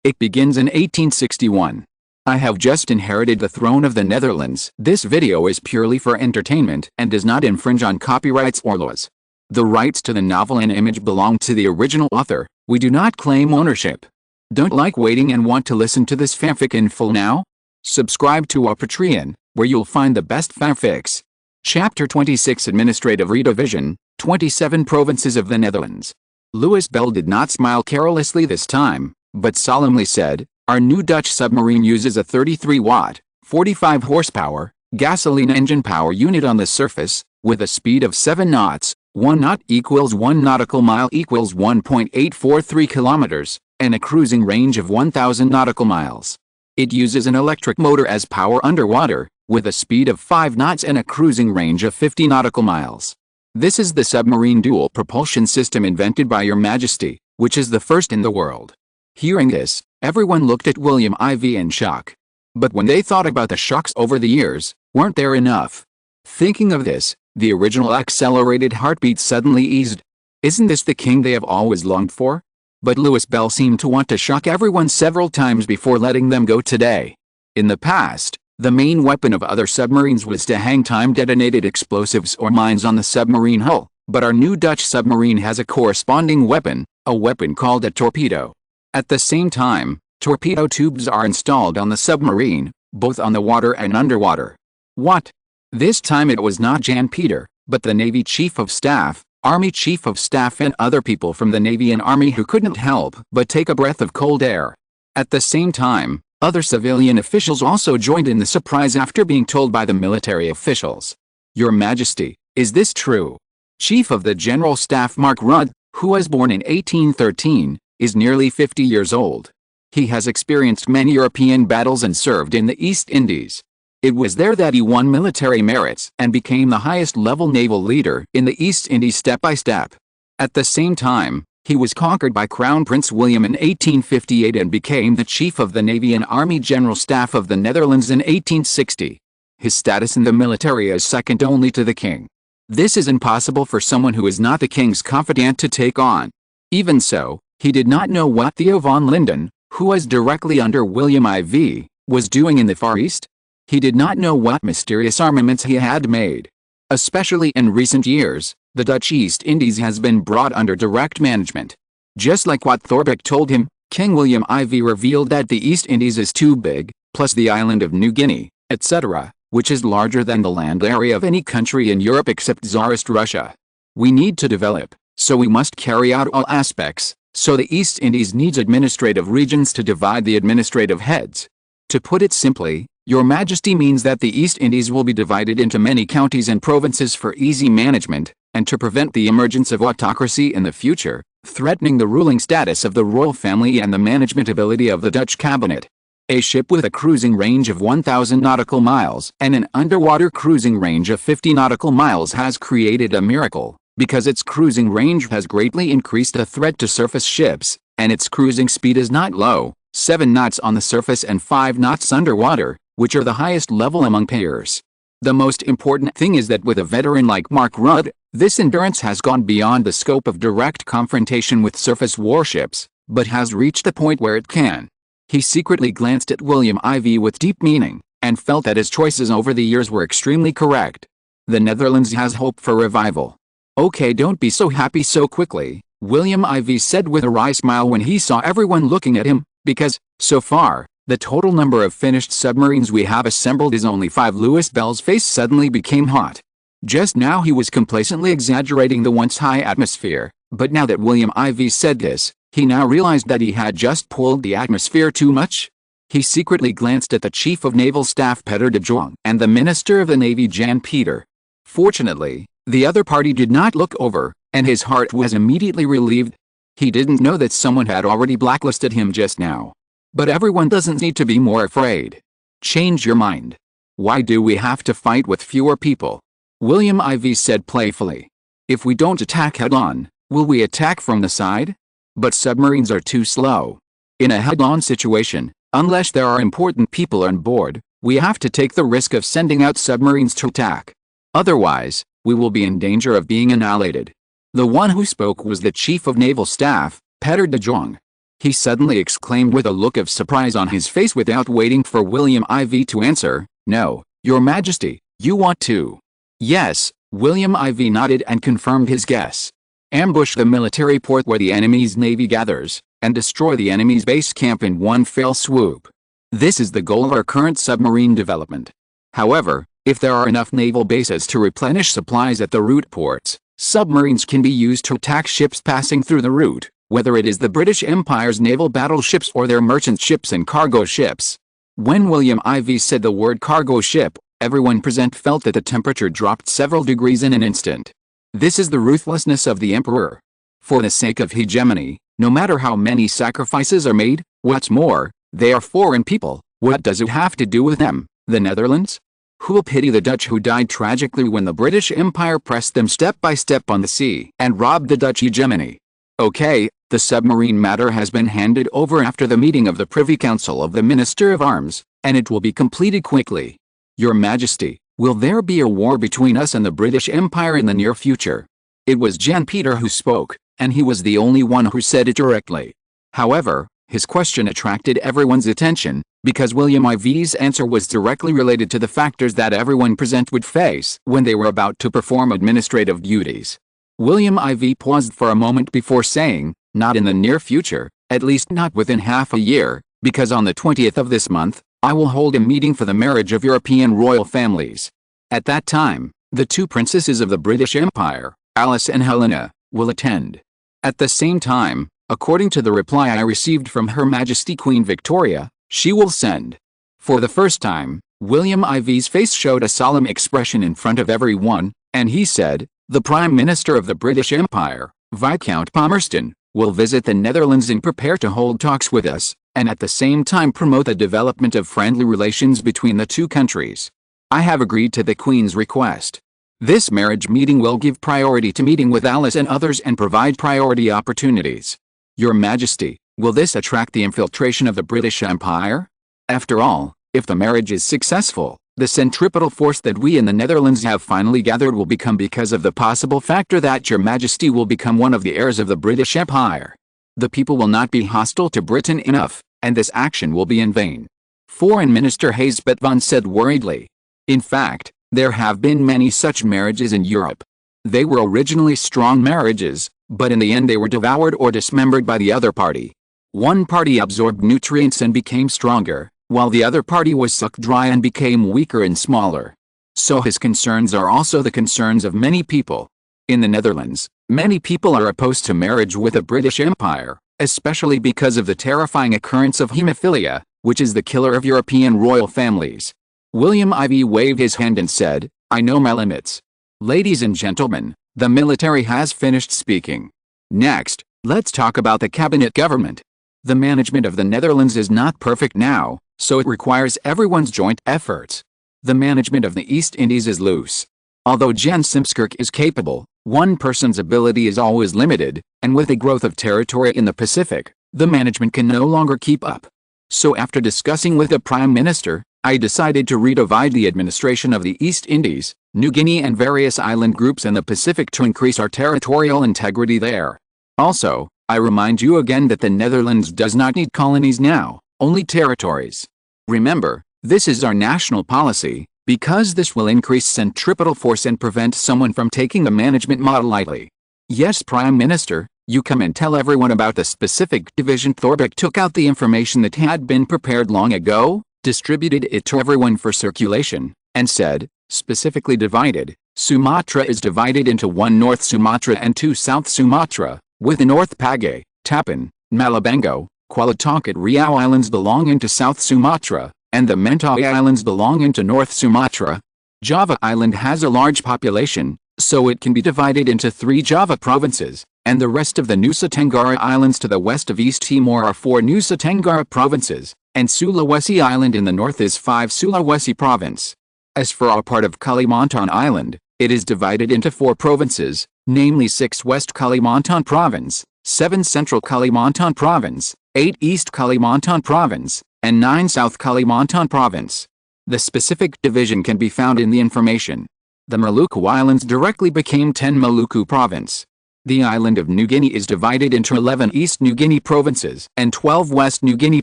It begins in 1861. I have just inherited the throne of the Netherlands. This video is purely for entertainment and does not infringe on copyrights or laws. The rights to the novel and image belong to the original author. We do not claim ownership. Don't like waiting and want to listen to this fanfic in full now? Subscribe to our Patreon, where you'll find the best fanfics. Chapter 26 Administrative Redivision, 27 Provinces of the Netherlands. Louis Bell did not smile carelessly this time, but solemnly said, "Our new Dutch submarine uses a 33-watt, 45-horsepower, gasoline engine power unit on the surface, with a speed of 7 knots, 1 knot equals 1 nautical mile equals 1.843 kilometers, and a cruising range of 1,000 nautical miles. It uses an electric motor as power underwater, with a speed of 5 knots and a cruising range of 50 nautical miles. This is the submarine dual propulsion system invented by Your Majesty, which is the first in the world." Hearing this, everyone looked at William IV in shock. But when they thought about the shocks over the years, weren't there enough? Thinking of this, the original accelerated heartbeat suddenly eased. Isn't this the king they have always longed for? But Louis Bell seemed to want to shock everyone several times before letting them go today. In the past, the main weapon of other submarines was to hang time-detonated explosives or mines on the submarine hull, but our new Dutch submarine has a corresponding weapon, a weapon called a torpedo. At the same time, torpedo tubes are installed on the submarine, both on the water and underwater. What? This time it was not Jan Peter, but the Navy Chief of Staff, Army Chief of Staff and other people from the Navy and Army who couldn't help but take a breath of cold air. At the same time, other civilian officials also joined in the surprise after being told by the military officials. "Your Majesty, is this true?" Chief of the General Staff Mark Rudd, who was born in 1813, is nearly 50 years old. He has experienced many European battles and served in the East Indies. It was there that he won military merits and became the highest-level naval leader in the East Indies step by step. At the same time, he was conquered by Crown Prince William in 1858 and became the Chief of the Navy and Army General Staff of the Netherlands in 1860. His status in the military is second only to the king. This is impossible for someone who is not the king's confidant to take on. Even so, he did not know what Theo von Linden, who was directly under William IV, was doing in the Far East. He did not know what mysterious armaments he had made. Especially in recent years, the Dutch East Indies has been brought under direct management. Just like what Thorbecke told him, King William IV revealed that the East Indies is too big, plus the island of New Guinea, etc., which is larger than the land area of any country in Europe except Tsarist Russia. We need to develop, so we must carry out all aspects, so the East Indies needs administrative regions to divide the administrative heads. To put it simply, Your Majesty means that the East Indies will be divided into many counties and provinces for easy management, and to prevent the emergence of autocracy in the future, threatening the ruling status of the royal family and the management ability of the Dutch cabinet. A ship with a cruising range of 1,000 nautical miles and an underwater cruising range of 50 nautical miles has created a miracle, because its cruising range has greatly increased the threat to surface ships, and its cruising speed is not low, 7 knots on the surface and 5 knots underwater, which are the highest level among peers. The most important thing is that with a veteran like Mark Rudd, this endurance has gone beyond the scope of direct confrontation with surface warships, but has reached the point where it can. He secretly glanced at William IV with deep meaning, and felt that his choices over the years were extremely correct. The Netherlands has hope for revival. "Okay, don't be so happy so quickly," William IV said with a wry smile when he saw everyone looking at him, because, so far, the total number of finished submarines we have assembled is only 5. Louis Bell's face suddenly became hot. Just now he was complacently exaggerating the once high atmosphere, but now that William IV said this, he now realized that he had just pulled the atmosphere too much. He secretly glanced at the Chief of Naval Staff Peter de Jong and the Minister of the Navy Jan Peter. Fortunately, the other party did not look over, and his heart was immediately relieved. He didn't know that someone had already blacklisted him just now. But everyone doesn't need to be more afraid. Change your mind. Why do we have to fight with fewer people? William IV said playfully. If we don't attack head-on, will we attack from the side? But submarines are too slow. In a head-on situation, unless there are important people on board, we have to take the risk of sending out submarines to attack. Otherwise, we will be in danger of being annihilated. The one who spoke was the Chief of Naval Staff, Peter de Jong. he suddenly exclaimed with a look of surprise on his face without waiting for William IV to answer, "No, Your Majesty, you want to." "Yes," William IV nodded and confirmed his guess. "Ambush the military port where the enemy's navy gathers, and destroy the enemy's base camp in one fell swoop. This is the goal of our current submarine development. However, if there are enough naval bases to replenish supplies at the route ports, submarines can be used to attack ships passing through the route, whether it is the British Empire's naval battleships or their merchant ships and cargo ships." When William IV said the word cargo ship, everyone present felt that the temperature dropped several degrees in an instant. This is the ruthlessness of the emperor. For the sake of hegemony, no matter how many sacrifices are made, what's more, they are foreign people. What does it have to do with them, the Netherlands? Who'll pity the Dutch who died tragically when the British Empire pressed them step by step on the sea and robbed the Dutch hegemony? Okay, the submarine matter has been handed over after the meeting of the Privy Council of the Minister of Arms, and it will be completed quickly. Your Majesty, will there be a war between us and the British Empire in the near future? It was Jan Peter who spoke, and he was the only one who said it directly. However, his question attracted everyone's attention, because William IV's answer was directly related to the factors that everyone present would face when they were about to perform administrative duties. William IV paused for a moment before saying, "Not in the near future, at least not within half a year, because on the 20th of this month, I will hold a meeting for the marriage of European royal families. At that time, the two princesses of the British Empire, Alice and Helena, will attend. At the same time, according to the reply I received from Her Majesty Queen Victoria, she will send." For the first time, William IV's face showed a solemn expression in front of everyone, and he said, "The Prime Minister of the British Empire, Viscount Palmerston, will visit the Netherlands and prepare to hold talks with us, and at the same time promote the development of friendly relations between the two countries. I have agreed to the Queen's request. This marriage meeting will give priority to meeting with Alice and others and provide priority opportunities. Your Majesty, will this attract the infiltration of the British Empire? After all, if the marriage is successful, the centripetal force that we in the Netherlands have finally gathered will become because of the possible factor that Your Majesty will become one of the heirs of the British Empire. The people will not be hostile to Britain enough, and this action will be in vain." Foreign Minister Hayes Betvon said worriedly. "In fact, there have been many such marriages in Europe. They were originally strong marriages, but in the end they were devoured or dismembered by the other party. One party absorbed nutrients and became stronger, while the other party was sucked dry and became weaker and smaller. So his concerns are also the concerns of many people. In the Netherlands, many people are opposed to marriage with the British Empire, especially because of the terrifying occurrence of hemophilia, which is the killer of European royal families." William IV waved his hand and said, "I know my limits. Ladies and gentlemen, the military has finished speaking. Next, let's talk about the cabinet government. The management of the Netherlands is not perfect now, so it requires everyone's joint efforts. The management of the East Indies is loose. Although Jan Simskirk is capable, one person's ability is always limited, and with the growth of territory in the Pacific, the management can no longer keep up. So after discussing with the Prime Minister, I decided to redivide the administration of the East Indies, New Guinea and various island groups in the Pacific to increase our territorial integrity there. Also, I remind you again that the Netherlands does not need colonies now, only territories. Remember, this is our national policy, because this will increase centripetal force and prevent someone from taking the management model lightly. Yes, Prime Minister, you come and tell everyone about the specific division." Thorbecke took out the information that had been prepared long ago, distributed it to everyone for circulation, and said, "Specifically divided, Sumatra is divided into one North Sumatra and two South Sumatra, with the North Pagai, Tapin, Malabango, Kwalatakat Riau Islands belonging to South Sumatra, and the Mentawai Islands belonging to North Sumatra. Java Island has a large population, so it can be divided into 3 Java provinces, and the rest of the Nusa Tenggara Islands to the west of East Timor are 4 Nusa Tenggara provinces, and Sulawesi Island in the north is 5 Sulawesi province. As for our part of Kalimantan Island, it is divided into 4 provinces, namely 6 West Kalimantan Province, 7 Central Kalimantan Province, 8 East Kalimantan Province, and 9 South Kalimantan Province. The specific division can be found in the information. The Maluku Islands directly became 10 Maluku Province. The island of New Guinea is divided into 11 East New Guinea provinces and 12 West New Guinea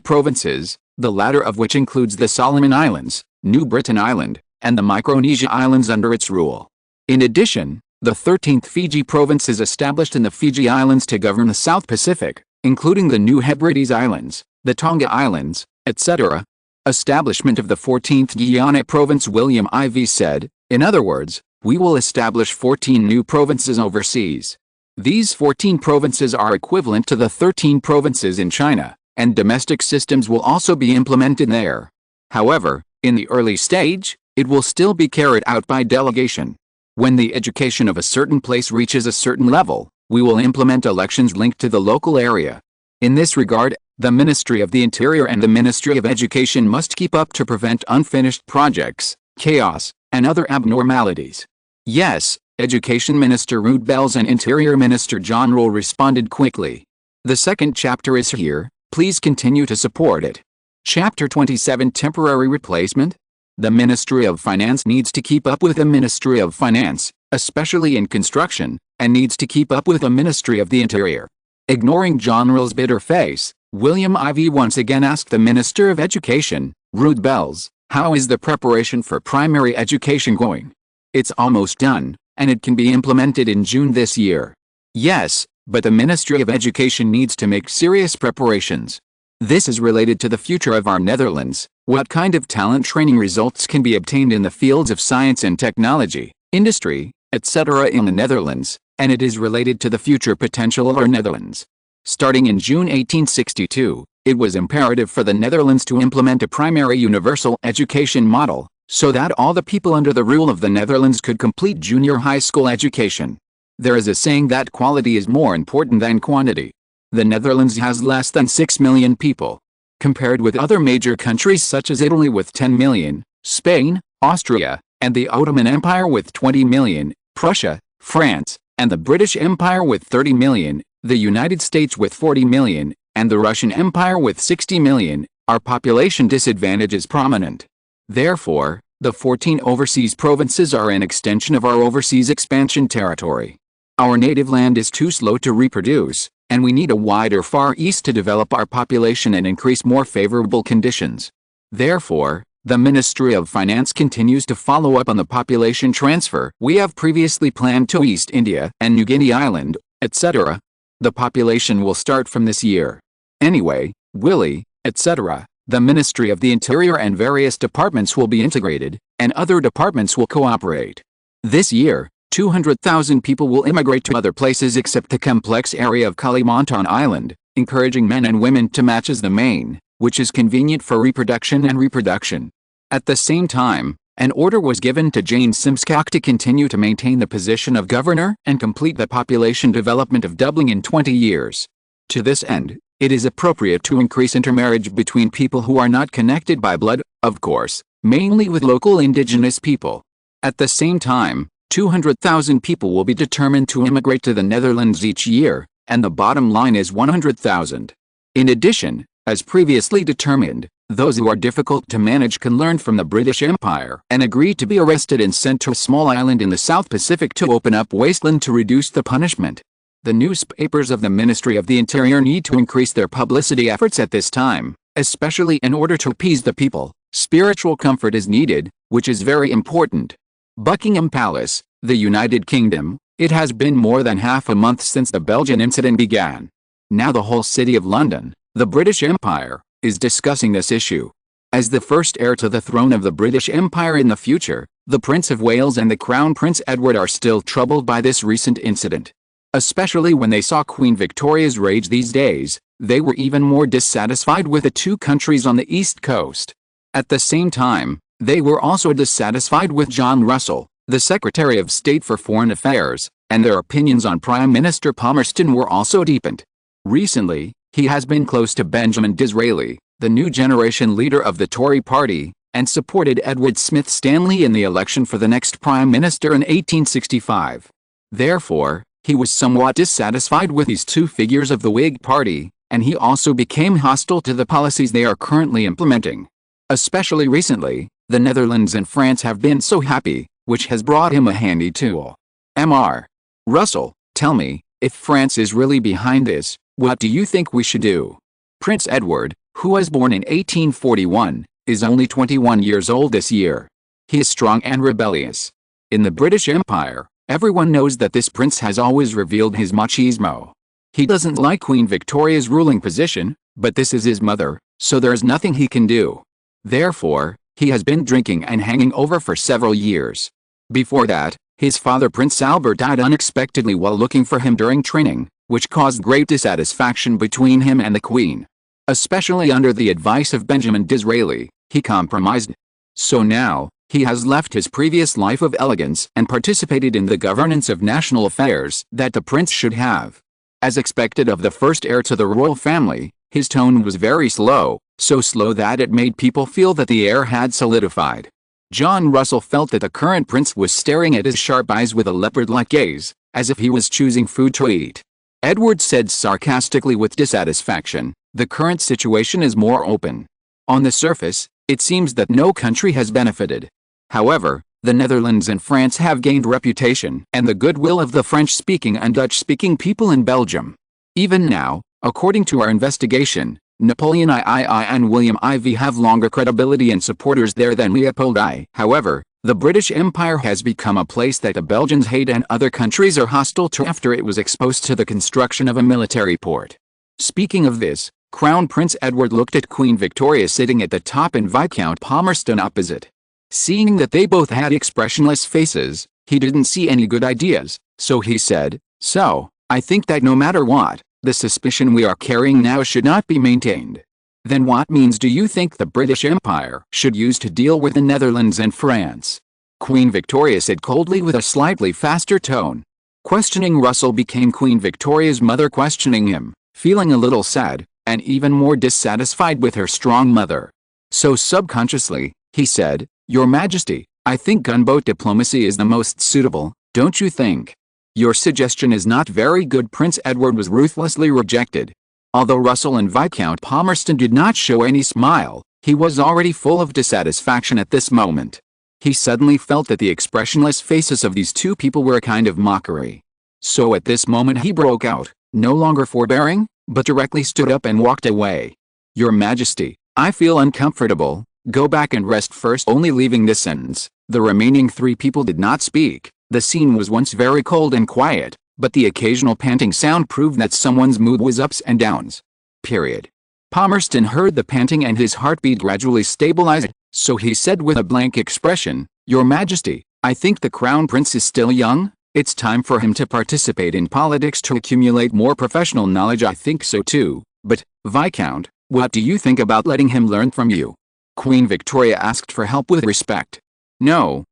provinces, the latter of which includes the Solomon Islands, New Britain Island, and the Micronesia Islands under its rule. In addition, the 13th Fiji province is established in the Fiji Islands to govern the South Pacific, including the New Hebrides Islands, the Tonga Islands, etc. Establishment of the 14th Guyana province. William IV said, in other words, we will establish 14 new provinces overseas. These 14 provinces are equivalent to the 13 provinces in China, and domestic systems will also be implemented there. However, in the early stage, it will still be carried out by delegation. When the education of a certain place reaches a certain level, we will implement elections linked to the local area. In this regard, the Ministry of the Interior and the Ministry of Education must keep up to prevent unfinished projects, chaos, and other abnormalities. Yes, Education Minister Ruud Bels and Interior Minister John Roll responded quickly. The second chapter is here, please continue to support it. Chapter 27 Temporary Replacement. The Ministry of Finance needs to keep up with the Ministry of Finance, especially in construction, and needs to keep up with the Ministry of the Interior. Ignoring John Roll's bitter face, William IV once again asked the Minister of Education, Ruud Bels, how is the preparation for primary education going? It's almost done, and it can be implemented in June this year. Yes, but the Ministry of Education needs to make serious preparations. This is related to the future of our Netherlands, what kind of talent training results can be obtained in the fields of science and technology, industry, etc. in the Netherlands, and it is related to the future potential of our Netherlands. Starting in June 1862, it was imperative for the Netherlands to implement a primary universal education model, so that all the people under the rule of the Netherlands could complete junior high school education. There is a saying that quality is more important than quantity. The Netherlands has less than 6 million people. Compared with other major countries such as Italy with 10 million, Spain, Austria, and the Ottoman Empire with 20 million, Prussia, France, and the British Empire with 30 million, the United States with 40 million, and the Russian Empire with 60 million, our population disadvantage is prominent. Therefore, the 14 overseas provinces are an extension of our overseas expansion territory. Our native land is too slow to reproduce, and we need a wider Far East to develop our population and increase more favorable conditions. Therefore, the Ministry of Finance continues to follow up on the population transfer we have previously planned to East India and New Guinea Island, etc. The population will start from this year. Anyway, Willie, etc. The Ministry of the Interior and various departments will be integrated, and other departments will cooperate. This year, 200,000 people will immigrate to other places except the complex area of Kalimantan Island, encouraging men and women to match as the main, which is convenient for reproduction and reproduction. At the same time, an order was given to Jane Simskak to continue to maintain the position of governor and complete the population development of doubling in 20 years. To this end, it is appropriate to increase intermarriage between people who are not connected by blood, of course, mainly with local indigenous people. At the same time, 200,000 people will be determined to immigrate to the Netherlands each year, and the bottom line is 100,000. In addition, as previously determined, those who are difficult to manage can learn from the British Empire and agree to be arrested and sent to a small island in the South Pacific to open up wasteland to reduce the punishment. The newspapers of the Ministry of the Interior need to increase their publicity efforts at this time, especially in order to appease the people. Spiritual comfort is needed, which is very important. Buckingham Palace, the United Kingdom. It has been more than half a month since the Belgian incident began. Now the whole city of London, the British Empire, is discussing this issue. As the first heir to the throne of the British Empire in the future, the Prince of Wales and the Crown Prince Edward are still troubled by this recent incident. Especially when they saw Queen Victoria's rage these days, they were even more dissatisfied with the two countries on the East Coast. At the same time, they were also dissatisfied with John Russell, the Secretary of State for Foreign Affairs, and their opinions on Prime Minister Palmerston were also deepened. Recently, he has been close to Benjamin Disraeli, the new generation leader of the Tory party, and supported Edward Smith Stanley in the election for the next Prime Minister in 1865. Therefore, he was somewhat dissatisfied with these two figures of the Whig Party, and he also became hostile to the policies they are currently implementing. Especially recently, the Netherlands and France have been so happy, which has brought him a handy tool. Mr. Russell, tell me, If France is really behind this, what do you think we should do? Prince Edward, who was born in 1841, is only 21 years old this year. He is strong and rebellious. In the British Empire, everyone knows that this prince has always revealed his machismo. He doesn't like Queen Victoria's ruling position, but this is his mother, so there's nothing he can do. Therefore, he has been drinking and hanging over for several years. Before that, his father Prince Albert died unexpectedly while looking for him during training, which caused great dissatisfaction between him and the Queen. Especially under the advice of Benjamin Disraeli, he compromised. So now, he has left his previous life of elegance and participated in the governance of national affairs that the prince should have. As expected of the first heir to the royal family, his tone was very slow, so slow that it made people feel that the heir had solidified. John Russell felt that the current prince was staring at his sharp eyes with a leopard-like gaze, as if he was choosing food to eat. Edward said sarcastically with dissatisfaction, "The current situation is more open. On the surface, it seems that no country has benefited. However, the Netherlands and France have gained reputation and the goodwill of the French-speaking and Dutch-speaking people in Belgium. Even now, according to our investigation, Napoleon III and William IV have longer credibility and supporters there than Leopold I. However, the British Empire has become a place that the Belgians hate and other countries are hostile to after it was exposed to the construction of a military port." Speaking of this, Crown Prince Edward looked at Queen Victoria sitting at the top and Viscount Palmerston opposite. Seeing that they both had expressionless faces, he didn't see any good ideas, so he said, "So, I think that no matter what, the suspicion we are carrying now should not be maintained. Then what means do you think the British Empire should use to deal with the Netherlands and France?" Queen Victoria said coldly with a slightly faster tone. Questioning Russell became Queen Victoria's mother questioning him, feeling a little sad, and even more dissatisfied with her strong mother. So subconsciously, he said, "Your Majesty, I think gunboat diplomacy is the most suitable, don't you think?" "Your suggestion is not very good." Prince Edward was ruthlessly rejected. Although Russell and Viscount Palmerston did not show any smile, he was already full of dissatisfaction at this moment. He suddenly felt that the expressionless faces of these two people were a kind of mockery. So at this moment he broke out, no longer forbearing, but directly stood up and walked away. "Your Majesty, I feel uncomfortable, go back and rest first." Only leaving this sentence, the remaining three people did not speak. The scene was once very cold and quiet, but the occasional panting sound proved that someone's mood was ups and downs. Period. Palmerston heard the panting and his heartbeat gradually stabilized, so he said with a blank expression, "Your Majesty, I think the Crown Prince is still young. It's time for him to participate in politics to accumulate more professional knowledge." "I think so too, but, Viscount, what do you think about letting him learn from you?" Queen Victoria asked for help with respect. No,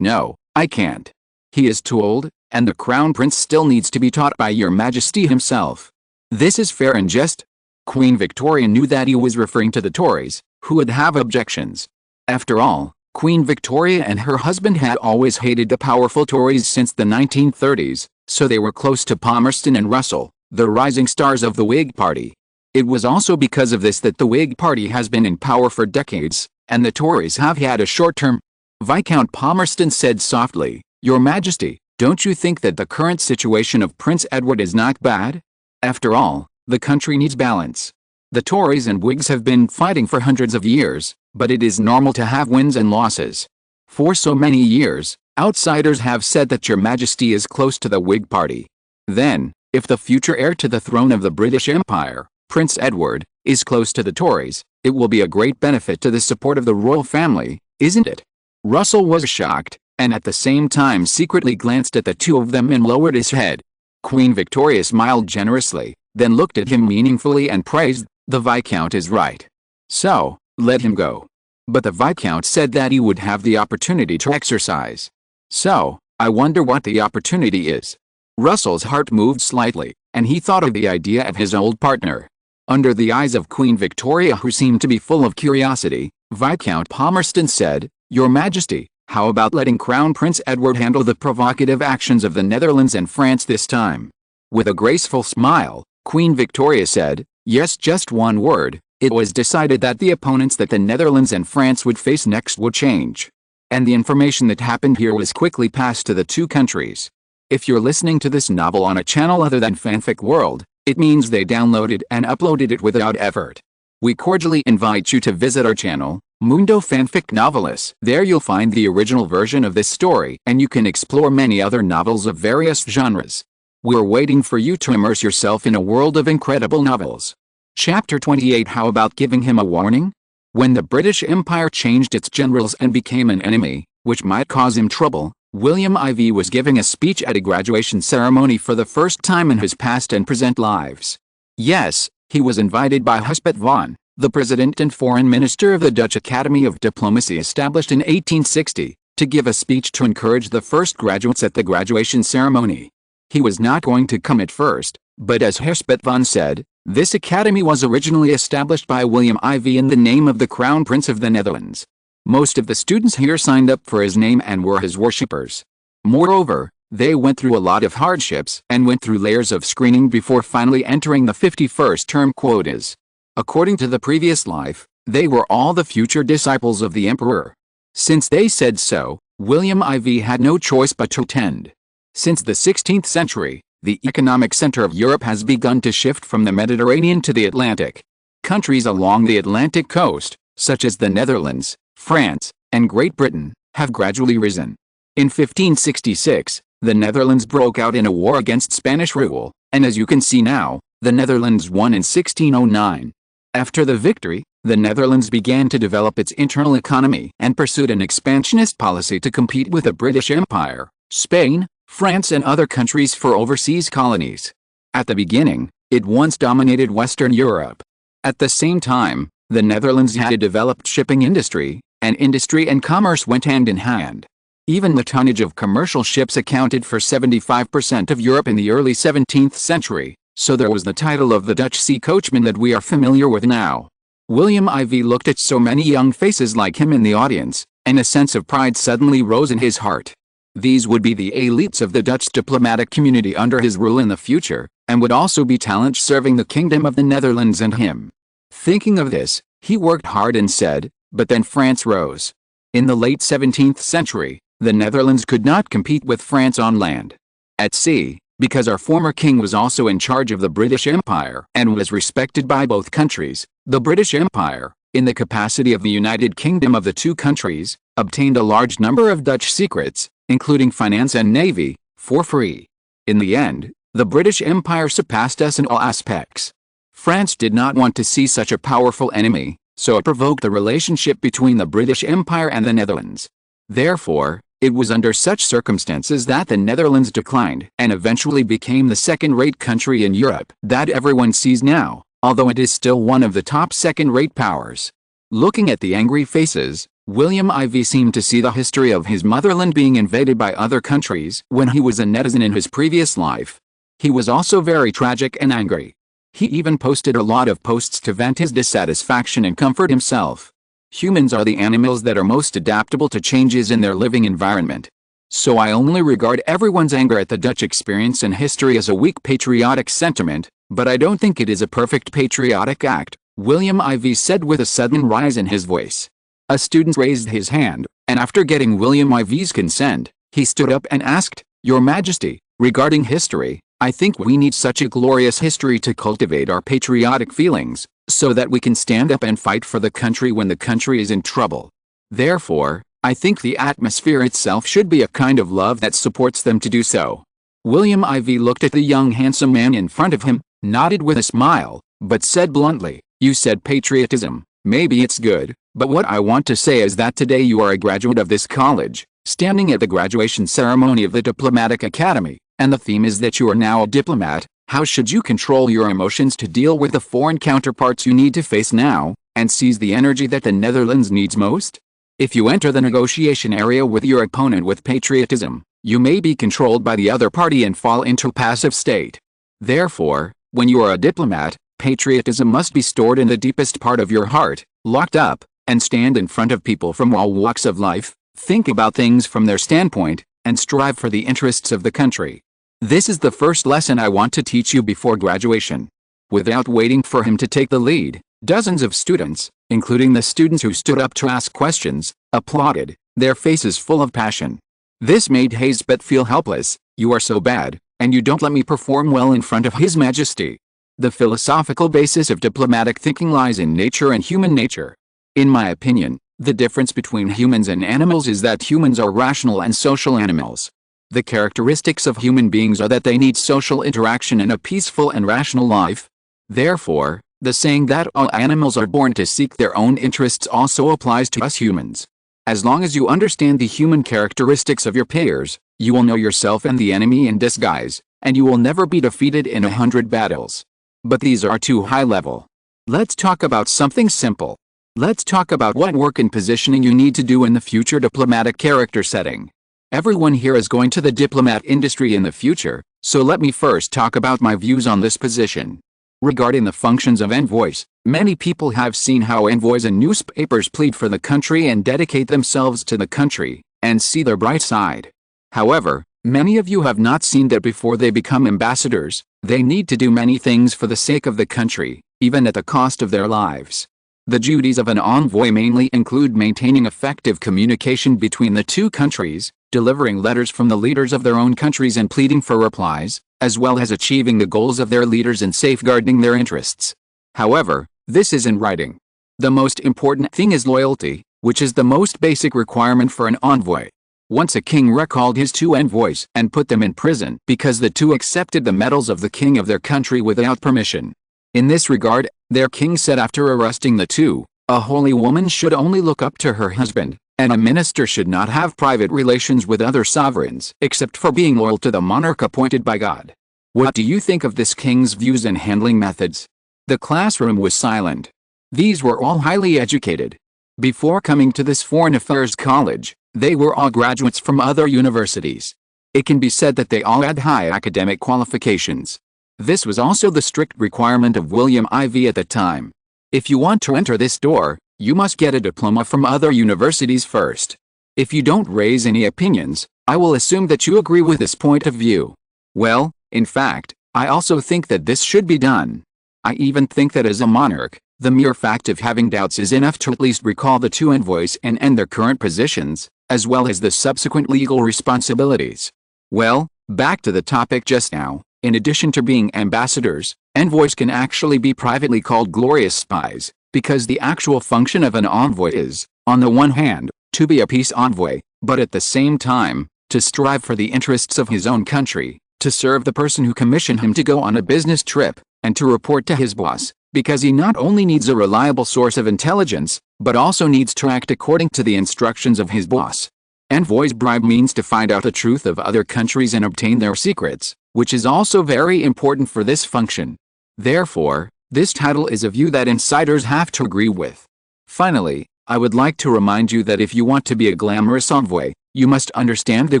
I can't. He is too old, and the Crown Prince still needs to be taught by your Majesty himself." "This is fair and just." Queen Victoria knew that he was referring to the Tories, who would have objections. After all, Queen Victoria and her husband had always hated the powerful Tories since the 1930s, so they were close to Palmerston and Russell, the rising stars of the Whig Party. It was also because of this that the Whig Party has been in power for decades, and the Tories have had a short term. Viscount Palmerston said softly, "Your Majesty, don't you think that the current situation of Prince Edward is not bad? After all, the country needs balance. The Tories and Whigs have been fighting for hundreds of years, but it is normal to have wins and losses. For so many years, outsiders have said that your Majesty is close to the Whig Party. Then, if the future heir to the throne of the British Empire, Prince Edward, is close to the Tories, it will be a great benefit to the support of the royal family, isn't it?" Russell was shocked, and at the same time secretly glanced at the two of them and lowered his head. Queen Victoria smiled generously, then looked at him meaningfully and praised, "The Viscount is right. So, let him go." But the Viscount said that he would have the opportunity to exercise. "So, I wonder what the opportunity is." Russell's heart moved slightly, and he thought of the idea of his old partner. Under the eyes of Queen Victoria, who seemed to be full of curiosity, Viscount Palmerston said, "Your Majesty, how about letting Crown Prince Edward handle the provocative actions of the Netherlands and France this time?" With a graceful smile, Queen Victoria said, "Yes, just one word. It was decided that the opponents that the Netherlands and France would face next would change. And the information that happened here was quickly passed to the two countries. If you're listening to this novel on a channel other than Fanfic World, it means they downloaded and uploaded it without effort. We cordially invite you to visit our channel, Mundo Fanfic Novelis. There you'll find the original version of this story, and you can explore many other novels of various genres. We're waiting for you to immerse yourself in a world of incredible novels. Chapter 28. How about giving him a warning? When the British Empire changed its generals and became an enemy, which might cause him trouble, William IV was giving a speech at a graduation ceremony for the first time in his past and present lives. Yes, he was invited by Chancellor Van Hall, the president and foreign minister of the Dutch Academy of Diplomacy established in 1860, to give a speech to encourage the first graduates at the graduation ceremony. He was not going to come at first, but as Chancellor Van said, this academy was originally established by William IV in the name of the Crown Prince of the Netherlands. Most of the students here signed up for his name and were his worshippers. Moreover, they went through a lot of hardships and went through layers of screening before finally entering the 51st term quotas. According to the previous life, they were all the future disciples of the emperor. Since they said so, William IV had no choice but to attend. Since the 16th century, the economic center of Europe has begun to shift from the Mediterranean to the Atlantic. Countries along the Atlantic coast, such as the Netherlands, France, and Great Britain, have gradually risen. In 1566, the Netherlands broke out in a war against Spanish rule, and as you can see now, the Netherlands won in 1609. After the victory, the Netherlands began to develop its internal economy and pursued an expansionist policy to compete with the British Empire, Spain, France and other countries for overseas colonies. At the beginning, it once dominated Western Europe. At the same time, the Netherlands had a developed shipping industry, and industry and commerce went hand in hand. Even the tonnage of commercial ships accounted for 75% of Europe in the early 17th century, so there was the title of the Dutch sea coachman that we are familiar with now. William IV looked at so many young faces like him in the audience, and a sense of pride suddenly rose in his heart. These would be the elites of the Dutch diplomatic community under his rule in the future, and would also be talent serving the Kingdom of the Netherlands and him. Thinking of this, he worked hard and said, but then France rose. In the late 17th century, the Netherlands could not compete with France on land. At sea, because our former king was also in charge of the British Empire and was respected by both countries, the British Empire, in the capacity of the United Kingdom of the two countries, obtained a large number of Dutch secrets, including finance and navy, for free. In the end, the British Empire surpassed us in all aspects. France did not want to see such a powerful enemy, so it provoked the relationship between the British Empire and the Netherlands. Therefore, it was under such circumstances that the Netherlands declined and eventually became the second-rate country in Europe that everyone sees now, although it is still one of the top second-rate powers. Looking at the angry faces, William IV seemed to see the history of his motherland being invaded by other countries when he was a netizen in his previous life. He was also very tragic and angry. He even posted a lot of posts to vent his dissatisfaction and comfort himself. Humans are the animals that are most adaptable to changes in their living environment. So I only regard everyone's anger at the Dutch experience and history as a weak patriotic sentiment, but I don't think it is a perfect patriotic act, William IV said with a sudden rise in his voice. A student raised his hand, and after getting William IV's consent, he stood up and asked, "Your Majesty, regarding history, I think we need such a glorious history to cultivate our patriotic feelings, so that we can stand up and fight for the country when the country is in trouble. Therefore, I think the atmosphere itself should be a kind of love that supports them to do so." William IV looked at the young handsome man in front of him, nodded with a smile, but said bluntly, "You said patriotism, maybe it's good, but what I want to say is that today you are a graduate of this college, standing at the graduation ceremony of the Diplomatic Academy, and the theme is that you are now a diplomat. How should you control your emotions to deal with the foreign counterparts you need to face now, and seize the energy that the Netherlands needs most? If you enter the negotiation area with your opponent with patriotism, you may be controlled by the other party and fall into a passive state. Therefore, when you are a diplomat, patriotism must be stored in the deepest part of your heart, locked up, and stand in front of people from all walks of life, think about things from their standpoint, and strive for the interests of the country. This is the first lesson I want to teach you before graduation." Without waiting for him to take the lead, dozens of students, including the students who stood up to ask questions, applauded, their faces full of passion. This made Haysbet feel helpless, You are so bad, and you don't let me perform well in front of His Majesty. The philosophical basis of diplomatic thinking lies in nature and human nature. In my opinion, the difference between humans and animals is that humans are rational and social animals. The characteristics of human beings are that they need social interaction and a peaceful and rational life. Therefore, the saying that all animals are born to seek their own interests also applies to us humans. As long as you understand the human characteristics of your peers, you will know yourself and the enemy in disguise, and you will never be defeated in 100 battles. But these are too high level. Let's talk about something simple. Let's talk about what work and positioning you need to do in the future diplomatic character setting. Everyone here is going to the diplomat industry in the future, so let me first talk about my views on this position. Regarding the functions of envoys, many people have seen how envoys in newspapers plead for the country and dedicate themselves to the country, and see their bright side. However, many of you have not seen that before they become ambassadors, they need to do many things for the sake of the country, even at the cost of their lives. The duties of an envoy mainly include maintaining effective communication between the two countries, delivering letters from the leaders of their own countries and pleading for replies, as well as achieving the goals of their leaders and safeguarding their interests. However, this is in writing. The most important thing is loyalty, which is the most basic requirement for an envoy. Once a king recalled his two envoys and put them in prison because the two accepted the medals of the king of their country without permission. In this regard, their king said after arresting the two, a holy woman should only look up to her husband, and a minister should not have private relations with other sovereigns except for being loyal to the monarch appointed by God. What do you think of this king's views and handling methods? The classroom was silent. These were all highly educated. Before coming to this foreign affairs college, they were all graduates from other universities. It can be said that they all had high academic qualifications. This was also the strict requirement of William IV at the time. If you want to enter this door, you must get a diploma from other universities first. If you don't raise any opinions, I will assume that you agree with this point of view. Well, in fact, I also think that this should be done. I even think that as a monarch, the mere fact of having doubts is enough to at least recall the two envoys and end their current positions, as well as the subsequent legal responsibilities. Well, back to the topic just now. In addition to being ambassadors, envoys can actually be privately called glorious spies, because the actual function of an envoy is, on the one hand, to be a peace envoy, but at the same time, to strive for the interests of his own country, to serve the person who commissioned him to go on a business trip, and to report to his boss, because he not only needs a reliable source of intelligence, but also needs to act according to the instructions of his boss. Envoys bribe means to find out the truth of other countries and obtain their secrets, which is also very important for this function. Therefore, this title is a view that insiders have to agree with. Finally, I would like to remind you that if you want to be a glamorous envoy, you must understand the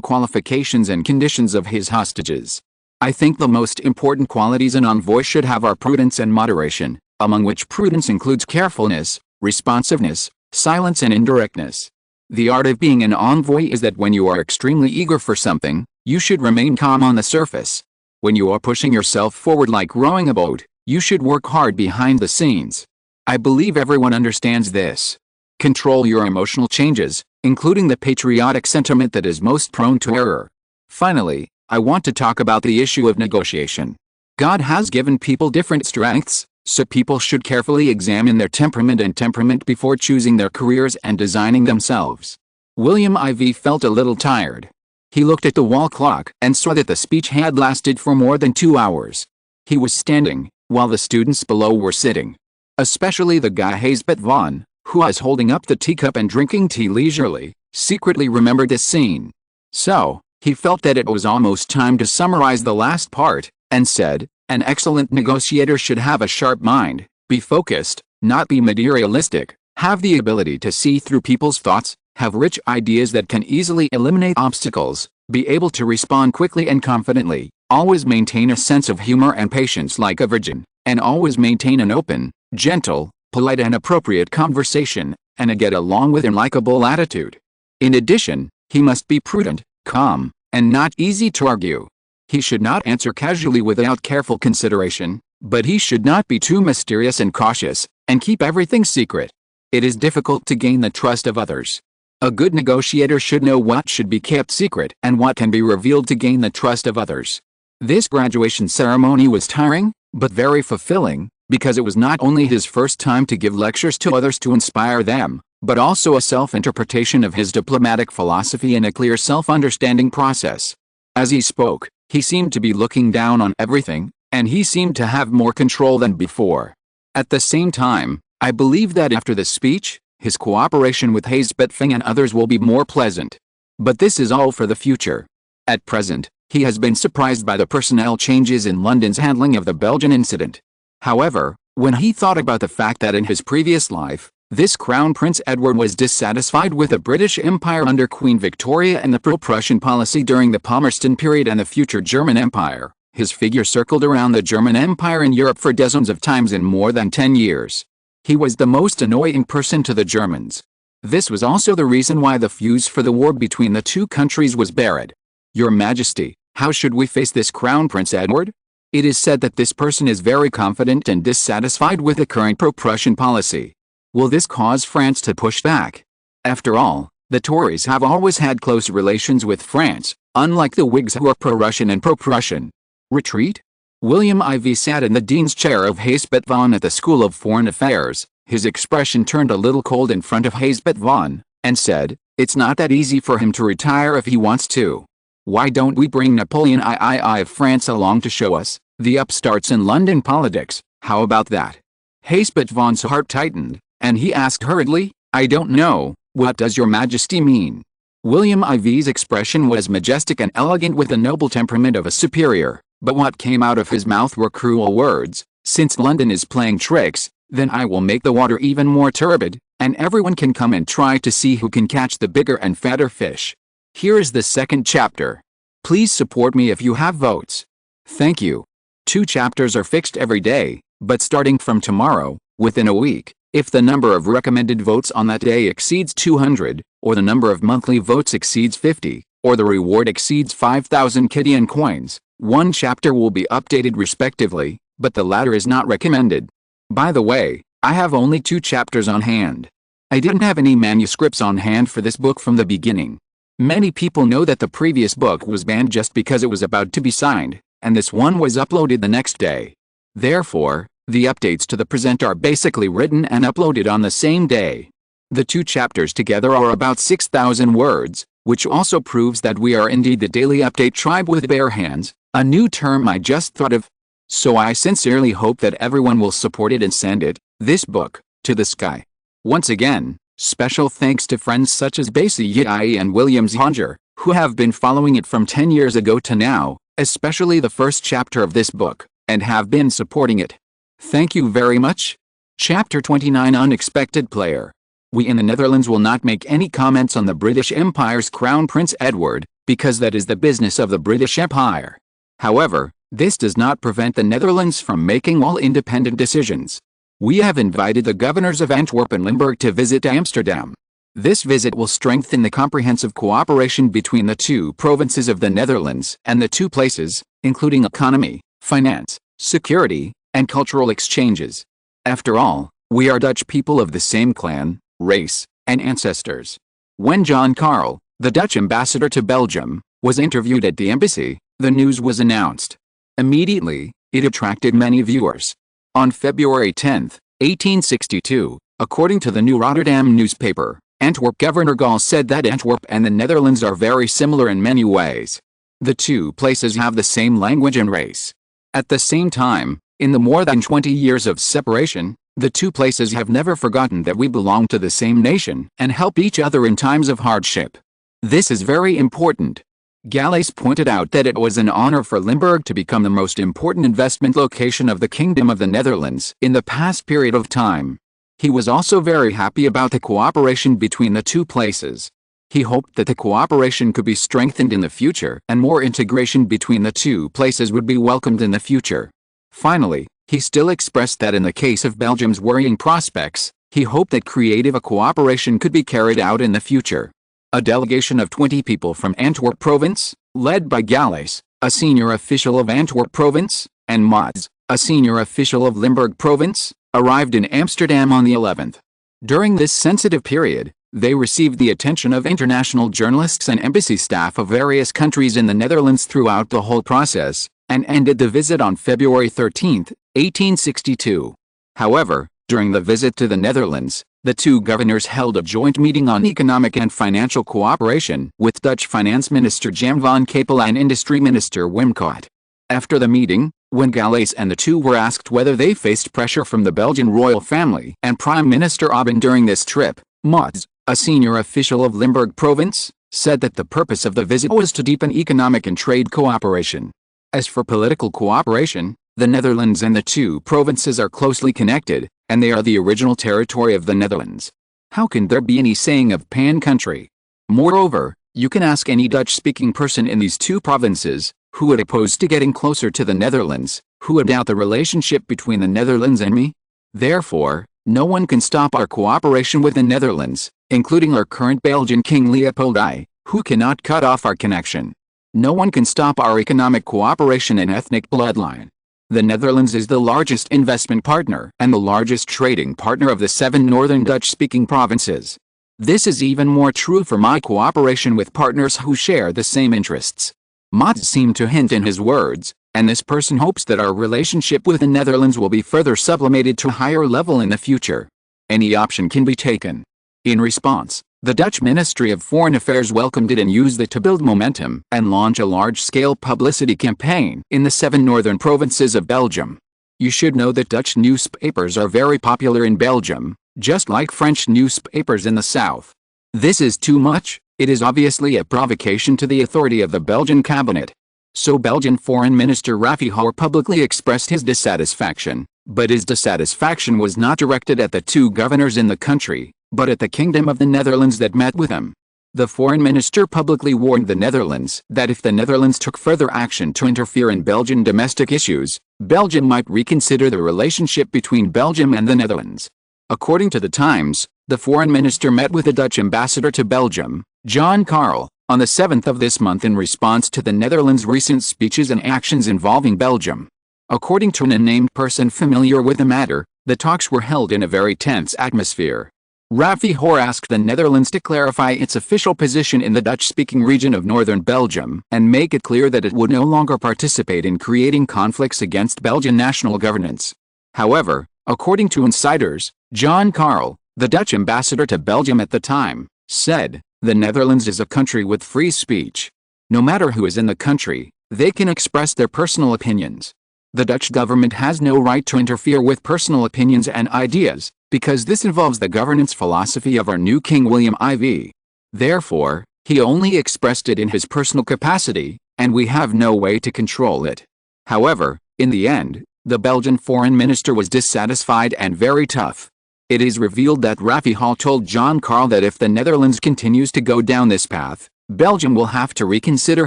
qualifications and conditions of his hostages. I think the most important qualities an envoy should have are prudence and moderation, among which prudence includes carefulness, responsiveness, silence and indirectness. The art of being an envoy is that when you are extremely eager for something, you should remain calm on the surface. When you are pushing yourself forward like rowing a boat, you should work hard behind the scenes. I believe everyone understands this. Control your emotional changes, including the patriotic sentiment that is most prone to error. Finally, I want to talk about the issue of negotiation. God has given people different strengths, so people should carefully examine their temperament before choosing their careers and designing themselves. William IV felt a little tired. He looked at the wall clock and saw that the speech had lasted for more than 2 hours. He was standing, while the students below were sitting. Especially the guy Haysbeth Vaughan, who was holding up the teacup and drinking tea leisurely, secretly remembered this scene. So, he felt that it was almost time to summarize the last part, and said, "An excellent negotiator should have a sharp mind, be focused, not be materialistic, have the ability to see through people's thoughts, have rich ideas that can easily eliminate obstacles, be able to respond quickly and confidently, always maintain a sense of humor and patience like a virgin, and always maintain an open, gentle, polite and appropriate conversation, and a get along with and likable attitude. In addition, he must be prudent, calm, and not easy to argue. He should not answer casually without careful consideration, but he should not be too mysterious and cautious, and keep everything secret. It is difficult to gain the trust of others. A good negotiator should know what should be kept secret and what can be revealed to gain the trust of others. This graduation ceremony was tiring, but very fulfilling, because it was not only his first time to give lectures to others to inspire them, but also a self-interpretation of his diplomatic philosophy and a clear self-understanding process. As he spoke, he seemed to be looking down on everything, and he seemed to have more control than before. At the same time, I believe that after the speech, his cooperation with Haisbetfing and others will be more pleasant. But this is all for the future. At present, he has been surprised by the personnel changes in London's handling of the Belgian incident. However, when he thought about the fact that in his previous life, this Crown Prince Edward was dissatisfied with the British Empire under Queen Victoria and the pro-Prussian policy during the Palmerston period and the future German Empire, his figure circled around the German Empire in Europe for dozens of times in more than 10 years. He was the most annoying person to the Germans. This was also the reason why the fuse for the war between the two countries was buried. Your Majesty, how should we face this Crown Prince Edward? It is said that this person is very confident and dissatisfied with the current pro-Prussian policy. Will this cause France to push back? After all, the Tories have always had close relations with France, unlike the Whigs who are pro-Russian and pro-Prussian. Retreat? William IV sat in the Dean's chair of Haisbet Vaughan at the School of Foreign Affairs. His expression turned a little cold in front of Haisbet Vaughan, and said, "It's not that easy for him to retire if he wants to. Why don't we bring Napoleon III of France along to show us the upstarts in London politics? How about that?" Haisbet Vaughan's heart tightened, and he asked hurriedly, "I don't know, what does your Majesty mean?" William IV's expression was majestic and elegant with the noble temperament of a superior, but what came out of his mouth were cruel words. "Since London is playing tricks, then I will make the water even more turbid, and everyone can come and try to see who can catch the bigger and fatter fish. Here is the second chapter. Please support me if you have votes. Thank you." 2 chapters are fixed every day, but starting from tomorrow, within a week, if the number of recommended votes on that day exceeds 200, or the number of monthly votes exceeds 50, or the reward exceeds 5,000 Kidian coins, 1 chapter will be updated respectively, but the latter is not recommended. By the way, I have only 2 chapters on hand. I didn't have any manuscripts on hand for this book from the beginning. Many people know that the previous book was banned just because it was about to be signed, and this one was uploaded the next day. Therefore, the updates to the present are basically written and uploaded on the same day. The 2 chapters together are about 6,000 words, which also proves that we are indeed the Daily Update tribe with bare hands, a new term I just thought of. So I sincerely hope that everyone will support it and send it, this book, to the sky. Once again, special thanks to friends such as Basie Yai and Williams Honger, who have been following it from 10 years ago to now, especially the first chapter of this book, and have been supporting it. Thank you very much. Chapter 29 Unexpected Player. We in the Netherlands will not make any comments on the British Empire's Crown Prince Edward, because that is the business of the British Empire. However, this does not prevent the Netherlands from making all independent decisions. We have invited the governors of Antwerp and Limburg to visit Amsterdam. This visit will strengthen the comprehensive cooperation between the 2 provinces of the Netherlands and the 2 places, including economy, finance, security, and cultural exchanges. After all, we are Dutch people of the same clan, race, and ancestors. When John Carl, the Dutch ambassador to Belgium, was interviewed at the embassy, the news was announced. Immediately, it attracted many viewers. On February 10, 1862, according to the New Rotterdam newspaper, Antwerp Governor Gall said that Antwerp and the Netherlands are very similar in many ways. The 2 places have the same language and race. At the same time, in the more than 20 years of separation, the 2 places have never forgotten that we belong to the same nation and help each other in times of hardship. This is very important. Galles pointed out that it was an honor for Limburg to become the most important investment location of the Kingdom of the Netherlands in the past period of time. He was also very happy about the cooperation between the 2 places. He hoped that the cooperation could be strengthened in the future and more integration between the 2 places would be welcomed in the future. Finally, he still expressed that in the case of Belgium's worrying prospects, he hoped that creative cooperation could be carried out in the future. A delegation of 20 people from Antwerp province, led by Galles, a senior official of Antwerp province, and Mads, a senior official of Limburg province, arrived in Amsterdam on the 11th. During this sensitive period, They received the attention of international journalists and embassy staff of various countries in the Netherlands throughout the whole process, and ended the visit on February 13, 1862. However, during the visit to the Netherlands, the two governors held a joint meeting on economic and financial cooperation with Dutch Finance Minister Jan van Capel and Industry Minister Wim Kuyt. After the meeting, when Galles and the two were asked whether they faced pressure from the Belgian royal family and Prime Minister Aben during this trip, Mats, a senior official of Limburg province, said that the purpose of the visit was to deepen economic and trade cooperation. As for political cooperation, the Netherlands and the two provinces are closely connected, and they are the original territory of the Netherlands. How can there be any saying of pan-country? Moreover, you can ask any Dutch-speaking person in these two provinces, who would oppose to getting closer to the Netherlands, who would doubt the relationship between the Netherlands and me? Therefore, no one can stop our cooperation with the Netherlands, including our current Belgian King Leopold I, who cannot cut off our connection. No one can stop our economic cooperation and ethnic bloodline. The Netherlands is the largest investment partner and the largest trading partner of the 7 northern Dutch-speaking provinces. This is even more true for my cooperation with partners who share the same interests. Mats seemed to hint in his words, and this person hopes that our relationship with the Netherlands will be further sublimated to a higher level in the future. Any option can be taken. In response, the Dutch Ministry of Foreign Affairs welcomed it and used it to build momentum and launch a large-scale publicity campaign in the 7 northern provinces of Belgium. You should know that Dutch newspapers are very popular in Belgium, just like French newspapers in the south. This is too much. It is obviously a provocation to the authority of the Belgian cabinet. So Belgian Foreign Minister Van Hall publicly expressed his dissatisfaction, but his dissatisfaction was not directed at the two governors in the country, but at the Kingdom of the Netherlands that met with him. The foreign minister publicly warned the Netherlands that if the Netherlands took further action to interfere in Belgian domestic issues, Belgium might reconsider the relationship between Belgium and the Netherlands. According to the Times, the foreign minister met with the Dutch ambassador to Belgium, Jan Karl, on the 7th of this month in response to the Netherlands' recent speeches and actions involving Belgium. According to an unnamed person familiar with the matter, the talks were held in a very tense atmosphere. Van Hall asked the Netherlands to clarify its official position in the Dutch-speaking region of northern Belgium and make it clear that it would no longer participate in creating conflicts against Belgian national governance. However, according to insiders, Jan Karl, the Dutch ambassador to Belgium at the time, said, "The Netherlands is a country with free speech. No matter who is in the country, they can express their personal opinions. The Dutch government has no right to interfere with personal opinions and ideas, because this involves the governance philosophy of our new King William IV. Therefore, he only expressed it in his personal capacity, and we have no way to control it." However, in the end, the Belgian foreign minister was dissatisfied and very tough. It is revealed that Van Hall told Jan Karl that if the Netherlands continues to go down this path, Belgium will have to reconsider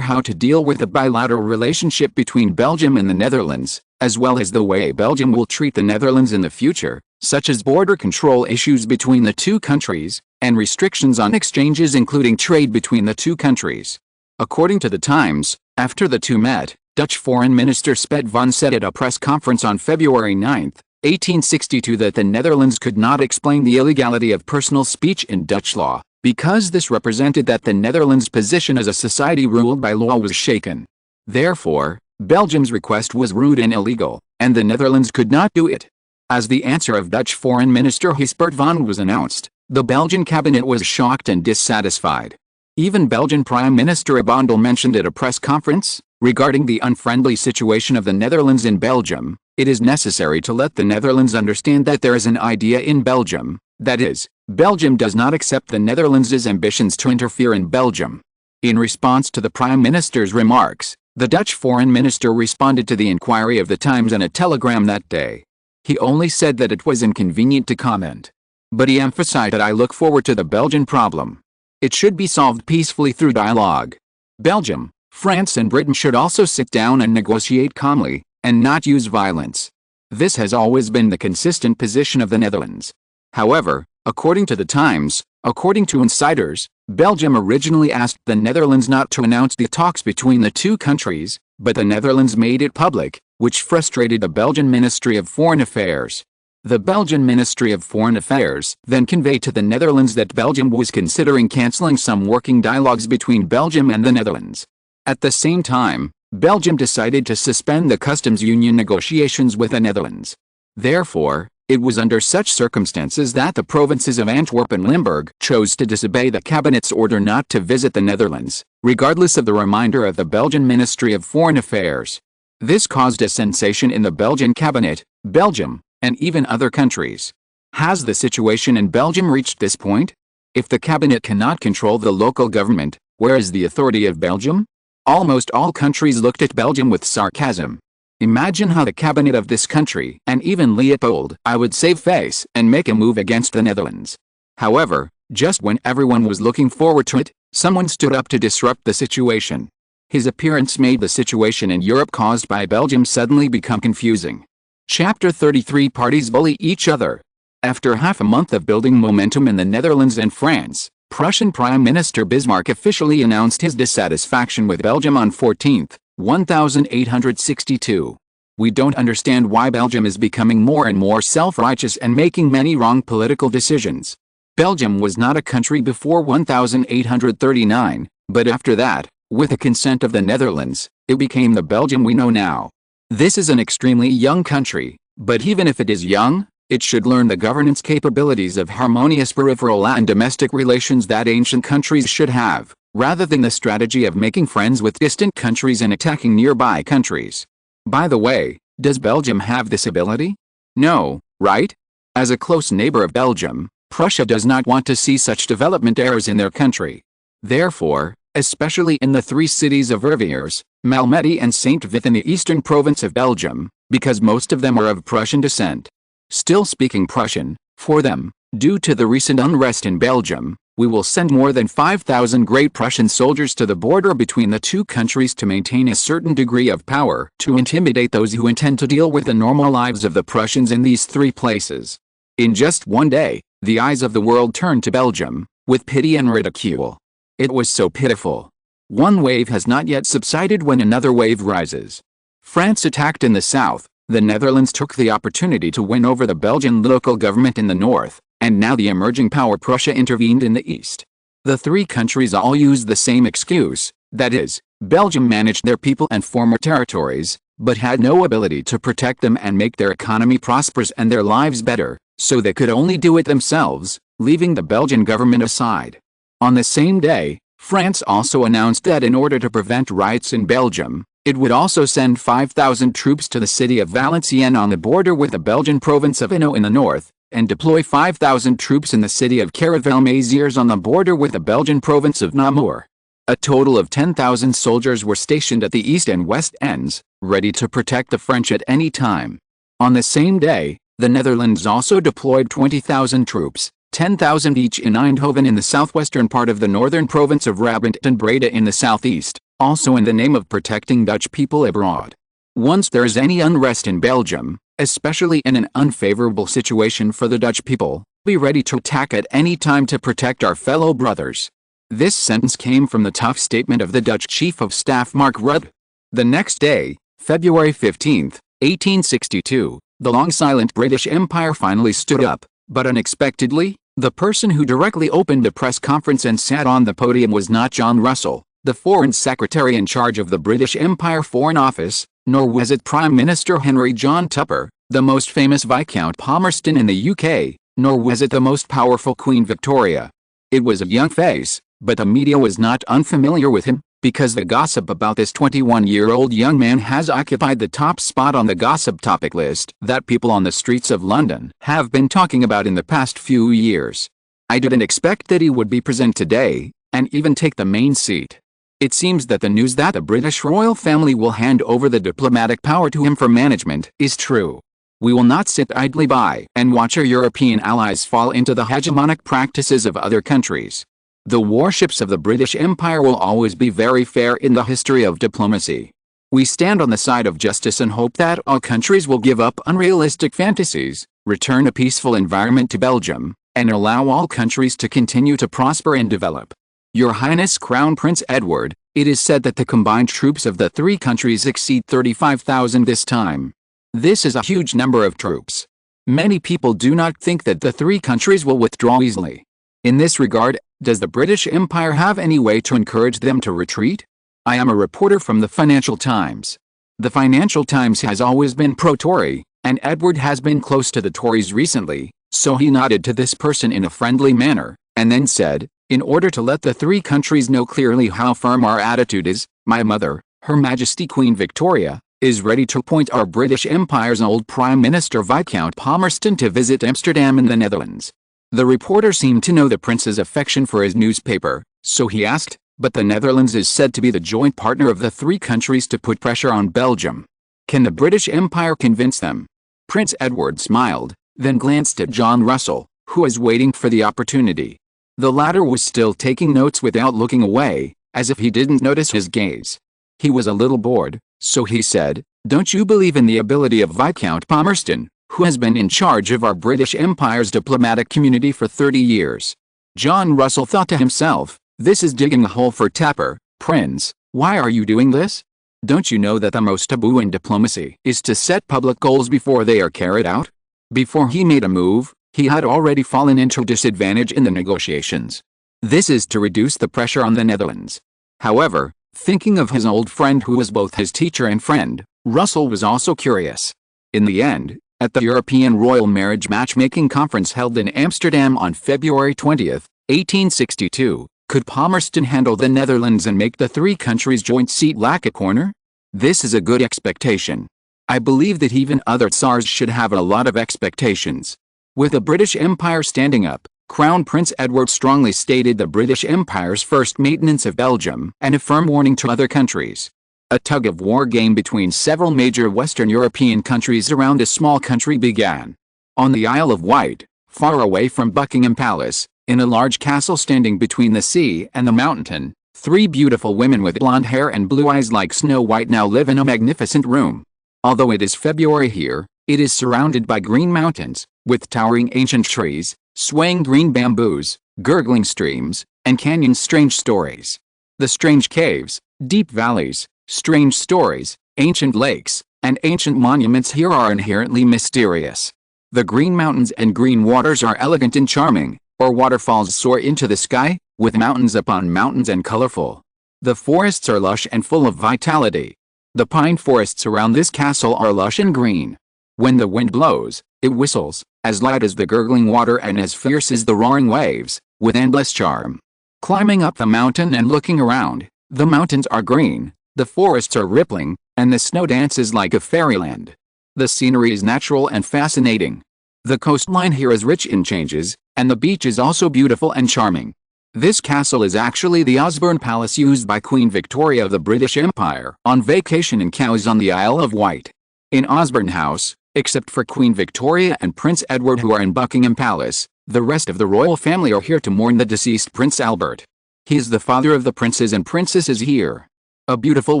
how to deal with the bilateral relationship between Belgium and the Netherlands, as well as the way Belgium will treat the Netherlands in the future, such as border control issues between the two countries, and restrictions on exchanges including trade between the two countries. According to the Times, after the two met, Dutch Foreign Minister Spet van said at a press conference on February 9, 1862 that the Netherlands could not explain the illegality of personal speech in Dutch law, because this represented that the Netherlands' position as a society ruled by law was shaken. Therefore, Belgium's request was rude and illegal, and the Netherlands could not do it. As the answer of Dutch Foreign Minister Spet van was announced, the Belgian cabinet was shocked and dissatisfied. Even Belgian Prime Minister Abondel mentioned at a press conference, regarding the unfriendly situation of the Netherlands in Belgium, "It is necessary to let the Netherlands understand that there is an idea in Belgium, that is, Belgium does not accept the Netherlands' ambitions to interfere in Belgium." In response to the Prime Minister's remarks, the Dutch Foreign Minister responded to the inquiry of the Times in a telegram that day. He only said that it was inconvenient to comment. But he emphasized that "I look forward to the Belgian problem. It should be solved peacefully through dialogue. Belgium, France and Britain should also sit down and negotiate calmly, and not use violence. This has always been the consistent position of the Netherlands." However, according to the Times, according to insiders, Belgium originally asked the Netherlands not to announce the talks between the two countries, but the Netherlands made it public, which frustrated the Belgian Ministry of Foreign Affairs. The Belgian Ministry of Foreign Affairs then conveyed to the Netherlands that Belgium was considering cancelling some working dialogues between Belgium and the Netherlands. At the same time, Belgium decided to suspend the customs union negotiations with the Netherlands. Therefore, it was under such circumstances that the provinces of Antwerp and Limburg chose to disobey the cabinet's order not to visit the Netherlands, regardless of the reminder of the Belgian Ministry of Foreign Affairs. This caused a sensation in the Belgian cabinet, Belgium, and even other countries. Has the situation in Belgium reached this point? If the cabinet cannot control the local government, where is the authority of Belgium? Almost all countries looked at Belgium with sarcasm. Imagine how the cabinet of this country, and even Leopold, I would save face and make a move against the Netherlands. However, just when everyone was looking forward to it, someone stood up to disrupt the situation. His appearance made the situation in Europe caused by Belgium suddenly become confusing. Chapter 33 Parties bully each other. After half a month of building momentum in the Netherlands and France, Prussian Prime Minister Bismarck officially announced his dissatisfaction with Belgium on 14th, 1862. We don't understand why Belgium is becoming more and more self-righteous and making many wrong political decisions. Belgium was not a country before 1839, but after that, with the consent of the Netherlands, it became the Belgium we know now. This is an extremely young country, but even if it is young, it should learn the governance capabilities of harmonious peripheral and domestic relations that ancient countries should have, rather than the strategy of making friends with distant countries and attacking nearby countries. By the way, does Belgium have this ability? No, right? As a close neighbor of Belgium, Prussia does not want to see such development errors in their country. Therefore, especially in the three cities of Verviers, Malmedy and Saint-Vith in the eastern province of Belgium, because most of them are of Prussian descent. Still speaking Prussian, for them, due to the recent unrest in Belgium, we will send more than 5,000 Great Prussian soldiers to the border between the two countries to maintain a certain degree of power, to intimidate those who intend to deal with the normal lives of the Prussians in these three places. In just one day, the eyes of the world turned to Belgium, with pity and ridicule. It was so pitiful. One wave has not yet subsided when another wave rises. France attacked in the south, the Netherlands took the opportunity to win over the Belgian local government in the north, and now the emerging power Prussia intervened in the east. The three countries all used the same excuse, that is, Belgium managed their people and former territories, but had no ability to protect them and make their economy prosperous and their lives better, so they could only do it themselves, leaving the Belgian government aside. On the same day, France also announced that in order to prevent riots in Belgium, it would also send 5,000 troops to the city of Valenciennes on the border with the Belgian province of Hainaut in the north, and deploy 5,000 troops in the city of Caravelle-Mézières on the border with the Belgian province of Namur. A total of 10,000 soldiers were stationed at the east and west ends, ready to protect the French at any time. On the same day, the Netherlands also deployed 20,000 troops, 10,000 each in Eindhoven in the southwestern part of the northern province of Brabant and Breda in the southeast, also in the name of protecting Dutch people abroad. Once there is any unrest in Belgium, especially in an unfavorable situation for the Dutch people, be ready to attack at any time to protect our fellow brothers. This sentence came from the tough statement of the Dutch Chief of Staff Mark Rutte. The next day, February 15, 1862, the long-silent British Empire finally stood up, but unexpectedly, the person who directly opened the press conference and sat on the podium was not John Russell, the Foreign Secretary in charge of the British Empire Foreign Office, nor was it Prime Minister Henry John Tupper, the most famous Viscount Palmerston in the UK, nor was it the most powerful Queen Victoria. It was a young face, but the media was not unfamiliar with him, because the gossip about this 21-year-old young man has occupied the top spot on the gossip topic list that people on the streets of London have been talking about in the past few years. I didn't expect that he would be present today, and even take the main seat. It seems that the news that the British royal family will hand over the diplomatic power to him for management is true. We will not sit idly by and watch our European allies fall into the hegemonic practices of other countries. The warships of the British Empire will always be very fair in the history of diplomacy. We stand on the side of justice and hope that all countries will give up unrealistic fantasies, return a peaceful environment to Belgium, and allow all countries to continue to prosper and develop. Your Highness Crown Prince Edward, it is said that the combined troops of the three countries exceed 35,000 this time. This is a huge number of troops. Many people do not think that the three countries will withdraw easily. In this regard, does the British Empire have any way to encourage them to retreat? I am a reporter from the Financial Times. The Financial Times has always been pro-Tory, and Edward has been close to the Tories recently, so he nodded to this person in a friendly manner, and then said, in order to let the three countries know clearly how firm our attitude is, my mother, Her Majesty Queen Victoria, is ready to appoint our British Empire's old Prime Minister Viscount Palmerston to visit Amsterdam in the Netherlands. The reporter seemed to know the prince's affection for his newspaper, so he asked, but the Netherlands is said to be the joint partner of the three countries to put pressure on Belgium. Can the British Empire convince them? Prince Edward smiled, then glanced at John Russell, who was waiting for the opportunity. The latter was still taking notes without looking away, as if he didn't notice his gaze. He was a little bored, so he said, "Don't you believe in the ability of Viscount Palmerston, who has been in charge of our British Empire's diplomatic community for 30 years? John Russell thought to himself, "This is digging a hole for Tapper. Prince, why are you doing this? Don't you know that the most taboo in diplomacy is to set public goals before they are carried out?" Before he made a move, he had already fallen into disadvantage in the negotiations. This is to reduce the pressure on the Netherlands. However, thinking of his old friend who was both his teacher and friend, Russell was also curious. In the end, at the European Royal Marriage Matchmaking Conference held in Amsterdam on February 20, 1862, could Palmerston handle the Netherlands and make the three countries' joint seat lack a corner? This is a good expectation. I believe that even other Tsars should have a lot of expectations. With the British Empire standing up, Crown Prince Edward strongly stated the British Empire's first maintenance of Belgium and a firm warning to other countries. A tug-of-war game between several major Western European countries around a small country began. On the Isle of Wight, far away from Buckingham Palace, in a large castle standing between the sea and the mountain, three beautiful women with blonde hair and blue eyes like Snow White now live in a magnificent room. Although it is February here, it is surrounded by green mountains, with towering ancient trees, swaying green bamboos, gurgling streams, and canyons. Strange stories. The strange caves, deep valleys, strange stories, ancient lakes, and ancient monuments here are inherently mysterious. The green mountains and green waters are elegant and charming, or waterfalls soar into the sky, with mountains upon mountains and colorful. The forests are lush and full of vitality. The pine forests around this castle are lush and green. When the wind blows, it whistles, as light as the gurgling water and as fierce as the roaring waves, with endless charm. Climbing up the mountain and looking around, the mountains are green, the forests are rippling, and the snow dances like a fairyland. The scenery is natural and fascinating. The coastline here is rich in changes, and the beach is also beautiful and charming. This castle is actually the Osborne Palace used by Queen Victoria of the British Empire on vacation in Cowes on the Isle of Wight. In Osborne House, except for Queen Victoria and Prince Edward who are in Buckingham Palace, the rest of the royal family are here to mourn the deceased Prince Albert. He is the father of the princes and princesses here. A beautiful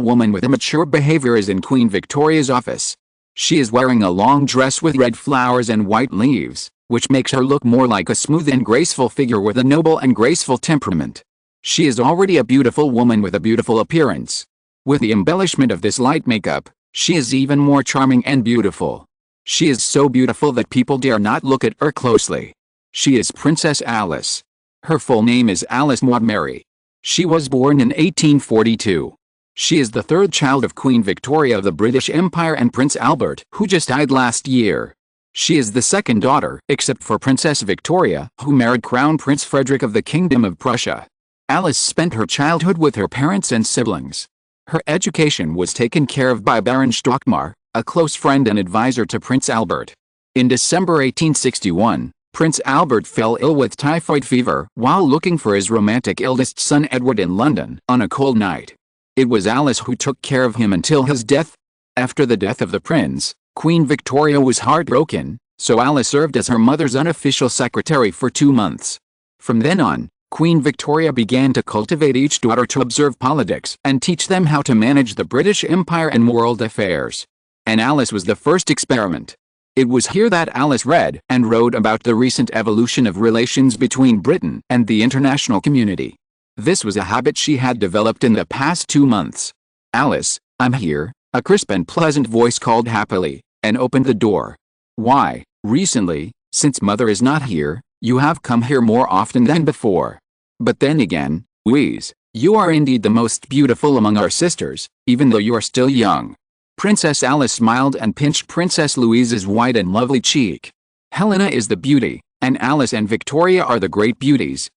woman with a mature behavior is in Queen Victoria's office. She is wearing a long dress with red flowers and white leaves, which makes her look more like a smooth and graceful figure with a noble and graceful temperament. She is already a beautiful woman with a beautiful appearance. With the embellishment of this light makeup, she is even more charming and beautiful. She is so beautiful that people dare not look at her closely. She is Princess Alice. Her full name is Alice Maud Mary. She was born in 1842. She is the third child of Queen Victoria of the British Empire and Prince Albert, who just died last year. She is the second daughter, except for Princess Victoria, who married Crown Prince Frederick of the Kingdom of Prussia. Alice spent her childhood with her parents and siblings. Her education was taken care of by Baron Stockmar, a close friend and advisor to Prince Albert. In December 1861, Prince Albert fell ill with typhoid fever while looking for his romantic eldest son Edward in London on a cold night. It was Alice who took care of him until his death. After the death of the prince, Queen Victoria was heartbroken, so Alice served as her mother's unofficial secretary for 2 months. From then on, Queen Victoria began to cultivate each daughter to observe politics and teach them how to manage the British Empire and world affairs. And Alice was the first experiment. It was here that Alice read and wrote about the recent evolution of relations between Britain and the international community. This was a habit she had developed in the past 2 months. "Alice, I'm here," a crisp and pleasant voice called happily, and opened the door. "Why, Recently, since mother is not here, you have come here more often than before. But then again, Louise, you are indeed the most beautiful among our sisters, even though you are still young." Princess Alice smiled and pinched Princess Louise's white and lovely cheek. "Helena is the beauty, and Alice and Victoria are the great beauties."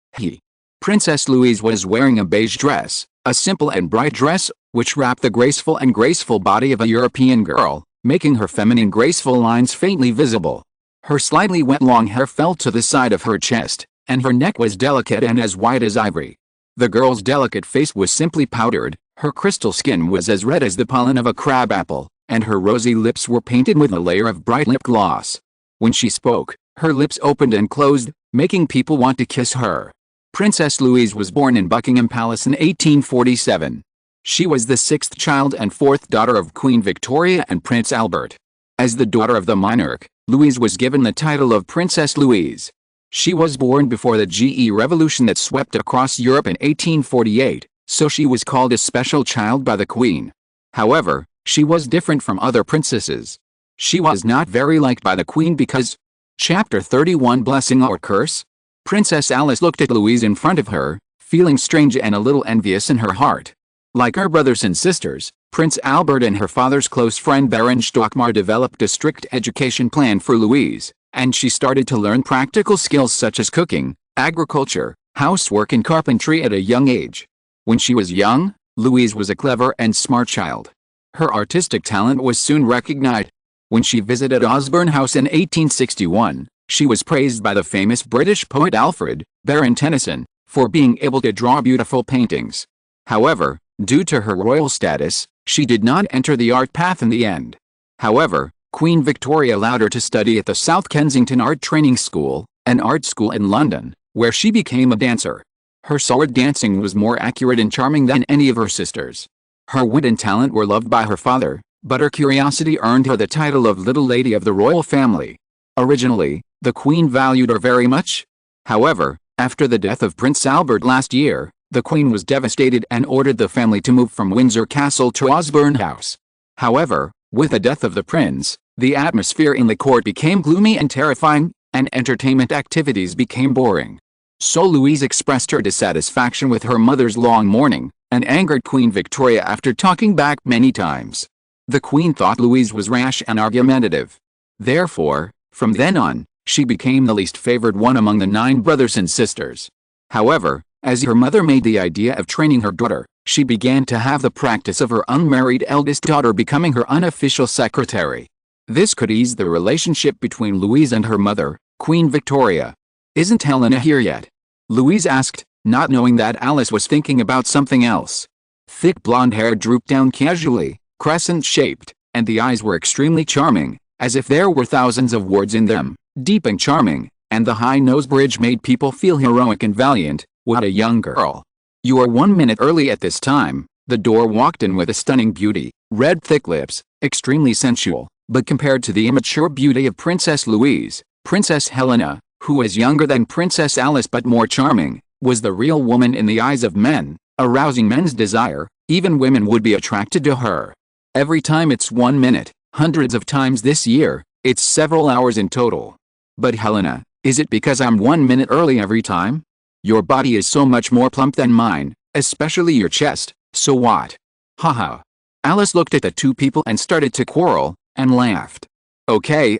Princess Louise was wearing a beige dress, a simple and bright dress, which wrapped the graceful body of a European girl, making her feminine graceful lines faintly visible. Her slightly wet long hair fell to the side of her chest, and her neck was delicate and as white as ivory. The girl's delicate face was simply powdered, her crystal skin was as red as the pollen of a crab apple, and her rosy lips were painted with a layer of bright lip gloss. When she spoke, her lips opened and closed, making people want to kiss her. Princess Louise was born in Buckingham Palace in 1847. She was the sixth child and fourth daughter of Queen Victoria and Prince Albert. As the daughter of the monarch, Louise was given the title of Princess Louise. She was born before the Revolution that swept across Europe in 1848, so she was called a special child by the Queen. However, she was different from other princesses. She was not very liked by the Queen because... Chapter 31 Blessing or Curse? Princess Alice looked at Louise in front of her, feeling strange and a little envious in her heart. Like her brothers and sisters, Prince Albert and her father's close friend Baron Stockmar developed a strict education plan for Louise, and she started to learn practical skills such as cooking, agriculture, housework and carpentry at a young age. When she was young, Louise was a clever and smart child. Her artistic talent was soon recognized. When she visited Osborne House in 1861, she was praised by the famous British poet Alfred, Baron Tennyson, for being able to draw beautiful paintings. However, due to her royal status, she did not enter the art path in the end. However, Queen Victoria allowed her to study at the South Kensington Art Training School, an art school in London, where she became a dancer. Her sword dancing was more accurate and charming than any of her sisters. Her wit and talent were loved by her father, but her curiosity earned her the title of Little Lady of the Royal Family. Originally, the Queen valued her very much. However, after the death of Prince Albert last year, the Queen was devastated and ordered the family to move from Windsor Castle to Osborne House. However, with the death of the prince, the atmosphere in the court became gloomy and terrifying, and entertainment activities became boring. So Louise expressed her dissatisfaction with her mother's long mourning, and angered Queen Victoria after talking back many times. The Queen thought Louise was rash and argumentative. Therefore, from then on, she became the least favored one among the 9 brothers and sisters. However, as her mother made the idea of training her daughter, she began to have the practice of her unmarried eldest daughter becoming her unofficial secretary. This could ease the relationship between Louise and her mother, Queen Victoria. "Isn't Helena here yet?" Louise asked, not knowing that Alice was thinking about something else. Thick blonde hair drooped down casually, crescent-shaped, and the eyes were extremely charming, as if there were thousands of words in them, deep and charming, and the high nose bridge made people feel heroic and valiant. "What a young girl. You are 1 minute early at this time." The door walked in with a stunning beauty, red thick lips, extremely sensual, but compared to the immature beauty of Princess Louise, Princess Helena, who was younger than Princess Alice but more charming, was the real woman in the eyes of men, arousing men's desire. Even women would be attracted to her. Every time it's 1 minute, hundreds of times this year, it's several hours in total. "But Helena, is it because I'm 1 minute early every time? Your body is so much more plump than mine, especially your chest, so what?" Haha. Alice looked at the two people and started to quarrel, and laughed. Okay,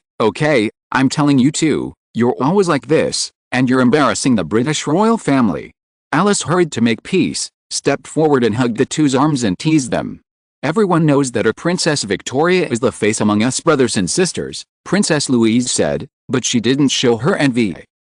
I'm telling you too, you're always like this, and you're embarrassing the British royal family. Alice hurried to make peace, stepped forward and hugged the two's arms and teased them. "Everyone knows that our Princess Victoria is the face among us brothers and sisters," Princess Louise said, but she didn't show her envy.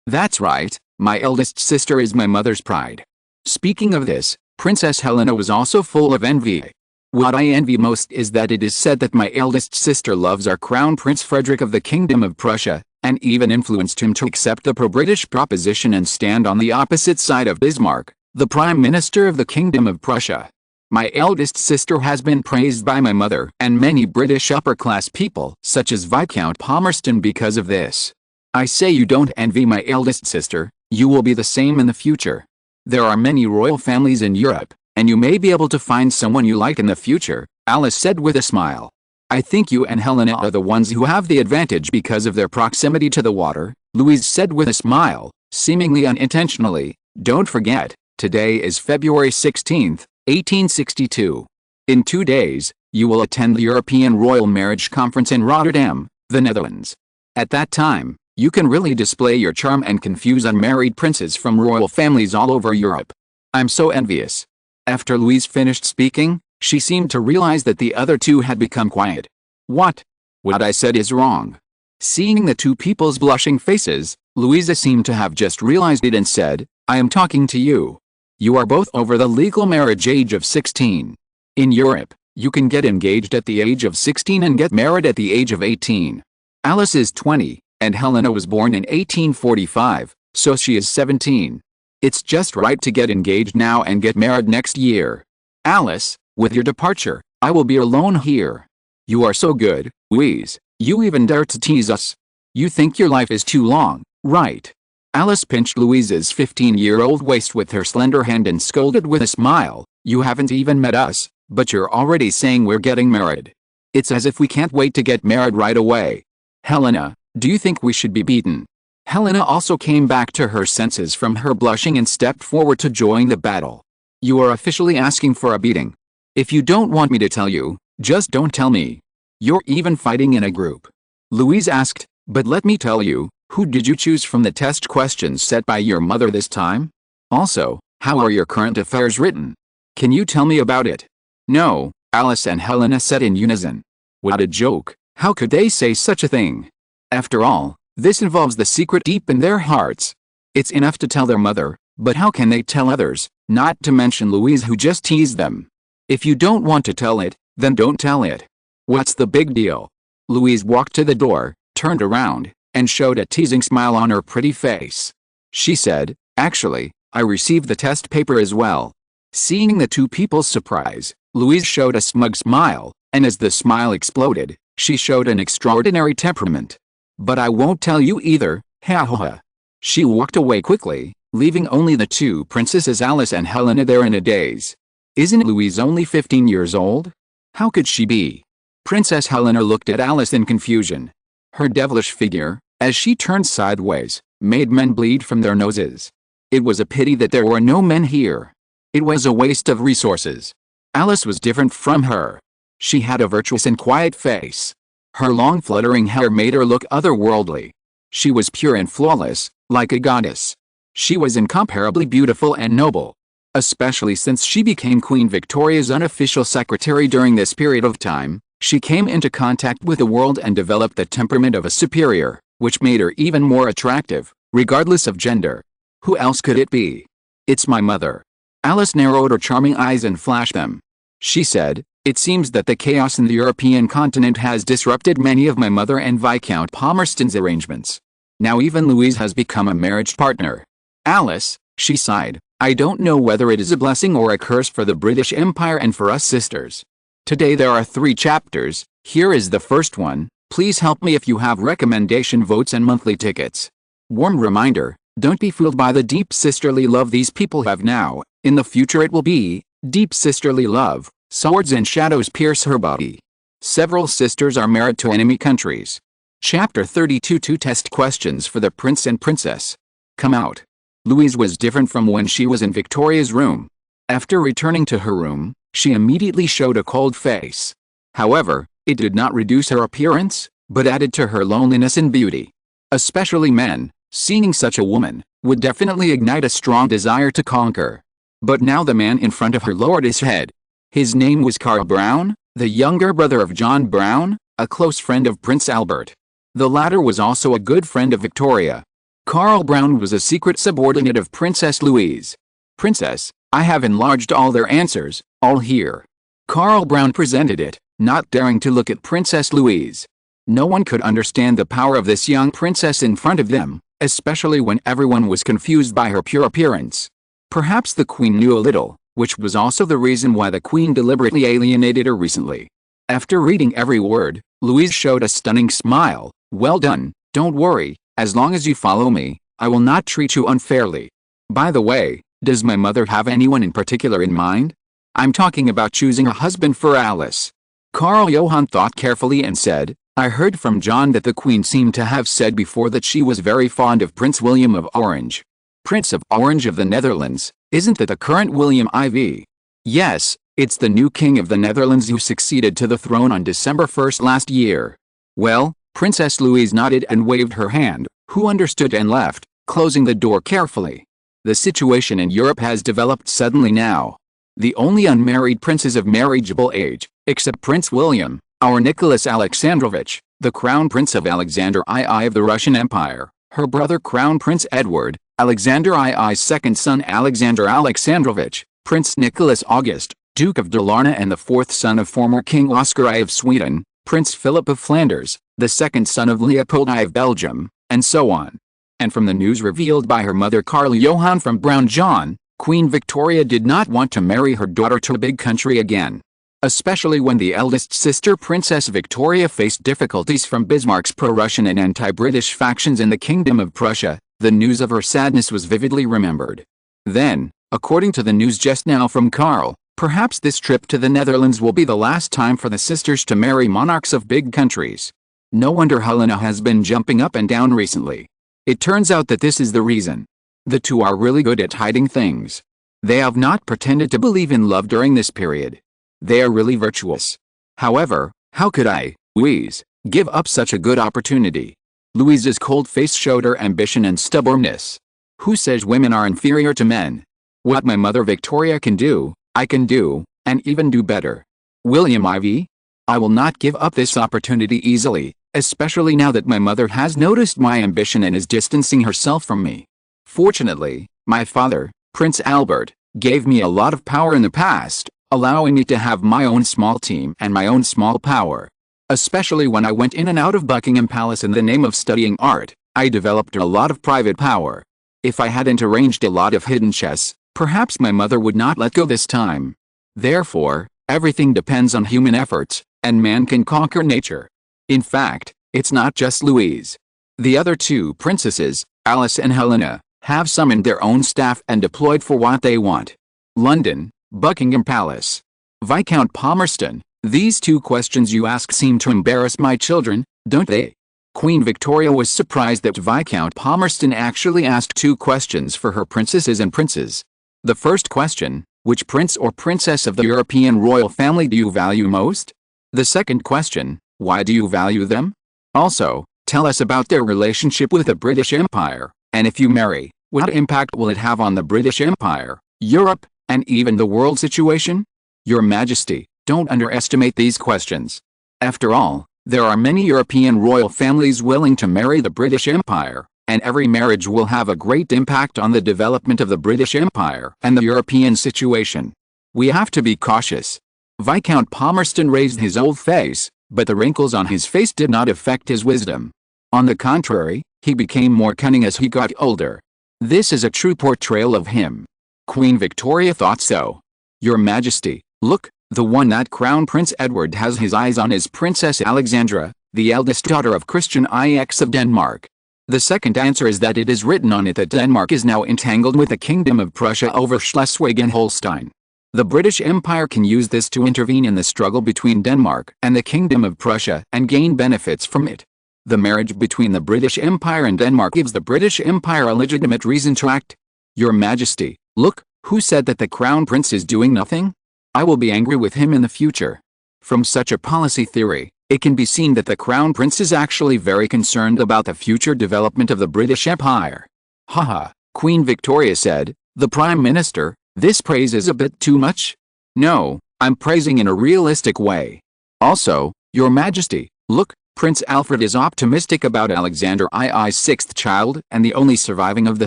"That's right, my eldest sister is my mother's pride." Speaking of this, Princess Helena was also full of envy. "What I envy most is that it is said that my eldest sister loves our Crown Prince Frederick of the Kingdom of Prussia, and even influenced him to accept the pro-British proposition and stand on the opposite side of Bismarck, the Prime Minister of the Kingdom of Prussia. My eldest sister has been praised by my mother and many British upper-class people, such as Viscount Palmerston, because of this. I say you don't envy my eldest sister, you will be the same in the future. There are many royal families in Europe, and you may be able to find someone you like in the future," Alice said with a smile. I think you and Helena are the ones who have the advantage because of their proximity to the water, Louise said with a smile, seemingly unintentionally. Don't forget, today is February 16, 1862. In 2 days, you will attend the European Royal Marriage Conference in Rotterdam, the Netherlands. At that time, you can really display your charm and confuse unmarried princes from royal families all over Europe. I'm so envious. After Louise finished speaking, she seemed to realize that the other two had become quiet. What I said is wrong. Seeing the two people's blushing faces, Louisa seemed to have just realized it and said, I am talking to you. You are both over the legal marriage age of 16. In Europe, you can get engaged at the age of 16 and get married at the age of 18. Alice is 20. And Helena was born in 1845, so she is 17. It's just right to get engaged now and get married next year. Alice, with your departure, I will be alone here. You are so good, Louise, you even dare to tease us. You think your life is too long, right? Alice pinched Louise's 15-year-old waist with her slender hand and scolded with a smile, you haven't even met us, but you're already saying we're getting married. It's as if we can't wait to get married right away. Helena, do you think we should be beaten? Helena also came back to her senses from her blushing and stepped forward to join the battle. You are officially asking for a beating. If you don't want me to tell you, just don't tell me. You're even fighting in a group. Louise asked, but let me tell you, who did you choose from the test questions set by your mother this time? Also, how are your current affairs written? Can you tell me about it? No, Alice and Helena said in unison. What a joke, how could they say such a thing? After all, this involves the secret deep in their hearts. It's enough to tell their mother, but how can they tell others, not to mention Louise who just teased them? If you don't want to tell it, then don't tell it. What's the big deal? Louise walked to the door, turned around, and showed a teasing smile on her pretty face. She said, actually, I received the test paper as well. Seeing the two people's surprise, Louise showed a smug smile, and as the smile exploded, she showed an extraordinary temperament. But I won't tell you either, ha ha ha. She walked away quickly, leaving only the two princesses Alice and Helena there in a daze. Isn't Louise only 15 years old? How could she be? Princess Helena looked at Alice in confusion. Her devilish figure, as she turned sideways, made men bleed from their noses. It was a pity that there were no men here. It was a waste of resources. Alice was different from her. She had a virtuous and quiet face. Her long fluttering hair made her look otherworldly. She was pure and flawless, like a goddess. She was incomparably beautiful and noble. Especially since she became Queen Victoria's unofficial secretary during this period of time, she came into contact with the world and developed the temperament of a superior, which made her even more attractive, regardless of gender. Who else could it be? It's my mother. Alice narrowed her charming eyes and flashed them. She said, it seems that the chaos in the European continent has disrupted many of my mother and Viscount Palmerston's arrangements. Now even Louise has become a marriage partner. Alice, she sighed, I don't know whether it is a blessing or a curse for the British Empire and for us sisters. Today there are 3 chapters, here is the first one, please help me if you have recommendation votes and monthly tickets. Warm reminder, don't be fooled by the deep sisterly love these people have now, in the future it will be, deep sisterly love. Swords and shadows pierce her body. Several sisters are married to enemy countries. Chapter 32 2 Test questions for the prince and princess. Come out. Louise was different from when she was in Victoria's room. After returning to her room, she immediately showed a cold face. However, it did not reduce her appearance, but added to her loneliness and beauty. Especially men, seeing such a woman, would definitely ignite a strong desire to conquer. But now the man in front of her lowered his head. His name was Karl Brown, the younger brother of John Brown, a close friend of Prince Albert. The latter was also a good friend of Victoria. Karl Brown was a secret subordinate of Princess Louise. Princess, I have enlarged all their answers, all here. Karl Brown presented it, not daring to look at Princess Louise. No one could understand the power of this young princess in front of them, especially when everyone was confused by her pure appearance. Perhaps the Queen knew a little, which was also the reason why the Queen deliberately alienated her recently. After reading every word, Louise showed a stunning smile. Well done, don't worry, as long as you follow me, I will not treat you unfairly. By the way, does my mother have anyone in particular in mind? I'm talking about choosing a husband for Alice. Karl Johann thought carefully and said, I heard from John that the Queen seemed to have said before that she was very fond of Prince William of Orange. Prince of Orange of the Netherlands, isn't that the current William IV? Yes, it's the new King of the Netherlands who succeeded to the throne on December 1st last year. Well, Princess Louise nodded and waved her hand, who understood and left, closing the door carefully. The situation in Europe has developed suddenly now. The only unmarried princes of marriageable age, except Prince William, our Nicholas Alexandrovich, the Crown Prince of Alexander II of the Russian Empire, her brother Crown Prince Edward, Alexander II's second son Alexander Alexandrovich, Prince Nicholas August, Duke of Dalarna and the fourth son of former King Oscar I of Sweden, Prince Philip of Flanders, the second son of Leopold I of Belgium, and so on. And from the news revealed by her mother Karl Johann from Brown John, Queen Victoria did not want to marry her daughter to a big country again. Especially when the eldest sister Princess Victoria faced difficulties from Bismarck's pro-Russian and anti-British factions in the Kingdom of Prussia, the news of her sadness was vividly remembered. Then, according to the news just now from Karl, perhaps this trip to the Netherlands will be the last time for the sisters to marry monarchs of big countries. No wonder Helena has been jumping up and down recently. It turns out that this is the reason. The two are really good at hiding things. They have not pretended to believe in love during this period. They are really virtuous. However, how could I, Louise, give up such a good opportunity? Louise's cold face showed her ambition and stubbornness. Who says women are inferior to men? What my mother Victoria can do, I can do, and even do better. William IV? I will not give up this opportunity easily, especially now that my mother has noticed my ambition and is distancing herself from me. Fortunately, my father, Prince Albert, gave me a lot of power in the past, allowing me to have my own small team and my own small power. Especially when I went in and out of Buckingham Palace in the name of studying art, I developed a lot of private power. If I hadn't arranged a lot of hidden chess, perhaps my mother would not let go this time. Therefore, everything depends on human efforts, and man can conquer nature. In fact, it's not just Louise. The other two princesses, Alice and Helena, have summoned their own staff and deployed for what they want. London, Buckingham Palace. Viscount Palmerston, these two questions you ask seem to embarrass my children, don't they? Queen Victoria was surprised that Viscount Palmerston actually asked two questions for her princesses and princes. The first question, which prince or princess of the European royal family do you value most? The second question, why do you value them? Also, tell us about their relationship with the British Empire, and if you marry, what impact will it have on the British Empire, Europe, and even the world situation? Your Majesty, don't underestimate these questions. After all, there are many European royal families willing to marry the British Empire, and every marriage will have a great impact on the development of the British Empire and the European situation. We have to be cautious. Viscount Palmerston raised his old face, but the wrinkles on his face did not affect his wisdom. On the contrary, he became more cunning as he got older. This is a true portrayal of him. Queen Victoria thought so. Your Majesty, look, the one that Crown Prince Edward has his eyes on is Princess Alexandra, the eldest daughter of Christian IX of Denmark. The second answer is that it is written on it that Denmark is now entangled with the Kingdom of Prussia over Schleswig and Holstein. The British Empire can use this to intervene in the struggle between Denmark and the Kingdom of Prussia and gain benefits from it. The marriage between the British Empire and Denmark gives the British Empire a legitimate reason to act. Your Majesty, look, who said that the Crown Prince is doing nothing? I will be angry with him in the future. From such a policy theory, it can be seen that the Crown Prince is actually very concerned about the future development of the British Empire. Haha, Queen Victoria said, the Prime Minister, this praise is a bit too much? No, I'm praising in a realistic way. Also, Your Majesty, look, Prince Alfred is optimistic about Alexander II's sixth child and the only surviving of the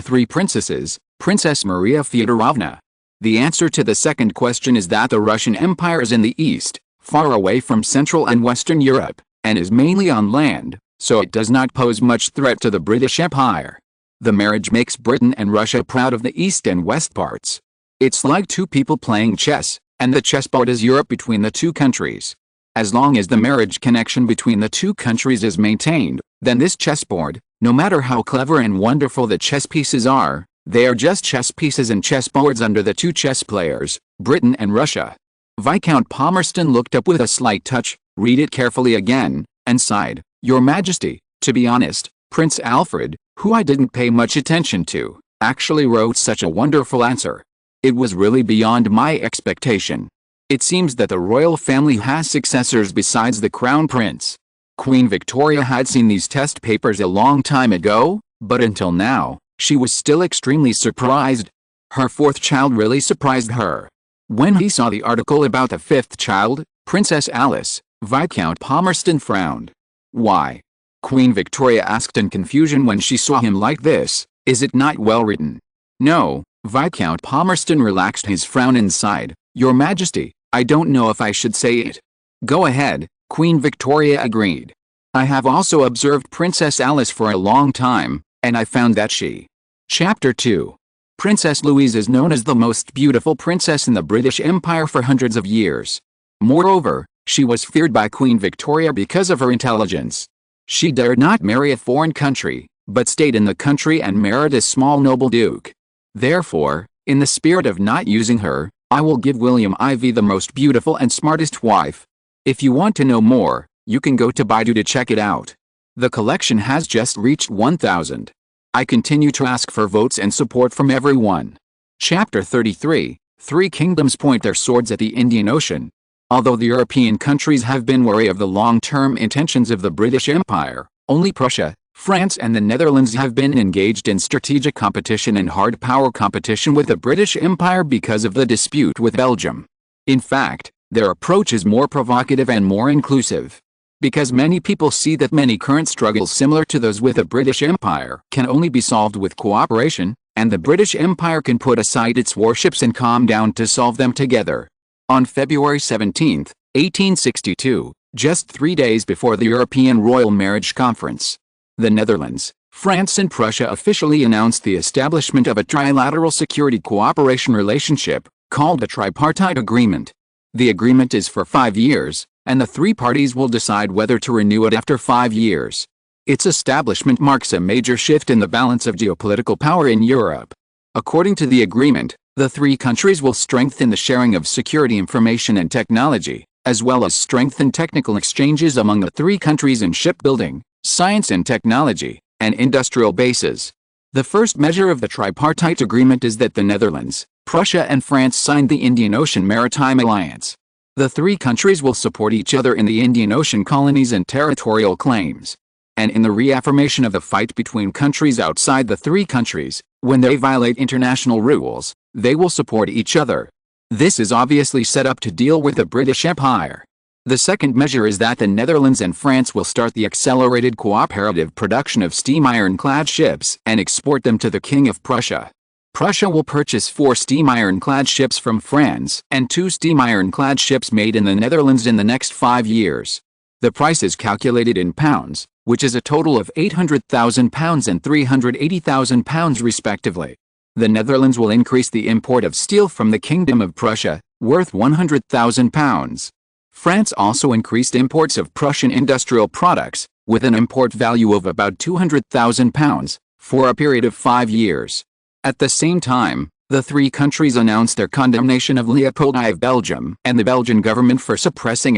three princesses, Princess Maria Feodorovna. The answer to the second question is that the Russian Empire is in the east, far away from Central and Western Europe, and is mainly on land, so it does not pose much threat to the British Empire. The marriage makes Britain and Russia proud of the east and west parts. It's like two people playing chess, and the chessboard is Europe between the two countries. As long as the marriage connection between the two countries is maintained, then this chessboard, no matter how clever and wonderful the chess pieces are, they are just chess pieces and chessboards under the two chess players, Britain and Russia. Viscount Palmerston looked up with a slight touch, read it carefully again, and sighed. Your Majesty, to be honest, Prince Alfred, who I didn't pay much attention to, actually wrote such a wonderful answer. It was really beyond my expectation. It seems that the royal family has successors besides the Crown Prince. Queen Victoria had seen these test papers a long time ago, but until now, she was still extremely surprised. Her fourth child really surprised her. When he saw the article about the fifth child, Princess Alice, Viscount Palmerston frowned. Why? Queen Victoria asked in confusion when she saw him like this. Is it not well written? No, Viscount Palmerston relaxed his frown and sighed. Your Majesty, I don't know if I should say it. Go ahead, Queen Victoria agreed. I have also observed Princess Alice for a long time, and I found that she. Chapter 2. Princess Louise is known as the most beautiful princess in the British Empire for hundreds of years. Moreover, she was feared by Queen Victoria because of her intelligence. She dared not marry a foreign country, but stayed in the country and married a small noble duke. Therefore, in the spirit of not using her, I will give William Ivy the most beautiful and smartest wife. If you want to know more, you can go to Baidu to check it out. The collection has just reached 1,000. I continue to ask for votes and support from everyone. Chapter 33. Three kingdoms point their swords at the Indian Ocean. Although the European countries have been wary of the long-term intentions of the British Empire, only Prussia, France and the Netherlands have been engaged in strategic competition and hard power competition with the British Empire because of the dispute with Belgium. In fact, their approach is more provocative and more inclusive. Because many people see that many current struggles similar to those with the British Empire can only be solved with cooperation, and the British Empire can put aside its warships and calm down to solve them together. On February 17, 1862, just 3 days before the European Royal Marriage Conference, the Netherlands, France and Prussia officially announced the establishment of a trilateral security cooperation relationship, called the Tripartite Agreement. The agreement is for 5 years, and the three parties will decide whether to renew it after 5 years. Its establishment marks a major shift in the balance of geopolitical power in Europe. According to the agreement, the three countries will strengthen the sharing of security information and technology, as well as strengthen technical exchanges among the three countries in shipbuilding, science and technology, and industrial bases. The first measure of the Tripartite Agreement is that the Netherlands, Prussia and France signed the Indian Ocean Maritime Alliance. The three countries will support each other in the Indian Ocean colonies and territorial claims. And in the reaffirmation of the fight between countries outside the three countries, when they violate international rules, they will support each other. This is obviously set up to deal with the British Empire. The second measure is that the Netherlands and France will start the accelerated cooperative production of steam ironclad ships and export them to the King of Prussia. Prussia will purchase 4 steam ironclad ships from France and 2 steam ironclad ships made in the Netherlands in the next 5 years. The price is calculated in pounds, which is a total of £800,000 and £380,000 respectively. The Netherlands will increase the import of steel from the Kingdom of Prussia, worth £100,000. France also increased imports of Prussian industrial products, with an import value of about £200,000, for a period of 5 years. At the same time, the three countries announced their condemnation of Leopold I of Belgium and the Belgian government for suppressing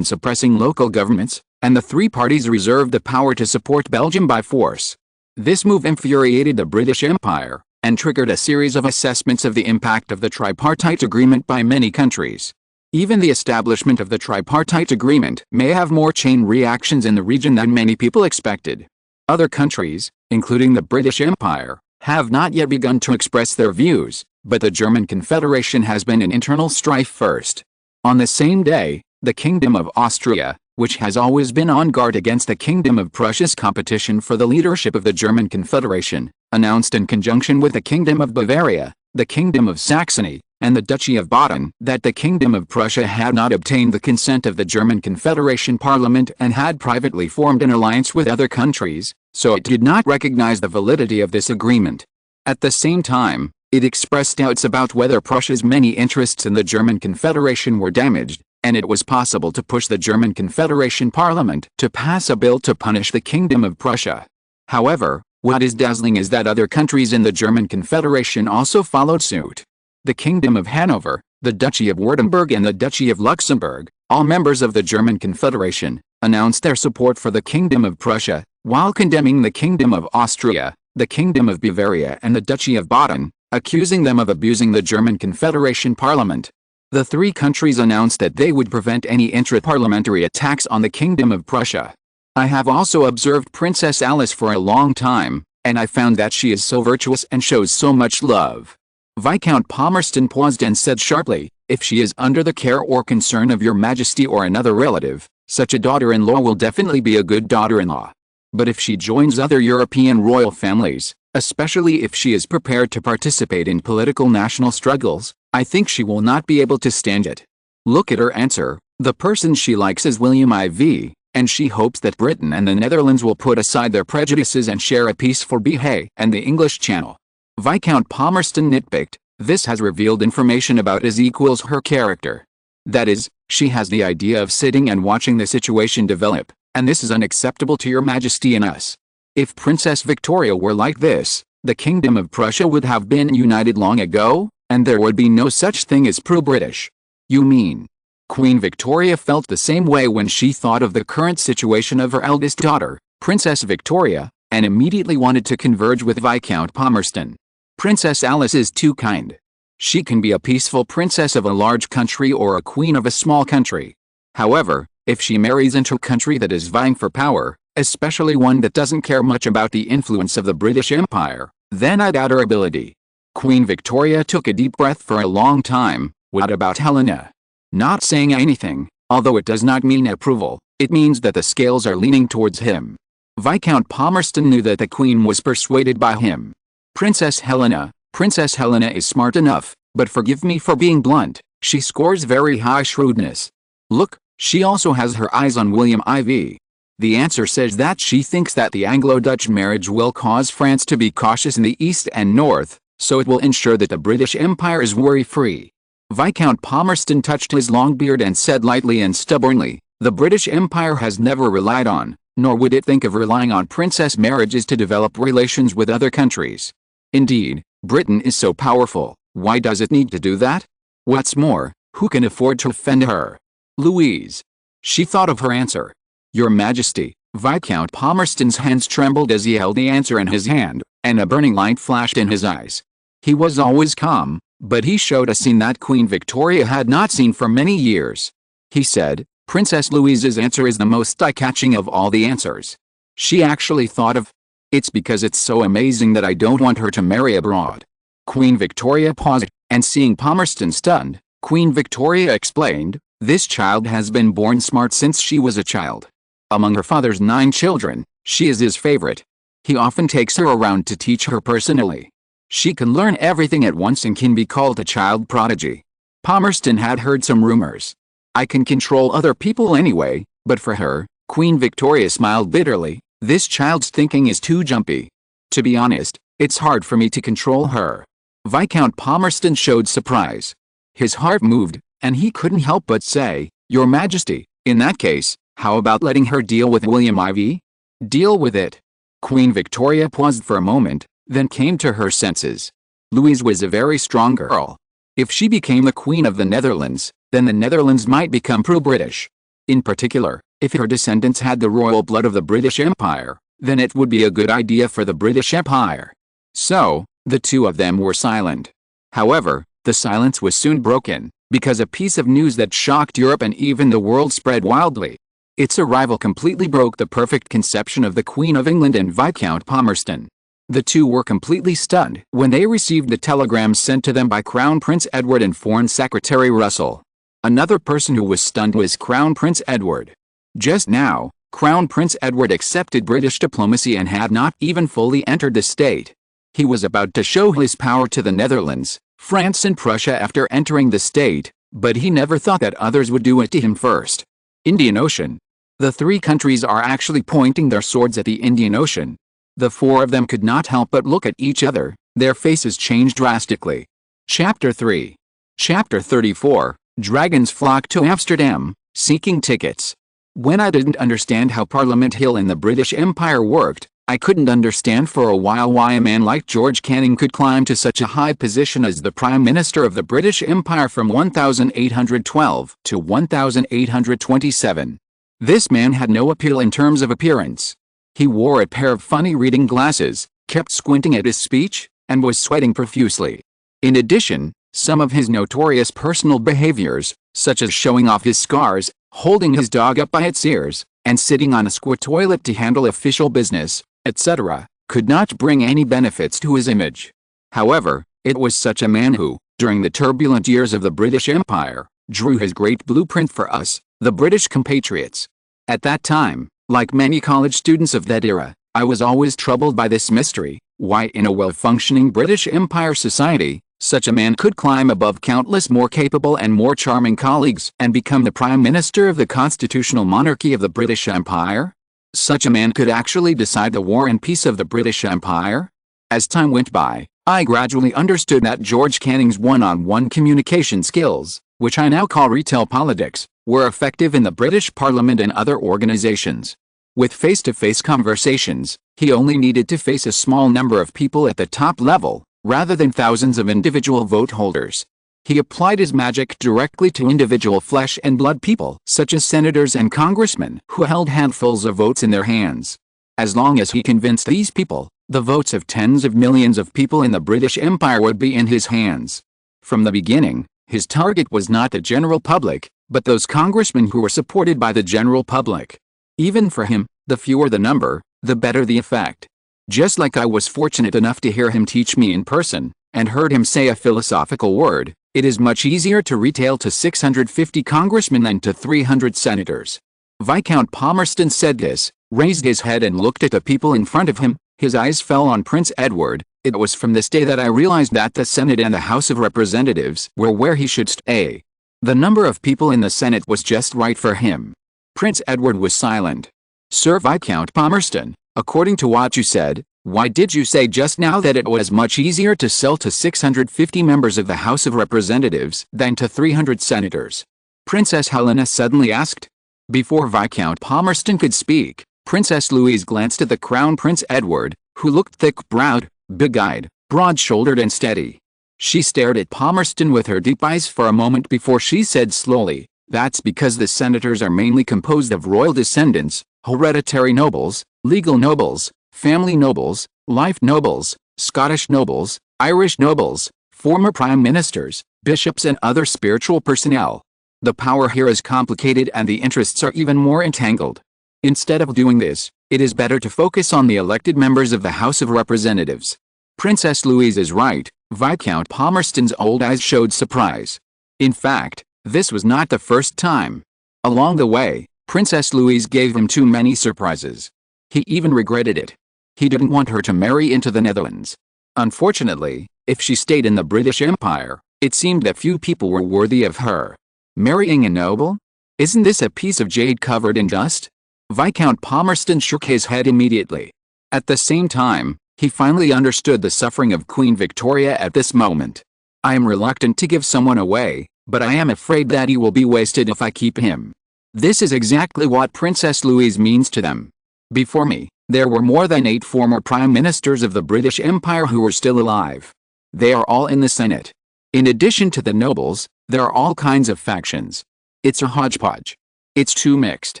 local governments, and the three parties reserved the power to support Belgium by force. This move infuriated the British Empire, and triggered a series of assessments of the impact of the Tripartite Agreement by many countries. Even the establishment of the Tripartite Agreement may have more chain reactions in the region than many people expected. Other countries, including the British Empire, have not yet begun to express their views, but the German Confederation has been in internal strife first. On the same day, the Kingdom of Austria, which has always been on guard against the Kingdom of Prussia's competition for the leadership of the German Confederation, announced in conjunction with the Kingdom of Bavaria, the Kingdom of Saxony, and the Duchy of Baden that the Kingdom of Prussia had not obtained the consent of the German Confederation Parliament and had privately formed an alliance with other countries, so it did not recognize the validity of this agreement. At the same time, it expressed doubts about whether Prussia's many interests in the German Confederation were damaged, and it was possible to push the German Confederation Parliament to pass a bill to punish the Kingdom of Prussia. However, what is dazzling is that other countries in the German Confederation also followed suit. the Kingdom of Hanover, the Duchy of Württemberg and the Duchy of Luxembourg, all members of the German Confederation, announced their support for the Kingdom of Prussia, while condemning the Kingdom of Austria, the Kingdom of Bavaria and the Duchy of Baden, accusing them of abusing the German Confederation Parliament. The three countries announced that they would prevent any intra-parliamentary attacks on the Kingdom of Prussia. I have also observed Princess Alice for a long time, and I found that she is so virtuous and shows so much love. Viscount Palmerston paused and said sharply, "If she is under the care or concern of your Majesty or another relative, such a daughter-in-law will definitely be a good daughter-in-law. But if she joins other European royal families, especially if she is prepared to participate in political national struggles, I think she will not be able to stand it." Look at her answer. The person she likes is William IV, and she hopes that Britain and the Netherlands will put aside their prejudices and share a peaceful Bahia and the English Channel. Viscount Palmerston nitpicked, "This has revealed information about his equals her character. That is, she has the idea of sitting and watching the situation develop, and this is unacceptable to your Majesty and us. If Princess Victoria were like this, the Kingdom of Prussia would have been united long ago, and there would be no such thing as pro-British." You mean? Queen Victoria felt the same way when she thought of the current situation of her eldest daughter, Princess Victoria, and immediately wanted to converge with Viscount Palmerston. Princess Alice is too kind. She can be a peaceful princess of a large country or a queen of a small country. However, if she marries into a country that is vying for power, especially one that doesn't care much about the influence of the British Empire, then I doubt her ability. Queen Victoria took a deep breath for a long time. What about Helena? Not saying anything, although it does not mean approval, it means that the scales are leaning towards him. Viscount Palmerston knew that the Queen was persuaded by him. Princess Helena is smart enough, but forgive me for being blunt, she scores very high shrewdness. Look, she also has her eyes on William IV. The answer says that she thinks that the Anglo-Dutch marriage will cause France to be cautious in the east and north, so it will ensure that the British Empire is worry-free. Viscount Palmerston touched his long beard and said lightly and stubbornly, "The British Empire has never relied on, nor would it think of relying on princess marriages to develop relations with other countries. Indeed, Britain is so powerful, why does it need to do that? What's more, who can afford to offend her? Louise." She thought of her answer. "Your Majesty." Viscount Palmerston's hands trembled as he held the answer in his hand, and a burning light flashed in his eyes. He was always calm, but he showed a scene that Queen Victoria had not seen for many years. He said, "Princess Louise's answer is the most eye-catching of all the answers. She actually thought of, it's because it's so amazing that I don't want her to marry abroad." Queen Victoria paused, and seeing Palmerston stunned, Queen Victoria explained, "This child has been born smart since she was a child. Among her father's 9 children, she is his favorite. He often takes her around to teach her personally. She can learn everything at once and can be called a child prodigy." Palmerston had heard some rumors. "I can control other people anyway, but for her," Queen Victoria smiled bitterly, "this child's thinking is too jumpy. To be honest, it's hard for me to control her." Viscount Palmerston showed surprise. His heart moved, and he couldn't help but say, "Your Majesty, in that case, how about letting her deal with William IV? Deal with it." Queen Victoria paused for a moment, then came to her senses. Louise was a very strong girl. If she became the Queen of the Netherlands, then the Netherlands might become pro-British. In particular, if her descendants had the royal blood of the British Empire, then it would be a good idea for the British Empire. So, the two of them were silent. However, the silence was soon broken, because a piece of news that shocked Europe and even the world spread wildly. Its arrival completely broke the perfect conception of the Queen of England and Viscount Palmerston. The two were completely stunned when they received the telegrams sent to them by Crown Prince Edward and Foreign Secretary Russell. Another person who was stunned was Crown Prince Edward. Just now, Crown Prince Edward accepted British diplomacy and had not even fully entered the state. He was about to show his power to the Netherlands, France and Prussia after entering the state, but he never thought that others would do it to him first. Indian Ocean. The three countries are actually pointing their swords at the Indian Ocean. The four of them could not help but look at each other, their faces changed drastically. Chapter 3. Chapter 34, Dragons flock to Amsterdam, seeking tickets. When I didn't understand how Parliament Hill in the British Empire worked, I couldn't understand for a while why a man like George Canning could climb to such a high position as the Prime Minister of the British Empire from 1812 to 1827. This man had no appeal in terms of appearance. He wore a pair of funny reading glasses, kept squinting at his speech, and was sweating profusely. In addition, some of his notorious personal behaviors, such as showing off his scars, holding his dog up by its ears, and sitting on a square toilet to handle official business, etc., could not bring any benefits to his image. However, it was such a man who, during the turbulent years of the British Empire, drew his great blueprint for us, the British compatriots. At that time, like many college students of that era, I was always troubled by this mystery: why in a well-functioning British Empire society, such a man could climb above countless more capable and more charming colleagues and become the Prime Minister of the constitutional monarchy of the British Empire? Such a man could actually decide the war and peace of the British Empire? As time went by, I gradually understood that George Canning's one-on-one communication skills, which I now call retail politics, were effective in the British Parliament and other organizations. With face-to-face conversations, he only needed to face a small number of people at the top level, rather than thousands of individual vote holders. He applied his magic directly to individual flesh and blood people, such as senators and congressmen, who held handfuls of votes in their hands. As long as he convinced these people, the votes of tens of millions of people in the British Empire would be in his hands. From the beginning, his target was not the general public, but those congressmen who were supported by the general public. Even for him, the fewer the number, the better the effect. Just like I was fortunate enough to hear him teach me in person, and heard him say a philosophical word, it is much easier to retail to 650 congressmen than to 300 senators. Viscount Palmerston said this, raised his head and looked at the people in front of him. His eyes fell on Prince Edward. It was from this day that I realized that the Senate and the House of Representatives were where he should stay. The number of people in the Senate was just right for him. Prince Edward was silent. Sir Viscount Palmerston, according to what you said, why did you say just now that it was much easier to sell to 650 members of the House of Representatives than to 300 senators? Princess Helena suddenly asked. Before Viscount Palmerston could speak, Princess Louise glanced at the Crown Prince Edward, who looked thick-browed, big-eyed, broad-shouldered and steady. She stared at Palmerston with her deep eyes for a moment before she said slowly, "That's because the senators are mainly composed of royal descendants, hereditary nobles, legal nobles, family nobles, life nobles, Scottish nobles, Irish nobles, former prime ministers, bishops and other spiritual personnel. The power here is complicated and the interests are even more entangled. Instead of doing this, it is better to focus on the elected members of the House of Representatives." Princess Louise is right. Viscount Palmerston's old eyes showed surprise. In fact, this was not the first time. Along the way, Princess Louise gave him too many surprises. He even regretted it. He didn't want her to marry into the Netherlands. Unfortunately, if she stayed in the British Empire, it seemed that few people were worthy of her. Marrying a noble? Isn't this a piece of jade covered in dust? Viscount Palmerston shook his head immediately. At the same time, he finally understood the suffering of Queen Victoria at this moment. "I am reluctant to give someone away, but I am afraid that he will be wasted if I keep him." This is exactly what Princess Louise means to them. Before me, there were more than 8 former prime ministers of the British Empire who were still alive. They are all in the Senate. In addition to the nobles, there are all kinds of factions. It's a hodgepodge. It's too mixed.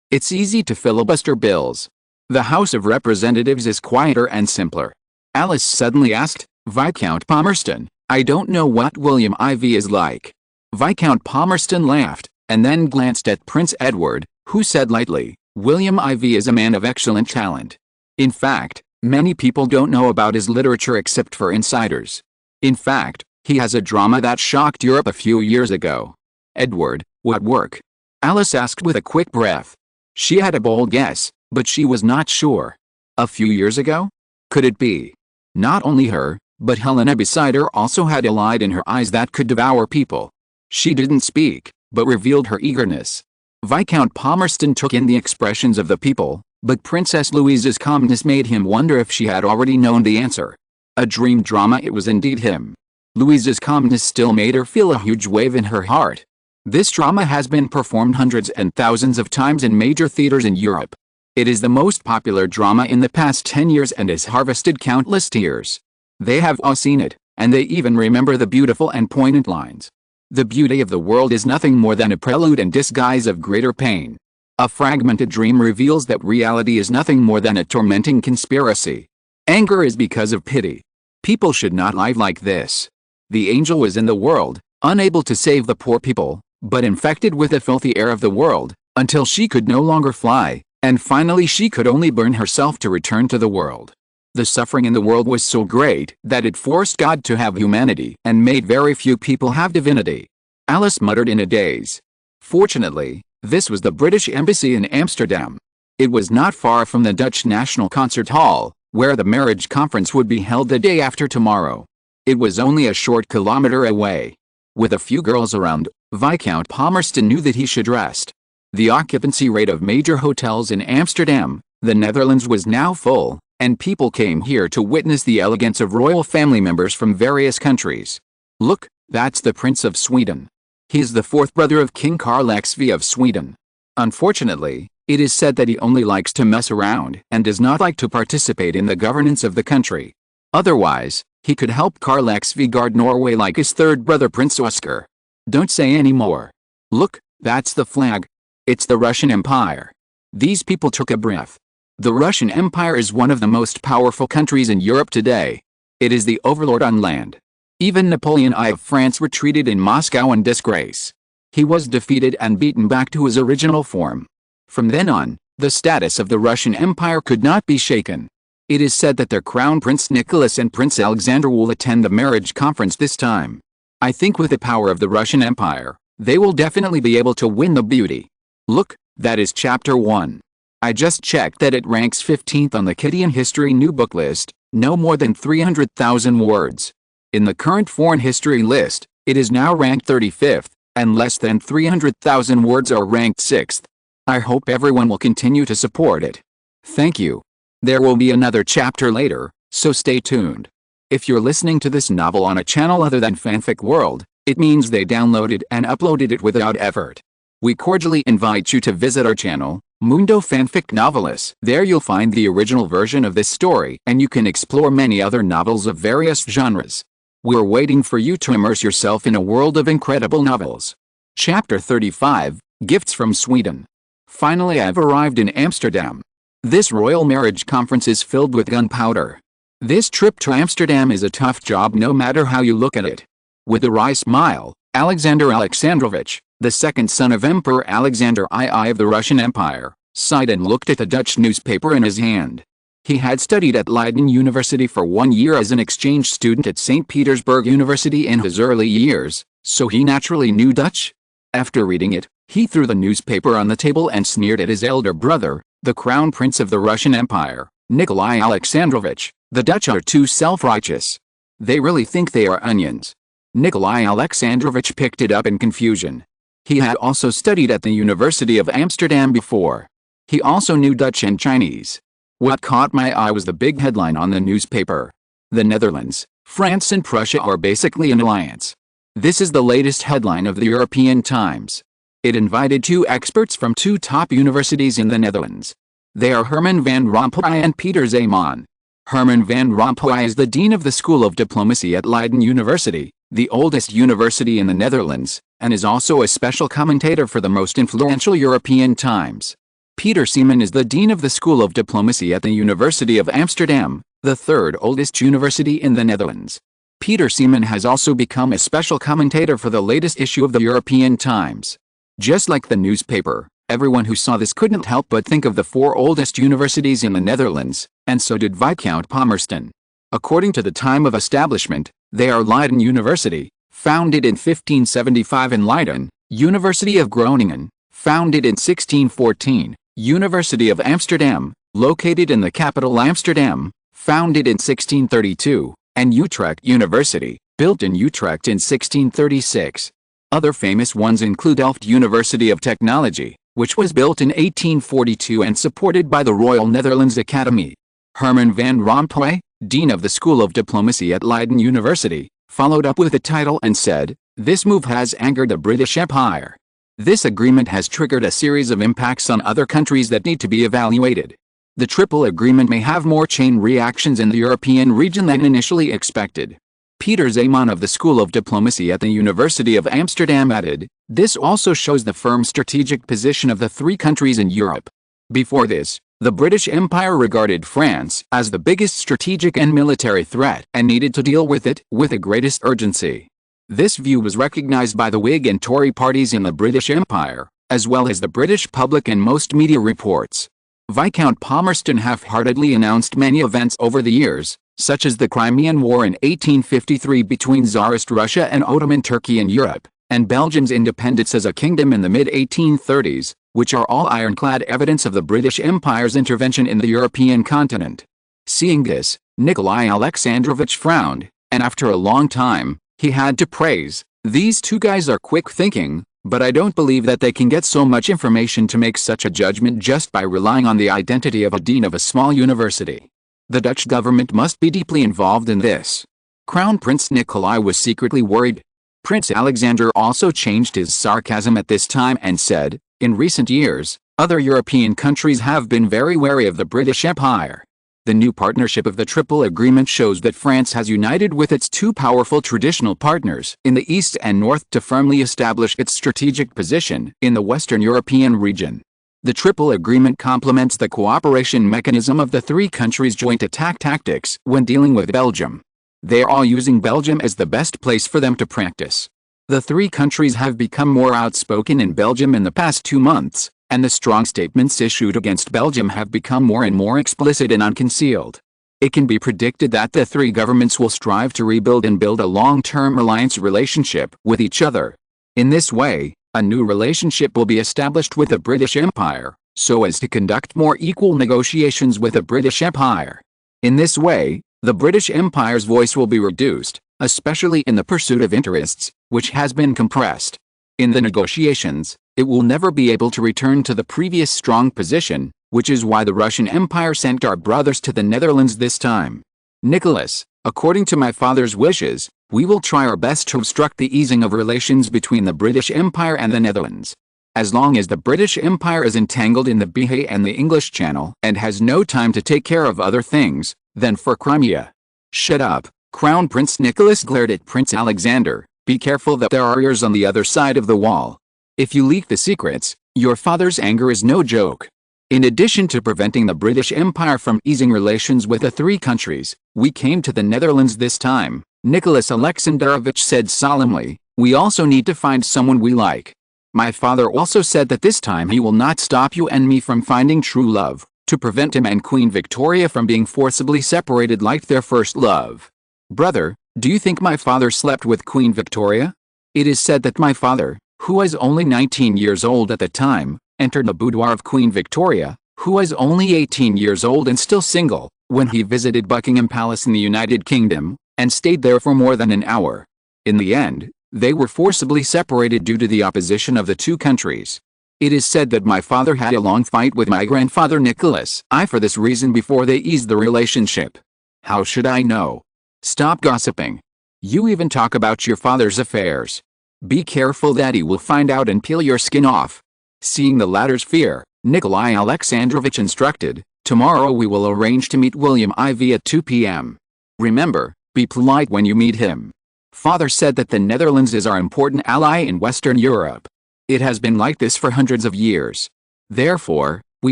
It's easy to filibuster bills. The House of Representatives is quieter and simpler. Alice suddenly asked, "Viscount Palmerston, I don't know what William Ivy is like." Viscount Palmerston laughed, and then glanced at Prince Edward, who said lightly, "William Ivy is a man of excellent talent. In fact, many people don't know about his literature except for insiders. In fact, he has a drama that shocked Europe a few years ago." "Edward, what work?" Alice asked with a quick breath. She had a bold guess, but she was not sure. A few years ago? Could it be? Not only her, but Helena beside her also had a light in her eyes that could devour people. She didn't speak, but revealed her eagerness. Viscount Palmerston took in the expressions of the people, but Princess Louise's calmness made him wonder if she had already known the answer. A dream drama it was indeed him. Louise's calmness still made her feel a huge wave in her heart. This drama has been performed hundreds and thousands of times in major theaters in Europe. It is the most popular drama in the past 10 years and has harvested countless tears. They have all seen it, and they even remember the beautiful and poignant lines. The beauty of the world is nothing more than a prelude and disguise of greater pain. A fragmented dream reveals that reality is nothing more than a tormenting conspiracy. Anger is because of pity. People should not live like this. The angel was in the world, unable to save the poor people, but infected with the filthy air of the world, until she could no longer fly, and finally she could only burn herself to return to the world. The suffering in the world was so great that it forced God to have humanity and made very few people have divinity. Alice muttered in a daze. Fortunately, this was the British Embassy in Amsterdam. It was not far from the Dutch National Concert Hall, where the marriage conference would be held the day after tomorrow. It was only a short kilometer away. With a few girls around, Viscount Palmerston knew that he should rest. The occupancy rate of major hotels in Amsterdam, the Netherlands, was now full, and people came here to witness the elegance of royal family members from various countries. Look, that's the Prince of Sweden. He is the fourth brother of King Carl XVI of Sweden. Unfortunately, it is said that he only likes to mess around and does not like to participate in the governance of the country. Otherwise, he could help Carl XVI guard Norway like his third brother Prince Oscar. Don't say any more. Look, that's the flag. It's the Russian Empire. These people took a breath. The Russian Empire is one of the most powerful countries in Europe today. It is the overlord on land. Even Napoleon I of France retreated in Moscow in disgrace. He was defeated and beaten back to his original form. From then on, the status of the Russian Empire could not be shaken. It is said that their Crown Prince Nicholas and Prince Alexander will attend the marriage conference this time. I think with the power of the Russian Empire, they will definitely be able to win the beauty. Look, that is Chapter 1. I just checked that it ranks 15th on the Kittian History New Book list, no more than 300,000 words. In the current foreign history list, it is now ranked 35th, and less than 300,000 words are ranked 6th. I hope everyone will continue to support it. Thank you. There will be another chapter later, so stay tuned. If you're listening to this novel on a channel other than Fanfic World, it means they downloaded and uploaded it without effort. We cordially invite you to visit our channel, Mundo Fanfic Novelis. There you'll find the original version of this story, and you can explore many other novels of various genres. We're waiting for you to immerse yourself in a world of incredible novels. Chapter 35, Gifts from Sweden. Finally, I've arrived in Amsterdam. This royal marriage conference is filled with gunpowder. This trip to Amsterdam is a tough job no matter how you look at it. With a wry smile, Alexander Alexandrovich, the second son of Emperor Alexander II of the Russian Empire, sighed and looked at the Dutch newspaper in his hand. He had studied at Leiden University for 1 year as an exchange student at St. Petersburg University in his early years, so he naturally knew Dutch. After reading it, he threw the newspaper on the table and sneered at his elder brother, the Crown Prince of the Russian Empire, Nikolai Alexandrovich. The Dutch are too self-righteous. They really think they are onions. Nikolai Alexandrovich picked it up in confusion. He had also studied at the University of Amsterdam before. He also knew Dutch and Chinese. What caught my eye was the big headline on the newspaper. The Netherlands, France and Prussia are basically an alliance. This is the latest headline of the European Times. It invited 2 experts from 2 top universities in the Netherlands. They are Herman van Rompuy and Peter Zeeman. Herman van Rompuy is the Dean of the School of Diplomacy at Leiden University, the oldest university in the Netherlands, and is also a special commentator for the most influential European Times. Peter Zeeman is the Dean of the School of Diplomacy at the University of Amsterdam, the third oldest university in the Netherlands. Peter Zeeman has also become a special commentator for the latest issue of the European Times. Just like the newspaper, everyone who saw this couldn't help but think of the 4 oldest universities in the Netherlands, and so did Viscount Palmerston. According to the time of establishment, they are Leiden University, founded in 1575, and Leiden, University of Groningen, founded in 1614, University of Amsterdam, located in the capital Amsterdam, founded in 1632, and Utrecht University, built in Utrecht in 1636. Other famous ones include Delft University of Technology, which was built in 1842 and supported by the Royal Netherlands Academy. Herman van Rompuy, Dean of the School of Diplomacy at Leiden University, followed up with the title and said, "This move has angered the British Empire. This agreement has triggered a series of impacts on other countries that need to be evaluated. The Triple Agreement may have more chain reactions in the European region than initially expected. Peter Zeeman of the School of Diplomacy at the University of Amsterdam added, "This also shows the firm strategic position of the three countries in Europe." Before this, the British Empire regarded France as the biggest strategic and military threat and needed to deal with it with the greatest urgency. This view was recognized by the Whig and Tory parties in the British Empire, as well as the British public and most media reports. Viscount Palmerston half-heartedly announced many events over the years, such as the Crimean War in 1853 between Tsarist Russia and Ottoman Turkey in Europe, and Belgium's independence as a kingdom in the mid-1830s, which are all ironclad evidence of the British Empire's intervention in the European continent. Seeing this, Nikolai Alexandrovich frowned, and after a long time, he had to praise, "These two guys are quick thinking, but I don't believe that they can get so much information to make such a judgment just by relying on the identity of a dean of a small university." The Dutch government must be deeply involved in this. Crown Prince Nikolai was secretly worried. Prince Alexander also changed his sarcasm at this time and said, "In recent years, other European countries have been very wary of the British Empire." The new partnership of the Triple Agreement shows that France has united with its two powerful traditional partners in the East and North to firmly establish its strategic position in the Western European region. The Triple Agreement complements the cooperation mechanism of the three countries' joint attack tactics when dealing with Belgium. They are all using Belgium as the best place for them to practice. The three countries have become more outspoken in Belgium in the past 2 months, and the strong statements issued against Belgium have become more and more explicit and unconcealed. It can be predicted that the three governments will strive to rebuild and build a long-term alliance relationship with each other. In this way, a new relationship will be established with the British Empire, so as to conduct more equal negotiations with the British Empire. In this way, the British Empire's voice will be reduced, especially in the pursuit of interests, which has been compressed. In the negotiations, it will never be able to return to the previous strong position, which is why the Russian Empire sent our brothers to the Netherlands this time. Nicholas, according to my father's wishes, we will try our best to obstruct the easing of relations between the British Empire and the Netherlands. As long as the British Empire is entangled in the Behay and the English Channel and has no time to take care of other things, then for Crimea. Shut up, Crown Prince Nicholas glared at Prince Alexander. Be careful that there are ears on the other side of the wall. If you leak the secrets, your father's anger is no joke. In addition to preventing the British Empire from easing relations with the three countries, we came to the Netherlands this time, Nicholas Alexandrovich said solemnly. We also need to find someone we like. My father also said that this time he will not stop you and me from finding true love, to prevent him and Queen Victoria from being forcibly separated like their first love. Brother, do you think my father slept with Queen Victoria? It is said that my father, who was only 19 years old at the time, entered the boudoir of Queen Victoria, who was only 18 years old and still single, when he visited Buckingham Palace in the United Kingdom, and stayed there for more than an hour. In the end, they were forcibly separated due to the opposition of the two countries. It is said that my father had a long fight with my grandfather Nicholas I for this reason before they eased the relationship. How should I know? Stop gossiping. You even talk about your father's affairs. Be careful that he will find out and peel your skin off. Seeing the latter's fear, Nikolai Alexandrovich instructed, tomorrow we will arrange to meet William IV at 2 p.m. Remember, be polite when you meet him. Father said that the Netherlands is our important ally in Western Europe. It has been like this for hundreds of years. Therefore, we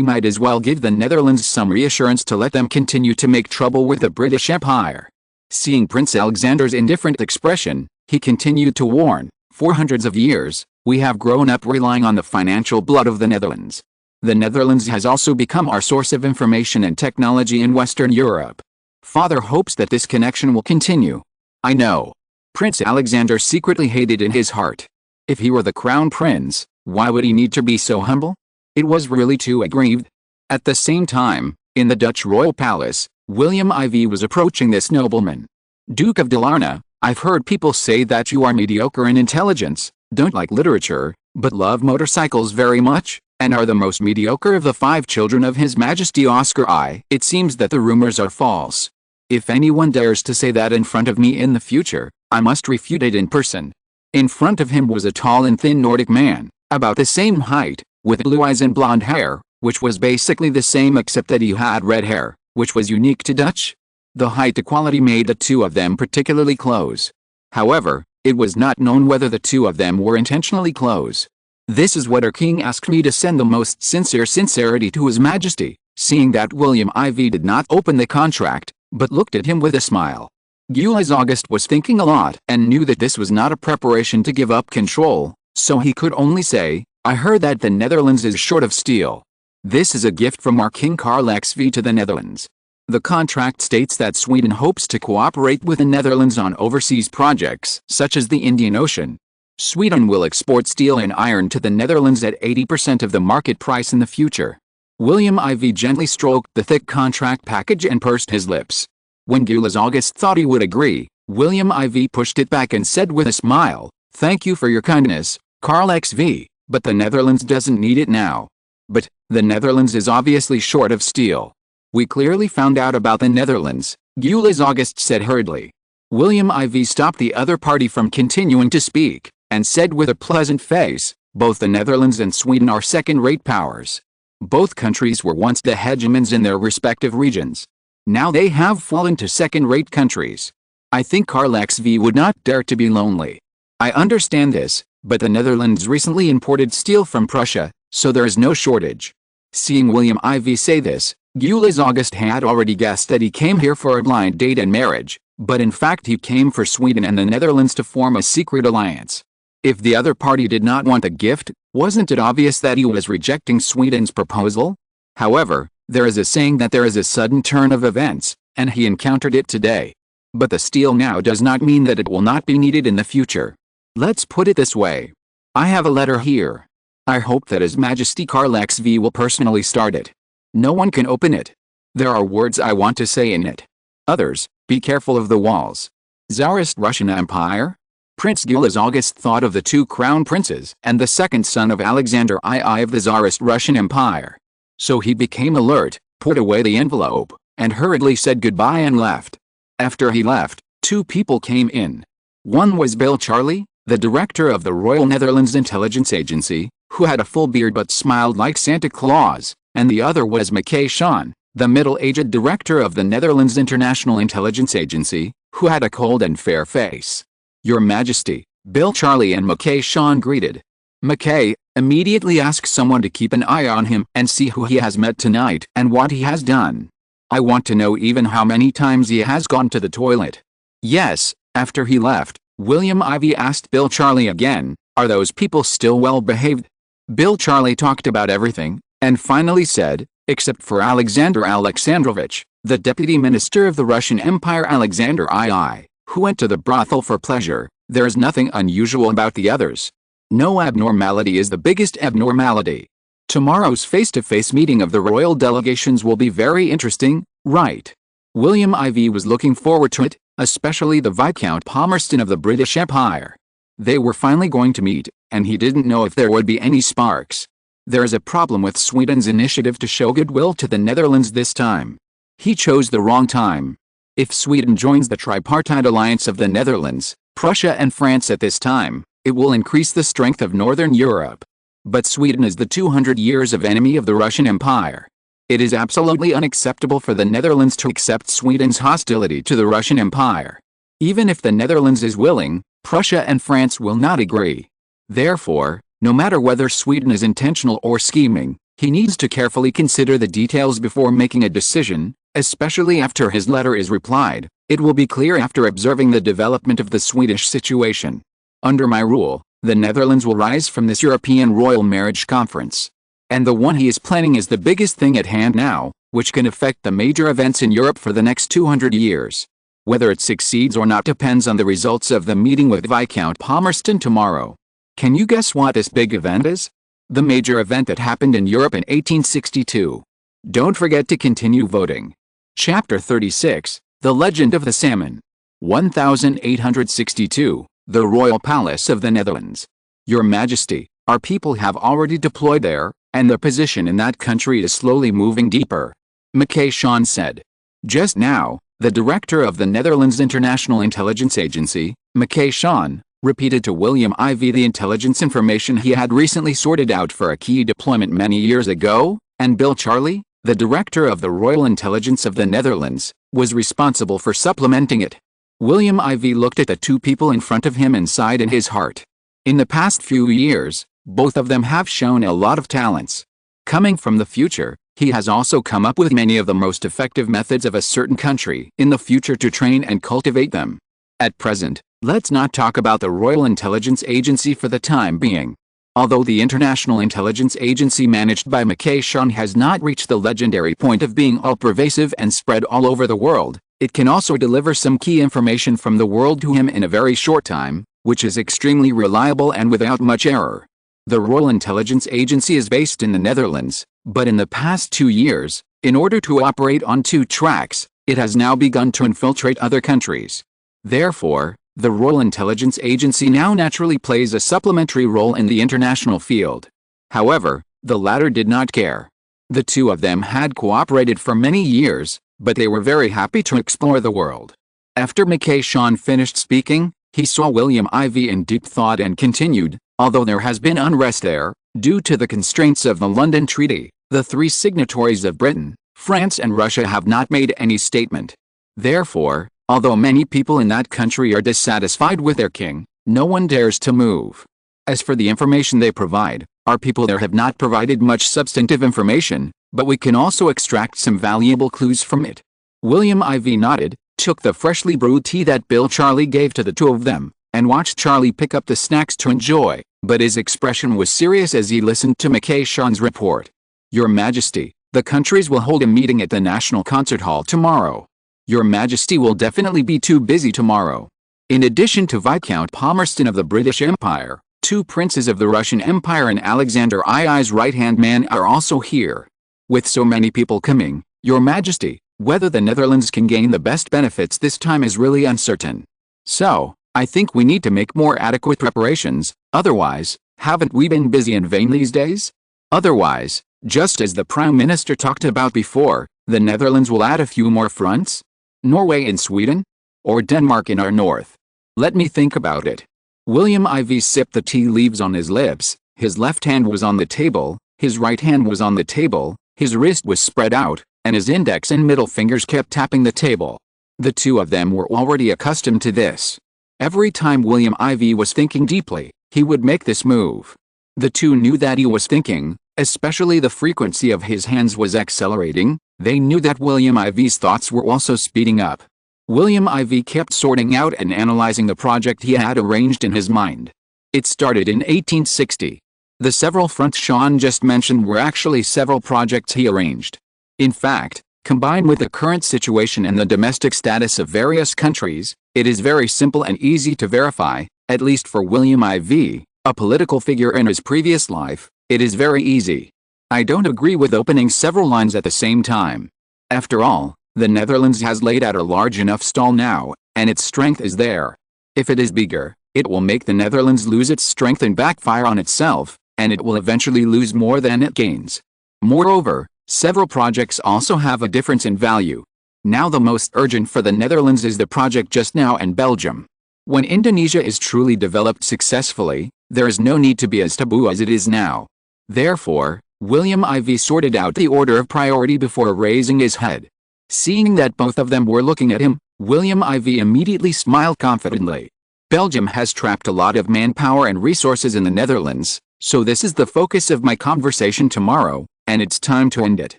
might as well give the Netherlands some reassurance to let them continue to make trouble with the British Empire. Seeing Prince Alexander's indifferent expression, he continued to warn, for hundreds of years, we have grown up relying on the financial blood of the Netherlands. The Netherlands has also become our source of information and technology in Western Europe. Father hopes that this connection will continue. I know. Prince Alexander secretly hated in his heart. If he were the crown prince, why would he need to be so humble? It was really too aggrieved. At the same time, in the Dutch royal palace, William IV was approaching this nobleman. Duke of Dalarna, I've heard people say that you are mediocre in intelligence, don't like literature, but love motorcycles very much, and are the most mediocre of the 5 children of His Majesty Oscar I. It seems that the rumors are false. If anyone dares to say that in front of me in the future, I must refute it in person. In front of him was a tall and thin Nordic man, About the same height, with blue eyes and blonde hair, which was basically the same except that he had red hair, which was unique to Dutch. The height equality made the two of them particularly close. However, it was not known whether the two of them were intentionally close. This is what our king asked me to send the most sincere sincerity to His Majesty, seeing that William IV did not open the contract, but looked at him with a smile. Julius August was thinking a lot and knew that this was not a preparation to give up control, so he could only say, "I heard that the Netherlands is short of steel. This is a gift from our King Karl IV to the Netherlands." The contract states that Sweden hopes to cooperate with the Netherlands on overseas projects such as the Indian Ocean. Sweden will export steel and iron to the Netherlands at 80% of the market price in the future. William IV gently stroked the thick contract package and pursed his lips. When Julius August thought he would agree, William IV pushed it back and said with a smile, "Thank you for your kindness, Karl IV, but the Netherlands doesn't need it now." "But, the Netherlands is obviously short of steel." "We clearly found out about the Netherlands," Julius August said hurriedly. William IV stopped the other party from continuing to speak, and said with a pleasant face, "Both the Netherlands and Sweden are second-rate powers. Both countries were once the hegemons in their respective regions. Now they have fallen to second-rate countries. I think Karl IV would not dare to be lonely. I understand this, but the Netherlands recently imported steel from Prussia, so there is no shortage." Seeing William IV say this, Julius August had already guessed that he came here for a blind date and marriage, but in fact he came for Sweden and the Netherlands to form a secret alliance. If the other party did not want the gift, wasn't it obvious that he was rejecting Sweden's proposal? However, there is a saying that there is a sudden turn of events, and he encountered it today. But the steel now does not mean that it will not be needed in the future. Let's put it this way. I have a letter here. I hope that His Majesty Karl IV will personally start it. No one can open it. There are words I want to say in it. Others, be careful of the walls. Tsarist Russian Empire? Prince Julius August thought of the two crown princes and the second son of Alexander II of the Tsarist Russian Empire. So he became alert, put away the envelope, and hurriedly said goodbye and left. After he left, two people came in. One was Bill Charlie, the director of the Royal Netherlands Intelligence Agency, who had a full beard but smiled like Santa Claus, and the other was Mackay Sean, the middle-aged director of the Netherlands International Intelligence Agency, who had a cold and fair face. "Your Majesty," Bill Charlie and Mackay Sean greeted. Mackay immediately asked someone to keep an eye on him and see who he has met tonight and what he has done. "I want to know even how many times he has gone to the toilet." Yes, after he left, William IV asked Bill Charlie again, "Are those people still well behaved?" Bill Charlie talked about everything, and finally said, "Except for Alexander Alexandrovich, the Deputy Minister of the Russian Empire Alexander II, who went to the brothel for pleasure, there is nothing unusual about the others. No abnormality is the biggest abnormality. Tomorrow's face-to-face meeting of the royal delegations will be very interesting, right?" William IV was looking forward to it, especially the Viscount Palmerston of the British Empire. They were finally going to meet, and he didn't know if there would be any sparks. There is a problem with Sweden's initiative to show goodwill to the Netherlands this time. He chose the wrong time. If Sweden joins the tripartite alliance of the Netherlands, Prussia and France at this time, it will increase the strength of Northern Europe. But Sweden is the 200 years of enemy of the Russian Empire. It is absolutely unacceptable for the Netherlands to accept Sweden's hostility to the Russian Empire. Even if the Netherlands is willing, Prussia and France will not agree. Therefore, no matter whether Sweden is intentional or scheming, he needs to carefully consider the details before making a decision, especially after his letter is replied. It will be clear after observing the development of the Swedish situation. Under my rule, the Netherlands will rise from this European Royal Marriage Conference. And the one he is planning is the biggest thing at hand now, which can affect the major events in Europe for the next 200 years. Whether it succeeds or not depends on the results of the meeting with Viscount Palmerston tomorrow. Can you guess what this big event is? The major event that happened in Europe in 1862. Don't forget to continue voting. Chapter 36, The Legend of the Salmon. 1862, The Royal Palace of the Netherlands. Your Majesty, our people have already deployed there, and the position in that country is slowly moving deeper. Mackay Sean said. Just now, the director of the Netherlands International Intelligence Agency, Mackay Sean, repeated to William IV the intelligence information he had recently sorted out for a key deployment many years ago, and Bill Charlie, the director of the Royal Intelligence of the Netherlands, was responsible for supplementing it. William IV looked at the two people in front of him and sighed in his heart. In the past few years, both of them have shown a lot of talents. Coming from the future, he has also come up with many of the most effective methods of a certain country in the future to train and cultivate them. At present, let's not talk about the Royal Intelligence Agency for the time being. Although the International Intelligence Agency managed by Mackay-Shawn has not reached the legendary point of being all-pervasive and spread all over the world, it can also deliver some key information from the world to him in a very short time, which is extremely reliable and without much error. The Royal Intelligence Agency is based in the Netherlands, but in the past 2 years, in order to operate on 2 tracks, it has now begun to infiltrate other countries. Therefore, the Royal Intelligence Agency now naturally plays a supplementary role in the international field. However, the latter did not care. The two of them had cooperated for many years, but they were very happy to explore the world. After Mackay-Shawn finished speaking, he saw William IV in deep thought and continued, although there has been unrest there, due to the constraints of the London Treaty, the 3 signatories of Britain, France and Russia have not made any statement. Therefore, although many people in that country are dissatisfied with their king, no one dares to move. As for the information they provide, our people there have not provided much substantive information, but we can also extract some valuable clues from it. William IV nodded, took the freshly brewed tea that Bill Charlie gave to the two of them, and watched Charlie pick up the snacks to enjoy, but his expression was serious as he listened to Mackay-Shawn's report. Your Majesty, the countries will hold a meeting at the National Concert Hall tomorrow. Your Majesty will definitely be too busy tomorrow. In addition to Viscount Palmerston of the British Empire, 2 princes of the Russian Empire and Alexander II's right-hand man are also here. With so many people coming, Your Majesty, whether the Netherlands can gain the best benefits this time is really uncertain. So, I think we need to make more adequate preparations, otherwise, haven't we been busy in vain these days? Otherwise, just as the Prime Minister talked about before, the Netherlands will add a few more fronts? Norway in Sweden? Or Denmark in our north? Let me think about it. William IV sipped the tea leaves on his lips, his left hand was on the table, his right hand was on the table, his wrist was spread out, and his index and middle fingers kept tapping the table. The two of them were already accustomed to this. Every time William IV was thinking deeply, he would make this move. The two knew that he was thinking, especially the frequency of his hands was accelerating. They knew that William IV's thoughts were also speeding up. William IV kept sorting out and analyzing the project he had arranged in his mind. It started in 1860. The several fronts Shawn just mentioned were actually several projects he arranged. In fact, combined with the current situation and the domestic status of various countries, it is very simple and easy to verify, at least for William IV, a political figure in his previous life, it is very easy. I don't agree with opening several lines at the same time. After all, the Netherlands has laid out a large enough stall now, and its strength is there. If it is bigger, it will make the Netherlands lose its strength and backfire on itself, and it will eventually lose more than it gains. Moreover, several projects also have a difference in value. Now the most urgent for the Netherlands is the project just now and Belgium. When Indonesia is truly developed successfully, there is no need to be as taboo as it is now. Therefore, William IV sorted out the order of priority before raising his head. Seeing that both of them were looking at him, William IV immediately smiled confidently. Belgium has trapped a lot of manpower and resources in the Netherlands, so this is the focus of my conversation tomorrow, and it's time to end it.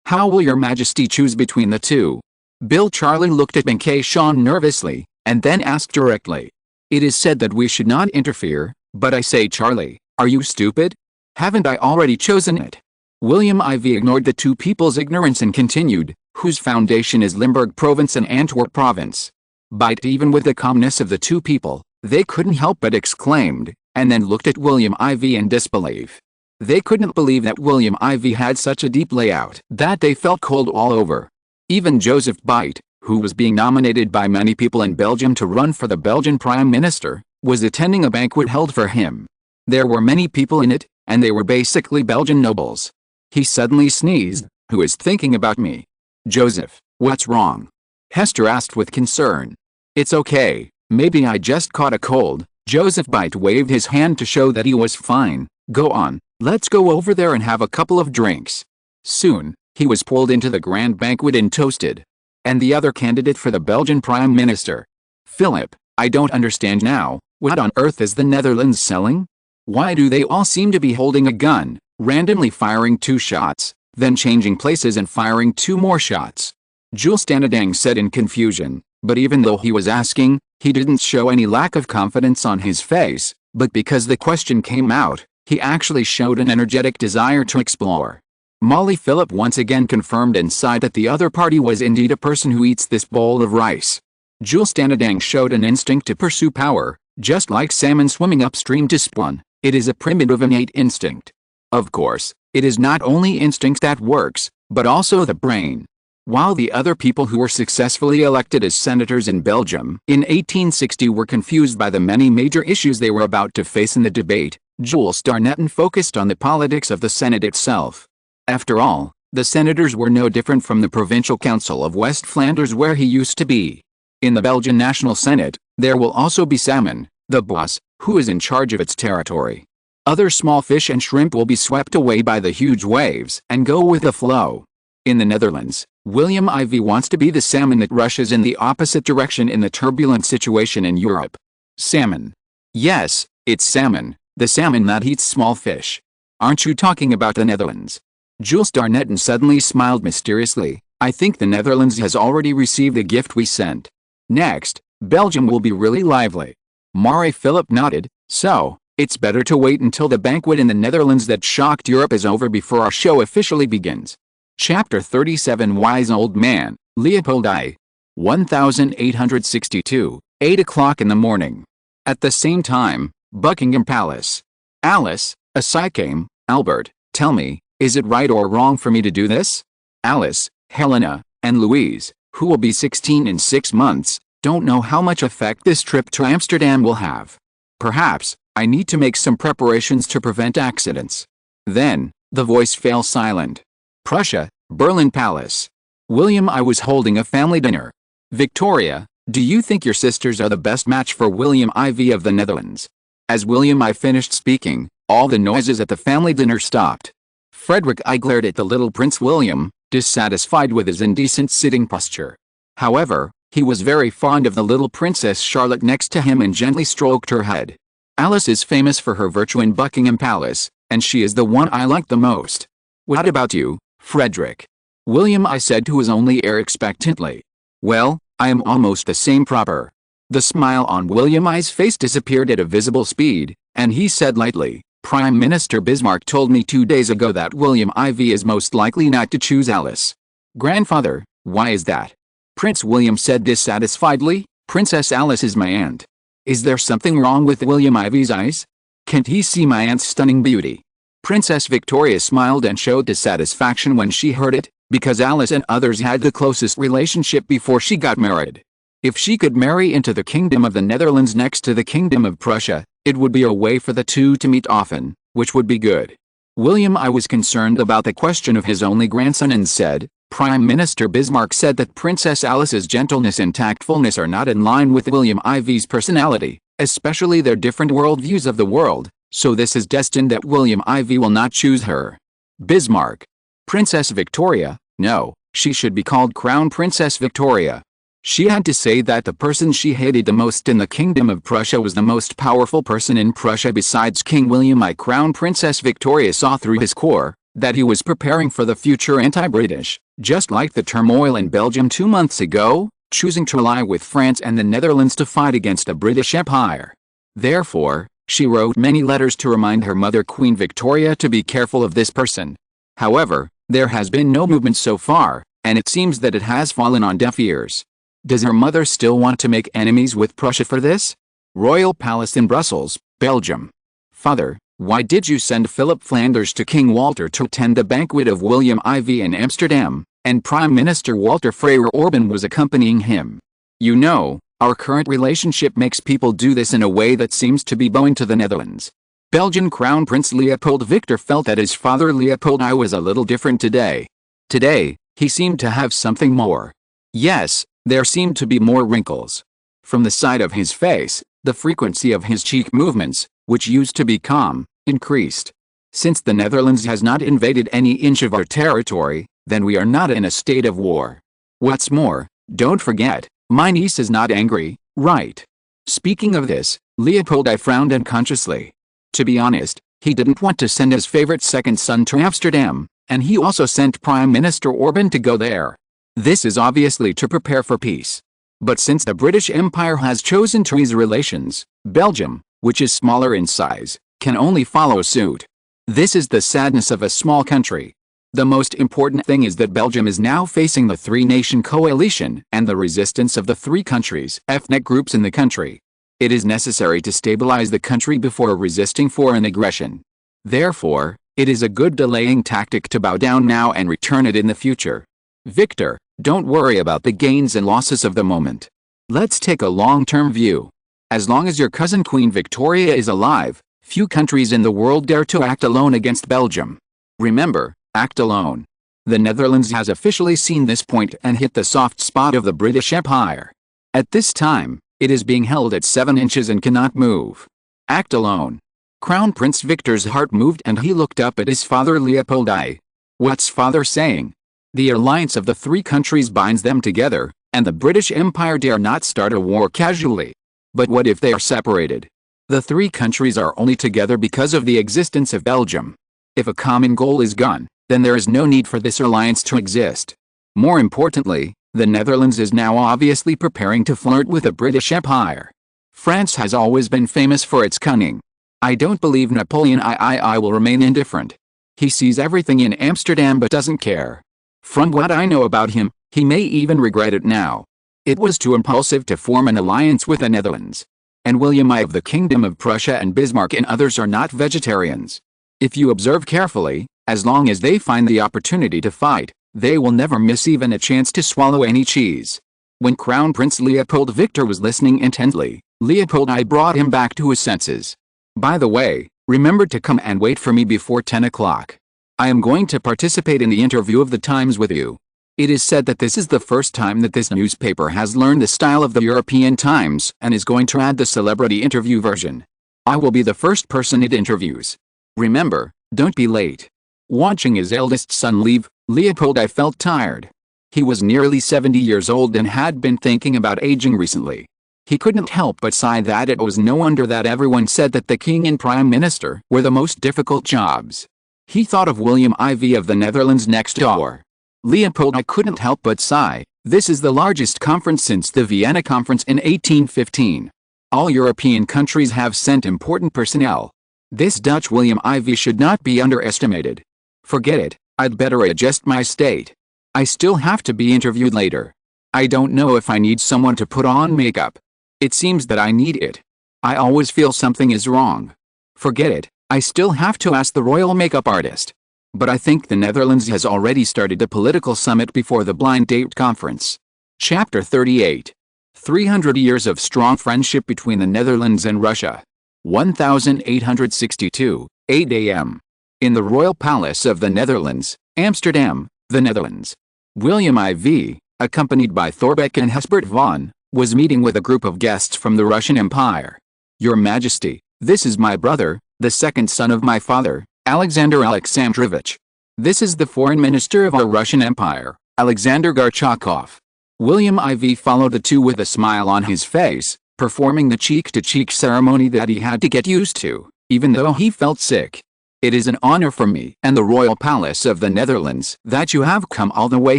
How will Your Majesty choose between the two? Bill Charlie looked at Mackay-Shawn nervously, and then asked directly. It is said that we should not interfere, but I say Charlie, are you stupid? Haven't I already chosen it? William IV ignored the two people's ignorance and continued, whose foundation is Limburg Province and Antwerp Province. But even with the calmness of the two people, they couldn't help but exclaimed, and then looked at William IV in disbelief. They couldn't believe that William IV had such a deep layout that they felt cold all over. Even Joseph Bite, who was being nominated by many people in Belgium to run for the Belgian Prime Minister, was attending a banquet held for him. There were many people in it, and they were basically Belgian nobles. He suddenly sneezed. Who is thinking about me? Joseph, what's wrong? Hester asked with concern. It's okay, maybe I just caught a cold, Joseph Bite waved his hand to show that he was fine. Go on, let's go over there and have a couple of drinks. Soon, he was pulled into the grand banquet and toasted. And the other candidate for the Belgian Prime Minister. Philip, I don't understand now, what on earth is the Netherlands selling? Why do they all seem to be holding a gun, randomly firing 2 shots, then changing places and firing 2 more shots? Jules Stanadang said in confusion, but even though he was asking, he didn't show any lack of confidence on his face, but because the question came out, he actually showed an energetic desire to explore. Molly Philip once again confirmed and sighed that the other party was indeed a person who eats this bowl of rice. Jules Stanadang showed an instinct to pursue power, just like salmon swimming upstream to spawn. It is a primitive innate instinct. Of course, it is not only instinct that works, but also the brain. While the other people who were successfully elected as senators in Belgium in 1860 were confused by the many major issues they were about to face in the debate, Jules Stanadang focused on the politics of the Senate itself. After all, the senators were no different from the Provincial Council of West Flanders where he used to be. In the Belgian National Senate, there will also be salmon, the boss, who is in charge of its territory. Other small fish and shrimp will be swept away by the huge waves and go with the flow. In the Netherlands, William IV wants to be the salmon that rushes in the opposite direction in the turbulent situation in Europe. Salmon. Yes, it's salmon, the salmon that eats small fish. Aren't you talking about the Netherlands? Jules Stanadang suddenly smiled mysteriously. I think the Netherlands has already received the gift we sent. Next, Belgium will be really lively. Mare Philip nodded, so, it's better to wait until the banquet in the Netherlands that shocked Europe is over before our show officially begins. Chapter 37 Wise Old Man, Leopold I. 1862, 8 o'clock in the morning. At the same time, Buckingham Palace. Alice, a sigh came. Albert, tell me, is it right or wrong for me to do this? Alice, Helena, and Louise, who will be 16 in 6 months, don't know how much effect this trip to Amsterdam will have. Perhaps, I need to make some preparations to prevent accidents. Then, the voice fell silent. Prussia, Berlin Palace. William I was holding a family dinner. Victoria, do you think your sisters are the best match for William IV of the Netherlands? As William I finished speaking, all the noises at the family dinner stopped. Frederick I glared at the little Prince William, dissatisfied with his indecent sitting posture. However, he was very fond of the little Princess Charlotte next to him and gently stroked her head. Alice is famous for her virtue in Buckingham Palace, and she is the one I like the most. What about you, Frederick? William I said to his only heir expectantly. Well, I am almost the same proper. The smile on William I's face disappeared at a visible speed, and he said lightly, Prime Minister Bismarck told me 2 days ago that William IV is most likely not to choose Alice. Grandfather, why is that? Prince William said dissatisfiedly, Princess Alice is my aunt. Is there something wrong with William IV's eyes? Can't he see my aunt's stunning beauty? Princess Victoria smiled and showed dissatisfaction when she heard it, because Alice and others had the closest relationship before she got married. If she could marry into the Kingdom of the Netherlands next to the Kingdom of Prussia, it would be a way for the two to meet often, which would be good. William I was concerned about the question of his only grandson and said, Prime Minister Bismarck said that Princess Alice's gentleness and tactfulness are not in line with William IV's personality, especially their different worldviews of the world, so this is destined that William IV will not choose her. Bismarck. Princess Victoria, no, she should be called Crown Princess Victoria. She had to say that the person she hated the most in the Kingdom of Prussia was the most powerful person in Prussia besides King William I. Crown Princess Victoria saw through his core, that he was preparing for the future anti-British, just like the turmoil in Belgium 2 months ago, choosing to ally with France and the Netherlands to fight against the British Empire. Therefore, she wrote many letters to remind her mother Queen Victoria to be careful of this person. However, there has been no movement so far, and it seems that it has fallen on deaf ears. Does her mother still want to make enemies with Prussia for this? Royal Palace in Brussels, Belgium. Father, why did you send Philip Flanders to King Walter to attend the banquet of William IV in Amsterdam, and Prime Minister Walter Frere Orban was accompanying him? You know, our current relationship makes people do this in a way that seems to be bowing to the Netherlands. Belgian Crown Prince Leopold Victor felt that his father Leopold I was a little different today. Today, he seemed to have something more. Yes, there seemed to be more wrinkles. From the side of his face, The frequency of his cheek movements, which used to be calm, increased. Since the Netherlands has not invaded any inch of our territory, then we are not in a state of war. What's more, don't forget, my niece is not angry, right? Speaking of this, Leopold I frowned unconsciously. To be honest, he didn't want to send his favorite second son to Amsterdam, and he also sent Prime Minister Orban to go there. This is obviously to prepare for peace. But since the British Empire has chosen to ease relations, Belgium, which is smaller in size, can only follow suit. This is the sadness of a small country. The most important thing is that Belgium is now facing the three-nation coalition and the resistance of the three countries' ethnic groups in the country. It is necessary to stabilize the country before resisting foreign aggression. Therefore, it is a good delaying tactic to bow down now and return it in the future. Victor, don't worry about the gains and losses of the moment. Let's take a long-term view. As long as your cousin Queen Victoria is alive, few countries in the world dare to act alone against Belgium. Remember, act alone. The Netherlands has officially seen this point and hit the soft spot of the British Empire. At this time, it is being held at 7 inches and cannot move. Act alone. Crown Prince Victor's heart moved and he looked up at his father Leopold I. What's father saying? The alliance of the three countries binds them together, and the British Empire dare not start a war casually. But what if they are separated? The three countries are only together because of the existence of Belgium. If a common goal is gone, then there is no need for this alliance to exist. More importantly, the Netherlands is now obviously preparing to flirt with the British Empire. France has always been famous for its cunning. I don't believe Napoleon III will remain indifferent. He sees everything in Amsterdam but doesn't care. From what I know about him, he may even regret it now. It was too impulsive to form an alliance with the Netherlands. And William I of the Kingdom of Prussia and Bismarck and others are not vegetarians. If you observe carefully, as long as they find the opportunity to fight, they will never miss even a chance to swallow any cheese. When Crown Prince Leopold Victor was listening intently, Leopold I brought him back to his senses. By the way, remember to come and wait for me before 10 o'clock. I am going to participate in the interview of the Times with you. It is said that this is the first time that this newspaper has learned the style of the European Times and is going to add the celebrity interview version. I will be the first person it interviews. Remember, don't be late. Watching his eldest son leave, Leopold I felt tired. He was nearly 70 years old and had been thinking about aging recently. He couldn't help but sigh that it was no wonder that everyone said that the king and prime minister were the most difficult jobs. He thought of William IV of the Netherlands next door. Leopold I couldn't help but sigh. This is the largest conference since the Vienna Conference in 1815. All European countries have sent important personnel. This Dutch William IV should not be underestimated. Forget it, I'd better adjust my state. I still have to be interviewed later. I don't know if I need someone to put on makeup. It seems that I need it. I always feel something is wrong. Forget it, I still have to ask the royal makeup artist. But I think the Netherlands has already started a political summit before the blind date conference. Chapter 38. 300 years of strong friendship between the Netherlands and Russia. 1862, 8 a.m. In the Royal Palace of the Netherlands, Amsterdam, the Netherlands. William IV, accompanied by Thorbecke and Hesbert von, was meeting with a group of guests from the Russian Empire. Your Majesty, this is my brother, the second son of my father, Alexander Alexandrovich. This is the foreign minister of our Russian Empire, Alexander Gorchakov. William IV followed the two with a smile on his face, performing the cheek-to-cheek ceremony that he had to get used to, even though he felt sick. It is an honor for me and the Royal Palace of the Netherlands that you have come all the way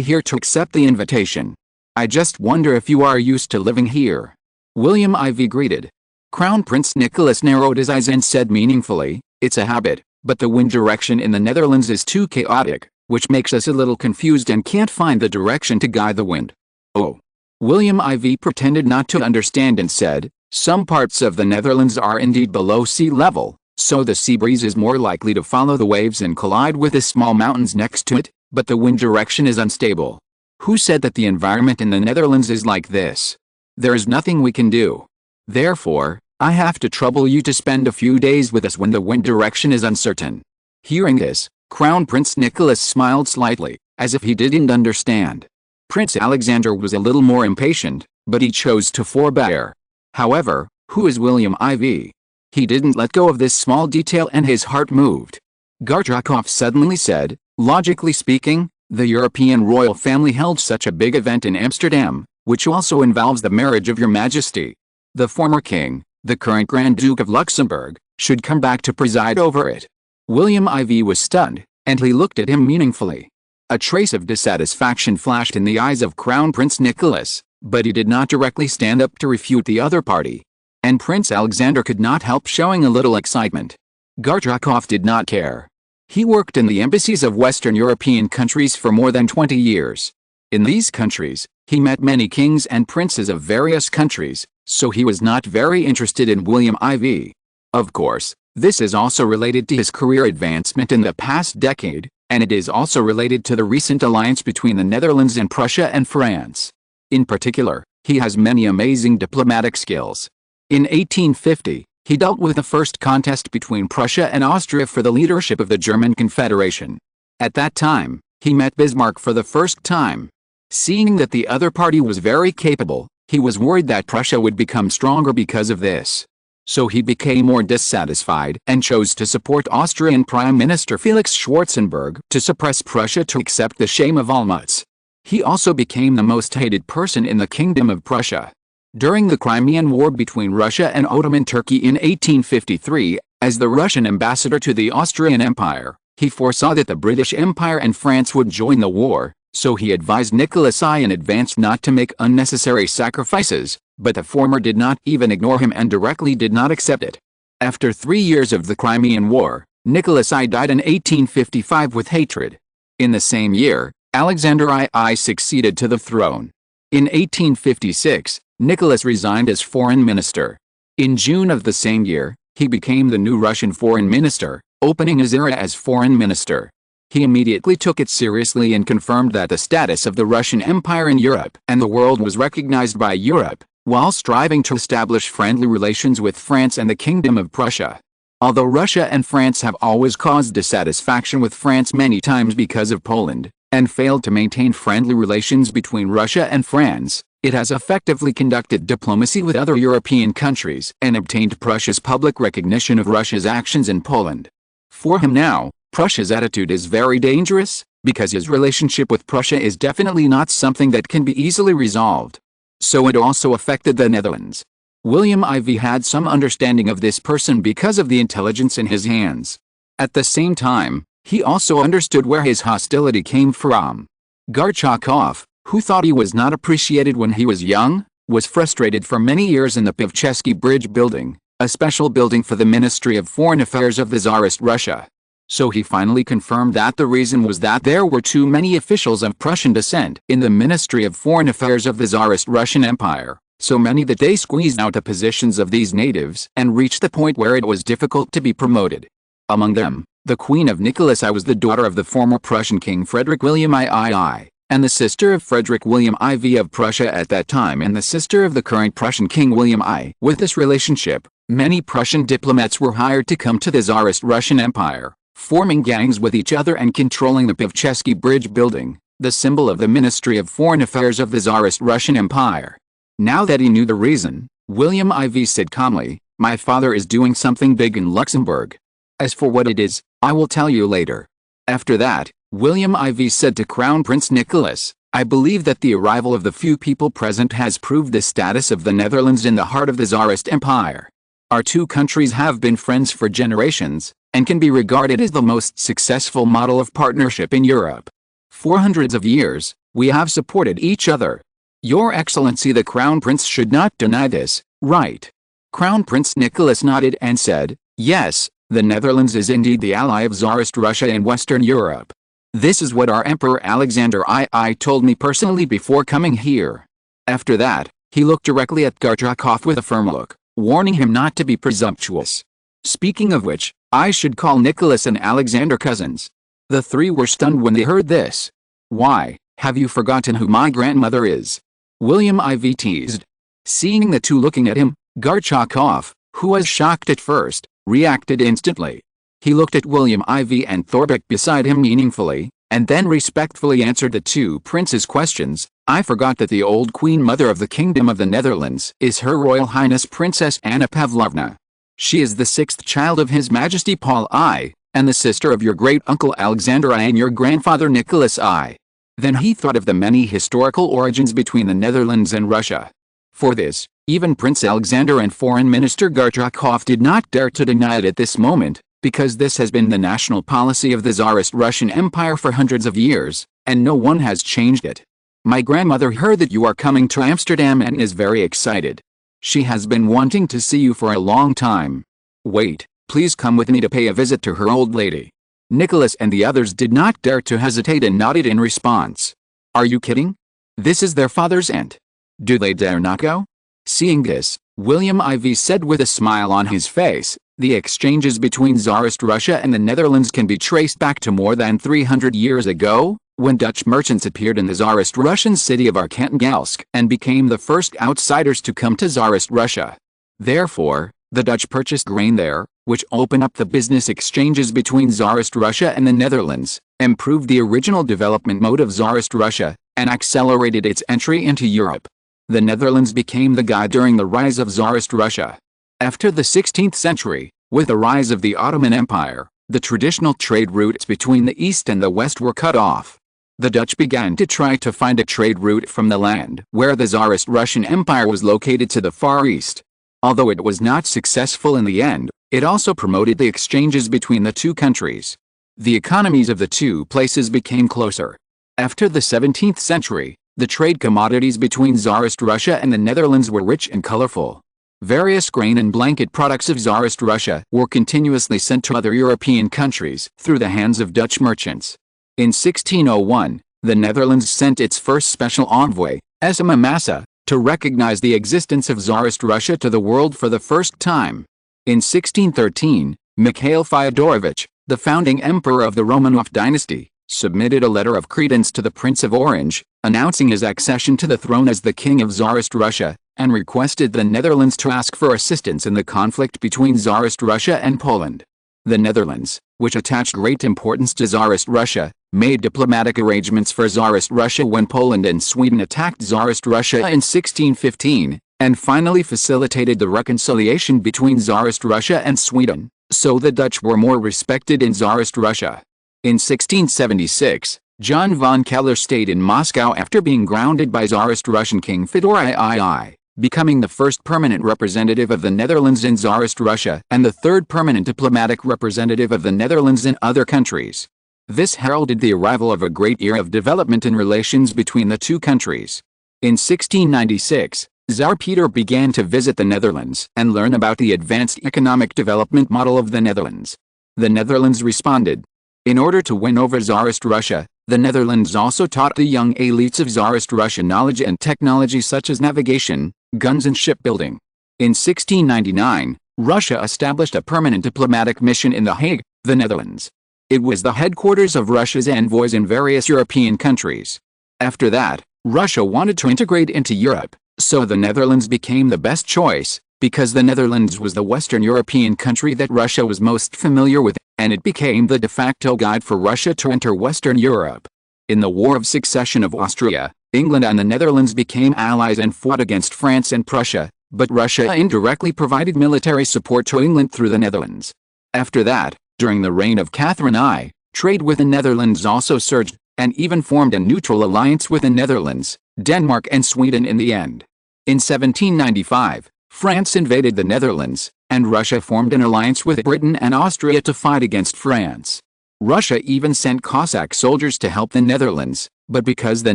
here to accept the invitation. I just wonder if you are used to living here. William IV greeted. Crown Prince Nicholas narrowed his eyes and said meaningfully, it's a habit, but the wind direction in the Netherlands is too chaotic, which makes us a little confused and can't find the direction to guide the wind. Oh. William IV pretended not to understand and said, some parts of the Netherlands are indeed below sea level, so the sea breeze is more likely to follow the waves and collide with the small mountains next to it, but the wind direction is unstable. Who said that the environment in the Netherlands is like this? There is nothing we can do. Therefore, I have to trouble you to spend a few days with us when the wind direction is uncertain. Hearing this, Crown Prince Nicholas smiled slightly, as if he didn't understand. Prince Alexander was a little more impatient, but he chose to forbear. However, Who is William IV? He didn't let go of this small detail and his heart moved. Gorchakov suddenly said, logically speaking, the European royal family held such a big event in Amsterdam, which also involves the marriage of your majesty. The former king, the current Grand Duke of Luxembourg, should come back to preside over it. William IV was stunned, and he looked at him meaningfully. A trace of dissatisfaction flashed in the eyes of Crown Prince Nicholas, but he did not directly stand up to refute the other party. And Prince Alexander could not help showing a little excitement. Gorchakov did not care. He worked in the embassies of Western European countries for more than 20 years. In these countries, he met many kings and princes of various countries, so he was not very interested in William IV. Of course, this is also related to his career advancement in the past decade, and it is also related to the recent alliance between the Netherlands and Prussia and France. In particular, he has many amazing diplomatic skills. In 1850, he dealt with the first contest between Prussia and Austria for the leadership of the German Confederation. At that time, he met Bismarck for the first time. Seeing that the other party was very capable, he was worried that Prussia would become stronger because of this. So he became more dissatisfied and chose to support Austrian Prime Minister Felix Schwarzenberg to suppress Prussia to accept the shame of Olmütz. He also became the most hated person in the Kingdom of Prussia. During the Crimean War between Russia and Ottoman Turkey in 1853, as the Russian ambassador to the Austrian Empire, he foresaw that the British Empire and France would join the war, so he advised Nicholas I in advance not to make unnecessary sacrifices, but the former did not even ignore him and directly did not accept it. After 3 years of the Crimean War, Nicholas I died in 1855 with hatred. In the same year, Alexander II succeeded to the throne. In 1856, Nicholas resigned as foreign minister. In June of the same year, he became the new Russian foreign minister, opening his era as foreign minister. He immediately took it seriously and confirmed that the status of the Russian Empire in Europe and the world was recognized by Europe, while striving to establish friendly relations with France and the Kingdom of Prussia. Although Russia and France have always caused dissatisfaction with France many times because of Poland, and failed to maintain friendly relations between Russia and France, it has effectively conducted diplomacy with other European countries and obtained Prussia's public recognition of Russia's actions in Poland. For him now, Prussia's attitude is very dangerous, because his relationship with Prussia is definitely not something that can be easily resolved. So it also affected the Netherlands. William IV had some understanding of this person because of the intelligence in his hands. At the same time, he also understood where his hostility came from. Gorchakov, who thought he was not appreciated when he was young, was frustrated for many years in the Pivchesky Bridge building, a special building for the Ministry of Foreign Affairs of the Tsarist Russia. So he finally confirmed that the reason was that there were too many officials of Prussian descent in the Ministry of Foreign Affairs of the Tsarist Russian Empire, so many that they squeezed out the positions of these natives and reached the point where it was difficult to be promoted. Among them, the Queen of Nicholas I was the daughter of the former Prussian King Frederick William II, and the sister of Frederick William IV of Prussia at that time and the sister of the current Prussian King William I. With this relationship, many Prussian diplomats were hired to come to the Tsarist Russian Empire, forming gangs with each other and controlling the Pivchesky Bridge building, the symbol of the Ministry of Foreign Affairs of the Tsarist Russian Empire. Now that he knew the reason, William IV said calmly, "My father is doing something big in Luxembourg. As for what it is, I will tell you later." After that, William IV said to Crown Prince Nicholas, "I believe that the arrival of the few people present has proved the status of the Netherlands in the heart of the Tsarist Empire. Our two countries have been friends for generations, and can be regarded as the most successful model of partnership in Europe. For hundreds of years, we have supported each other. Your Excellency the Crown Prince should not deny this, right?" Crown Prince Nicholas nodded and said, "Yes, the Netherlands is indeed the ally of Tsarist Russia in Western Europe. This is what our Emperor Alexander II told me personally before coming here." After that, he looked directly at Gorchakov with a firm look, warning him not to be presumptuous. Speaking of which, I should call Nicholas and Alexander cousins. The three were stunned when they heard this. "Why, have you forgotten who my grandmother is?" William IV teased. Seeing the two looking at him, Gorchakov, who was shocked at first, reacted instantly. He looked at William IV and Thorbecke beside him meaningfully, and then respectfully answered the two princes' questions. "I forgot that the old Queen Mother of the Kingdom of the Netherlands is Her Royal Highness Princess Anna Pavlovna. She is the sixth child of His Majesty Paul I, and the sister of your great-uncle Alexander I and your grandfather Nicholas I." Then he thought of the many historical origins between the Netherlands and Russia. For this, even Prince Alexander and Foreign Minister Gorchakov did not dare to deny it at this moment, because this has been the national policy of the Tsarist Russian Empire for hundreds of years, and no one has changed it. "My grandmother heard that you are coming to Amsterdam and is very excited. She has been wanting to see you for a long time. Wait, please come with me to pay a visit to her old lady." Nicholas and the others did not dare to hesitate and nodded in response. "Are you kidding? This is their father's aunt. Do they dare not go?" Seeing this, William IV said with a smile on his face, "The exchanges between Tsarist Russia and the Netherlands can be traced back to more than 300 years ago, when Dutch merchants appeared in the Tsarist Russian city of Arkhangelsk and became the first outsiders to come to Tsarist Russia. Therefore, the Dutch purchased grain there, which opened up the business exchanges between Tsarist Russia and the Netherlands, improved the original development mode of Tsarist Russia, and accelerated its entry into Europe. The Netherlands became the guide during the rise of Tsarist Russia. After the 16th century, with the rise of the Ottoman Empire, the traditional trade routes between the East and the West were cut off. The Dutch began to try to find a trade route from the land where the Tsarist Russian Empire was located to the Far East. Although it was not successful in the end, it also promoted the exchanges between the two countries. The economies of the two places became closer. After the 17th century, the trade commodities between Tsarist Russia and the Netherlands were rich and colorful. Various grain and blanket products of Tsarist Russia were continuously sent to other European countries through the hands of Dutch merchants. In 1601, the Netherlands sent its first special envoy, Esma Massa, to recognize the existence of Tsarist Russia to the world for the first time. In 1613, Mikhail Fyodorovich, the founding emperor of the Romanov dynasty, submitted a letter of credence to the Prince of Orange, announcing his accession to the throne as the King of Tsarist Russia, and requested the Netherlands to ask for assistance in the conflict between Tsarist Russia and Poland. The Netherlands, which attached great importance to Tsarist Russia, made diplomatic arrangements for Tsarist Russia when Poland and Sweden attacked Tsarist Russia in 1615, and finally facilitated the reconciliation between Tsarist Russia and Sweden, so the Dutch were more respected in Tsarist Russia. In 1676, John von Keller stayed in Moscow after being grounded by Tsarist Russian King Fyodor II, becoming the first permanent representative of the Netherlands in Tsarist Russia and the third permanent diplomatic representative of the Netherlands in other countries. This heralded the arrival of a great era of development in relations between the two countries. In 1696, Tsar Peter began to visit the Netherlands and learn about the advanced economic development model of the Netherlands. The Netherlands responded. In order to win over Tsarist Russia, the Netherlands also taught the young elites of Tsarist Russia knowledge and technology such as navigation, guns and shipbuilding. In 1699, Russia established a permanent diplomatic mission in The Hague, the Netherlands. It was the headquarters of Russia's envoys in various European countries. After that, Russia wanted to integrate into Europe, so the Netherlands became the best choice, because the Netherlands was the Western European country that Russia was most familiar with, and it became the de facto guide for Russia to enter Western Europe. In the War of Succession of Austria, England and the Netherlands became allies and fought against France and Prussia, but Russia indirectly provided military support to England through the Netherlands. After that, during the reign of Catherine I, trade with the Netherlands also surged, and even formed a neutral alliance with the Netherlands, Denmark and Sweden in the end. In 1795, France invaded the Netherlands, and Russia formed an alliance with Britain and Austria to fight against France. Russia even sent Cossack soldiers to help the Netherlands, but because the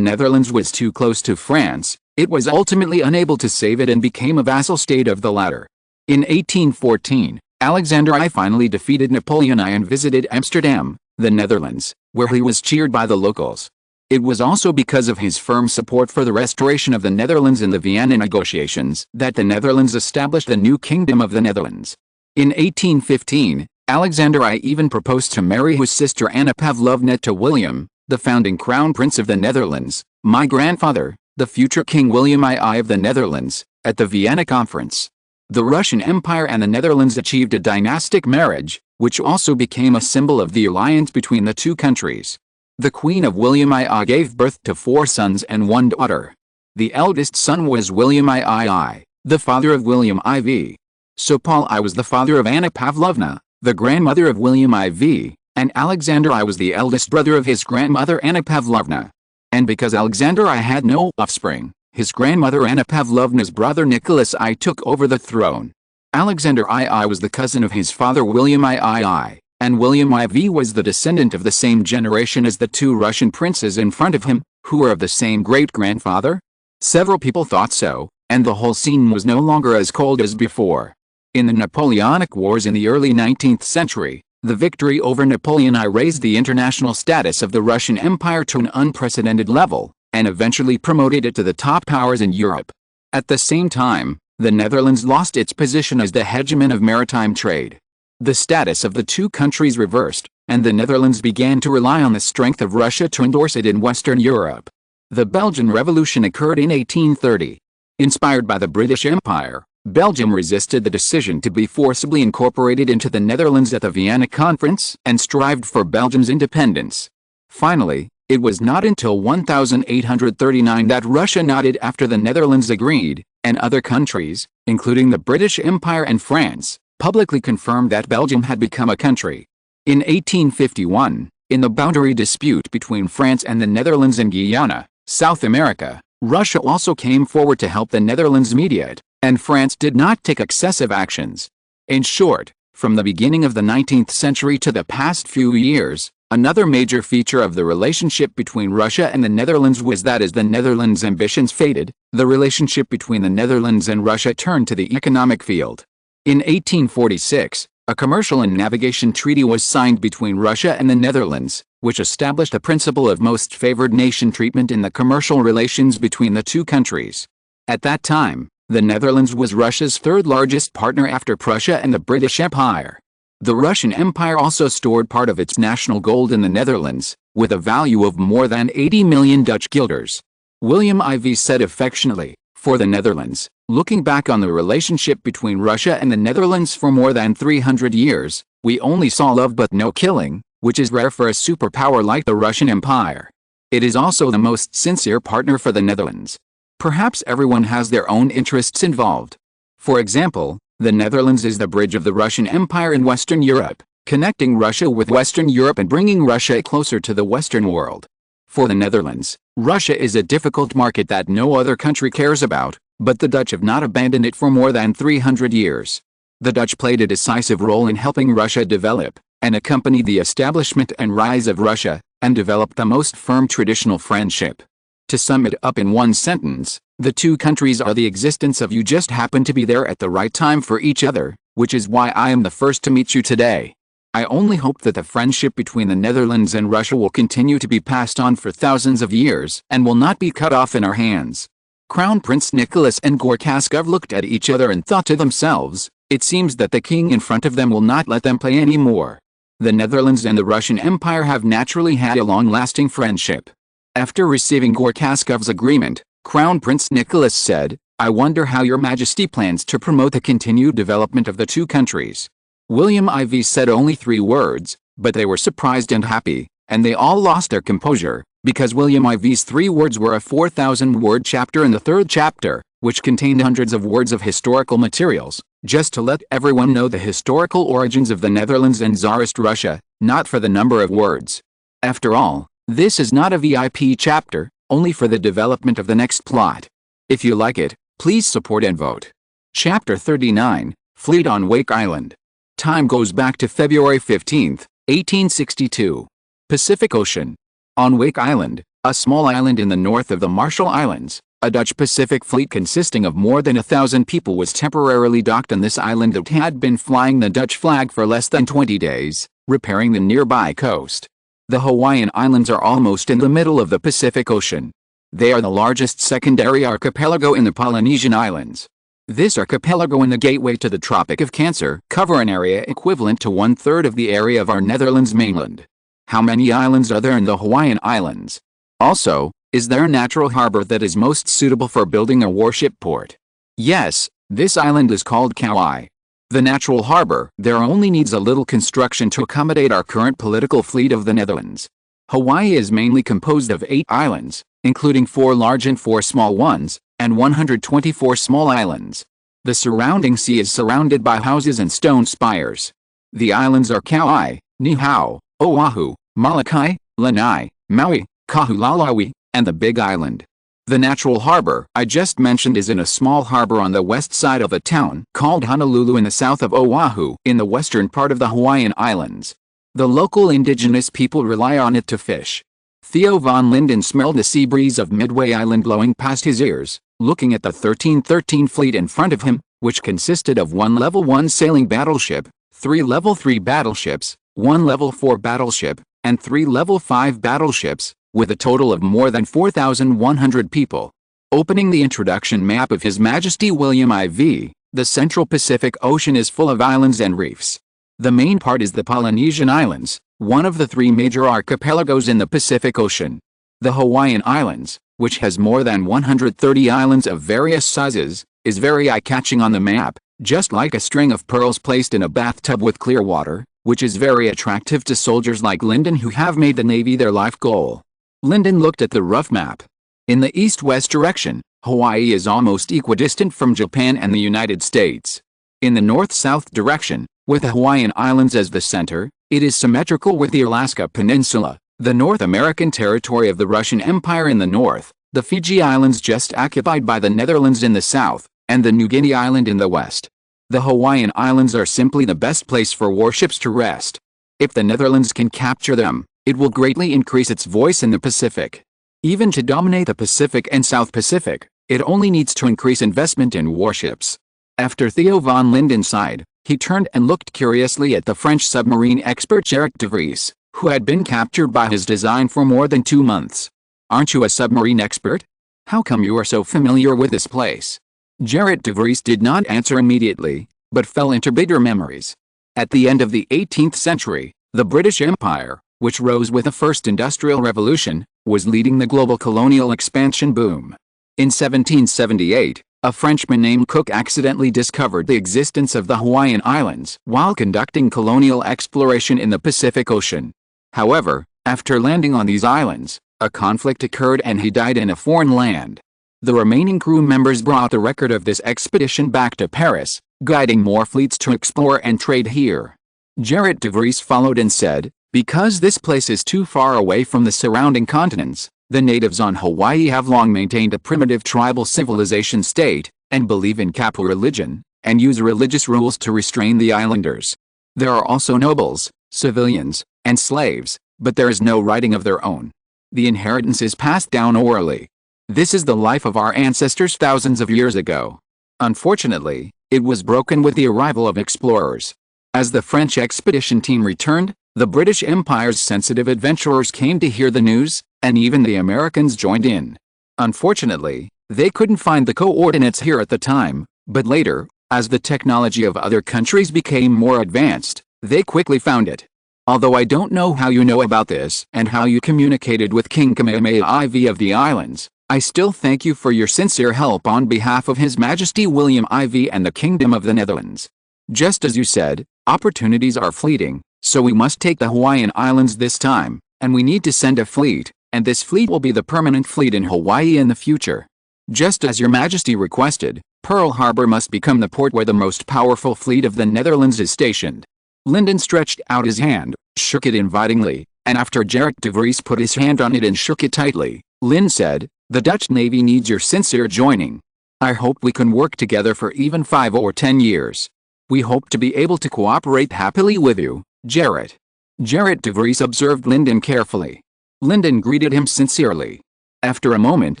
Netherlands was too close to France, it was ultimately unable to save it and became a vassal state of the latter. In 1814, Alexander I finally defeated Napoleon I and visited Amsterdam, the Netherlands, where he was cheered by the locals. It was also because of his firm support for the restoration of the Netherlands in the Vienna negotiations that the Netherlands established the new Kingdom of the Netherlands. In 1815, Alexander I even proposed to marry his sister Anna Pavlovna to William, the founding crown prince of the Netherlands, my grandfather, the future King William II of the Netherlands, at the Vienna Conference. The Russian Empire and the Netherlands achieved a dynastic marriage, which also became a symbol of the alliance between the two countries. The Queen of William II gave birth to 4 sons and 1 daughter. The eldest son was William II, the father of William IV. So Paul I was the father of Anna Pavlovna, the grandmother of William IV, and Alexander I was the eldest brother of his grandmother Anna Pavlovna. And because Alexander I had no offspring, his grandmother Anna Pavlovna's brother Nicholas I took over the throne. Alexander II was the cousin of his father William II, and William IV was the descendant of the same generation as the 2 Russian princes in front of him, who were of the same great-grandfather. Several people thought so, and the whole scene was no longer as cold as before. In the Napoleonic Wars in the early 19th century, the victory over Napoleon I raised the international status of the Russian Empire to an unprecedented level, and eventually promoted it to the top powers in Europe. At the same time, the Netherlands lost its position as the hegemon of maritime trade. The status of the 2 countries reversed, and the Netherlands began to rely on the strength of Russia to endorse it in Western Europe. The Belgian Revolution occurred in 1830. Inspired by the British Empire, Belgium resisted the decision to be forcibly incorporated into the Netherlands at the Vienna Conference and strived for Belgium's independence. Finally, it was not until 1839 that Russia nodded after the Netherlands agreed, and other countries, including the British Empire and France, publicly confirmed that Belgium had become a country. In 1851, in the boundary dispute between France and the Netherlands in Guyana, South America, Russia also came forward to help the Netherlands mediate, and France did not take excessive actions. In short, from the beginning of the 19th century to the past few years, another major feature of the relationship between Russia and the Netherlands was that as the Netherlands' ambitions faded, the relationship between the Netherlands and Russia turned to the economic field. In 1846, a commercial and navigation treaty was signed between Russia and the Netherlands, which established a principle of most favored nation treatment in the commercial relations between the 2 countries. At that time, the Netherlands was Russia's 3rd largest partner after Prussia and the British Empire. The Russian Empire also stored part of its national gold in the Netherlands, with a value of more than 80 million Dutch guilders. William IV said affectionately, for the Netherlands, looking back on the relationship between Russia and the Netherlands for more than 300 years, we only saw love but no killing, which is rare for a superpower like the Russian Empire. It is also the most sincere partner for the Netherlands. Perhaps everyone has their own interests involved. For example, the Netherlands is the bridge of the Russian Empire in Western Europe, connecting Russia with Western Europe and bringing Russia closer to the Western world. For the Netherlands, Russia is a difficult market that no other country cares about, but the Dutch have not abandoned it for more than 300 years. The Dutch played a decisive role in helping Russia develop, and accompanied the establishment and rise of Russia, and developed the most firm traditional friendship. To sum it up in one sentence, the 2 countries are the existence of you just happen to be there at the right time for each other, which is why I am the first to meet you today. I only hope that the friendship between the Netherlands and Russia will continue to be passed on for thousands of years and will not be cut off in our hands. Crown Prince Nicholas and Gorkaskov looked at each other and thought to themselves, it seems that the king in front of them will not let them play anymore. The Netherlands and the Russian Empire have naturally had a long-lasting friendship. After receiving Gorkaskov's agreement, Crown Prince Nicholas said, I wonder how your majesty plans to promote the continued development of the 2 countries. William IV said only 3 words, but they were surprised and happy, and they all lost their composure, because William IV's 3 words were a 4,000-word chapter in the 3rd chapter, which contained hundreds of words of historical materials, just to let everyone know the historical origins of the Netherlands and Tsarist Russia, not for the number of words. After all, this is not a VIP chapter, only for the development of the next plot. If you like it, please support and vote. Chapter 39, Fleet on Wake Island. Time goes back to February 15, 1862. Pacific Ocean. On Wake Island, a small island in the north of the Marshall Islands, a Dutch Pacific fleet consisting of more than 1,000 people was temporarily docked on this island that had been flying the Dutch flag for less than 20 days, repairing the nearby coast. The Hawaiian Islands are almost in the middle of the Pacific Ocean. They are the largest secondary archipelago in the Polynesian Islands. This archipelago and the gateway to the Tropic of Cancer cover an area equivalent to 1/3 of the area of our Netherlands mainland. How many islands are there in the Hawaiian Islands? Also, is there a natural harbor that is most suitable for building a warship port? Yes, this island is called Kauai. The natural harbor there only needs a little construction to accommodate our current political fleet of the Netherlands. Hawaii is mainly composed of 8 islands, including 4 large and 4 small ones, and 124 small islands. The surrounding sea is surrounded by houses and stone spires. The islands are Kauai, Niihau, Oahu, Molokai, Lanai, Maui, Kahulalawi, and the Big Island. The natural harbor I just mentioned is in a small harbor on the west side of the town called Honolulu in the south of Oahu in the western part of the Hawaiian Islands. The local indigenous people rely on it to fish. Theo von Linden smelled the sea breeze of Midway Island blowing past his ears, looking at the 1313 fleet in front of him, which consisted of 1 Level 1 sailing battleship, 3 Level 3 battleships, 1 Level 4 battleship, and 3 Level 5 battleships, with a total of more than 4,100 people. Opening the introduction map of His Majesty William IV, the Central Pacific Ocean is full of islands and reefs. The main part is the Polynesian Islands, one of the 3 major archipelagos in the Pacific Ocean. The Hawaiian Islands, which has more than 130 islands of various sizes, is very eye-catching on the map, just like a string of pearls placed in a bathtub with clear water, which is very attractive to soldiers like Linden who have made the Navy their life goal. Linden looked at the rough map. In the east-west direction, Hawaii is almost equidistant from Japan and the United States. In the north-south direction, with the Hawaiian Islands as the center, it is symmetrical with the Alaska Peninsula, the North American territory of the Russian Empire in the north, the Fiji Islands just occupied by the Netherlands in the south, and the New Guinea Island in the west. The Hawaiian Islands are simply the best place for warships to rest. If the Netherlands can capture them, it will greatly increase its voice in the Pacific. Even to dominate the Pacific and South Pacific, it only needs to increase investment in warships. After Theo von Linden sighed, he turned and looked curiously at the French submarine expert Gerrit de Vries, who had been captured by his design for more than 2 months. "Aren't you a submarine expert? How come you are so familiar with this place?" Gerrit de Vries did not answer immediately, but fell into bitter memories. At the end of the 18th century, the British Empire, which rose with the First Industrial Revolution, was leading the global colonial expansion boom. In 1778, a Frenchman named Cook accidentally discovered the existence of the Hawaiian Islands while conducting colonial exploration in the Pacific Ocean. However, after landing on these islands, a conflict occurred and he died in a foreign land. The remaining crew members brought the record of this expedition back to Paris, guiding more fleets to explore and trade here. Gerrit de Vries followed and said, "Because this place is too far away from the surrounding continents, the natives on Hawaii have long maintained a primitive tribal civilization state, and believe in kapu religion, and use religious rules to restrain the islanders. There are also nobles, civilians, and slaves, but there is no writing of their own. The inheritance is passed down orally. This is the life of our ancestors thousands of years ago. Unfortunately, it was broken with the arrival of explorers. As the French expedition team returned, the British Empire's sensitive adventurers came to hear the news, and even the Americans joined in. Unfortunately, they couldn't find the coordinates here at the time, but later, as the technology of other countries became more advanced, they quickly found it. Although I don't know how you know about this and how you communicated with King Kamehameha IV of the islands, I still thank you for your sincere help on behalf of His Majesty William IV and the Kingdom of the Netherlands. Just as you said, opportunities are fleeting, so we must take the Hawaiian Islands this time, and we need to send a fleet, and this fleet will be the permanent fleet in Hawaii in the future. Just as Your Majesty requested, Pearl Harbor must become the port where the most powerful fleet of the Netherlands is stationed." Linden stretched out his hand, shook it invitingly, and after Gerrit de Vries put his hand on it and shook it tightly, Lind said, "The Dutch Navy needs your sincere joining. I hope we can work together for even 5 or 10 years. We hope to be able to cooperate happily with you, Gerrit." Gerrit de Vries observed Linden carefully. Linden greeted him sincerely. After a moment,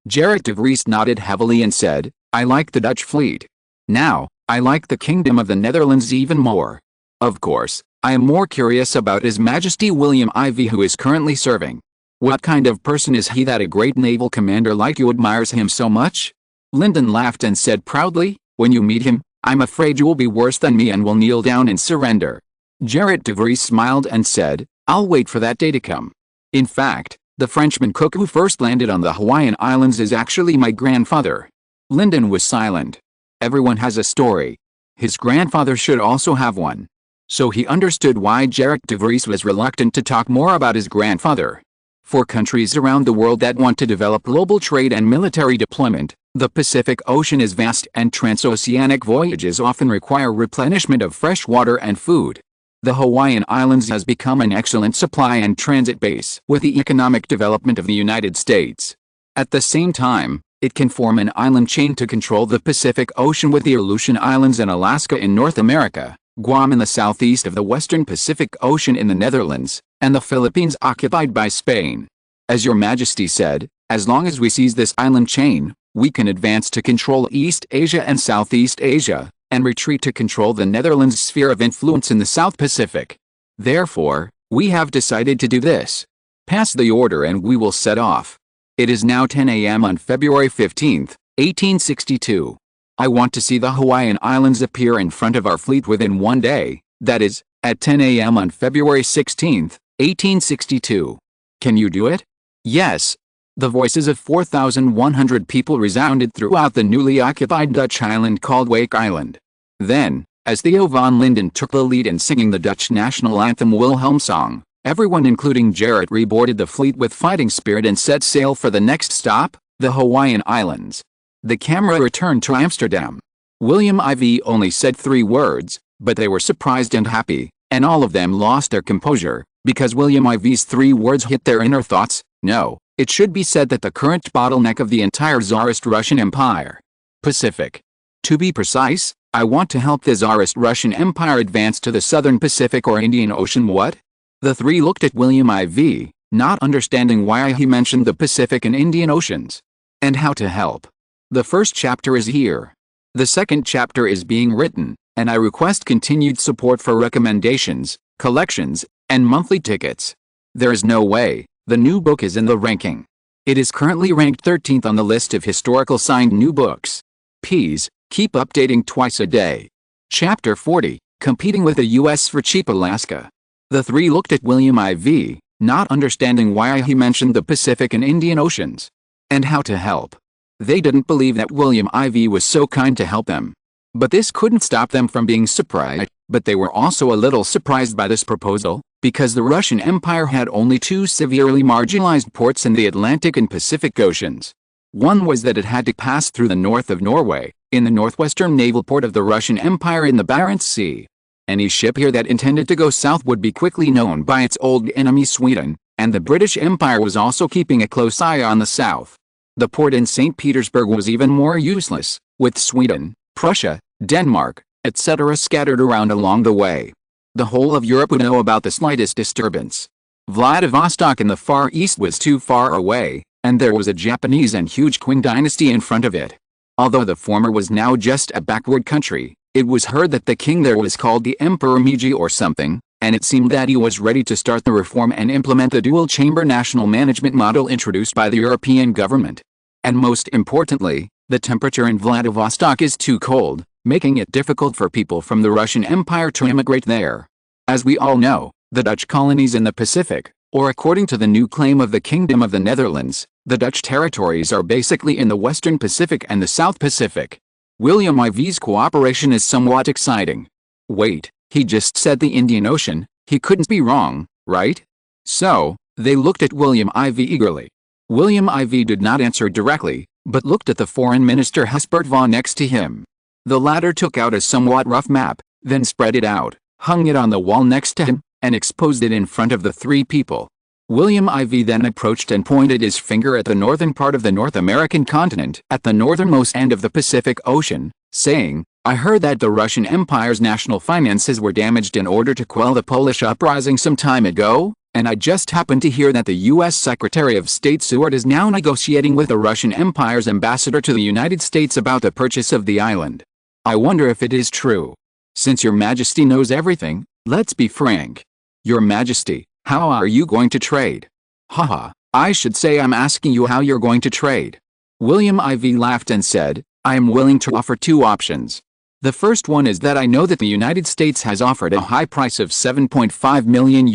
Gerrit de Vries nodded heavily and said, "I like the Dutch fleet. Now, I like the Kingdom of the Netherlands even more. Of course, I am more curious about His Majesty William IV who is currently serving. What kind of person is he that a great naval commander like you admires him so much?" Linden laughed and said proudly, "When you meet him, I'm afraid you will be worse than me and will kneel down and surrender." Gerrit de Vries smiled and said, "I'll wait for that day to come. In fact, the Frenchman Cook who first landed on the Hawaiian Islands is actually my grandfather." Linden was silent. Everyone has a story. His grandfather should also have one. So he understood why Gerrit de Vries was reluctant to talk more about his grandfather. For countries around the world that want to develop global trade and military deployment, the Pacific Ocean is vast and transoceanic voyages often require replenishment of fresh water and food. The Hawaiian Islands has become an excellent supply and transit base with the economic development of the United States. At the same time, it can form an island chain to control the Pacific Ocean with the Aleutian Islands and Alaska in North America, Guam in the southeast of the western Pacific Ocean in the Netherlands, and the Philippines occupied by Spain. As Your Majesty said, as long as we seize this island chain, we can advance to control East Asia and Southeast Asia, and retreat to control the Netherlands' sphere of influence in the South Pacific. Therefore, we have decided to do this. Pass the order and we will set off. It is now 10 a.m. on February 15, 1862. I want to see the Hawaiian Islands appear in front of our fleet within one day, that is, at 10 a.m. on February 16, 1862. Can you do it? Yes. The voices of 4,100 people resounded throughout the newly occupied Dutch island called Wake Island. Then, as Theo van Linden took the lead in singing the Dutch national anthem Wilhelm Song, everyone including Jarrett reboarded the fleet with fighting spirit and set sail for the next stop, the Hawaiian Islands. The camera returned to Amsterdam. William IV only said 3 words, but they were surprised and happy, and all of them lost their composure, because William IV's 3 words hit their inner thoughts. No, it should be said that the current bottleneck of the entire Tsarist Russian Empire. Pacific. To be precise, I want to help the Tsarist Russian Empire advance to the Southern Pacific or Indian Ocean. What? The 3 looked at William IV, not understanding why he mentioned the Pacific and Indian Oceans. And how to help. The first chapter is here. The second chapter is being written, and I request continued support for recommendations, collections, and monthly tickets. There is no way. The new book is in the ranking. It is currently ranked 13th on the list of historical signed new books. Please, keep updating twice a day. Chapter 40, Competing with the U.S. for Cheap Alaska. The 3 looked at William IV, not understanding why he mentioned the Pacific and Indian Oceans. And how to help. They didn't believe that William IV was so kind to help them. But this couldn't stop them from being surprised, but they were also a little surprised by this proposal, because the Russian Empire had only 2 severely marginalized ports in the Atlantic and Pacific Oceans. One was that it had to pass through the north of Norway, in the northwestern naval port of the Russian Empire in the Barents Sea. Any ship here that intended to go south would be quickly known by its old enemy Sweden, and the British Empire was also keeping a close eye on the south. The port in St. Petersburg was even more useless, with Sweden, Prussia, Denmark, etc. scattered around along the way. The whole of Europe would know about the slightest disturbance. Vladivostok in the Far East was too far away, and there was a Japanese and huge Qing dynasty in front of it. Although the former was now just a backward country, it was heard that the king there was called the Emperor Meiji or something, and it seemed that he was ready to start the reform and implement the dual-chamber national management model introduced by the European government. And most importantly, the temperature in Vladivostok is too cold, making it difficult for people from the Russian Empire to immigrate there. As we all know, the Dutch colonies in the Pacific, or according to the new claim of the Kingdom of the Netherlands, the Dutch territories are basically in the Western Pacific and the South Pacific. William IV's cooperation is somewhat exciting. Wait, he just said the Indian Ocean, he couldn't be wrong, right? So, they looked at William IV eagerly. William IV did not answer directly, but looked at the foreign minister Husbert von next to him. The latter took out a somewhat rough map, then spread it out, hung it on the wall next to him, and exposed it in front of the 3 people. William IV then approached and pointed his finger at the northern part of the North American continent at the northernmost end of the Pacific Ocean, saying, "I heard that the Russian Empire's national finances were damaged in order to quell the Polish uprising some time ago, and I just happened to hear that the U.S. Secretary of State Seward is now negotiating with the Russian Empire's ambassador to the United States about the purchase of the island. I wonder if it is true. Since Your Majesty knows everything, let's be frank. Your Majesty, how are you going to trade?" "Haha, I should say I'm asking you how you're going to trade." William IV laughed and said, "I am willing to offer 2 options. The first one is that I know that the United States has offered a high price of $7.5 million,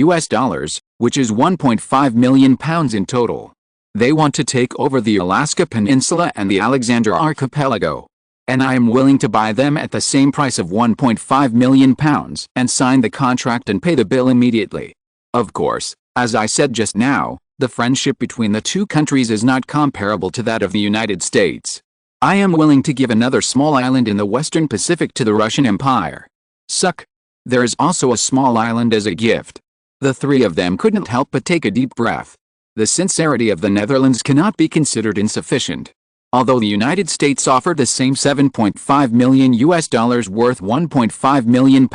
which is £1.5 million in total. They want to take over the Alaska Peninsula and the Alexander Archipelago. And I am willing to buy them at the same price of £1.5 million and sign the contract and pay the bill immediately. Of course, as I said just now, The friendship between the two countries is not comparable to that of the United States. I am willing to give another small island in the Western Pacific to the Russian Empire. Suck. There is also a small island as a gift. The three of them couldn't help but take a deep breath. The sincerity of the Netherlands cannot be considered insufficient. Although the United States offered the same $7.5 million worth £1.5 million,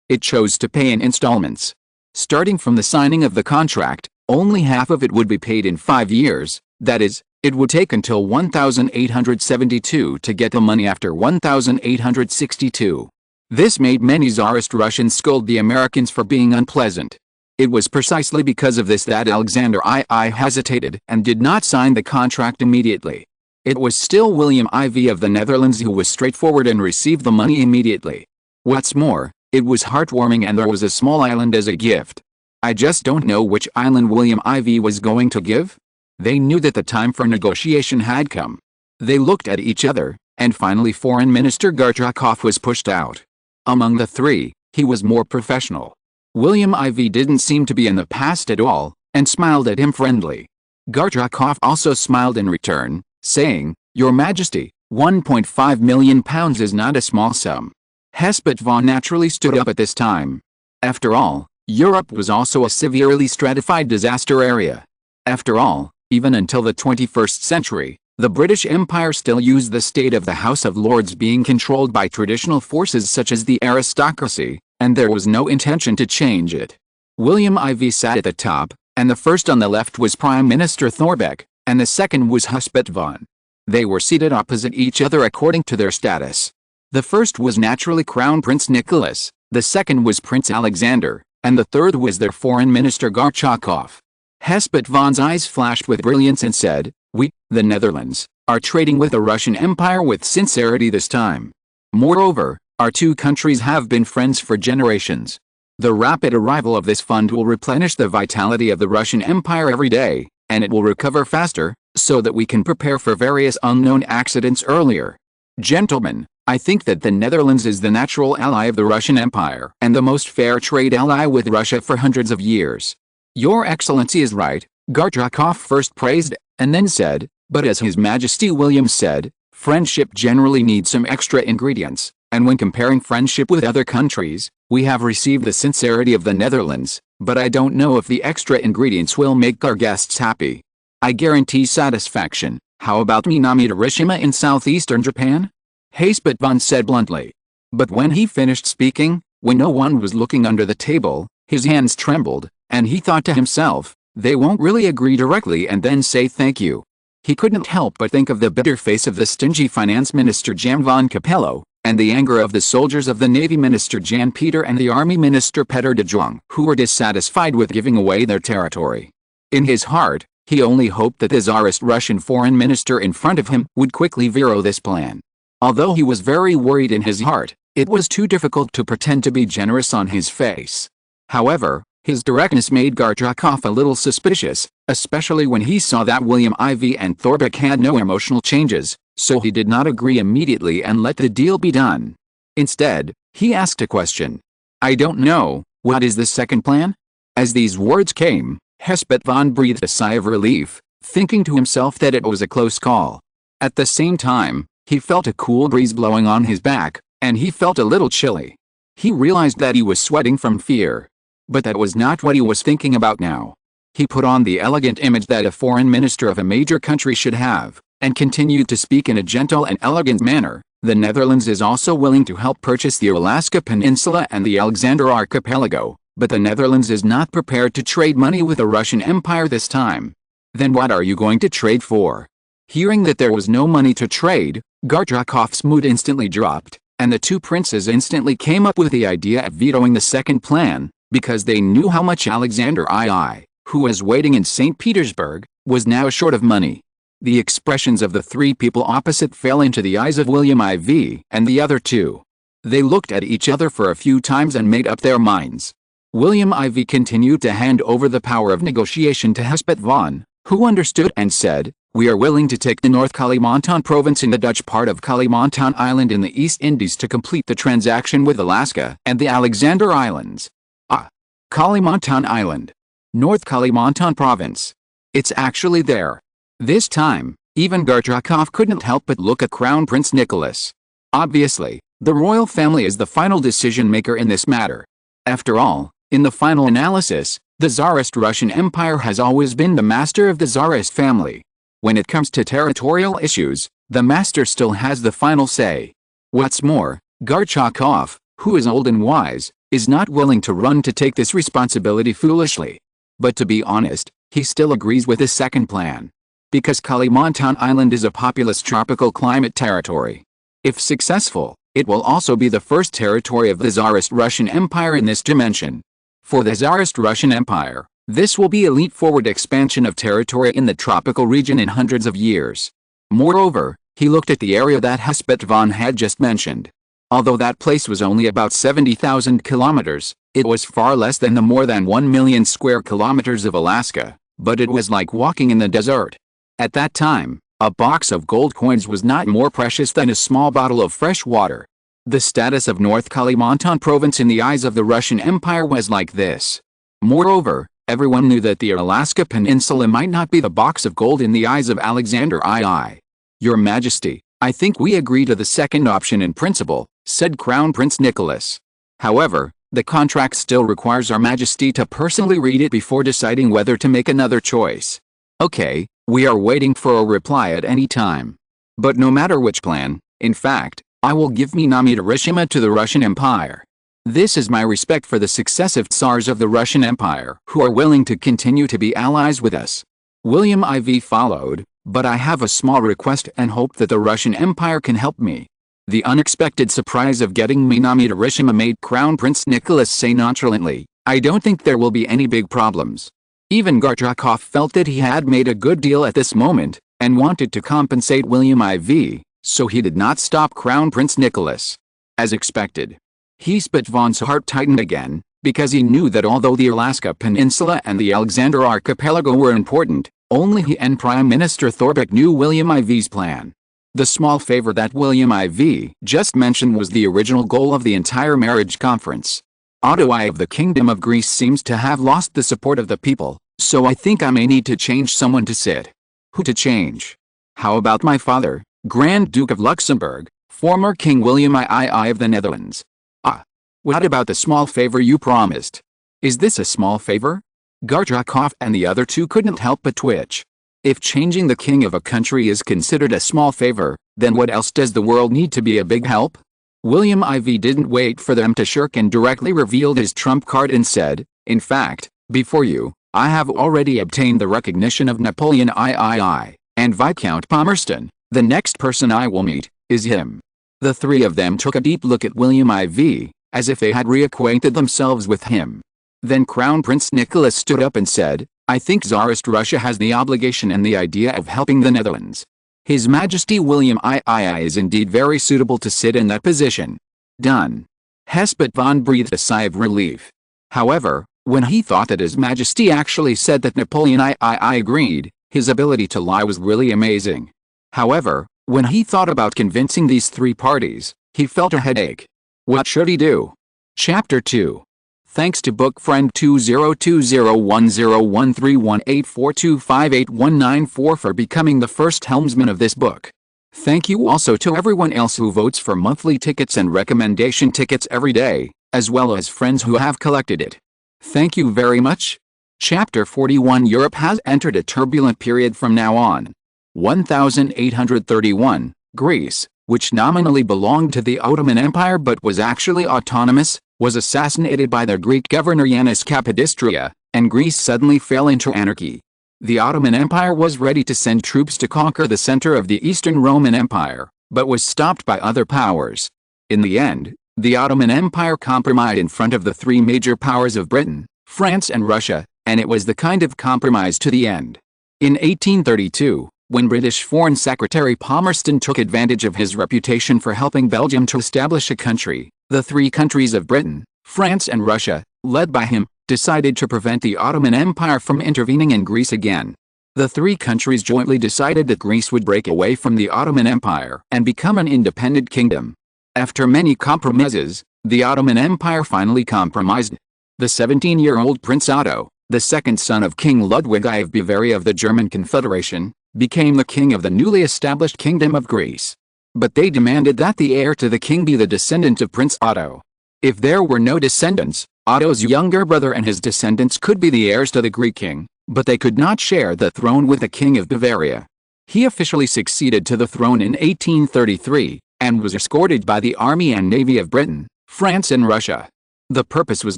it chose to pay in installments. Starting from the signing of the contract, only half of it would be paid in 5 years, that is, it would take until 1872 to get the money after 1862. This made many Tsarist Russians scold the Americans for being unpleasant. It was precisely because of this that Alexander II hesitated and did not sign the contract immediately. It was still William IV of the Netherlands who was straightforward and received the money immediately. What's more, it was heartwarming and there was a small island as a gift. I just don't know which island William IV was going to give. They knew that the time for negotiation had come. They looked at each other, and finally Foreign Minister Gorchakov was pushed out. Among the three, he was more professional. William IV didn't seem to be in the past at all, and smiled at him friendly. Gorchakov also smiled in return, saying, "Your Majesty, £1.5 million is not a small sum." Hespet von naturally stood up at this time. After all, Europe was also a severely stratified disaster area. After all, even until the 21st century, the British Empire still used the state of the House of Lords being controlled by traditional forces such as the aristocracy, and there was no intention to change it. William IV sat at the top, and the first on the left was Prime Minister Thorbecke, and the second was Hespet von. They were seated opposite each other according to their status. The first was naturally Crown Prince Nicholas, the second was Prince Alexander, and the third was their Foreign Minister Gorchakov. Hespet von's eyes flashed with brilliance and said, "We, the Netherlands, are trading with the Russian Empire with sincerity this time. Moreover, our two countries have been friends for generations. The rapid arrival of this fund will replenish the vitality of the Russian Empire every day, and it will recover faster, so that we can prepare for various unknown accidents earlier. Gentlemen, I think that the Netherlands is the natural ally of the Russian Empire and the most fair trade ally with Russia for hundreds of years." "Your Excellency is right," Gorchakov first praised, and then said, "but as His Majesty William said, friendship generally needs some extra ingredients, and when comparing friendship with other countries, we have received the sincerity of the Netherlands, but I don't know if the extra ingredients will make our guests happy. I guarantee satisfaction. How about Minami Hiroshima in southeastern Japan?" Hespet von said bluntly. But when he finished speaking, when no one was looking under the table, his hands trembled, and he thought to himself, "They won't really agree directly and then say thank you." He couldn't help but think of the bitter face of the stingy finance minister Jan von Capello, and the anger of the soldiers of the Navy Minister Jan Peter and the Army Minister Peter de Jong, who were dissatisfied with giving away their territory. In his heart, he only hoped that the Tsarist Russian foreign minister in front of him would quickly veto this plan. Although he was very worried in his heart, it was too difficult to pretend to be generous on his face. However, his directness made Gorchakov a little suspicious, especially when he saw that William IV and Thorbecke had no emotional changes, so he did not agree immediately and let the deal be done. Instead, he asked a question. "I don't know, what is the second plan?" As these words came, Hespet von breathed a sigh of relief, thinking to himself that it was a close call. At the same time, he felt a cool breeze blowing on his back, and he felt a little chilly. He realized that he was sweating from fear. But that was not what he was thinking about now. He put on the elegant image that a foreign minister of a major country should have, and continued to speak in a gentle and elegant manner. "The Netherlands is also willing to help purchase the Alaska Peninsula and the Alexander Archipelago, but the Netherlands is not prepared to trade money with the Russian Empire this time." "Then what are you going to trade for?" Hearing that there was no money to trade, Gorchakov's mood instantly dropped, and the two princes instantly came up with the idea of vetoing the second plan, because they knew how much Alexander II, who was waiting in St. Petersburg, was now short of money. The expressions of the three people opposite fell into the eyes of William IV and the other two. They looked at each other for a few times and made up their minds. William IV continued to hand over the power of negotiation to Hespet von, who understood and said, "We are willing to take the North Kalimantan province in the Dutch part of Kalimantan Island in the East Indies to complete the transaction with Alaska and the Alexander Islands." "Ah, Kalimantan Island. North Kalimantan province. It's actually there. This time, even Gorchakov couldn't help but look at Crown Prince Nicholas. Obviously, the royal family is the final decision-maker in this matter. After all, in the final analysis, the Tsarist Russian Empire has always been the master of the Tsarist family. When it comes to territorial issues, the master still has the final say. What's more, Gorchakov, who is old and wise, is not willing to run to take this responsibility foolishly. But to be honest, he still agrees with his second plan. Because Kalimantan Island is a populous tropical climate territory. If successful, it will also be the first territory of the Tsarist Russian Empire in this dimension. For the Tsarist Russian Empire, this will be a leap-forward expansion of territory in the tropical region in hundreds of years. Moreover, he looked at the area that Hespet von had just mentioned. Although that place was only about 70,000 kilometers, it was far less than the more than 1 million square kilometers of Alaska, but it was like walking in the desert. At that time, a box of gold coins was not more precious than a small bottle of fresh water. The status of North Kalimantan province in the eyes of the Russian Empire was like this. Moreover, everyone knew that the Alaska Peninsula might not be the box of gold in the eyes of Alexander II. Your Majesty, I think we agree to the second option in principle, said Crown Prince Nicholas. However, the contract still requires Our Majesty to personally read it before deciding whether to make another choice. Okay, we are waiting for a reply at any time. But no matter which plan, in fact, I will give Minamitashima to the Russian Empire. This is my respect for the successive Tsars of the Russian Empire who are willing to continue to be allies with us. William IV followed, but I have a small request and hope that the Russian Empire can help me. The unexpected surprise of getting Minamitashima made Crown Prince Nicholas say nonchalantly, I don't think there will be any big problems. Even Gorchakov felt that he had made a good deal at this moment, and wanted to compensate William IV, so he did not stop Crown Prince Nicholas. As expected, Hespet von's heart tightened again, because he knew that although the Alaska Peninsula and the Alexander Archipelago were important, only he and Prime Minister Thorbecke knew William IV's plan. The small favor that William IV just mentioned was the original goal of the entire marriage conference. Otto I of the Kingdom of Greece seems to have lost the support of the people, so I think I may need to change someone to sit. Who to change? How about my father, Grand Duke of Luxembourg, former King William II of the Netherlands? Ah. What about the small favor you promised? Is this a small favor? Gorchakov and the other two couldn't help but twitch. If changing the king of a country is considered a small favor, then what else does the world need to be a big help? William IV didn't wait for them to shirk and directly revealed his trump card and said, in fact, before you, I have already obtained the recognition of Napoleon III, and Viscount Palmerston, the next person I will meet, is him. The three of them took a deep look at William IV, as if they had reacquainted themselves with him. Then Crown Prince Nicholas stood up and said, I think Tsarist Russia has the obligation and the idea of helping the Netherlands. His Majesty William II is indeed very suitable to sit in that position. Done. Hespet von breathed a sigh of relief. However, when he thought that His Majesty actually said that Napoleon II agreed, his ability to lie was really amazing. However, when he thought about convincing these three parties, he felt a headache. What should he do? Chapter 2. Thanks to book friend 2020101318425819 for becoming the first helmsman of this book. Thank you also to everyone else who votes for monthly tickets and recommendation tickets every day, as well as friends who have collected it. Thank you very much. Chapter 41. Europe has entered a turbulent period from now on. 1831, Greece, which nominally belonged to the Ottoman Empire but was actually autonomous, was assassinated by the Greek governor Yanis Kapodistria, and Greece suddenly fell into anarchy. The Ottoman Empire was ready to send troops to conquer the center of the Eastern Roman Empire, but was stopped by other powers. In the end, the Ottoman Empire compromised in front of the three major powers of Britain, France and Russia, and it was the kind of compromise to the end. In 1832, when British Foreign Secretary Palmerston took advantage of his reputation for helping Belgium to establish a country, the three countries of Britain, France and Russia, led by him, decided to prevent the Ottoman Empire from intervening in Greece again. The three countries jointly decided that Greece would break away from the Ottoman Empire and become an independent kingdom. After many compromises, the Ottoman Empire finally compromised. The 17-year-old Prince Otto, the second son of King Ludwig I of Bavaria of the German Confederation, became the king of the newly established Kingdom of Greece. But they demanded that the heir to the king be the descendant of Prince Otto. If there were no descendants, Otto's younger brother and his descendants could be the heirs to the Greek king, but they could not share the throne with the King of Bavaria. He officially succeeded to the throne in 1833, and was escorted by the army and navy of Britain, France and Russia. The purpose was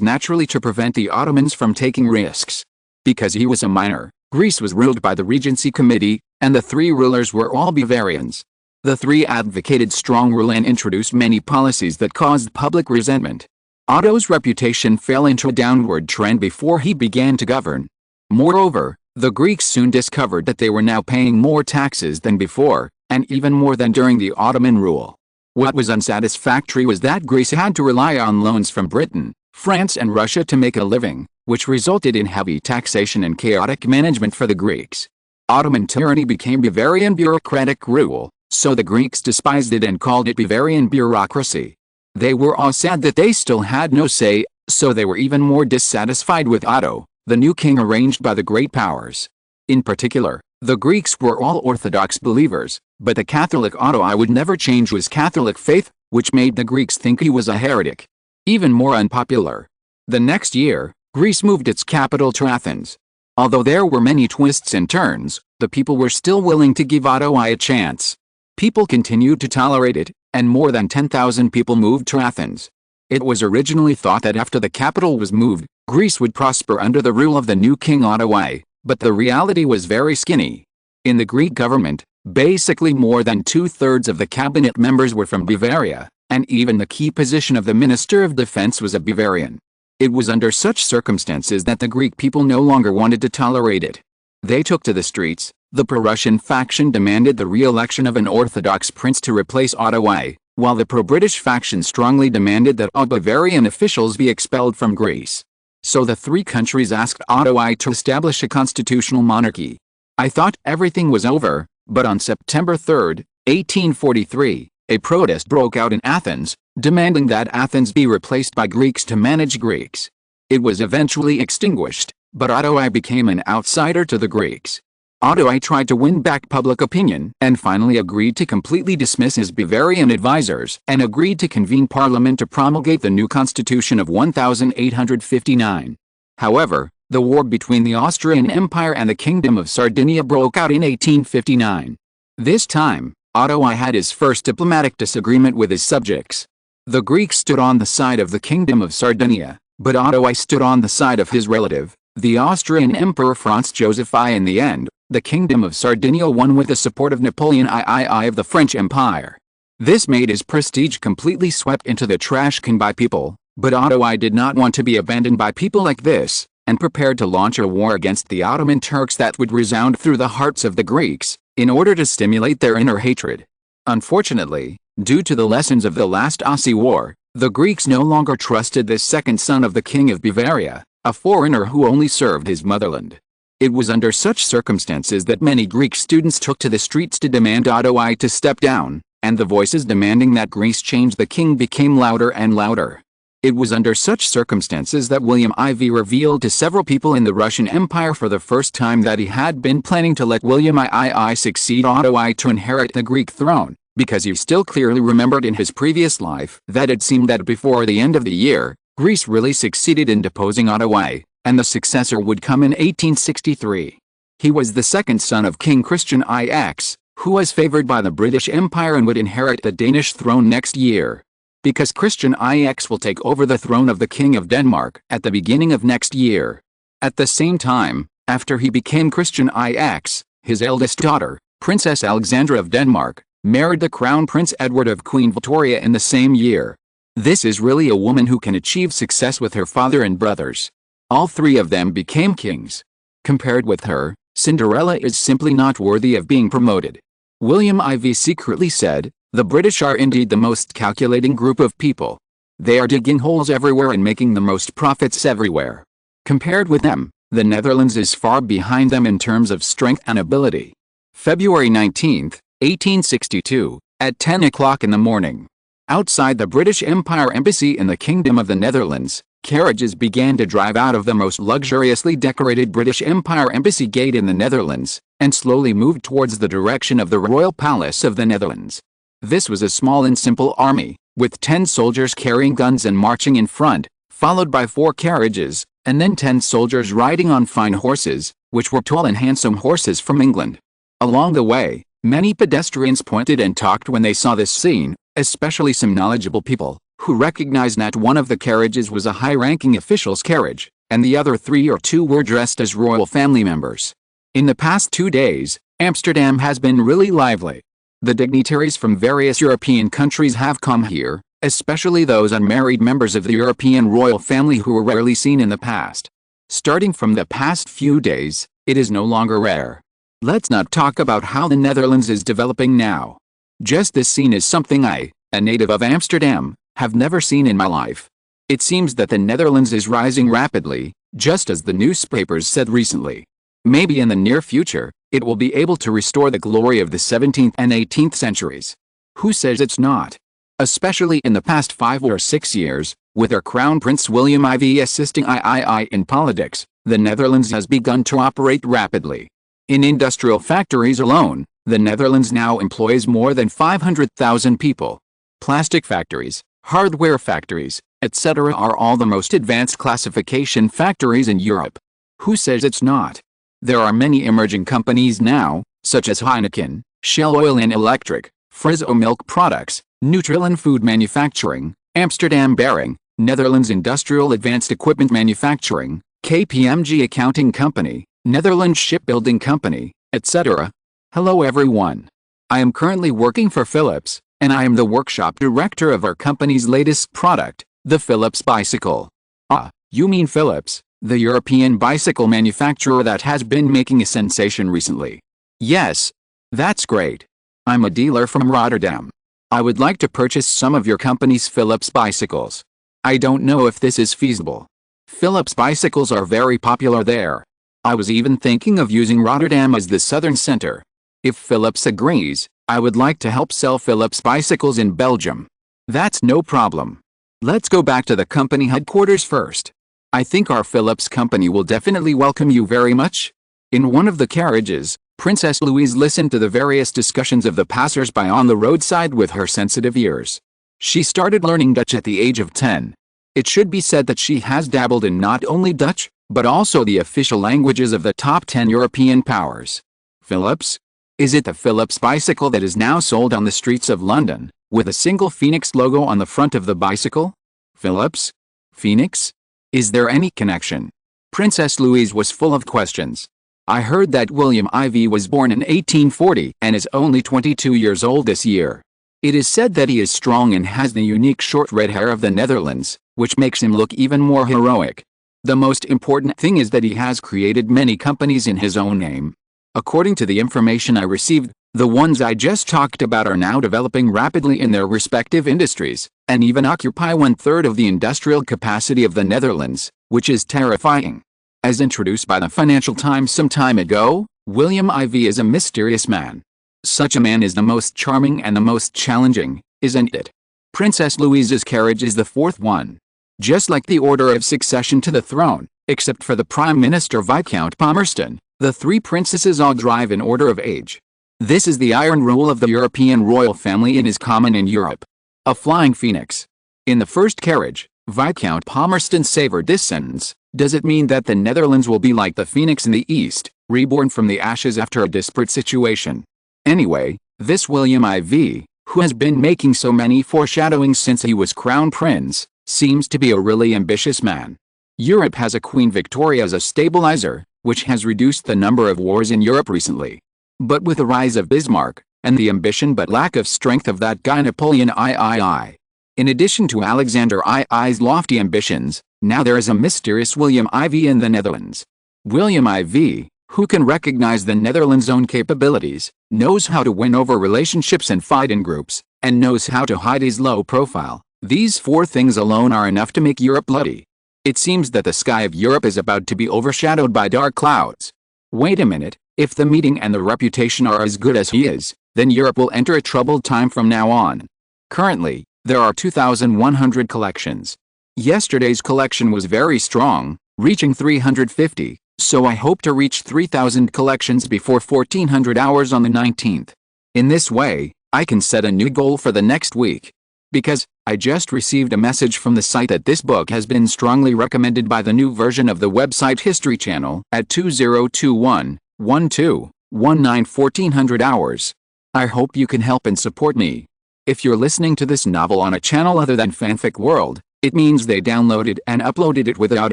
naturally to prevent the Ottomans from taking risks. Because he was a minor, Greece was ruled by the Regency Committee, and the three rulers were all Bavarians. The three advocated strong rule and introduced many policies that caused public resentment. Otto's reputation fell into a downward trend before he began to govern. Moreover, the Greeks soon discovered that they were now paying more taxes than before, and even more than during the Ottoman rule. What was unsatisfactory was that Greece had to rely on loans from Britain, France and Russia to make a living, which resulted in heavy taxation and chaotic management for the Greeks. Ottoman tyranny became Bavarian bureaucratic rule, so the Greeks despised it and called it Bavarian bureaucracy. They were all sad that they still had no say, so they were even more dissatisfied with Otto, the new king arranged by the great powers. In particular, the Greeks were all Orthodox believers, but the Catholic Otto I would never change his Catholic faith, which made the Greeks think he was a heretic. Even more unpopular. The next year, Greece moved its capital to Athens. Although there were many twists and turns, the people were still willing to give Otto I a chance. People continued to tolerate it, and more than 10,000 people moved to Athens. It was originally thought that after the capital was moved, Greece would prosper under the rule of the new king Otto I, but the reality was very skinny. In the Greek government, basically more than two-thirds of the cabinet members were from Bavaria, and even the key position of the Minister of Defense was a Bavarian. It was under such circumstances that the Greek people no longer wanted to tolerate it. They took to the streets. The pro-Russian faction demanded the re-election of an Orthodox prince to replace Otto I, while the pro-British faction strongly demanded that all Bavarian officials be expelled from Greece. So the three countries asked Otto I to establish a constitutional monarchy. I thought everything was over, but on September 3, 1843, a protest broke out in Athens, demanding that Athens be replaced by Greeks to manage Greeks. It was eventually extinguished, but Otto I became an outsider to the Greeks. Otto I tried to win back public opinion and finally agreed to completely dismiss his Bavarian advisors and agreed to convene parliament to promulgate the new constitution of 1859. However, the war between the Austrian Empire and the Kingdom of Sardinia broke out in 1859. This time, Otto I had his first diplomatic disagreement with his subjects. The Greeks stood on the side of the Kingdom of Sardinia, but Otto I stood on the side of his relative, the Austrian Emperor Franz Joseph I. In the end, the Kingdom of Sardinia won with the support of Napoleon III of the French Empire. This made his prestige completely swept into the trash can by people, but Otto I did not want to be abandoned by people like this, and prepared to launch a war against the Ottoman Turks that would resound through the hearts of the Greeks, in order to stimulate their inner hatred. Unfortunately, due to the lessons of the last Aussie War, the Greeks no longer trusted this second son of the King of Bavaria, a foreigner who only served his motherland. It was under such circumstances that many Greek students took to the streets to demand Otto I to step down, and the voices demanding that Greece change the king became louder and louder. It was under such circumstances that William IV revealed to several people in the Russian Empire for the first time that he had been planning to let William II succeed Otto I to inherit the Greek throne, because he still clearly remembered in his previous life that it seemed that before the end of the year, Greece really succeeded in deposing Otto I, and the successor would come in 1863. He was the second son of King Christian IX, who was favored by the British Empire and would inherit the Danish throne next year. Because Christian IX will take over the throne of the King of Denmark at the beginning of next year. At the same time, after he became Christian IX, his eldest daughter, Princess Alexandra of Denmark, married the Crown Prince Edward of Queen Victoria in the same year. This is really a woman who can achieve success with her father and brothers. All three of them became kings. Compared with her, Cinderella is simply not worthy of being promoted. William IV secretly said, "The British are indeed the most calculating group of people. They are digging holes everywhere and making the most profits everywhere. Compared with them, the Netherlands is far behind them in terms of strength and ability." February 19, 1862, at 10 o'clock in the morning. Outside the British Empire Embassy in the Kingdom of the Netherlands, Carriages began to drive out of the most luxuriously decorated British Empire Embassy Gate in the Netherlands, and slowly moved towards the direction of the Royal Palace of the Netherlands. This was a small and simple army, with 10 soldiers carrying guns and marching in front, followed by 4 carriages, and then 10 soldiers riding on fine horses, which were tall and handsome horses from England. Along the way, many pedestrians pointed and talked when they saw this scene, especially some knowledgeable people, who recognized that one of the carriages was a high-ranking official's carriage, and the other 3 or 2 were dressed as royal family members. In the past 2 days, Amsterdam has been really lively. The dignitaries from various European countries have come here, especially those unmarried members of the European royal family who were rarely seen in the past. Starting from the past few days, it is no longer rare. Let's not talk about how the Netherlands is developing now. Just this scene is something I, a native of Amsterdam, have never seen in my life. It seems that the Netherlands is rising rapidly, just as the newspapers said recently. Maybe in the near future, it will be able to restore the glory of the 17th and 18th centuries. Who says it's not? Especially in the past 5 or 6 years, with our Crown Prince William IV assisting III in politics, the Netherlands has begun to operate rapidly. In industrial factories alone, the Netherlands now employs more than 500,000 people. Plastic factories, hardware factories, etc. are all the most advanced classification factories in Europe. Who says it's not? There are many emerging companies now, such as Heineken, Shell Oil and Electric, Frisco Milk Products, Nutrilon Food Manufacturing, Amsterdam Bearing, Netherlands Industrial Advanced Equipment Manufacturing, KPMG Accounting Company, Netherlands Shipbuilding Company, etc. Hello everyone. I am currently working for Philips, and I am the workshop director of our company's latest product, the Philips bicycle. Ah, you mean Philips, the European bicycle manufacturer that has been making a sensation recently. Yes. That's great. I'm a dealer from Rotterdam. I would like to purchase some of your company's Philips bicycles. I don't know if this is feasible. Philips bicycles are very popular there. I was even thinking of using Rotterdam as the southern center. If Philips agrees, I would like to help sell Philips bicycles in Belgium. That's no problem. Let's go back to the company headquarters first. I think our Philips company will definitely welcome you very much. In one of the carriages, Princess Louise listened to the various discussions of the passers-by on the roadside with her sensitive ears. She started learning Dutch at the age of 10. It should be said that she has dabbled in not only Dutch, but also the official languages of the top 10 European powers. Philips? Is it the Philips bicycle that is now sold on the streets of London, with a single Phoenix logo on the front of the bicycle? Philips? Phoenix? Is there any connection? Princess Louise was full of questions. I heard that William IV was born in 1840 and is only 22 years old this year. It is said that he is strong and has the unique short red hair of the Netherlands, which makes him look even more heroic. The most important thing is that he has created many companies in his own name. According to the information I received, the ones I just talked about are now developing rapidly in their respective industries, and even occupy 1/3 of the industrial capacity of the Netherlands, which is terrifying. As introduced by the Financial Times some time ago, William IV is a mysterious man. Such a man is the most charming and the most challenging, isn't it? Princess Louise's carriage is the 4th one. Just like the order of succession to the throne, except for the Prime Minister Viscount Palmerston, the 3 princesses all drive in order of age. This is the iron rule of the European royal family and is common in Europe. A flying phoenix. In the first carriage, Viscount Palmerston savored this sentence: does it mean that the Netherlands will be like the phoenix in the East, reborn from the ashes after a disparate situation? Anyway, this William IV, who has been making so many foreshadowings since he was crown prince, seems to be a really ambitious man. Europe has a Queen Victoria as a stabilizer, which has reduced the number of wars in Europe recently. But with the rise of Bismarck, and the ambition but lack of strength of that guy Napoleon III, in addition to Alexander II's lofty ambitions, now there is a mysterious William IV in the Netherlands. William IV, who can recognize the Netherlands' own capabilities, knows how to win over relationships and fight in groups, and knows how to hide his low profile. These 4 things alone are enough to make Europe bloody. It seems that the sky of Europe is about to be overshadowed by dark clouds. Wait a minute, if the meeting and the reputation are as good as he is, then Europe will enter a troubled time from now on. Currently, there are 2,100 collections. Yesterday's collection was very strong, reaching 350, so I hope to reach 3,000 collections before 1400 hours on the 19th. In this way, I can set a new goal for the next week. Because, I just received a message from the site that this book has been strongly recommended by the new version of the website History Channel at 2021-12-19-1400 hours. I hope you can help and support me. If you're listening to this novel on a channel other than Fanfic World, it means they downloaded and uploaded it without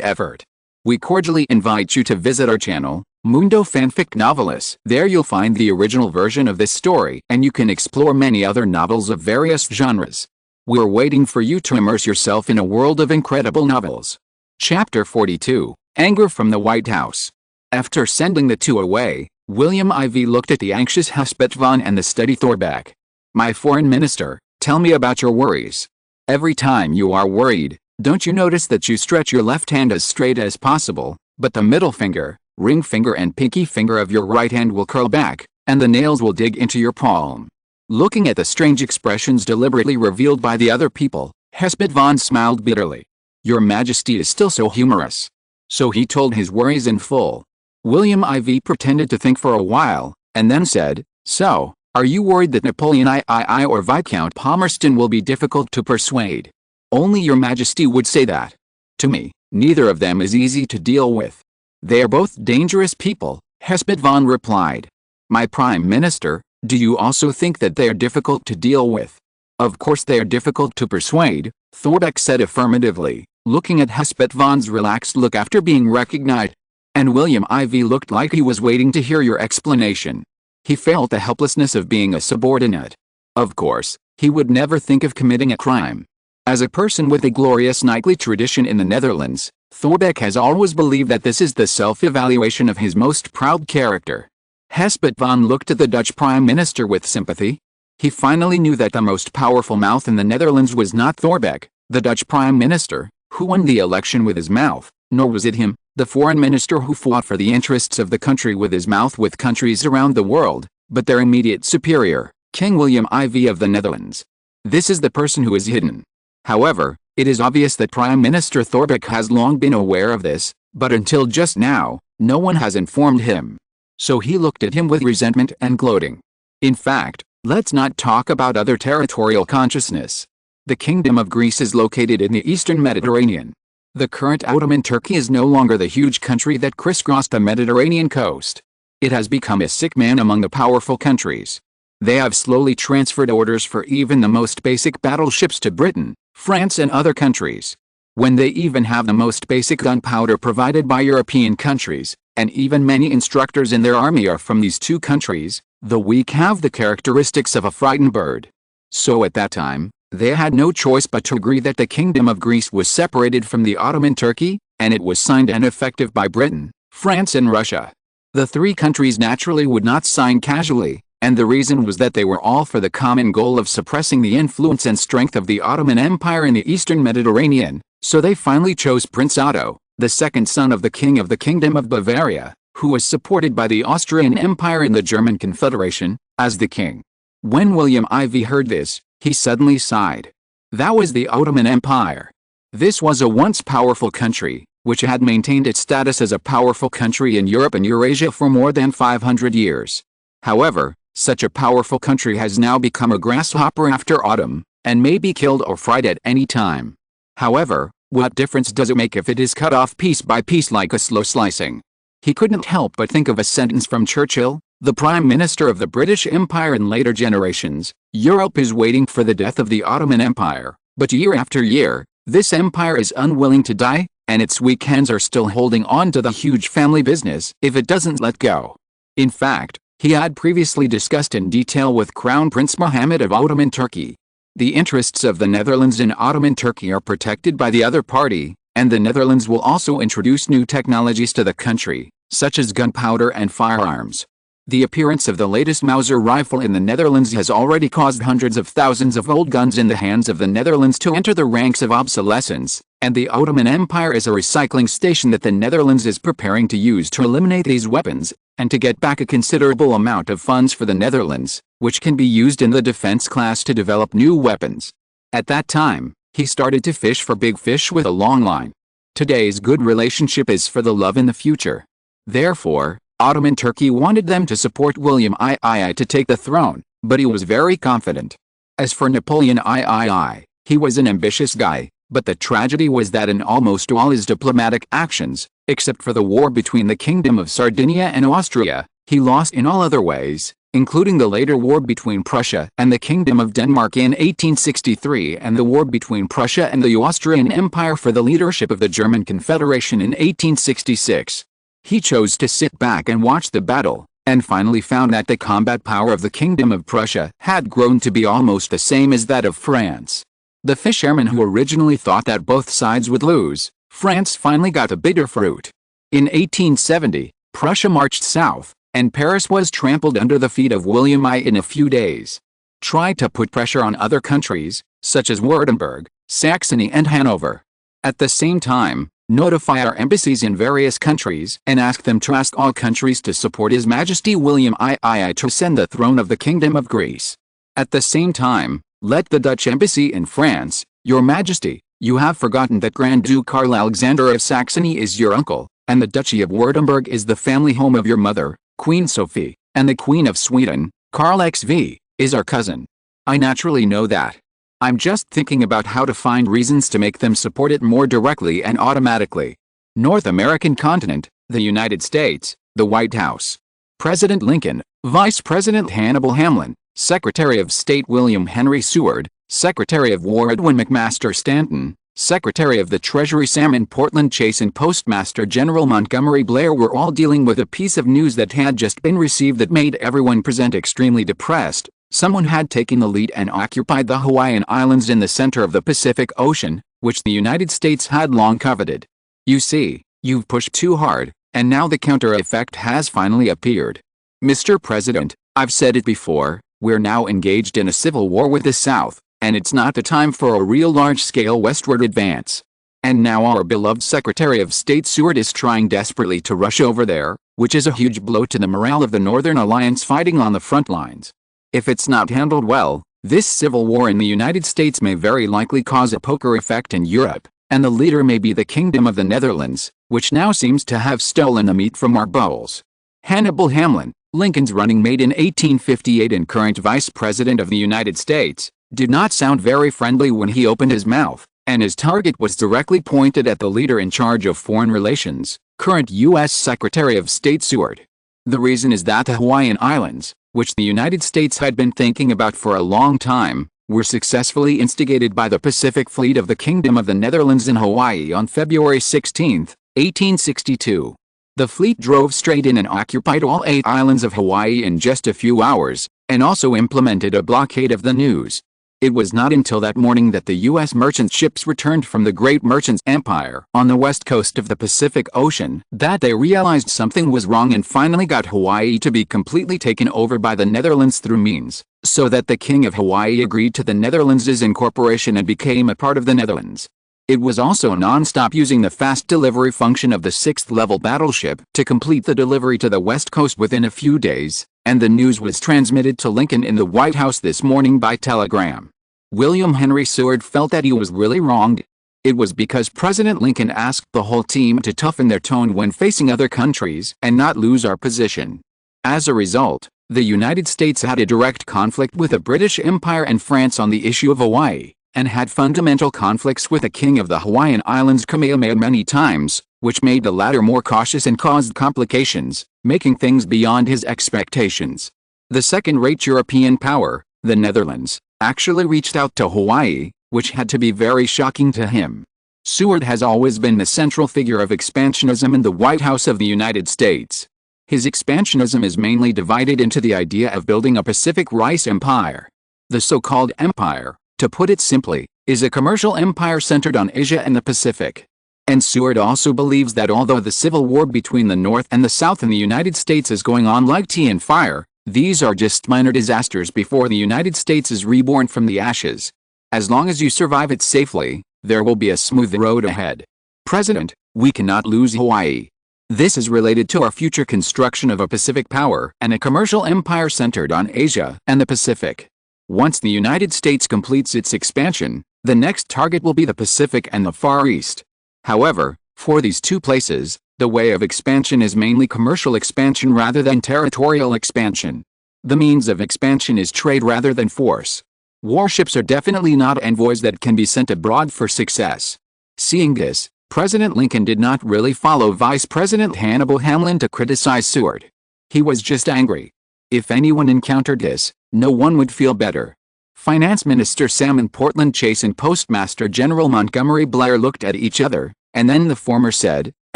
effort. We cordially invite you to visit our channel, Mundo Fanfic Novelis. There you'll find the original version of this story and you can explore many other novels of various genres. We're waiting for you to immerse yourself in a world of incredible novels. Chapter 42, Anger from the White House. After sending the two away, William IV looked at the anxious Hespet von and the steady Thorbecke. My foreign minister, tell me about your worries. Every time you are worried, don't you notice that you stretch your left hand as straight as possible, but the middle finger, ring finger and pinky finger of your right hand will curl back, and the nails will dig into your palm. Looking at the strange expressions deliberately revealed by the other people, Hespet von smiled bitterly. Your Majesty is still so humorous. So he told his worries in full. William IV pretended to think for a while, and then said, So, are you worried that Napoleon III or Viscount Palmerston will be difficult to persuade? Only your Majesty would say that. To me, neither of them is easy to deal with. They are both dangerous people, Hespet von replied. My Prime Minister, do you also think that they are difficult to deal with? Of course they are difficult to persuade, Thorbecke said affirmatively, looking at Hespet von's relaxed look after being recognized. And William IV looked like he was waiting to hear your explanation. He felt the helplessness of being a subordinate. Of course, he would never think of committing a crime. As a person with a glorious knightly tradition in the Netherlands, Thorbecke has always believed that this is the self-evaluation of his most proud character. Hespet von looked at the Dutch Prime Minister with sympathy. He finally knew that the most powerful mouth in the Netherlands was not Thorbecke, the Dutch Prime Minister, who won the election with his mouth, nor was it him, the Foreign Minister who fought for the interests of the country with his mouth with countries around the world, but their immediate superior, King William IV of the Netherlands. This is the person who is hidden. However, it is obvious that Prime Minister Thorbecke has long been aware of this, but until just now, no one has informed him. So he looked at him with resentment and gloating. In fact, let's not talk about other territorial consciousness. The Kingdom of Greece is located in the eastern Mediterranean. The current Ottoman Turkey is no longer the huge country that crisscrossed the Mediterranean coast. It has become a sick man among the powerful countries. They have slowly transferred orders for even the most basic battleships to Britain, France and other countries. When they even have the most basic gunpowder provided by European countries, and even many instructors in their army are from these two countries, the weak have the characteristics of a frightened bird. So at that time, they had no choice but to agree that the Kingdom of Greece was separated from the Ottoman Turkey, and it was signed and effective by Britain, France and Russia. The three countries naturally would not sign casually, and the reason was that they were all for the common goal of suppressing the influence and strength of the Ottoman Empire in the eastern Mediterranean, so they finally chose Prince Otto, the second son of the King of the Kingdom of Bavaria, who was supported by the Austrian Empire and the German Confederation, as the king. When William IV heard this, he suddenly sighed. That was the Ottoman Empire. This was a once powerful country, which had maintained its status as a powerful country in Europe and Eurasia for more than 500 years. However, such a powerful country has now become a grasshopper after autumn, and may be killed or fried at any time. However, what difference does it make if it is cut off piece by piece like a slow slicing? He couldn't help but think of a sentence from Churchill, the Prime Minister of the British Empire in later generations. Europe is waiting for the death of the Ottoman Empire, but year after year, this empire is unwilling to die, and its weak hands are still holding on to the huge family business if it doesn't let go. In fact, he had previously discussed in detail with Crown Prince Mohammed of Ottoman Turkey. The interests of the Netherlands in Ottoman Turkey are protected by the other party, and the Netherlands will also introduce new technologies to the country, such as gunpowder and firearms. The appearance of the latest Mauser rifle in the Netherlands has already caused hundreds of thousands of old guns in the hands of the Netherlands to enter the ranks of obsolescence, and the Ottoman Empire is a recycling station that the Netherlands is preparing to use to eliminate these weapons, and to get back a considerable amount of funds for the Netherlands, which can be used in the defense class to develop new weapons. At that time, He started to fish for big fish with a long line. Today's good relationship is for the love in the future. Therefore, Ottoman Turkey wanted them to support William II to take the throne, but he was very confident. As for Napoleon III, he was an ambitious guy, but the tragedy was that in almost all his diplomatic actions, except for the war between the Kingdom of Sardinia and Austria, he lost in all other ways, including the later war between Prussia and the Kingdom of Denmark in 1863 and the war between Prussia and the Austrian Empire for the leadership of the German Confederation in 1866. He chose to sit back and watch the battle, and finally found that the combat power of the Kingdom of Prussia had grown to be almost the same as that of France. The fishermen who originally thought that both sides would lose, France finally got the bitter fruit. In 1870, Prussia marched south, and Paris was trampled under the feet of William I in a few days. Try to put pressure on other countries, such as Württemberg, Saxony and Hanover. At the same time, notify our embassies in various countries and ask them to ask all countries to support His Majesty William II to ascend the throne of the Kingdom of Greece. At the same time, let the Dutch embassy in France, Your Majesty, you have forgotten that Grand Duke Karl Alexander of Saxony is your uncle, and the Duchy of Württemberg is the family home of your mother, Queen Sophie, and the Queen of Sweden, Karl XV, is our cousin. I naturally know that. I'm just thinking about how to find reasons to make them support it more directly and automatically. North American continent, the United States, the White House. President Lincoln, Vice President Hannibal Hamlin, Secretary of State William Henry Seward, Secretary of War Edwin McMaster Stanton, Secretary of the Treasury Salmon Portland Chase and Postmaster General Montgomery Blair were all dealing with a piece of news that had just been received that made everyone present extremely depressed. Someone had taken the lead and occupied the Hawaiian Islands in the center of the Pacific Ocean, which the United States had long coveted. You see, you've pushed too hard, and now the counter effect has finally appeared. Mr. President, I've said it before, we're now engaged in a civil war with the South, and it's not the time for a real large-scale westward advance. And now our beloved Secretary of State Seward is trying desperately to rush over there, which is a huge blow to the morale of the Northern Alliance fighting on the front lines. If it's not handled well, this civil war in the United States may very likely cause a poker effect in Europe, and the leader may be the Kingdom of the Netherlands, which now seems to have stolen the meat from our bowls. Hannibal Hamlin, Lincoln's running mate in 1858 and current Vice President of the United States, did not sound very friendly when he opened his mouth, and his target was directly pointed at the leader in charge of foreign relations, current U.S. Secretary of State Seward. The reason is that the Hawaiian Islands, which the United States had been thinking about for a long time, were successfully instigated by the Pacific Fleet of the Kingdom of the Netherlands in Hawaii on February 16, 1862. The fleet drove straight in and occupied all 8 islands of Hawaii in just a few hours, and also implemented a blockade of the news. It was not until that morning that the U.S. merchant ships returned from the Great Merchants Empire on the west coast of the Pacific Ocean that they realized something was wrong and finally got Hawaii to be completely taken over by the Netherlands through means, so that the King of Hawaii agreed to the Netherlands' incorporation and became a part of the Netherlands. It was also non-stop using the fast delivery function of the 6th-level battleship to complete the delivery to the West Coast within a few days, and the news was transmitted to Lincoln in the White House this morning by telegram. William Henry Seward felt that he was really wronged. It was because President Lincoln asked the whole team to toughen their tone when facing other countries and not lose our position. As a result, the United States had a direct conflict with the British Empire and France on the issue of Hawaii, and had fundamental conflicts with the King of the Hawaiian Islands Kamehameha many times, which made the latter more cautious and caused complications, making things beyond his expectations. The second-rate European power, the Netherlands, actually reached out to Hawaii, which had to be very shocking to him. Seward has always been the central figure of expansionism in the White House of the United States. His expansionism is mainly divided into the idea of building a Pacific rice empire. The so-called empire, to put it simply, is a commercial empire centered on Asia and the Pacific. And Seward also believes that although the civil war between the North and the South in the United States is going on like tea and fire, these are just minor disasters before the United States is reborn from the ashes. As long as you survive it safely, there will be a smooth road ahead. President, we cannot lose Hawaii. This is related to our future construction of a Pacific power and a commercial empire centered on Asia and the Pacific. Once the United States completes its expansion, The next target will be the Pacific and the Far East. However, for these two places, the way of expansion is mainly commercial expansion rather than territorial expansion. The means of expansion is trade rather than force. Warships are definitely not envoys that can be sent abroad for success. Seeing this, President Lincoln did not really follow Vice President Hannibal Hamlin to criticize Seward. He was just angry. If anyone encountered this, no one would feel better. Finance Minister Salmon Portland Chase and Postmaster General Montgomery Blair looked at each other, and then the former said,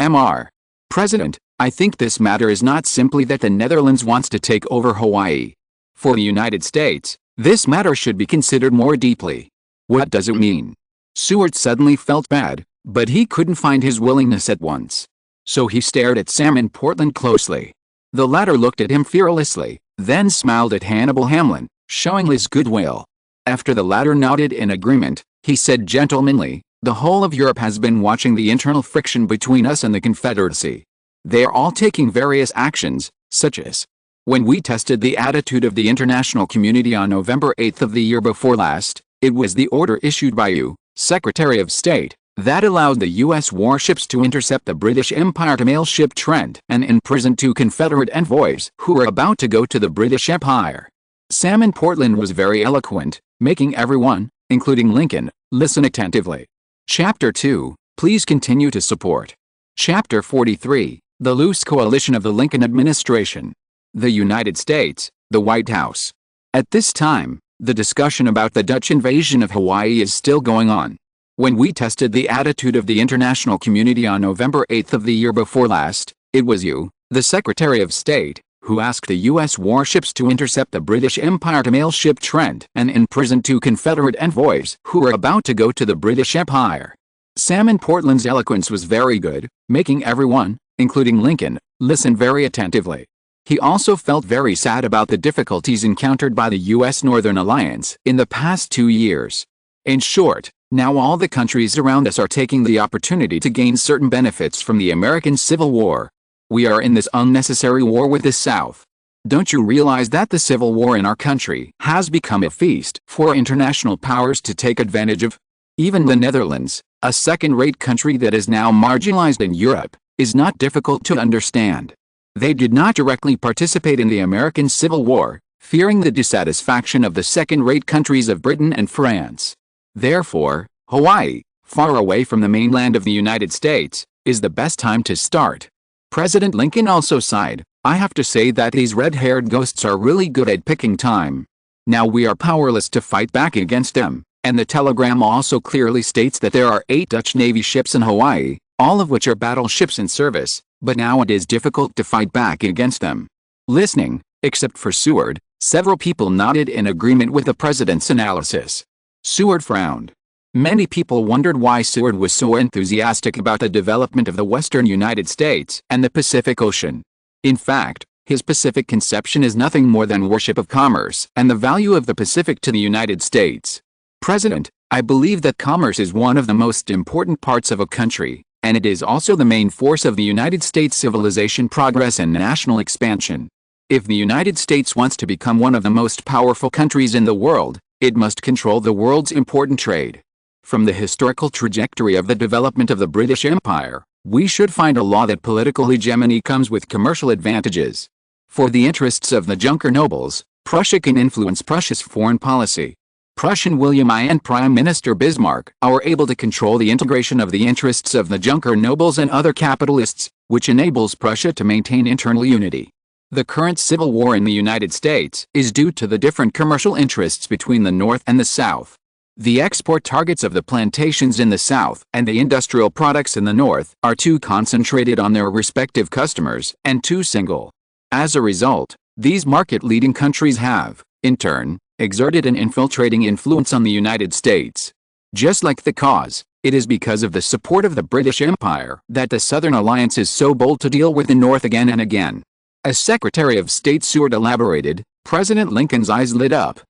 "Mr. President, I think this matter is not simply that the Netherlands wants to take over Hawaii. For the United States, this matter should be considered more deeply. What does it mean?" Seward suddenly felt bad, but he couldn't find his willingness at once. So he stared at Salmon Portland closely. The latter looked at him fearlessly, then smiled at Hannibal Hamlin, showing his goodwill. After the latter nodded in agreement, he said gentlemanly, "The whole of Europe has been watching the internal friction between us and the Confederacy. They are all taking various actions, such as, when we tested the attitude of the international community on November 8 of the year before last, it was the order issued by you, Secretary of State, that allowed the U.S. warships to intercept the British Empire to mail ship Trent and imprison 2 Confederate envoys who were about to go to the British Empire." Salmon Portland was very eloquent, making everyone, including Lincoln, listen attentively. Chapter 2, please continue to support. Chapter 43, the loose coalition of the Lincoln administration. The United States, the White House. At this time, the discussion about the Dutch invasion of Hawaii is still going on. When we tested the attitude of the international community on November 8 of the year before last, it was you, the Secretary of State, who asked the U.S. warships to intercept the British Empire to mail ship Trent and imprison 2 Confederate envoys who were about to go to the British Empire. Salmon Portland's eloquence was very good, making everyone, including Lincoln, listen very attentively. He also felt very sad about the difficulties encountered by the U.S. Northern Alliance in the past 2 years. In short, now all the countries around us are taking the opportunity to gain certain benefits from the American Civil War. We are in this unnecessary war with the South. Don't you realize that the Civil War in our country has become a feast for international powers to take advantage of? Even the Netherlands, a second-rate country that is now marginalized in Europe, is not difficult to understand. They did not directly participate in the American Civil War, fearing the dissatisfaction of the second-rate countries of Britain and France. Therefore, Hawaii, far away from the mainland of the United States, is the best time to start. President Lincoln also sighed, "I have to say that these red-haired ghosts are really good at picking time. Now we are powerless to fight back against them," and the telegram also clearly states that there are 8 Dutch Navy ships in Hawaii, all of which are battleships in service, but now it is difficult to fight back against them. Listening, except for Seward, several people nodded in agreement with the president's analysis. Seward frowned. Many people wondered why Seward was so enthusiastic about the development of the western United States and the Pacific Ocean. In fact, his Pacific conception is nothing more than worship of commerce and the value of the Pacific to the United States. "President, I believe that commerce is one of the most important parts of a country, and it is also the main force of the United States civilization progress and national expansion. If the United States wants to become one of the most powerful countries in the world, it must control the world's important trade. From the historical trajectory of the development of the British Empire, we should find a law that political hegemony comes with commercial advantages. For the interests of the Junker nobles, Prussia can influence Prussia's foreign policy. Prussian William I and Prime Minister Bismarck are able to control the integration of the interests of the Junker nobles and other capitalists, which enables Prussia to maintain internal unity. The current civil war in the United States is due to the different commercial interests between the North and the South. The export targets of the plantations in the South and the industrial products in the North are too concentrated on their respective customers and too single. As a result, these market-leading countries have, in turn, exerted an infiltrating influence on the United States. Just like the cause, it is because of the support of the British Empire that the Southern Alliance is so bold to deal with the North again and again. As Secretary of State Seward elaborated, President Lincoln's eyes lit up.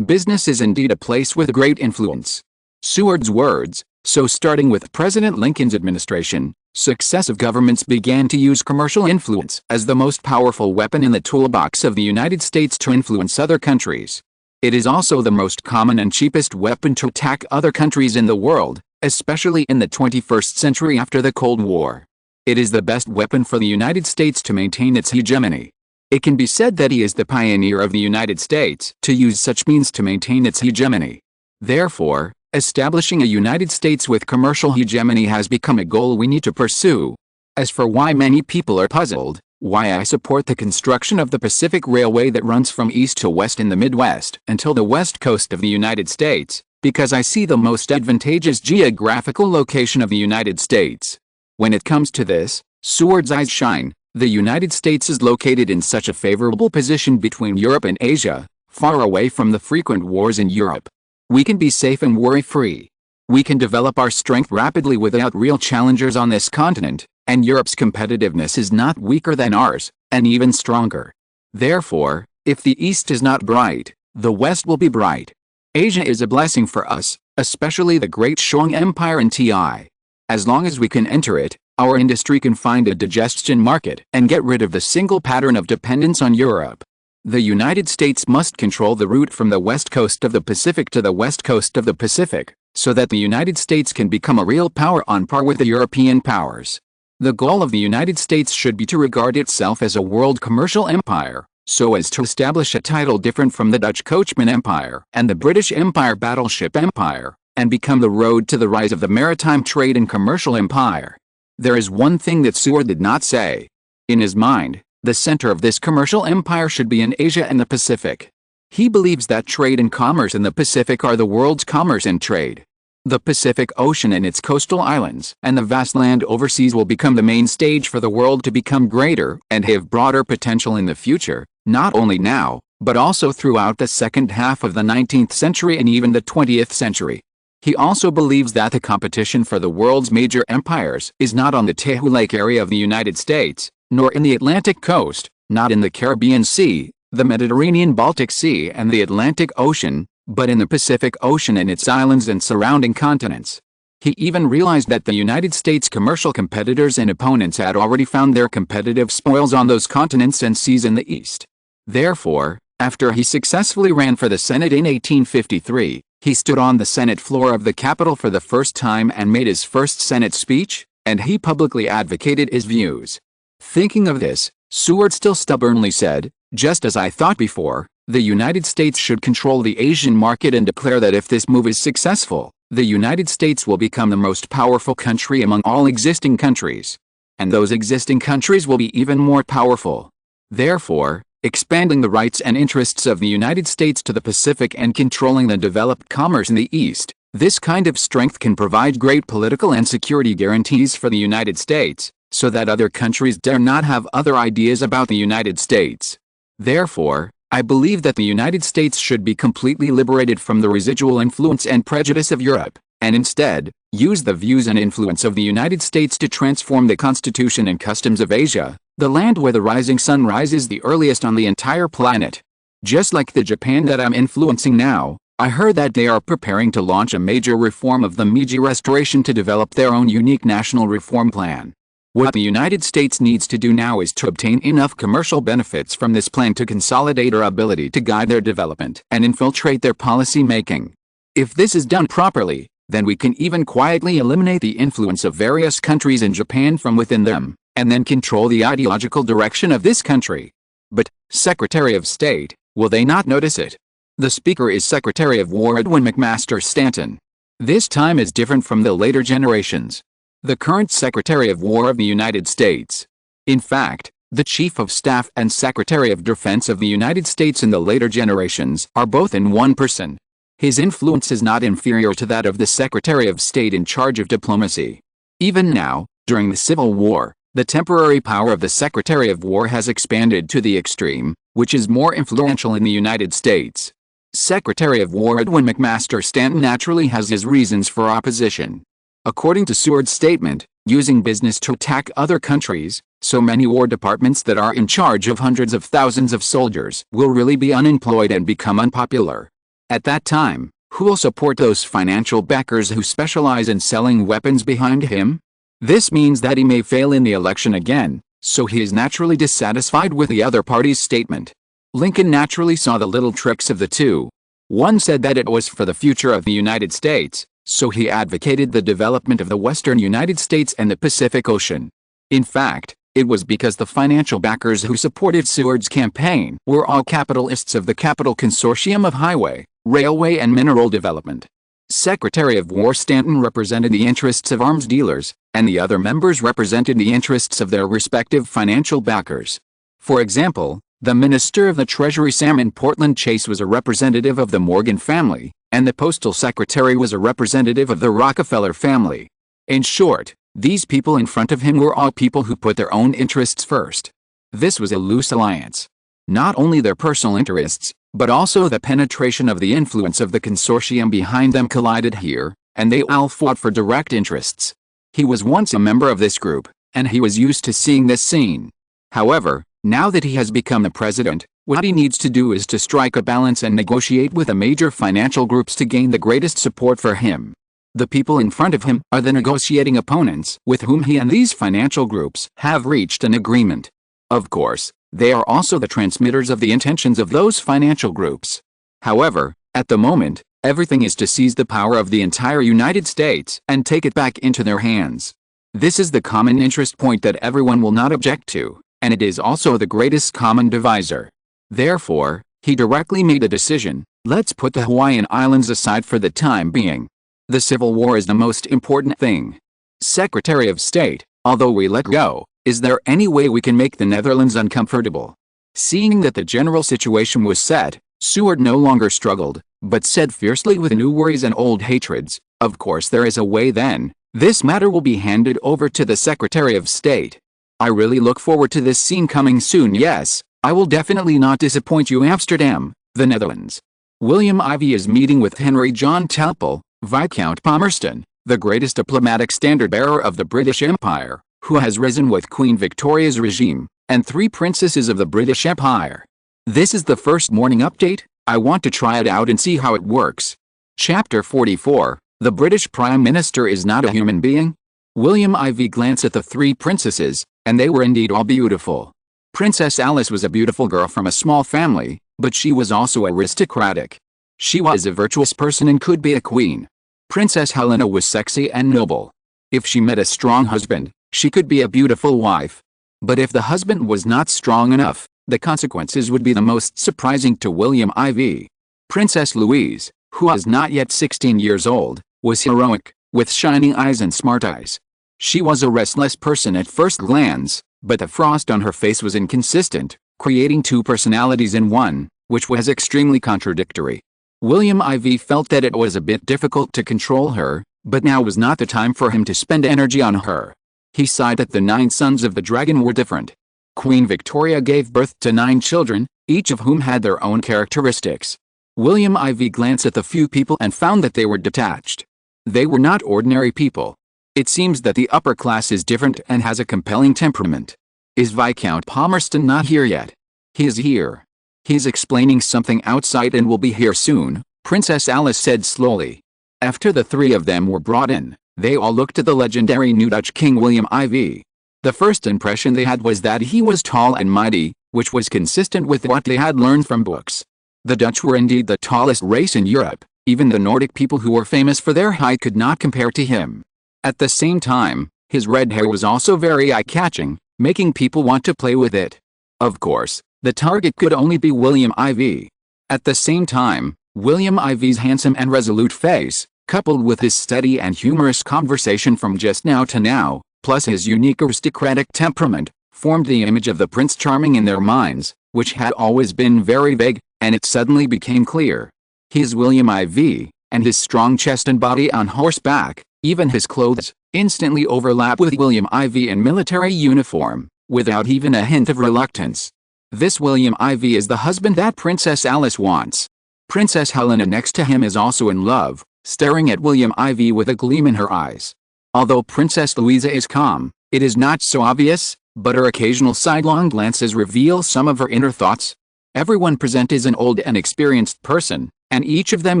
Business is indeed a place with great influence. Seward's words, so starting with President Lincoln's administration, successive governments began to use commercial influence as the most powerful weapon in the toolbox of the United States to influence other countries. It is also the most common and cheapest weapon to attack other countries in the world, especially in the 21st century after the Cold War. It is the best weapon for the United States to maintain its hegemony. It can be said that he is the pioneer of the United States to use such means to maintain its hegemony. Therefore, establishing a United States with commercial hegemony has become a goal we need to pursue. As for why many people are puzzled, why I support the construction of the Pacific Railway that runs from east to west in the Midwest until the west coast of the United States, because I see the most advantageous geographical location of the United States. When it comes to this, Seward's eyes shine. The United States is located in such a favorable position between Europe and Asia, far away from the frequent wars in Europe. We can be safe and worry-free. We can develop our strength rapidly without real challengers on this continent, and Europe's competitiveness is not weaker than ours, and even stronger. Therefore, if the East is not bright, the West will be bright. Asia is a blessing for us, especially the great Shang Empire and Ti. As long as we can enter it, our industry can find a digestion market and get rid of the single pattern of dependence on Europe. The United States must control the route from the west coast of the Pacific to the west coast of the Pacific, so that the United States can become a real power on par with the European powers. The goal of the United States should be to regard itself as a world commercial empire, so as to establish a title different from the Dutch coachman empire and the British Empire battleship empire, and become the road to the rise of the maritime trade and commercial empire. There is one thing that Seward did not say. In his mind, the center of this commercial empire should be in Asia and the Pacific. He believes that trade and commerce in the Pacific are the world's commerce and trade. The Pacific Ocean and its coastal islands and the vast land overseas will become the main stage for the world to become greater and have broader potential in the future, not only now, but also throughout the second half of the 19th century and even the 20th century. He also believes that the competition for the world's major empires is not on the Tahoe Lake area of the United States, nor in the Atlantic coast, not in the Caribbean Sea, the Mediterranean Baltic Sea and the Atlantic Ocean, but in the Pacific Ocean and its islands and surrounding continents. He even realized that the United States' commercial competitors and opponents had already found their competitive spoils on those continents and seas in the East. Therefore, after he successfully ran for the Senate in 1853, he stood on the Senate floor of the Capitol for the first time and made his first Senate speech, and he publicly advocated his views. Thinking of this, Seward still stubbornly said, "Just as I thought before, the United States should control the Asian market and declare that if this move is successful, the United States will become the most powerful country among all existing countries. And those existing countries will be even more powerful. Therefore, expanding the rights and interests of the United States to the Pacific and controlling the developed commerce in the East, this kind of strength can provide great political and security guarantees for the United States, so that other countries dare not have other ideas about the United States. Therefore, I believe that the United States should be completely liberated from the residual influence and prejudice of Europe, and instead, use the views and influence of the United States to transform the constitution and customs of Asia, the land where the rising sun rises the earliest on the entire planet. Just like the Japan that I'm influencing now, I heard that they are preparing to launch a major reform of the Meiji Restoration to develop their own unique national reform plan. What the United States needs to do now is to obtain enough commercial benefits from this plan to consolidate our ability to guide their development and infiltrate their policy making. If this is done properly, then we can even quietly eliminate the influence of various countries in Japan from within them, and then control the ideological direction of this country. But, Secretary of State, will they not notice it? The Speaker is Secretary of War Edwin McMaster Stanton. This time is different from the later generations. The current Secretary of War of the United States. In fact, the Chief of Staff and Secretary of Defense of the United States in the later generations are both in one person. His influence is not inferior to that of the Secretary of State in charge of diplomacy. Even now, during the Civil War, the temporary power of the Secretary of War has expanded to the extreme, which is more influential in the United States. Secretary of War Edwin McMaster Stanton naturally has his reasons for opposition. According to Seward's statement, using business to attack other countries, so many war departments that are in charge of hundreds of thousands of soldiers will really be unemployed and become unpopular. At that time, who will support those financial backers who specialize in selling weapons behind him? This means that he may fail in the election again, so he is naturally dissatisfied with the other party's statement. Lincoln naturally saw the little tricks of the two. One said that it was for the future of the United States, so he advocated the development of the western United States and the Pacific Ocean. In fact, it was because the financial backers who supported Seward's campaign were all capitalists of the Capital Consortium of Highway, Railway and Mineral Development. Secretary of War Stanton represented the interests of arms dealers, and the other members represented the interests of their respective financial backers. For example, the Minister of the Treasury Salmon Portland Chase was a representative of the Morgan family, and the Postal Secretary was a representative of the Rockefeller family. In short, these people in front of him were all people who put their own interests first. This was a loose alliance. Not only their personal interests, but also the penetration of the influence of the consortium behind them collided here, and they all fought for direct interests. He was once a member of this group, and he was used to seeing this scene. However, now that he has become the president, what he needs to do is to strike a balance and negotiate with the major financial groups to gain the greatest support for him. The people in front of him are the negotiating opponents with whom he and these financial groups have reached an agreement. Of course, they are also the transmitters of the intentions of those financial groups. However, at the moment, everything is to seize the power of the entire United States and take it back into their hands. This is the common interest point that everyone will not object to, and it is also the greatest common divisor. Therefore, he directly made a decision: let's put the Hawaiian Islands aside for the time being. The Civil War is the most important thing. Secretary of State, although we let go, is there any way we can make the Netherlands uncomfortable? Seeing that the general situation was set, Seward no longer struggled, but said fiercely with new worries and old hatreds, "Of course there is a way then. This matter will be handed over to the Secretary of State. I really look forward to this scene coming soon. Yes, I will definitely not disappoint you. Amsterdam, the Netherlands. William Ivey is meeting with Henry John Telpel, Viscount Palmerston, the greatest diplomatic standard-bearer of the British Empire, who has risen with Queen Victoria's regime, and 3 princesses of the British Empire. This is the first morning update. I want to try it out and see how it works." Chapter 44, The British Prime Minister is not a human being? William Ivey glanced at the 3 princesses, and they were indeed all beautiful. Princess Alice was a beautiful girl from a small family, but she was also aristocratic. She was a virtuous person and could be a queen. Princess Helena was sexy and noble. If she met a strong husband, she could be a beautiful wife. But if the husband was not strong enough, the consequences would be the most surprising to William Ivey. Princess Louise, who was not yet 16 years old, was heroic, with shining eyes and smart eyes. She was a restless person at first glance, but the frost on her face was inconsistent, creating 2 personalities in one, which was extremely contradictory. William Ivey felt that it was a bit difficult to control her, but now was not the time for him to spend energy on her. He sighed that the 9 sons of the dragon were different. Queen Victoria gave birth to 9 children, each of whom had their own characteristics. William Ivey glanced at the few people and found that they were detached. They were not ordinary people. It seems that the upper class is different and has a compelling temperament. Is Viscount Palmerston not here yet? He is here. He's explaining something outside and will be here soon, Princess Alice said slowly. After the 3 of them were brought in, they all looked at the legendary new Dutch King William Ivey. The first impression they had was that he was tall and mighty, which was consistent with what they had learned from books. The Dutch were indeed the tallest race in Europe. Even the Nordic people who were famous for their height could not compare to him. At the same time, his red hair was also very eye-catching, making people want to play with it. Of course, the target could only be William Ivey. At the same time, William Ivey's handsome and resolute face, coupled with his steady and humorous conversation from just now to now, plus his unique aristocratic temperament, formed the image of the Prince Charming in their minds, which had always been very vague, and it suddenly became clear. He is William Ivey, and his strong chest and body on horseback, even his clothes, instantly overlap with William Ivey in military uniform, without even a hint of reluctance. This William Ivey is the husband that Princess Alice wants. Princess Helena next to him is also in love, staring at William Ivey with a gleam in her eyes. Although Princess Louisa is calm, it is not so obvious, but her occasional sidelong glances reveal some of her inner thoughts. Everyone present is an old and experienced person, and each of them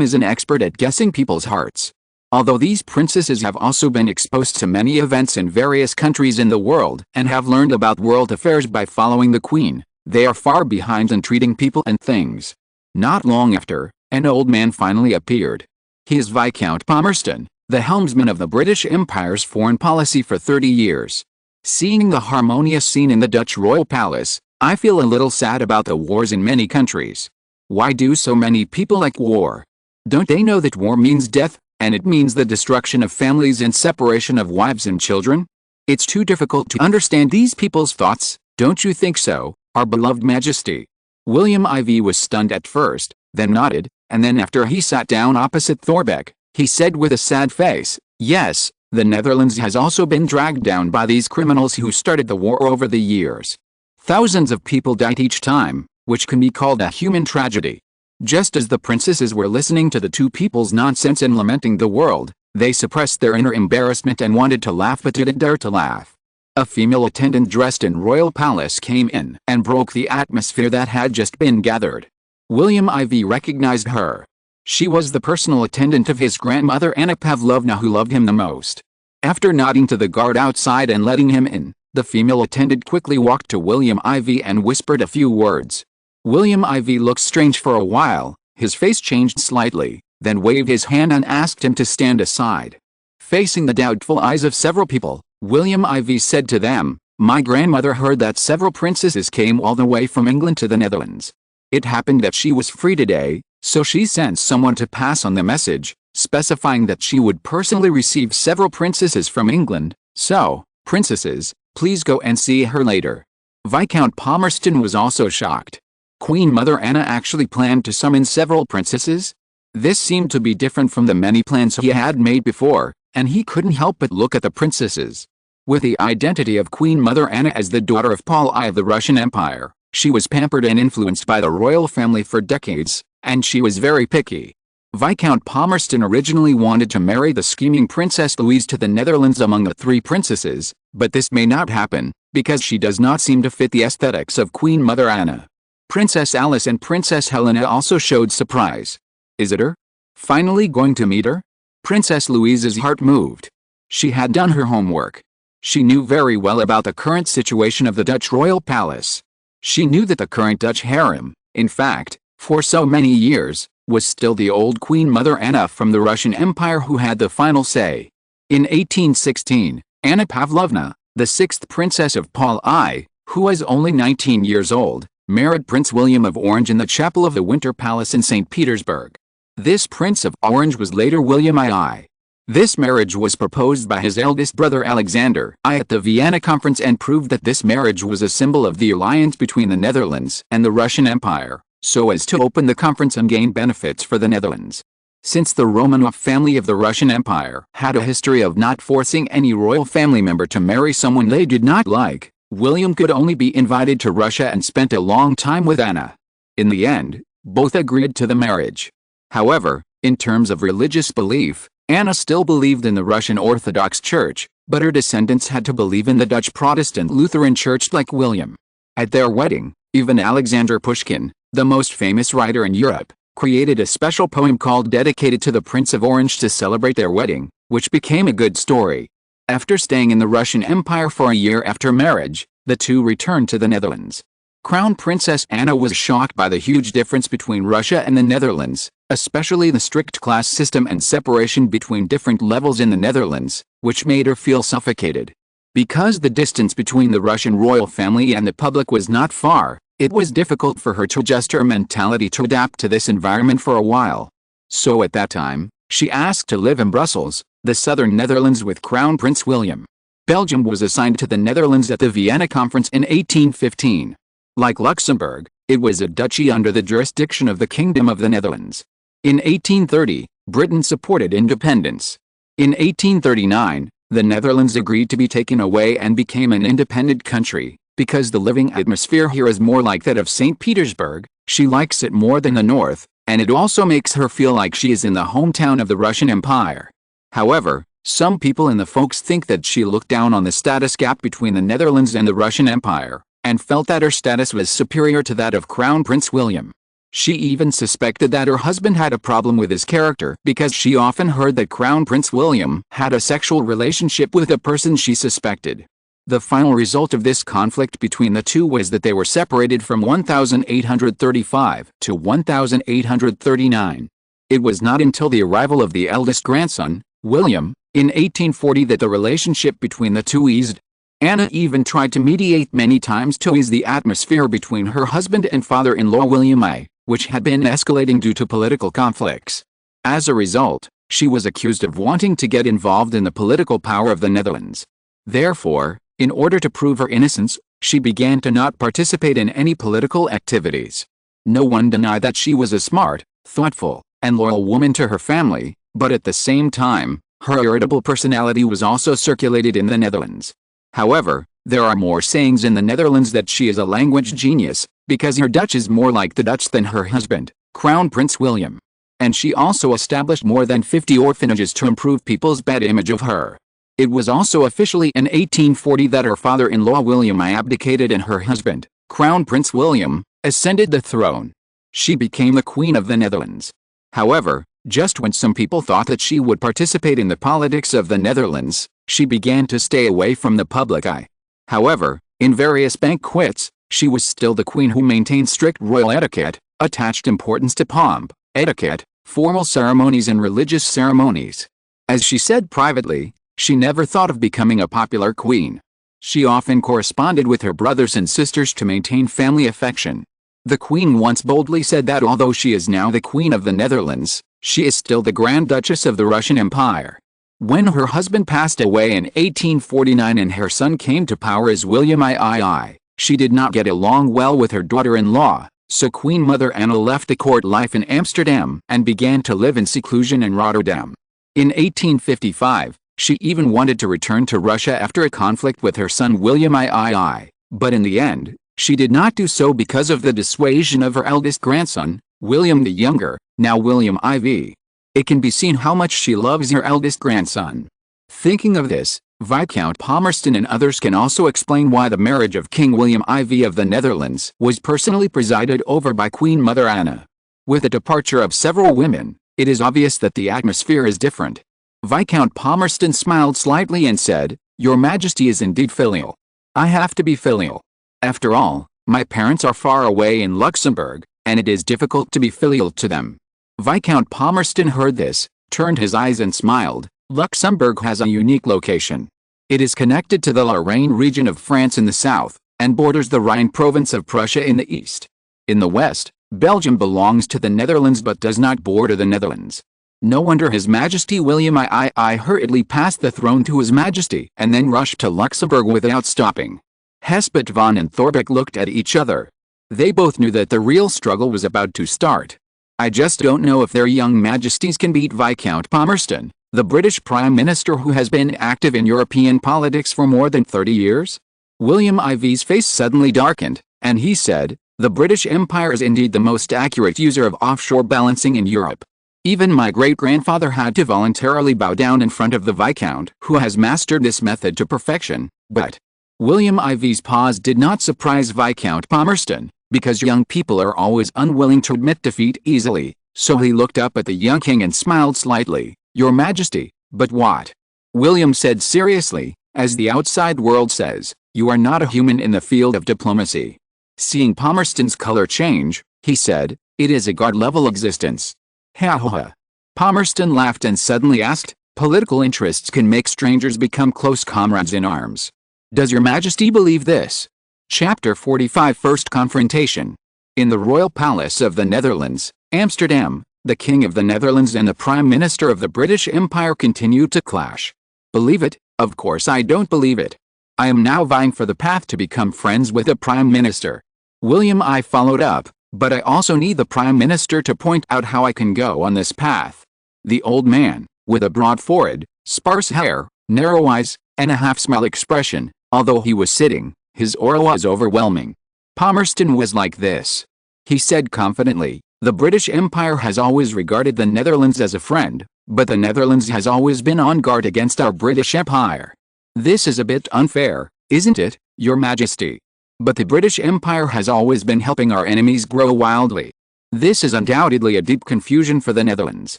is an expert at guessing people's hearts. Although these princesses have also been exposed to many events in various countries in the world and have learned about world affairs by following the Queen, they are far behind in treating people and things. Not long after, An old man finally appeared. He is Viscount Palmerston, the helmsman of the British Empire's foreign policy for 30 years. Seeing the harmonious scene in the Dutch royal palace, I feel a little sad about the wars in many countries. Why do so many people like war? Don't they know that war means death, and it means the destruction of families and separation of wives and children? It's too difficult to understand these people's thoughts, don't you think so, our beloved Majesty? William IV was stunned at first, then nodded, and then after he sat down opposite Thorbecke, he said with a sad face, "Yes, the Netherlands has also been dragged down by these criminals who started the war over the years. Thousands of people died each time, which can be called a human tragedy." Just as the princesses were listening to the two people's nonsense and lamenting the world, they suppressed their inner embarrassment and wanted to laugh but didn't dare to laugh. A female attendant dressed in royal palace came in and broke the atmosphere that had just been gathered. William IV recognized her. She was the personal attendant of his grandmother Anna Pavlovna, who loved him the most. After nodding to the guard outside and letting him in, the female attendant quickly walked to William IV and whispered a few words. William IV looked strange for a while, his face changed slightly, then waved his hand and asked him to stand aside. Facing the doubtful eyes of several people, William IV said to them, "My grandmother heard that several princesses came all the way from England to the Netherlands. It happened that she was free today, so she sent someone to pass on the message, specifying that she would personally receive several princesses from England, so, princesses, please go and see her later." Viscount Palmerston was also shocked. Queen Mother Anna actually planned to summon several princesses? This seemed to be different from the many plans he had made before, and he couldn't help but look at the princesses. With the identity of Queen Mother Anna as the daughter of Paul I of the Russian Empire, she was pampered and influenced by the royal family for decades, and she was very picky. Viscount Palmerston originally wanted to marry the scheming Princess Louise to the Netherlands among the three princesses, but this may not happen, because she does not seem to fit the aesthetics of Queen Mother Anna. Princess Alice and Princess Helena also showed surprise. Is it her? Finally going to meet her? Princess Louise's heart moved. She had done her homework. She knew very well about the current situation of the Dutch royal palace. She knew that the current Dutch harem, in fact, for so many years, was still the old Queen Mother Anna from the Russian Empire who had the final say. In 1816, Anna Pavlovna, the sixth princess of Paul I, who was only 19 years old, married Prince William of Orange in the chapel of the Winter Palace in St. Petersburg. This Prince of Orange was later William II. This marriage was proposed by his eldest brother Alexander I at the Vienna Conference and proved that this marriage was a symbol of the alliance between the Netherlands and the Russian Empire, so as to open the conference and gain benefits for the Netherlands. Since the Romanov family of the Russian Empire had a history of not forcing any royal family member to marry someone they did not like, William could only be invited to Russia and spent a long time with Anna. In the end, both agreed to the marriage. However, in terms of religious belief, Anna still believed in the Russian Orthodox Church, but her descendants had to believe in the Dutch Protestant Lutheran Church like William. At their wedding, even Alexander Pushkin, the most famous writer in Europe, created a special poem called Dedicated to the Prince of Orange to celebrate their wedding, which became a good story. After staying in the Russian Empire for a year after marriage, the two returned to the Netherlands. Crown Princess Anna was shocked by the huge difference between Russia and the Netherlands, especially the strict class system and separation between different levels in the Netherlands, which made her feel suffocated. Because the distance between the Russian royal family and the public was not far, it was difficult for her to adjust her mentality to adapt to this environment for a while. So at that time, she asked to live in Brussels, the southern Netherlands, with Crown Prince William. Belgium was assigned to the Netherlands at the Vienna Conference in 1815. Like Luxembourg, it was a duchy under the jurisdiction of the Kingdom of the Netherlands. In 1830, Britain supported independence. In 1839, the Netherlands agreed to be taken away and became an independent country. Because the living atmosphere here is more like that of St. Petersburg, she likes it more than the north, and it also makes her feel like she is in the hometown of the Russian Empire. However, some people in the folks think that she looked down on the status gap between the Netherlands and the Russian Empire, and felt that her status was superior to that of Crown Prince William. She even suspected that her husband had a problem with his character because she often heard that Crown Prince William had a sexual relationship with a person she suspected. The final result of this conflict between the two was that they were separated from 1835 to 1839. It was not until the arrival of the eldest grandson, William, in 1840 that the relationship between the two eased. Anna even tried to mediate many times to ease the atmosphere between her husband and father-in-law William I, which had been escalating due to political conflicts. As a result, she was accused of wanting to get involved in the political power of the Netherlands. Therefore, in order to prove her innocence, she began to not participate in any political activities. No one denied that she was a smart, thoughtful, and loyal woman to her family, but at the same time, her irritable personality was also circulated in the Netherlands. However, there are more sayings in the Netherlands that she is a language genius, because her Dutch is more like the Dutch than her husband, Crown Prince William. And she also established more than 50 orphanages to improve people's bad image of her. It was also officially in 1840 that her father-in-law William I abdicated and her husband, Crown Prince William, ascended the throne. She became the Queen of the Netherlands. However, just when some people thought that she would participate in the politics of the Netherlands, she began to stay away from the public eye. However, in various banquets, she was still the queen who maintained strict royal etiquette, attached importance to pomp, etiquette, formal ceremonies and religious ceremonies. As she said privately, she never thought of becoming a popular queen. She often corresponded with her brothers and sisters to maintain family affection. The queen once boldly said that although she is now the Queen of the Netherlands, she is still the Grand Duchess of the Russian Empire. When her husband passed away in 1849 and her son came to power as William II, she did not get along well with her daughter-in-law, so Queen Mother Anna left the court life in Amsterdam and began to live in seclusion in Rotterdam. In 1855, she even wanted to return to Russia after a conflict with her son William II, but in the end, she did not do so because of the dissuasion of her eldest grandson, William the Younger, now William IV. It can be seen how much she loves her eldest grandson. Thinking of this, Viscount Palmerston and others can also explain why the marriage of King William IV of the Netherlands was personally presided over by Queen Mother Anna. With the departure of several women, it is obvious that the atmosphere is different. Viscount Palmerston smiled slightly and said, "Your Majesty is indeed filial. I have to be filial. After all, my parents are far away in Luxembourg, and it is difficult to be filial to them." Viscount Palmerston heard this, turned his eyes and smiled. Luxembourg has a unique location. It is connected to the Lorraine region of France in the south, and borders the Rhine province of Prussia in the east. In the west, Belgium belongs to the Netherlands but does not border the Netherlands. No wonder His Majesty William II hurriedly passed the throne to His Majesty and then rushed to Luxembourg without stopping. Hespet von and Thorbecke looked at each other. They both knew that the real struggle was about to start. "I just don't know if their young majesties can beat Viscount Palmerston, the British Prime Minister who has been active in European politics for more than 30 years? William IV's face suddenly darkened, and he said, "The British Empire is indeed the most accurate user of offshore balancing in Europe. Even my great-grandfather had to voluntarily bow down in front of the Viscount who has mastered this method to perfection." But William IV's pause did not surprise Viscount Palmerston, because young people are always unwilling to admit defeat easily, so he looked up at the young king and smiled slightly. "Your Majesty, but what?" William said seriously, "As the outside world says, you are not a human in the field of diplomacy." Seeing Palmerston's color change, he said, "It is a god-level existence." Ha ha ha. Palmerston laughed and suddenly asked, "Political interests can make strangers become close comrades in arms. Does your Majesty believe this?" Chapter 45 First Confrontation. In the Royal Palace of the Netherlands, Amsterdam, the King of the Netherlands and the Prime Minister of the British Empire continued to clash. "Believe it? Of course I don't believe it. I am now vying for the path to become friends with the Prime Minister." William I followed up, "But I also need the Prime Minister to point out how I can go on this path." The old man, with a broad forehead, sparse hair, narrow eyes, and a half-smile expression, although he was sitting, his aura was overwhelming. Palmerston was like this. He said confidently, "The British Empire has always regarded the Netherlands as a friend, but the Netherlands has always been on guard against our British Empire. This is a bit unfair, isn't it, Your Majesty? But the British Empire has always been helping our enemies grow wildly. This is undoubtedly a deep confusion for the Netherlands.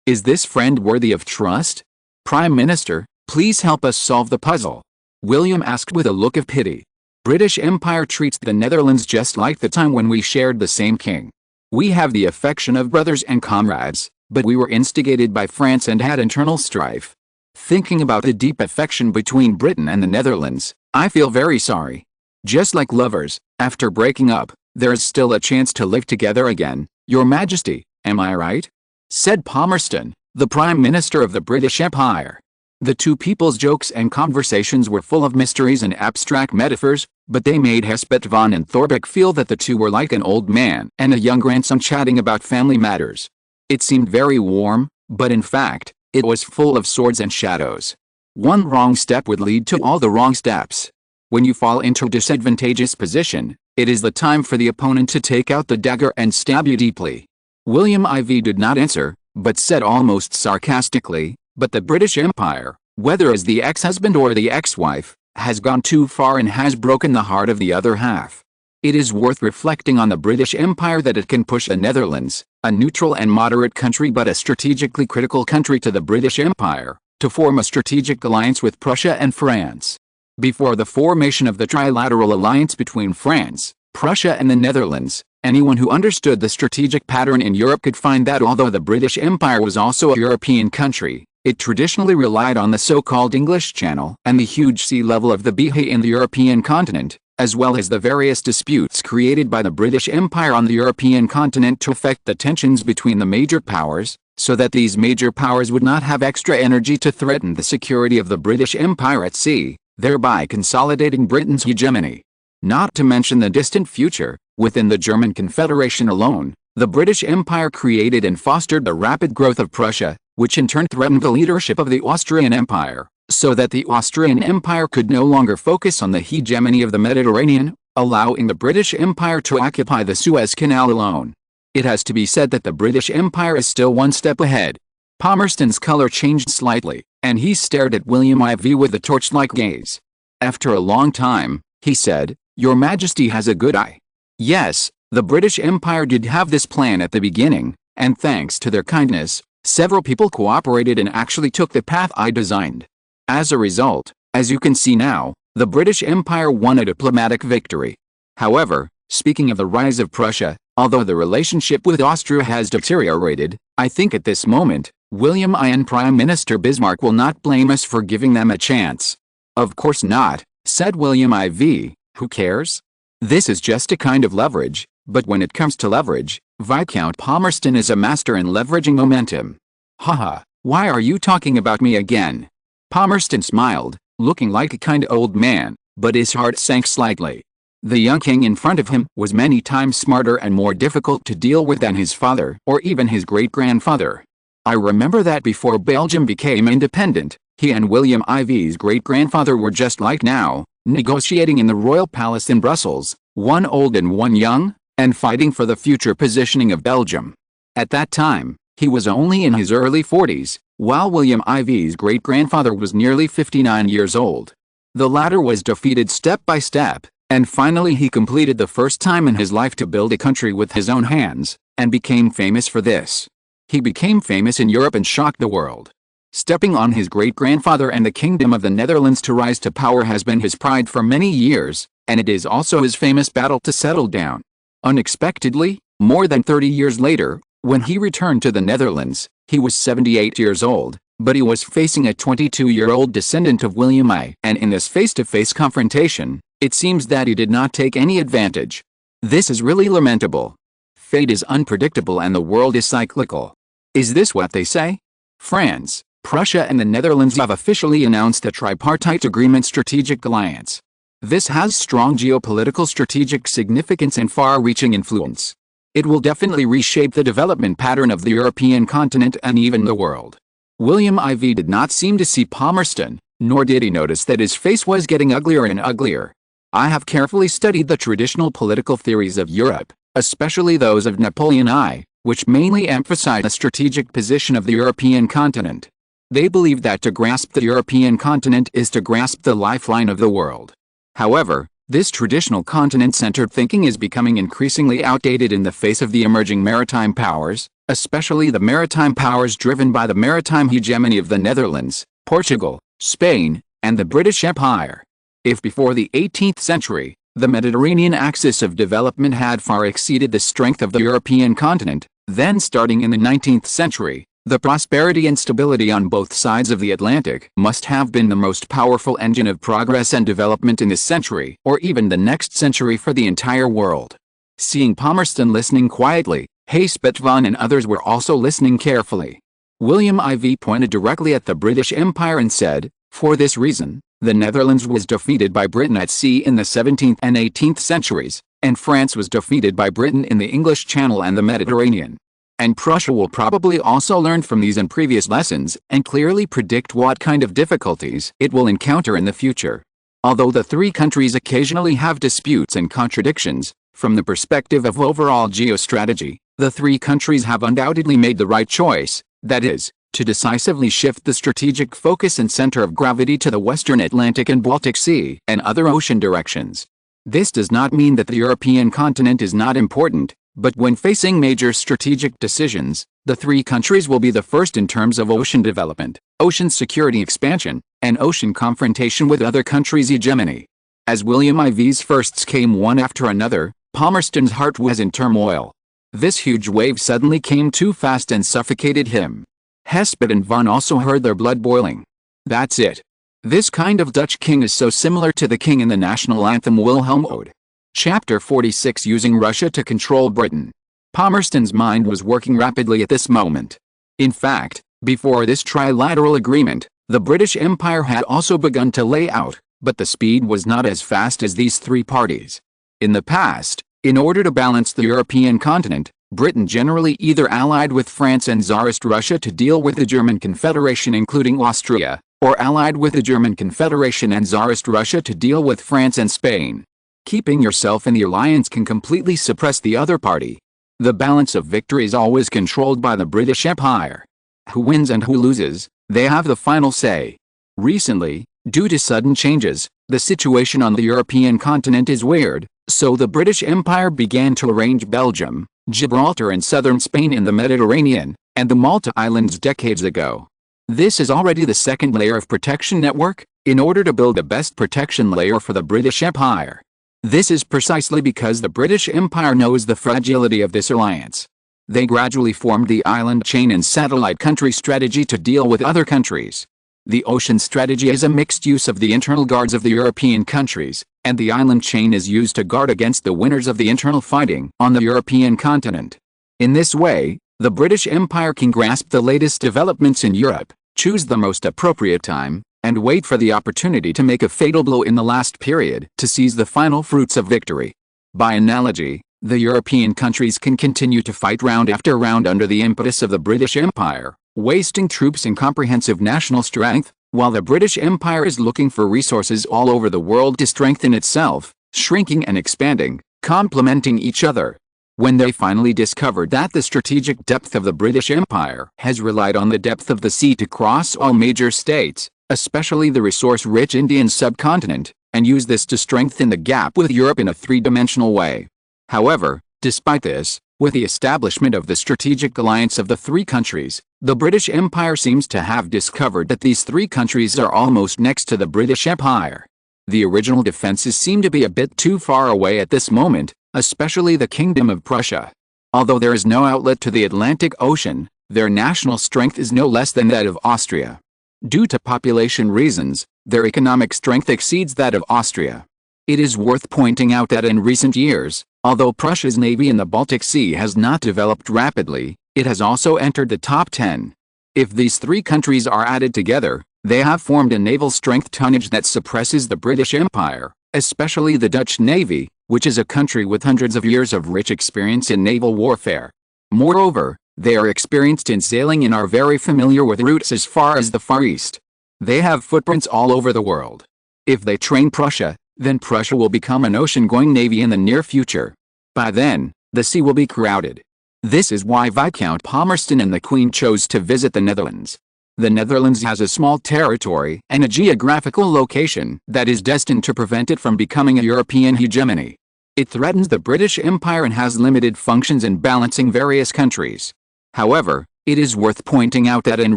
Is this friend worthy of trust? Prime Minister, please help us solve the puzzle." William asked with a look of pity. British Empire treats the Netherlands just like the time when we shared the same king. We have the affection of brothers and comrades, but we were instigated by France and had internal strife. Thinking about the deep affection between Britain and the Netherlands, I feel very sorry. Just like lovers, after breaking up, there is still a chance to live together again, Your Majesty, am I right? Said Palmerston, the Prime Minister of the British Empire. The two people's jokes and conversations were full of mysteries and abstract metaphors, but they made Hespet von and Thorbecke feel that the two were like an old man and a young grandson chatting about family matters. It seemed very warm, but in fact, it was full of swords and shadows. One wrong step would lead to all the wrong steps. When you fall into a disadvantageous position, it is the time for the opponent to take out the dagger and stab you deeply. William IV did not answer, but said almost sarcastically, but the British Empire, whether as the ex-husband or the ex-wife, has gone too far and has broken the heart of the other half. It is worth reflecting on the British Empire that it can push the Netherlands, a neutral and moderate country but a strategically critical country to the British Empire, to form a strategic alliance with Prussia and France. Before the formation of the trilateral alliance between France, Prussia and the Netherlands, anyone who understood the strategic pattern in Europe could find that although the British Empire was also a European country, it traditionally relied on the so-called English Channel and the huge sea level of the Behe in the European continent, as well as the various disputes created by the British Empire on the European continent to affect the tensions between the major powers, so that these major powers would not have extra energy to threaten the security of the British Empire at sea, thereby consolidating Britain's hegemony. Not to mention the distant future, within the German Confederation alone, the British Empire created and fostered the rapid growth of Prussia, which in turn threatened the leadership of the Austrian Empire, so that the Austrian Empire could no longer focus on the hegemony of the Mediterranean, allowing the British Empire to occupy the Suez Canal alone. It has to be said that the British Empire is still one step ahead. Palmerston's color changed slightly, and he stared at William IV with a torch-like gaze. After a long time, he said, "Your Majesty has a good eye. Yes, the British Empire did have this plan at the beginning, and thanks to their kindness, several people cooperated and actually took the path I designed. As a result, as you can see now, the British Empire won a diplomatic victory. However, speaking of the rise of Prussia, although the relationship with Austria has deteriorated, I think at this moment, William I and Prime Minister Bismarck will not blame us for giving them a chance." "Of course not," said William IV, "who cares? This is just a kind of leverage, but when it comes to leverage, Viscount Palmerston is a master in leveraging momentum." "Haha, why are you talking about me again?" Palmerston smiled, looking like a kind old man, but his heart sank slightly. The young king in front of him was many times smarter and more difficult to deal with than his father or even his great-grandfather. I remember that before Belgium became independent, he and William IV's great-grandfather were just like now, negotiating in the royal palace in Brussels, one old and one young, and fighting for the future positioning of Belgium. At that time, he was only in his early 40s, while William IV's great-grandfather was nearly 59 years old. The latter was defeated step by step, and finally he completed the first time in his life to build a country with his own hands, and became famous for this. He became famous in Europe and shocked the world. Stepping on his great-grandfather and the Kingdom of the Netherlands to rise to power has been his pride for many years, and it is also his famous battle to settle down. Unexpectedly, more than 30 years later, when he returned to the Netherlands, he was 78 years old, but he was facing a 22-year-old descendant of William I, and in this face-to-face confrontation, it seems that he did not take any advantage. This is really lamentable. Fate is unpredictable and the world is cyclical. Is this what they say? France, Prussia and the Netherlands have officially announced a tripartite agreement strategic alliance. This has strong geopolitical strategic significance and far-reaching influence. It will definitely reshape the development pattern of the European continent and even the world. William IV did not seem to see Palmerston, nor did he notice that his face was getting uglier and uglier. I have carefully studied the traditional political theories of Europe, especially those of Napoleon I, which mainly emphasize the strategic position of the European continent. They believe that to grasp the European continent is to grasp the lifeline of the world. However, this traditional continent-centered thinking is becoming increasingly outdated in the face of the emerging maritime powers, especially the maritime powers driven by the maritime hegemony of the Netherlands, Portugal, Spain, and the British Empire. If before the 18th century, the Mediterranean axis of development had far exceeded the strength of the European continent, then starting in the 19th century, the prosperity and stability on both sides of the Atlantic must have been the most powerful engine of progress and development in this century, or even the next century, for the entire world. Seeing Palmerston listening quietly, Hespet van and others were also listening carefully. William IV pointed directly at the British Empire and said, "For this reason, the Netherlands was defeated by Britain at sea in the 17th and 18th centuries, and France was defeated by Britain in the English Channel and the Mediterranean. And Prussia will probably also learn from these and previous lessons, and clearly predict what kind of difficulties it will encounter in the future." Although the three countries occasionally have disputes and contradictions, from the perspective of overall geostrategy, the three countries have undoubtedly made the right choice, that is, to decisively shift the strategic focus and center of gravity to the Western Atlantic and Baltic Sea and other ocean directions. This does not mean that the European continent is not important, but when facing major strategic decisions, the three countries will be the first in terms of ocean development, ocean security expansion, and ocean confrontation with other countries' hegemony. As William IV's firsts came one after another, Palmerston's heart was in turmoil. This huge wave suddenly came too fast and suffocated him. Hespet and Van also heard their blood boiling. That's it. This kind of Dutch king is so similar to the king in the national anthem Wilhelm Ode. Chapter 46, using Russia to control Britain. Palmerston's mind was working rapidly at this moment. In fact, before this trilateral agreement, the British Empire had also begun to lay out, but the speed was not as fast as these three parties. In the past, in order to balance the European continent, Britain generally either allied with France and Tsarist Russia to deal with the German Confederation including Austria, or allied with the German Confederation and Tsarist Russia to deal with France and Spain. Keeping yourself in the alliance can completely suppress the other party. The balance of victory is always controlled by the British Empire. Who wins and who loses, they have the final say. Recently, due to sudden changes, the situation on the European continent is weird, so the British Empire began to arrange Belgium, Gibraltar and southern Spain in the Mediterranean, and the Malta Islands decades ago. This is already the second layer of protection network, in order to build the best protection layer for the British Empire. This is precisely because the British Empire knows the fragility of this alliance. They gradually formed the island chain and satellite country strategy to deal with other countries. The ocean strategy is a mixed use of the internal guards of the European countries, and the island chain is used to guard against the winners of the internal fighting on the European continent. In this way, the British Empire can grasp the latest developments in Europe, choose the most appropriate time, and wait for the opportunity to make a fatal blow in the last period to seize the final fruits of victory. By analogy, the European countries can continue to fight round after round under the impetus of the British Empire, wasting troops and comprehensive national strength, while the British Empire is looking for resources all over the world to strengthen itself, shrinking and expanding, complementing each other. When they finally discovered that the strategic depth of the British Empire has relied on the depth of the sea to cross all major states, especially the resource-rich Indian subcontinent, and use this to strengthen the gap with Europe in a three-dimensional way. However, despite this, with the establishment of the strategic alliance of the three countries, the British Empire seems to have discovered that these three countries are almost next to the British Empire. The original defenses seem to be a bit too far away at this moment, especially the Kingdom of Prussia. Although there is no outlet to the Atlantic Ocean, their national strength is no less than that of Austria. Due to population reasons, their economic strength exceeds that of Austria. It is worth pointing out that in recent years, although Prussia's navy in the Baltic Sea has not developed rapidly, it has also entered the top 10. If these three countries are added together, they have formed a naval strength tonnage that suppresses the British Empire, especially the Dutch Navy, which is a country with hundreds of years of rich experience in naval warfare. Moreover, they are experienced in sailing and are very familiar with routes as far as the Far East. They have footprints all over the world. If they train Prussia, then Prussia will become an ocean-going navy in the near future. By then, the sea will be crowded. This is why Viscount Palmerston and the Queen chose to visit the Netherlands. The Netherlands has a small territory and a geographical location that is destined to prevent it from becoming a European hegemony. It threatens the British Empire and has limited functions in balancing various countries. However, it is worth pointing out that in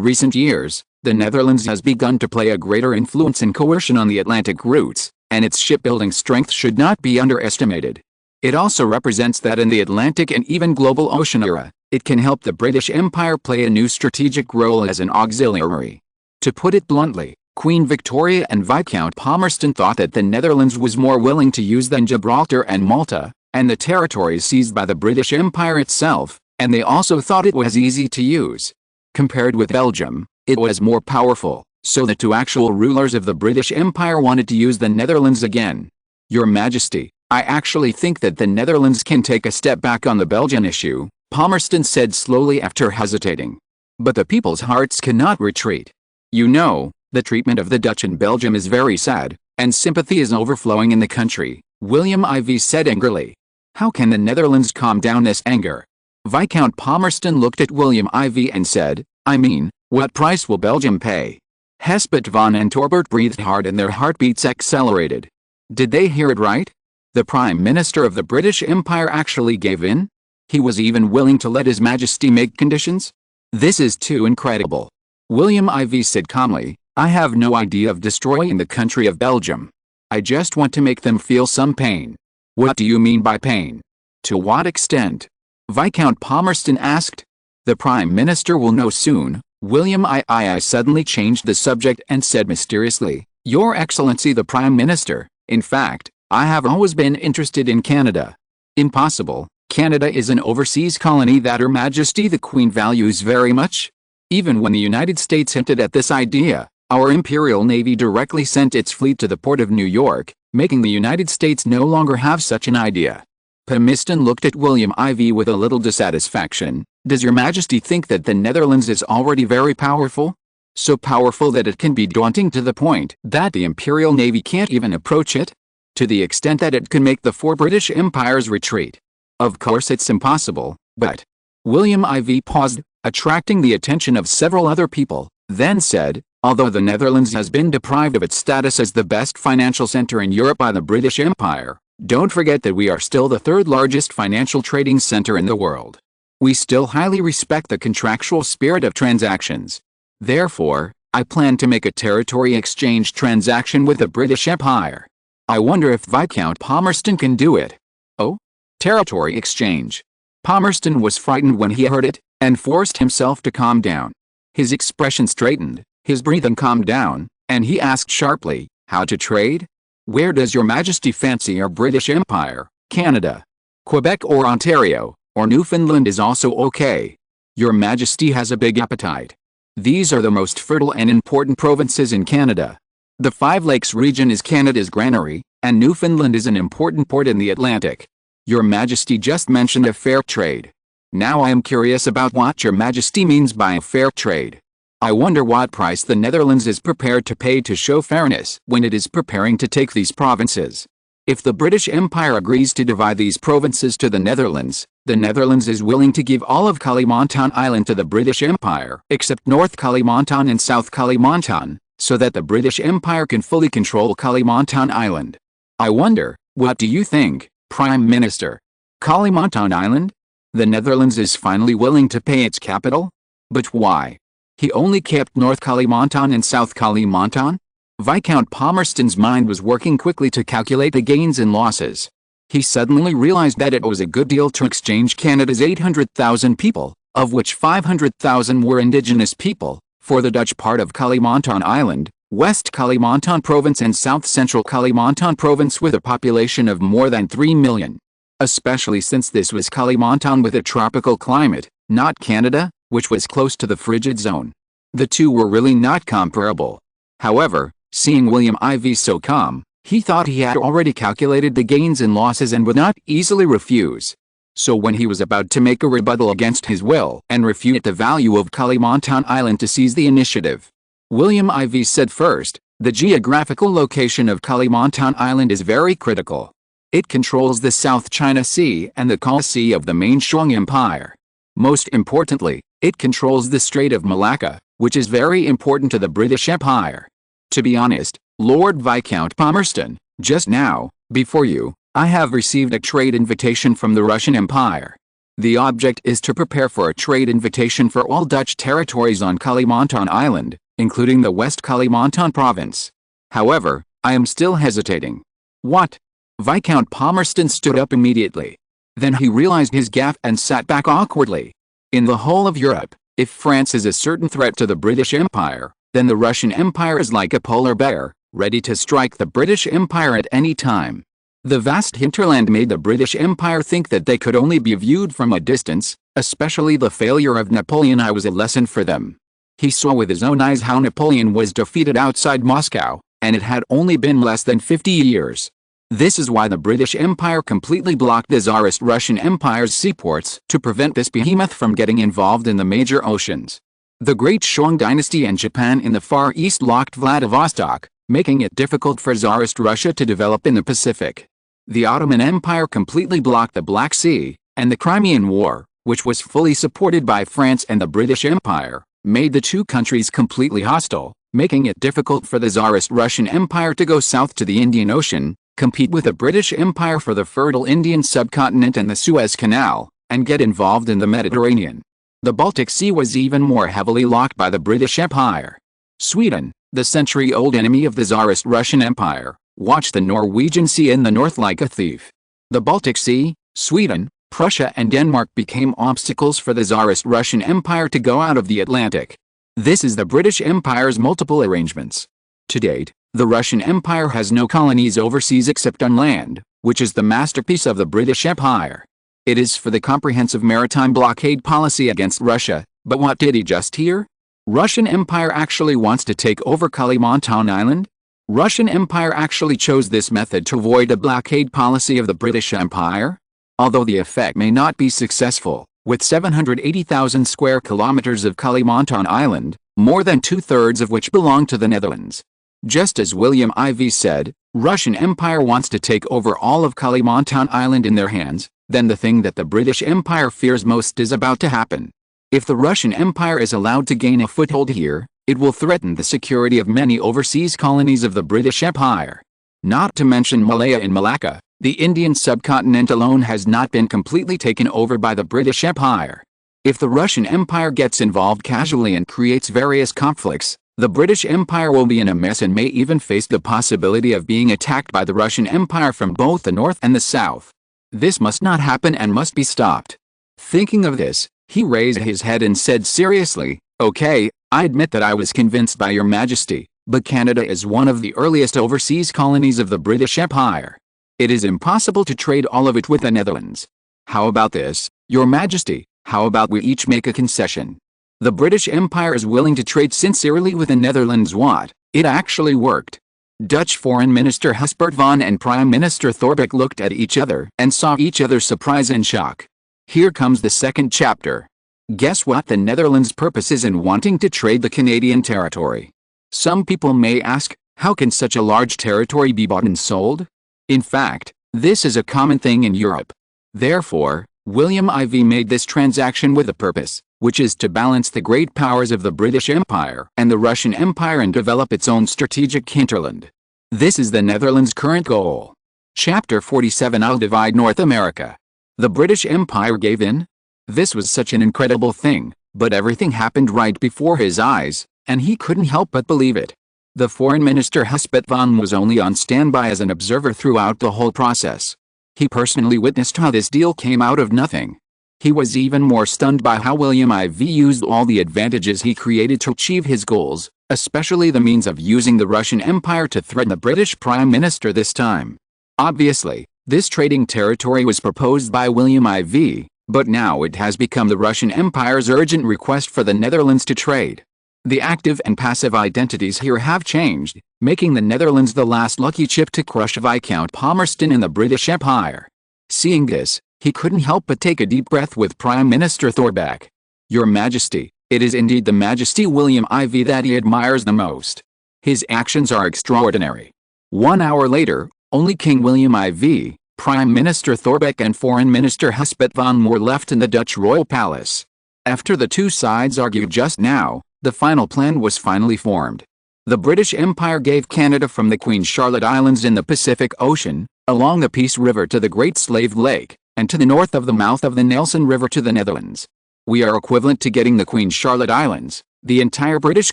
recent years, the Netherlands has begun to play a greater influence and coercion on the Atlantic routes, and its shipbuilding strength should not be underestimated. It also represents that in the Atlantic and even global ocean era, it can help the British Empire play a new strategic role as an auxiliary. To put it bluntly, Queen Victoria and Viscount Palmerston thought that the Netherlands was more willing to use than Gibraltar and Malta, and the territories seized by the British Empire itself, and they also thought it was easy to use. Compared with Belgium, it was more powerful, so the two actual rulers of the British Empire wanted to use the Netherlands again. Your Majesty, I actually think that the Netherlands can take a step back on the Belgian issue, Palmerston said slowly after hesitating. But the people's hearts cannot retreat. You know, the treatment of the Dutch in Belgium is very sad, and sympathy is overflowing in the country, William IV said angrily. How can the Netherlands calm down this anger? Viscount Palmerston looked at William IV and said, I mean, what price will Belgium pay? Hespert von and Torbert breathed hard and their heartbeats accelerated. Did they hear it right? The Prime Minister of the British Empire actually gave in? He was even willing to let His Majesty make conditions? This is too incredible. William IV said calmly, I have no idea of destroying the country of Belgium. I just want to make them feel some pain. What do you mean by pain? To what extent? Viscount Palmerston asked. The Prime Minister will know soon. William II suddenly changed the subject and said mysteriously, Your Excellency the Prime Minister, in fact, I have always been interested in Canada. Impossible, Canada is an overseas colony that Her Majesty the Queen values very much. Even when the United States hinted at this idea, our Imperial Navy directly sent its fleet to the port of New York, making the United States no longer have such an idea. Palmerston looked at William IV with a little dissatisfaction. Does Your Majesty think that the Netherlands is already very powerful? So powerful that it can be daunting to the point that the Imperial Navy can't even approach it? To the extent that it can make the four British empires retreat? Of course it's impossible, but... William IV paused, attracting the attention of several other people, then said, although the Netherlands has been deprived of its status as the best financial center in Europe by the British Empire, don't forget that we are still the third largest financial trading center in the world. We still highly respect the contractual spirit of transactions. Therefore, I plan to make a territory exchange transaction with the British Empire. I wonder if Viscount Palmerston can do it. Oh? Territory exchange. Palmerston was frightened when he heard it, and forced himself to calm down. His expression straightened, his breathing calmed down, and he asked sharply, how to trade? Where does Your Majesty fancy our British Empire? Canada, Quebec or Ontario, or Newfoundland is also okay. Your Majesty has a big appetite. These are the most fertile and important provinces in Canada. The Five Lakes region is Canada's granary, and Newfoundland is an important port in the Atlantic. Your Majesty just mentioned a fair trade. Now I am curious about what Your Majesty means by a fair trade. I wonder what price the Netherlands is prepared to pay to show fairness when it is preparing to take these provinces. If the British Empire agrees to divide these provinces to the Netherlands is willing to give all of Kalimantan Island to the British Empire except North Kalimantan and South Kalimantan, so that the British Empire can fully control Kalimantan Island. I wonder, what do you think, Prime Minister? Kalimantan Island? The Netherlands is finally willing to pay its capital? But why? He only kept North Kalimantan and South Kalimantan? Viscount Palmerston's mind was working quickly to calculate the gains and losses. He suddenly realized that it was a good deal to exchange Canada's 800,000 people, of which 500,000 were indigenous people, for the Dutch part of Kalimantan Island, West Kalimantan Province and South Central Kalimantan Province with a population of more than 3 million. Especially since this was Kalimantan with a tropical climate, not Canada, which was close to the frigid zone. The two were really not comparable. However, seeing William IV so calm, he thought he had already calculated the gains and losses and would not easily refuse. So when he was about to make a rebuttal against his will and refute the value of Kalimantan Island to seize the initiative, William IV said first, the geographical location of Kalimantan Island is very critical. It controls the South China Sea and the Kal Sea of the main Shang Empire. Most importantly, it controls the Strait of Malacca, which is very important to the British Empire. To be honest, Lord Viscount Palmerston, just now, before you, I have received a trade invitation from the Russian Empire. The object is to prepare for a trade invitation for all Dutch territories on Kalimantan Island, including the West Kalimantan province. However, I am still hesitating. What? Viscount Palmerston stood up immediately. Then he realized his gaffe and sat back awkwardly. In the whole of Europe, if France is a certain threat to the British Empire, then the Russian Empire is like a polar bear, ready to strike the British Empire at any time. The vast hinterland made the British Empire think that they could only be viewed from a distance, especially the failure of Napoleon I was a lesson for them. He saw with his own eyes how Napoleon was defeated outside Moscow, and it had only been less than 50 years. This is why the British Empire completely blocked the Tsarist Russian Empire's seaports to prevent this behemoth from getting involved in the major oceans. The Great Shang dynasty and Japan in the Far East locked Vladivostok, making it difficult for Tsarist Russia to develop in the Pacific. The Ottoman Empire completely blocked the Black Sea, and the Crimean War, which was fully supported by France and the British Empire, made the two countries completely hostile, making it difficult for the Tsarist Russian Empire to go south to the Indian Ocean, compete with the British Empire for the fertile Indian subcontinent and the Suez Canal, and get involved in the Mediterranean. The Baltic Sea was even more heavily locked by the British Empire. Sweden, the century-old enemy of the Tsarist Russian Empire, watched the Norwegian Sea in the north like a thief. The Baltic Sea, Sweden, Prussia and Denmark became obstacles for the Tsarist Russian Empire to go out of the Atlantic. This is the British Empire's multiple arrangements. To date, the Russian Empire has no colonies overseas except on land, which is the masterpiece of the British Empire. It is for the comprehensive maritime blockade policy against Russia, but what did he just hear? Russian Empire actually wants to take over Kalimantan Island? Russian Empire actually chose this method to avoid a blockade policy of the British Empire? Although the effect may not be successful, with 780,000 square kilometers of Kalimantan Island, more than two-thirds of which belong to the Netherlands. Just as William IV said, Russian Empire wants to take over all of Kalimantan Island in their hands, then the thing that the British Empire fears most is about to happen. If the Russian Empire is allowed to gain a foothold here, it will threaten the security of many overseas colonies of the British Empire. Not to mention Malaya and Malacca, the Indian subcontinent alone has not been completely taken over by the British Empire. If the Russian Empire gets involved casually and creates various conflicts, the British Empire will be in a mess and may even face the possibility of being attacked by the Russian Empire from both the north and the south. This must not happen and must be stopped. Thinking of this, he raised his head and said seriously, "Okay, I admit that I was convinced by your Majesty, but Canada is one of the earliest overseas colonies of the British Empire. It is impossible to trade all of it with the Netherlands. How about this, your Majesty? How about we each make a concession? The British Empire is willing to trade sincerely with the Netherlands. What? It actually worked." Dutch Foreign Minister Husbert van and Prime Minister Thorbecke looked at each other and saw each other's surprise and shock. Here comes the second chapter. Guess what the Netherlands' purpose is in wanting to trade the Canadian territory? Some people may ask, how can such a large territory be bought and sold? In fact, this is a common thing in Europe. Therefore, William IV made this transaction with a purpose, which is to balance the great powers of the British Empire and the Russian Empire and develop its own strategic hinterland. This is the Netherlands' current goal. Chapter 47. I'll divide North America. The British Empire gave in? This was such an incredible thing, but everything happened right before his eyes, and he couldn't help but believe it. The Foreign Minister Husbert van was only on standby as an observer throughout the whole process. He personally witnessed how this deal came out of nothing. He was even more stunned by how William IV used all the advantages he created to achieve his goals, especially the means of using the Russian Empire to threaten the British Prime Minister this time. Obviously, this trading territory was proposed by William IV, but now it has become the Russian Empire's urgent request for the Netherlands to trade. The active and passive identities here have changed, making the Netherlands the last lucky chip to crush Viscount Palmerston in the British Empire. Seeing this, he couldn't help but take a deep breath with Prime Minister Thorbecke. Your Majesty, it is indeed the Majesty William IV that he admires the most. His actions are extraordinary. 1 hour later, only King William IV, Prime Minister Thorbecke and Foreign Minister Husbert van were left in the Dutch royal palace. After the two sides argued just now, the final plan was finally formed. The British Empire gave Canada from the Queen Charlotte Islands in the Pacific Ocean, along the Peace River to the Great Slave Lake, and to the north of the mouth of the Nelson River to the Netherlands. We are equivalent to getting the Queen Charlotte Islands, the entire British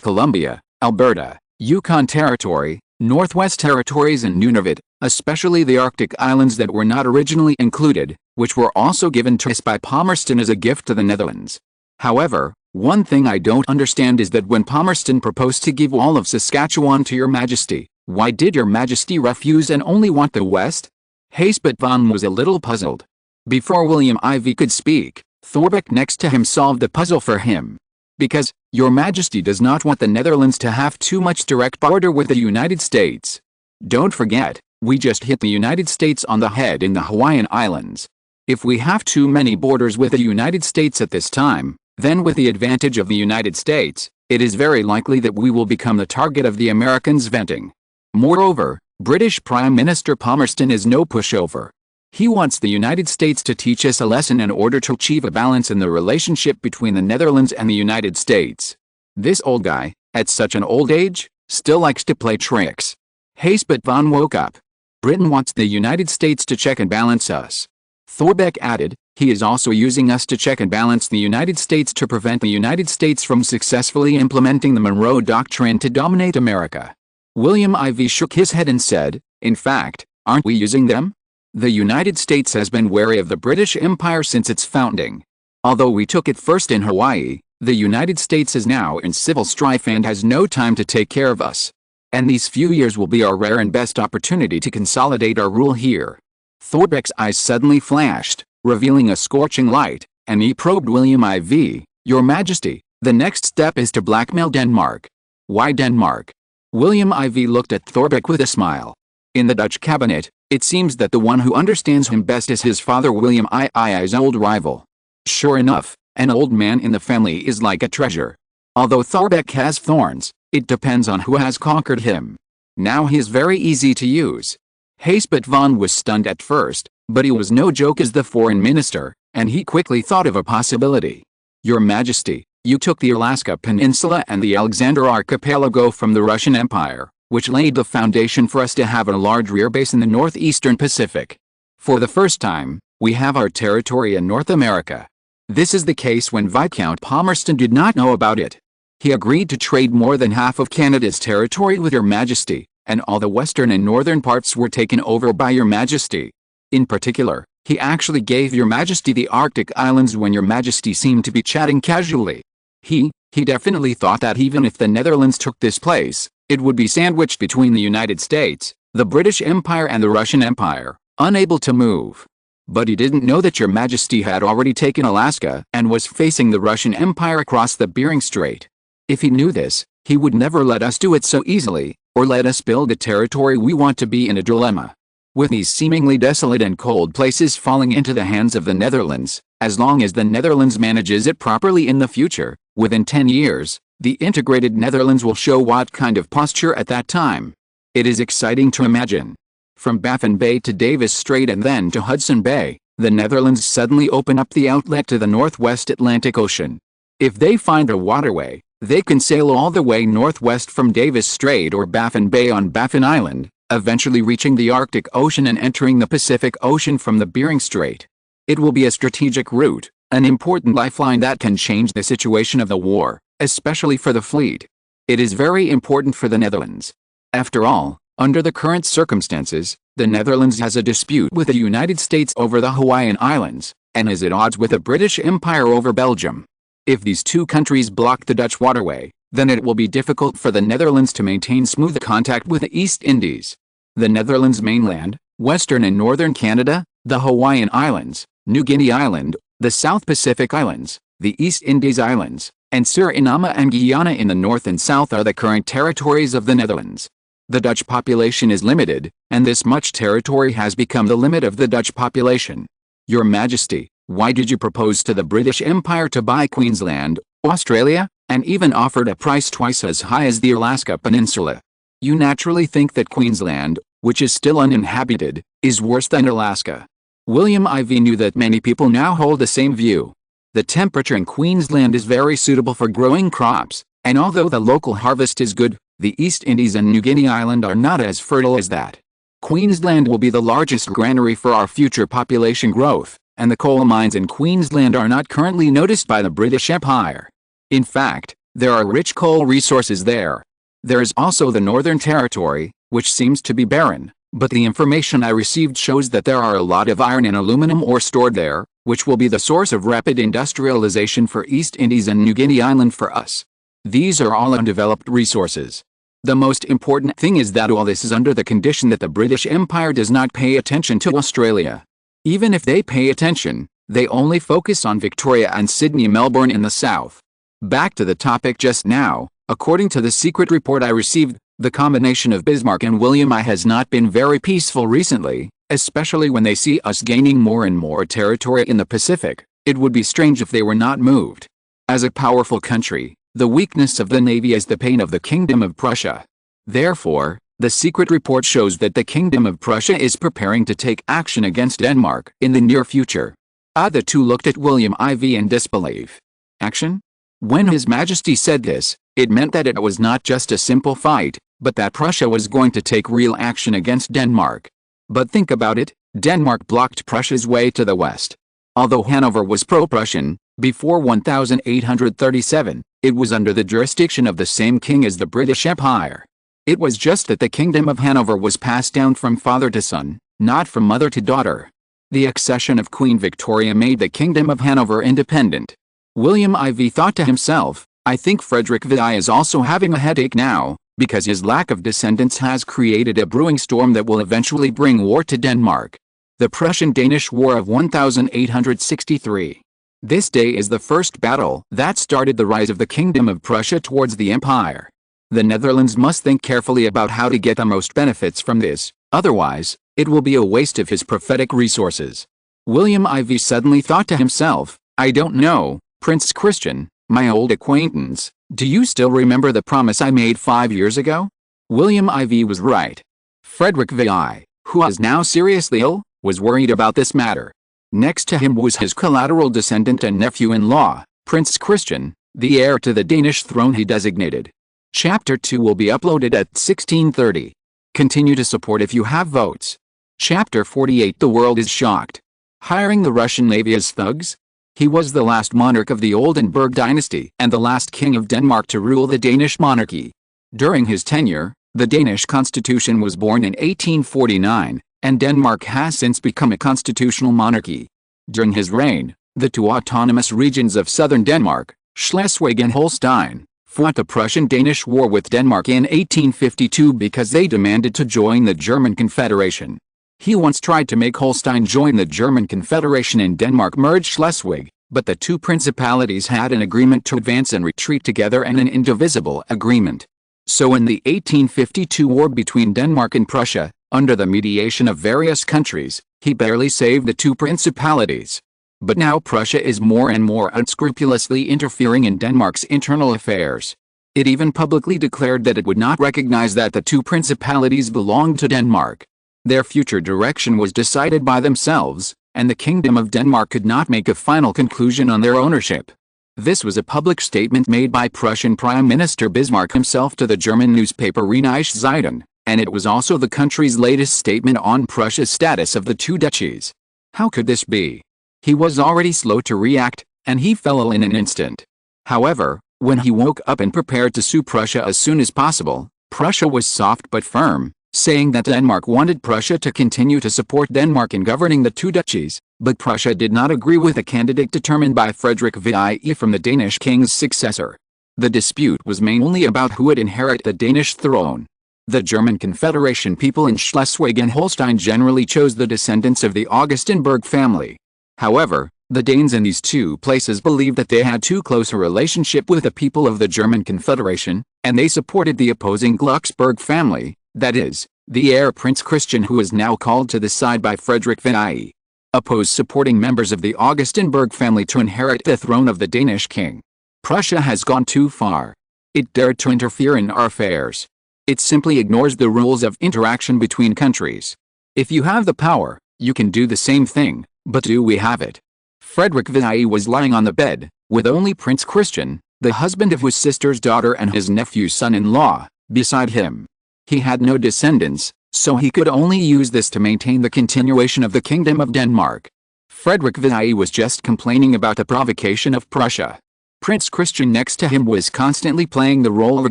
Columbia, Alberta, Yukon Territory, Northwest Territories and Nunavut, especially the Arctic islands that were not originally included, which were also given to us by Palmerston as a gift to the Netherlands. However, one thing I don't understand is that when Palmerston proposed to give all of Saskatchewan to Your Majesty, why did Your Majesty refuse and only want the West? Haspet van was a little puzzled. Before William IV could speak, Thorbecke next to him solved the puzzle for him. Because, Your Majesty does not want the Netherlands to have too much direct border with the United States. Don't forget, we just hit the United States on the head in the Hawaiian Islands. If we have too many borders with the United States at this time, then with the advantage of the United States, it is very likely that we will become the target of the Americans' venting. Moreover, British Prime Minister Palmerston is no pushover. He wants the United States to teach us a lesson in order to achieve a balance in the relationship between the Netherlands and the United States. This old guy, at such an old age, still likes to play tricks. Haspet van woke up. Britain wants the United States to check and balance us. Thorbecke added, he is also using us to check and balance the United States to prevent the United States from successfully implementing the Monroe Doctrine to dominate America. William IV shook his head and said, in fact, aren't we using them? The United States has been wary of the British Empire since its founding. Although we took it first in Hawaii, the United States is now in civil strife and has no time to take care of us. And these few years will be our rare and best opportunity to consolidate our rule here. Thorbecke's eyes suddenly flashed, revealing a scorching light, and he probed William IV, Your Majesty, the next step is to blackmail Denmark. Why Denmark? William IV looked at Thorbecke with a smile. In the Dutch cabinet, it seems that the one who understands him best is his father William II's old rival. Sure enough, an old man in the family is like a treasure. Although Thorbecke has thorns, it depends on who has conquered him. Now he is very easy to use. Haspet van was stunned at first, but he was no joke as the foreign minister, and he quickly thought of a possibility. Your Majesty, you took the Alaska Peninsula and the Alexander Archipelago from the Russian Empire, which laid the foundation for us to have a large rear base in the northeastern Pacific. For the first time, we have our territory in North America. This is the case when Viscount Palmerston did not know about it. He agreed to trade more than half of Canada's territory with Your Majesty, and all the western and northern parts were taken over by Your Majesty. In particular, he actually gave Your Majesty the Arctic Islands when Your Majesty seemed to be chatting casually. He definitely thought that even if the Netherlands took this place, it would be sandwiched between the United States, the British Empire and the Russian Empire, unable to move. But he didn't know that Your Majesty had already taken Alaska and was facing the Russian Empire across the Bering Strait. If he knew this, he would never let us do it so easily, or let us build a territory we want to be in a dilemma. With these seemingly desolate and cold places falling into the hands of the Netherlands, as long as the Netherlands manages it properly in the future, within 10 years, the integrated Netherlands will show what kind of posture at that time. It is exciting to imagine. From Baffin Bay to Davis Strait and then to Hudson Bay, the Netherlands suddenly open up the outlet to the Northwest Atlantic Ocean. If they find a waterway, they can sail all the way northwest from Davis Strait or Baffin Bay on Baffin Island, eventually reaching the Arctic Ocean and entering the Pacific Ocean from the Bering Strait. It will be a strategic route, an important lifeline that can change the situation of the war, especially for the fleet. It is very important for the Netherlands. After all, under the current circumstances, the Netherlands has a dispute with the United States over the Hawaiian Islands, and is at odds with the British Empire over Belgium. If these two countries block the Dutch waterway, then it will be difficult for the Netherlands to maintain smooth contact with the East Indies. The Netherlands mainland, western and northern Canada, the Hawaiian Islands, New Guinea Island, the South Pacific Islands, the East Indies Islands, and Suriname and Guyana in the north and south are the current territories of the Netherlands. The Dutch population is limited, and this much territory has become the limit of the Dutch population. Your Majesty, why did you propose to the British Empire to buy Queensland, Australia, and even offered a price twice as high as the Alaska Peninsula? You naturally think that Queensland, which is still uninhabited, is worse than Alaska. William IV knew that many people now hold the same view. The temperature in Queensland is very suitable for growing crops, and although the local harvest is good, the East Indies and New Guinea Island are not as fertile as that. Queensland will be the largest granary for our future population growth, and the coal mines in Queensland are not currently noticed by the British Empire. In fact, there are rich coal resources there. There is also the Northern Territory, which seems to be barren, but the information I received shows that there are a lot of iron and aluminum ore stored there, which will be the source of rapid industrialization for East Indies and New Guinea Island for us. These are all undeveloped resources. The most important thing is that all this is under the condition that the British Empire does not pay attention to Australia. Even if they pay attention, they only focus on Victoria and Sydney Melbourne in the south. Back to the topic just now, according to the secret report I received, the combination of Bismarck and William I has not been very peaceful recently, especially when they see us gaining more and more territory in the Pacific. It would be strange if they were not moved. As a powerful country, the weakness of the Navy is the pain of the Kingdom of Prussia. Therefore, the secret report shows that the Kingdom of Prussia is preparing to take action against Denmark in the near future. The two looked at William IV in disbelief. Action? When His Majesty said this, it meant that it was not just a simple fight, but that Prussia was going to take real action against Denmark. But think about it, Denmark blocked Prussia's way to the west. Although Hanover was pro-Prussian, before 1837, it was under the jurisdiction of the same king as the British Empire. It was just that the Kingdom of Hanover was passed down from father to son, not from mother to daughter. The accession of Queen Victoria made the Kingdom of Hanover independent. William IV thought to himself, I think Frederick VI is also having a headache now, because his lack of descendants has created a brewing storm that will eventually bring war to Denmark. The Prussian-Danish War of 1863. This day is the first battle that started the rise of the Kingdom of Prussia towards the Empire. The Netherlands must think carefully about how to get the most benefits from this, otherwise, it will be a waste of his prophetic resources. William IV suddenly thought to himself, I don't know, Prince Christian, my old acquaintance, do you still remember the promise I made 5 years ago? William IV was right. Frederick VI, who is now seriously ill, was worried about this matter. Next to him was his collateral descendant and nephew-in-law, Prince Christian, the heir to the Danish throne he designated. Chapter 2 will be uploaded at 16:30. Continue to support if you have votes. Chapter 48 The world is shocked. Hiring the Russian Navy as thugs? He was the last monarch of the Oldenburg dynasty and the last king of Denmark to rule the Danish monarchy. During his tenure, the Danish constitution was born in 1849, and Denmark has since become a constitutional monarchy. During his reign, the two autonomous regions of southern Denmark, Schleswig and Holstein, fought the Prussian-Danish War with Denmark in 1852 because they demanded to join the German Confederation. He once tried to make Holstein join the German Confederation and Denmark merge Schleswig, but the two principalities had an agreement to advance and retreat together and an indivisible agreement. So in the 1852 war between Denmark and Prussia, under the mediation of various countries, he barely saved the two principalities. But now Prussia is more and more unscrupulously interfering in Denmark's internal affairs. It even publicly declared that it would not recognize that the two principalities belonged to Denmark. Their future direction was decided by themselves, and the Kingdom of Denmark could not make a final conclusion on their ownership. This was a public statement made by Prussian Prime Minister Bismarck himself to the German newspaper Rheinische Zeitung, and it was also the country's latest statement on Prussia's status of the two duchies. How could this be? He was already slow to react, and he fell ill in an instant. However, when he woke up and prepared to sue Prussia as soon as possible, Prussia was soft but firm, saying that Denmark wanted Prussia to continue to support Denmark in governing the two duchies, but Prussia did not agree with a candidate determined by Frederick VI from the Danish king's successor. The dispute was mainly about who would inherit the Danish throne. The German Confederation people in Schleswig and Holstein generally chose the descendants of the Augustenberg family. However, the Danes in these two places believed that they had too close a relationship with the people of the German Confederation, and they supported the opposing Glucksberg family, that is, the heir Prince Christian, who is now called to the side by Frederick VI. Opposed supporting members of the Augustenberg family to inherit the throne of the Danish king. Prussia has gone too far. It dared to interfere in our affairs. It simply ignores the rules of interaction between countries. If you have the power, you can do the same thing, but do we have it? Frederick VI was lying on the bed, with only Prince Christian, the husband of his sister's daughter and his nephew's son-in-law, beside him. He had no descendants, so he could only use this to maintain the continuation of the Kingdom of Denmark. Frederick VI was just complaining about the provocation of Prussia. Prince Christian next to him was constantly playing the role of a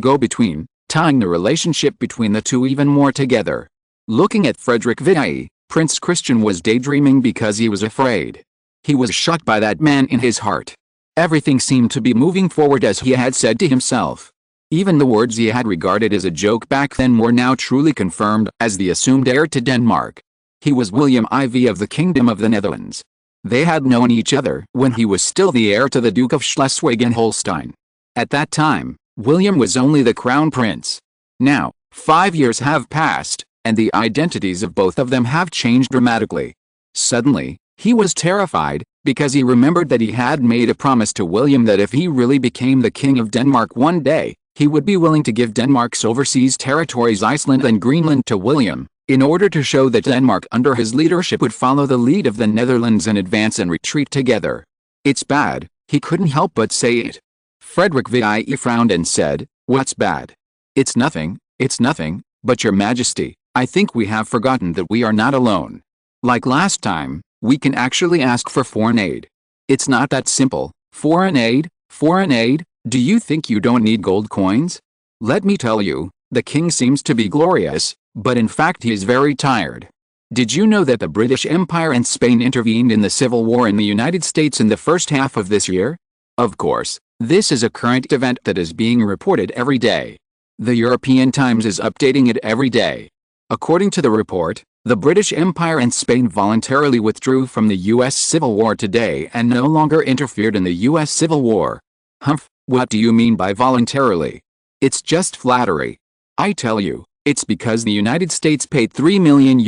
go-between, tying the relationship between the two even more together. Looking at Frederick Villiers, Prince Christian was daydreaming because he was afraid. He was shocked by that man in his heart. Everything seemed to be moving forward as he had said to himself. Even the words he had regarded as a joke back then were now truly confirmed as the assumed heir to Denmark. He was William IV of the Kingdom of the Netherlands. They had known each other when he was still the heir to the Duke of Schleswig and Holstein. At that time, William was only the crown prince. Now, 5 years have passed, and the identities of both of them have changed dramatically. Suddenly, he was terrified, because he remembered that he had made a promise to William that if he really became the King of Denmark one day, he would be willing to give Denmark's overseas territories Iceland and Greenland to William, in order to show that Denmark under his leadership would follow the lead of the Netherlands and advance and retreat together. It's bad, he couldn't help but say it. Frederick Villiers frowned and said, "What's bad?" It's nothing, but your majesty, I think we have forgotten that we are not alone. Like last time, we can actually ask for foreign aid. It's not that simple. Foreign aid? Do you think you don't need gold coins? Let me tell you, the king seems to be glorious, but in fact he is very tired. Did you know that the British Empire and Spain intervened in the Civil War in the United States in the first half of this year? Of course, this is a current event that is being reported every day. The European Times is updating it every day. According to the report, the British Empire and Spain voluntarily withdrew from the U.S. Civil War today and no longer interfered in the U.S. Civil War. Humph, what do you mean by voluntarily? It's just flattery. I tell you, it's because the United States paid $3 million.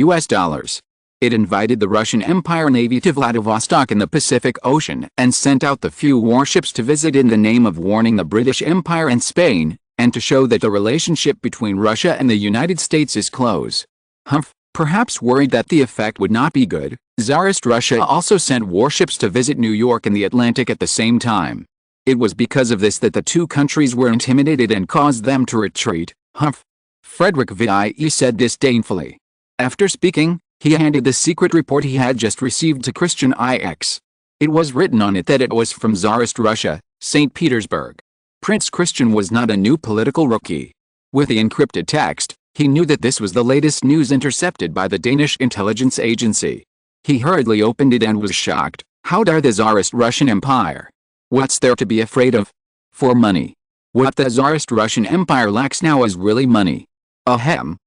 It invited the Russian Empire Navy to Vladivostok in the Pacific Ocean and sent out the few warships to visit in the name of warning the British Empire and Spain, and to show that the relationship between Russia and the United States is close. Humph, perhaps worried that the effect would not be good, Tsarist Russia also sent warships to visit New York and the Atlantic at the same time. It was because of this that the two countries were intimidated and caused them to retreat. Humph. Frederick Villiers said disdainfully. After speaking, he handed the secret report he had just received to Christian IX. It was written on it that it was from Tsarist Russia, St. Petersburg. Prince Christian was not a new political rookie. With the encrypted text, he knew that this was the latest news intercepted by the Danish intelligence agency. He hurriedly opened it and was shocked. How dare the Tsarist Russian Empire? What's there to be afraid of? For money. What the Tsarist Russian Empire lacks now is really money. Ahem,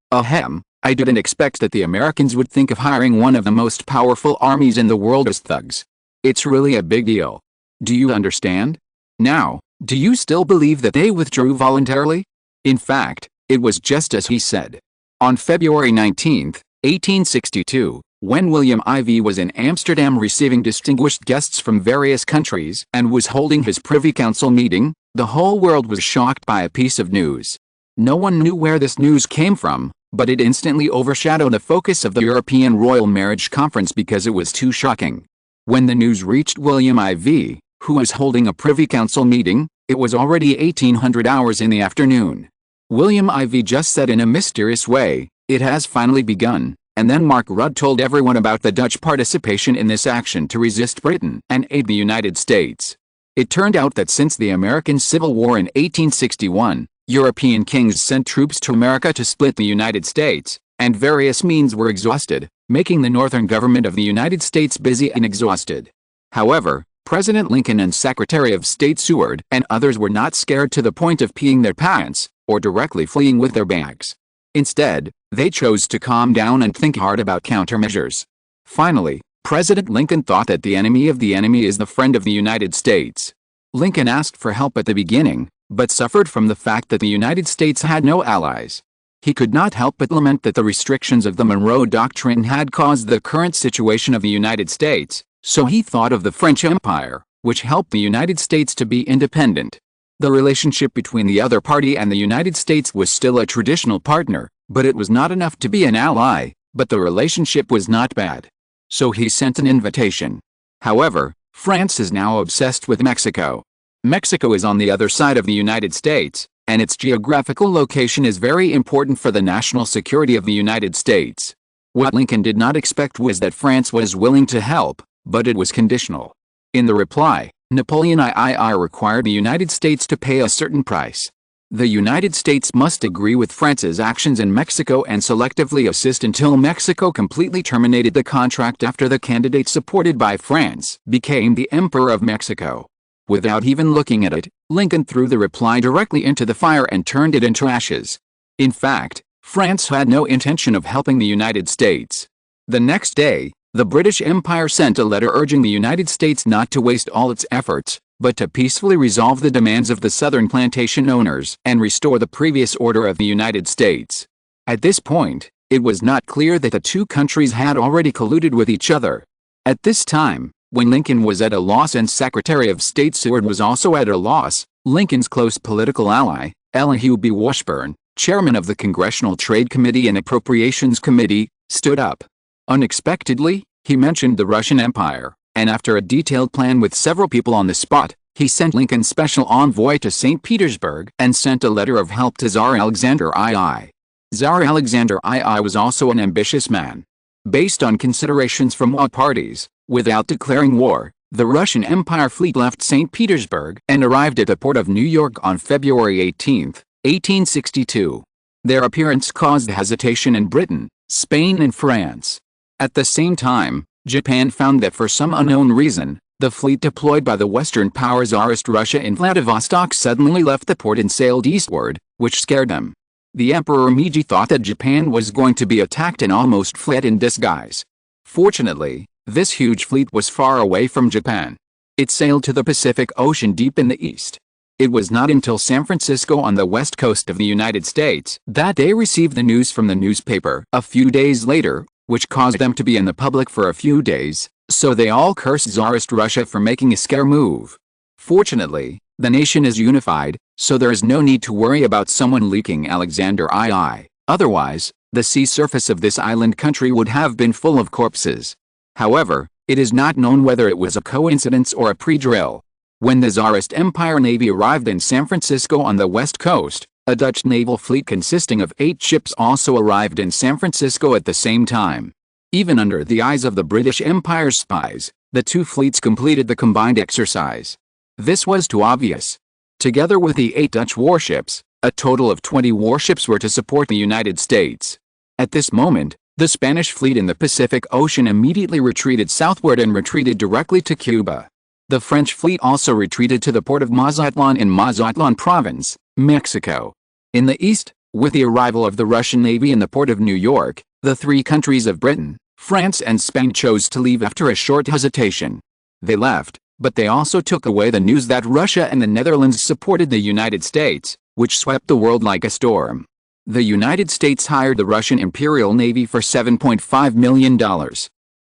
I didn't expect that the Americans would think of hiring one of the most powerful armies in the world as thugs. It's really a big deal. Do you understand? Now, do you still believe that they withdrew voluntarily? In fact, it was just as he said. On February 19, 1862, when William IV was in Amsterdam receiving distinguished guests from various countries and was holding his Privy Council meeting, the whole world was shocked by a piece of news. No one knew where this news came from, but it instantly overshadowed the focus of the European Royal Marriage Conference because it was too shocking. When the news reached William IV, who was holding a Privy Council meeting, it was already 1800 hours in the afternoon. William IV just said in a mysterious way, "It has finally begun," and then Mark Rudd told everyone about the Dutch participation in this action to resist Britain and aid the United States. It turned out that since the American Civil War in 1861, European kings sent troops to America to split the United States, and various means were exhausted, making the northern government of the United States busy and exhausted. However, President Lincoln and Secretary of State Seward and others were not scared to the point of peeing their pants, or directly fleeing with their bags. Instead, they chose to calm down and think hard about countermeasures. Finally, President Lincoln thought that the enemy of the enemy is the friend of the United States. Lincoln asked for help at the beginning, but suffered from the fact that the United States had no allies. He could not help but lament that the restrictions of the Monroe Doctrine had caused the current situation of the United States, so he thought of the French Empire, which helped the United States to be independent. The relationship between the other party and the United States was still a traditional partner, but it was not enough to be an ally, but the relationship was not bad. So he sent an invitation. However, France is now obsessed with Mexico. Mexico is on the other side of the United States, and its geographical location is very important for the national security of the United States. What Lincoln did not expect was that France was willing to help, but it was conditional. In the reply, Napoleon III required the United States to pay a certain price. The United States must agree with France's actions in Mexico and selectively assist until Mexico completely terminated the contract after the candidate supported by France became the Emperor of Mexico. Without even looking at it, Lincoln threw the reply directly into the fire and turned it into ashes. In fact, France had no intention of helping the United States. The next day, the British Empire sent a letter urging the United States not to waste all its efforts, but to peacefully resolve the demands of the southern plantation owners and restore the previous order of the United States. At this point, it was not clear that the two countries had already colluded with each other. At this time, when Lincoln was at a loss and Secretary of State Seward was also at a loss, Lincoln's close political ally, Elihu B. Washburn, chairman of the Congressional Trade Committee and Appropriations Committee, stood up. Unexpectedly, he mentioned the Russian Empire, and after a detailed plan with several people on the spot, he sent Lincoln's special envoy to St. Petersburg and sent a letter of help to Tsar Alexander II. Tsar Alexander II was also an ambitious man. Based on considerations from all parties, without declaring war, the Russian Empire fleet left St. Petersburg and arrived at the port of New York on February 18, 1862. Their appearance caused hesitation in Britain, Spain and France. At the same time, Japan found that for some unknown reason, the fleet deployed by the Western powers Tsarist Russia in Vladivostok suddenly left the port and sailed eastward, which scared them. The Emperor Meiji thought that Japan was going to be attacked and almost fled in disguise. Fortunately, this huge fleet was far away from Japan. It sailed to the Pacific Ocean deep in the east. It was not until San Francisco on the west coast of the United States that they received the news from the newspaper a few days later, which caused them to be in the public for a few days, so they all cursed Tsarist Russia for making a scare move. Fortunately, the nation is unified, so there is no need to worry about someone leaking Alexander II. Otherwise, the sea surface of this island country would have been full of corpses. However, it is not known whether it was a coincidence or a pre-drill. When the Tsarist Empire Navy arrived in San Francisco on the west coast, a Dutch naval fleet consisting of 8 ships also arrived in San Francisco at the same time. Even under the eyes of the British Empire's spies, the two fleets completed the combined exercise. This was too obvious. Together with the 8 Dutch warships, a total of 20 warships were to support the United States. At this moment, the Spanish fleet in the Pacific Ocean immediately retreated southward and retreated directly to Cuba. The French fleet also retreated to the port of Mazatlan in Mazatlan Province, Mexico. In the east, with the arrival of the Russian Navy in the port of New York, the 3 countries of Britain, France and Spain chose to leave after a short hesitation. They left, but they also took away the news that Russia and the Netherlands supported the United States, which swept the world like a storm. The United States hired the Russian Imperial Navy for $7.5 million.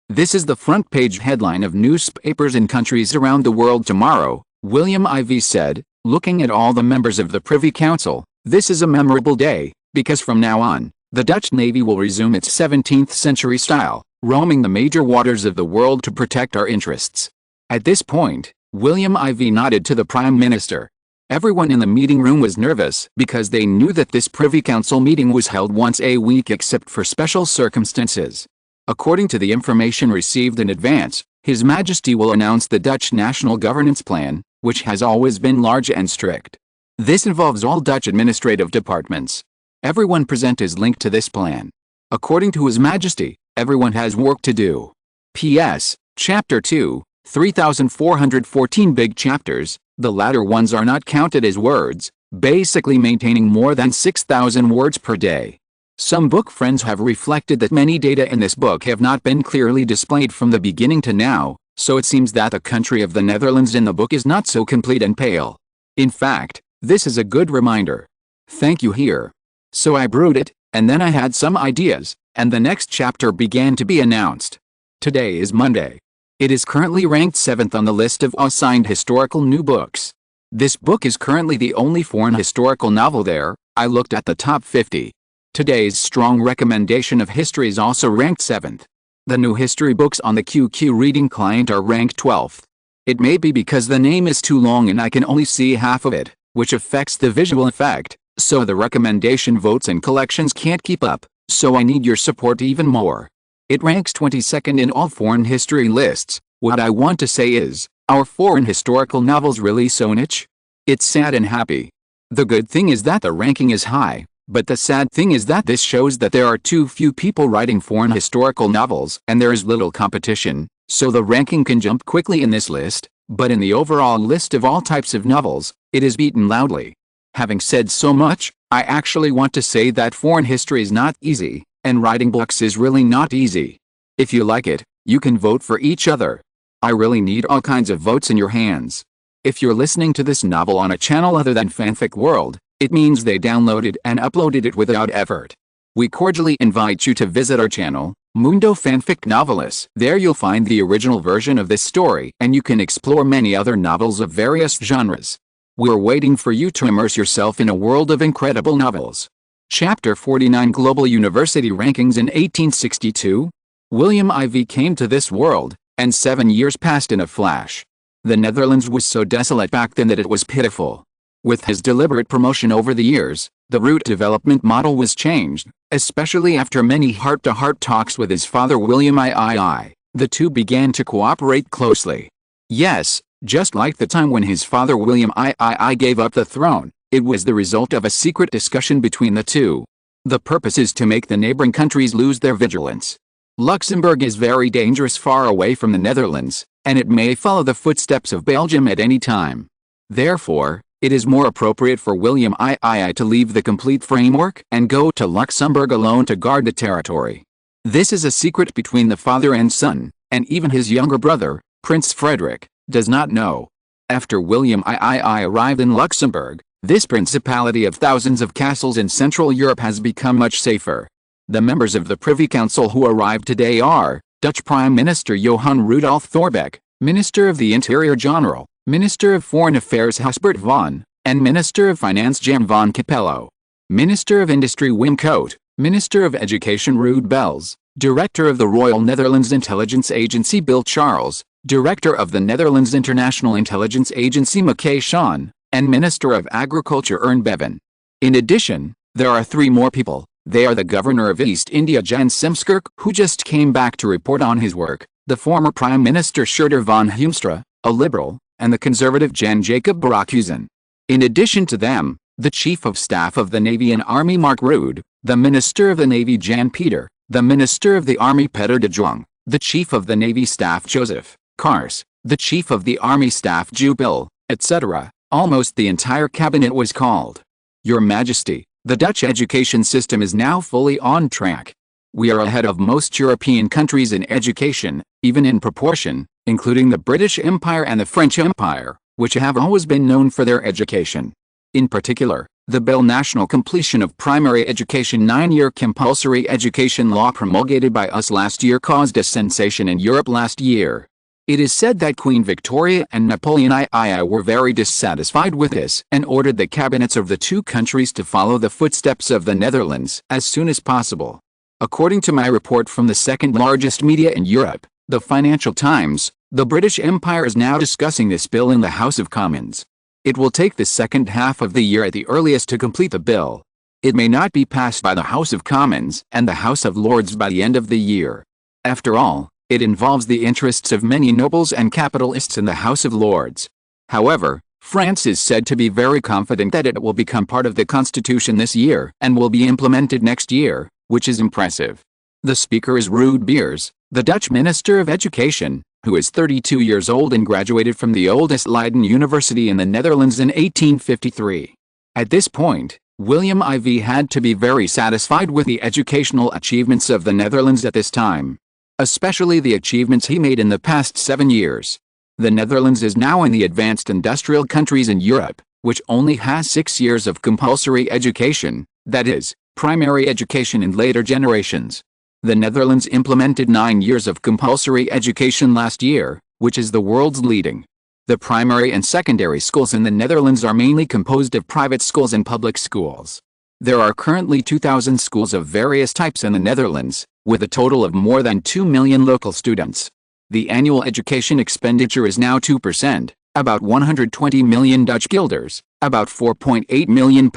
This is the front page headline of newspapers in countries around the world tomorrow, William Ivey said, looking at all the members of the Privy Council. This is a memorable day, because from now on, the Dutch Navy will resume its 17th century style, roaming the major waters of the world to protect our interests. At this point, William Ivey nodded to the Prime Minister. Everyone in the meeting room was nervous because they knew that this Privy Council meeting was held once a week except for special circumstances. According to the information received in advance, His Majesty will announce the Dutch National Governance Plan, which has always been large and strict. This involves all Dutch administrative departments. Everyone present is linked to this plan. According to His Majesty, everyone has work to do. P.S. Chapter 2, 3,414 big chapters, the latter ones are not counted as words, basically maintaining more than 6,000 words per day. Some book friends have reflected that many data in this book have not been clearly displayed from the beginning to now, so it seems that the country of the Netherlands in the book is not so complete and pale. In fact, this is a good reminder. Thank you here. So I brewed it, and then I had some ideas, and the next chapter began to be announced. Today is Monday. It is currently ranked 7th on the list of assigned historical new books. This book is currently the only foreign historical novel there. I looked at the top 50. Today's strong recommendation of history is also ranked 7th. The new history books on the QQ reading client are ranked 12th. It may be because the name is too long and I can only see half of it, which affects the visual effect, so the recommendation votes and collections can't keep up, so I need your support even more. It ranks 22nd in all foreign history lists. What I want to say is, our foreign historical novels really so niche? It's sad and happy. The good thing is that the ranking is high, but the sad thing is that this shows that there are too few people writing foreign historical novels and there is little competition, so the ranking can jump quickly in this list, but in the overall list of all types of novels, it is beaten loudly. Having said so much, I actually want to say that foreign history is not easy, and writing books is really not easy. If you like it, you can vote for each other. I really need all kinds of votes in your hands. If you're listening to this novel on a channel other than Fanfic World, it means they downloaded and uploaded it without effort. We cordially invite you to visit our channel, Mundo Fanfic Novelis. There you'll find the original version of this story and you can explore many other novels of various genres. We're waiting for you to immerse yourself in a world of incredible novels. Chapter 49 Global University Rankings in 1862. William IV came to this world, and 7 years passed in a flash. The Netherlands was so desolate back then that it was pitiful. With his deliberate promotion over the years, the route development model was changed, especially after many heart-to-heart talks with his father William II. The two began to cooperate closely. Yes, just like the time when his father William III gave up the throne, it was the result of a secret discussion between the two. The purpose is to make the neighboring countries lose their vigilance. Luxembourg is very dangerous far away from the Netherlands, and it may follow the footsteps of Belgium at any time. Therefore, it is more appropriate for William II to leave the complete framework and go to Luxembourg alone to guard the territory. This is a secret between the father and son, and even his younger brother, Prince Frederick, does not know. After William II arrived in Luxembourg, this principality of thousands of castles in Central Europe has become much safer. The members of the Privy Council who arrived today are Dutch Prime Minister Johan Rudolf Thorbecke, Minister of the Interior General, Minister of Foreign Affairs Husbert van, and Minister of Finance Jan van Capello. Minister of Industry Wim Coat, Minister of Education Ruud Bels, Director of the Royal Netherlands Intelligence Agency Bill Charles, Director of the Netherlands International Intelligence Agency Mackay Sean, and Minister of Agriculture Ern Bevan. In addition, there are 3 more people. They are the Governor of East India Jan Simskerk, who just came back to report on his work, the former Prime Minister Scherder van Heemstra, a liberal, and the conservative Jan Jacob Barakhuizen. In addition to them, the Chief of Staff of the Navy and Army Mark Rude, the Minister of the Navy Jan Peter, the Minister of the Army Peter de Jong, the Chief of the Navy Staff Joseph Kars, the Chief of the Army Staff Jubil, etc. Almost the entire cabinet was called. Your Majesty, the Dutch education system is now fully on track. We are ahead of most European countries in education, even in proportion, including the British Empire and the French Empire, which have always been known for their education. In particular, the bill National Completion of Primary Education 9-year compulsory education law promulgated by us last year caused a sensation in Europe last year. It is said that Queen Victoria and Napoleon II were very dissatisfied with this and ordered the cabinets of the two countries to follow the footsteps of the Netherlands as soon as possible. According to my report from the second largest media in Europe, the Financial Times, the British Empire is now discussing this bill in the House of Commons. It will take the second half of the year at the earliest to complete the bill. It may not be passed by the House of Commons and the House of Lords by the end of the year. After all, it involves the interests of many nobles and capitalists in the House of Lords. However, France is said to be very confident that it will become part of the Constitution this year and will be implemented next year, which is impressive. The speaker is Ruud Beers, the Dutch Minister of Education, who is 32 years old and graduated from the oldest Leiden University in the Netherlands in 1853. At this point, William IV had to be very satisfied with the educational achievements of the Netherlands at this time, especially the achievements he made in the past 7 years. The Netherlands is now in the advanced industrial countries in Europe, which only has 6 years of compulsory education, that is, primary education in later generations. The Netherlands implemented 9 years of compulsory education last year, which is the world's leading. The primary and secondary schools in the Netherlands are mainly composed of private schools and public schools. There are currently 2,000 schools of various types in the Netherlands, with a total of more than 2 million local students. The annual education expenditure is now 2%, about 120 million Dutch guilders, about £4.8 million.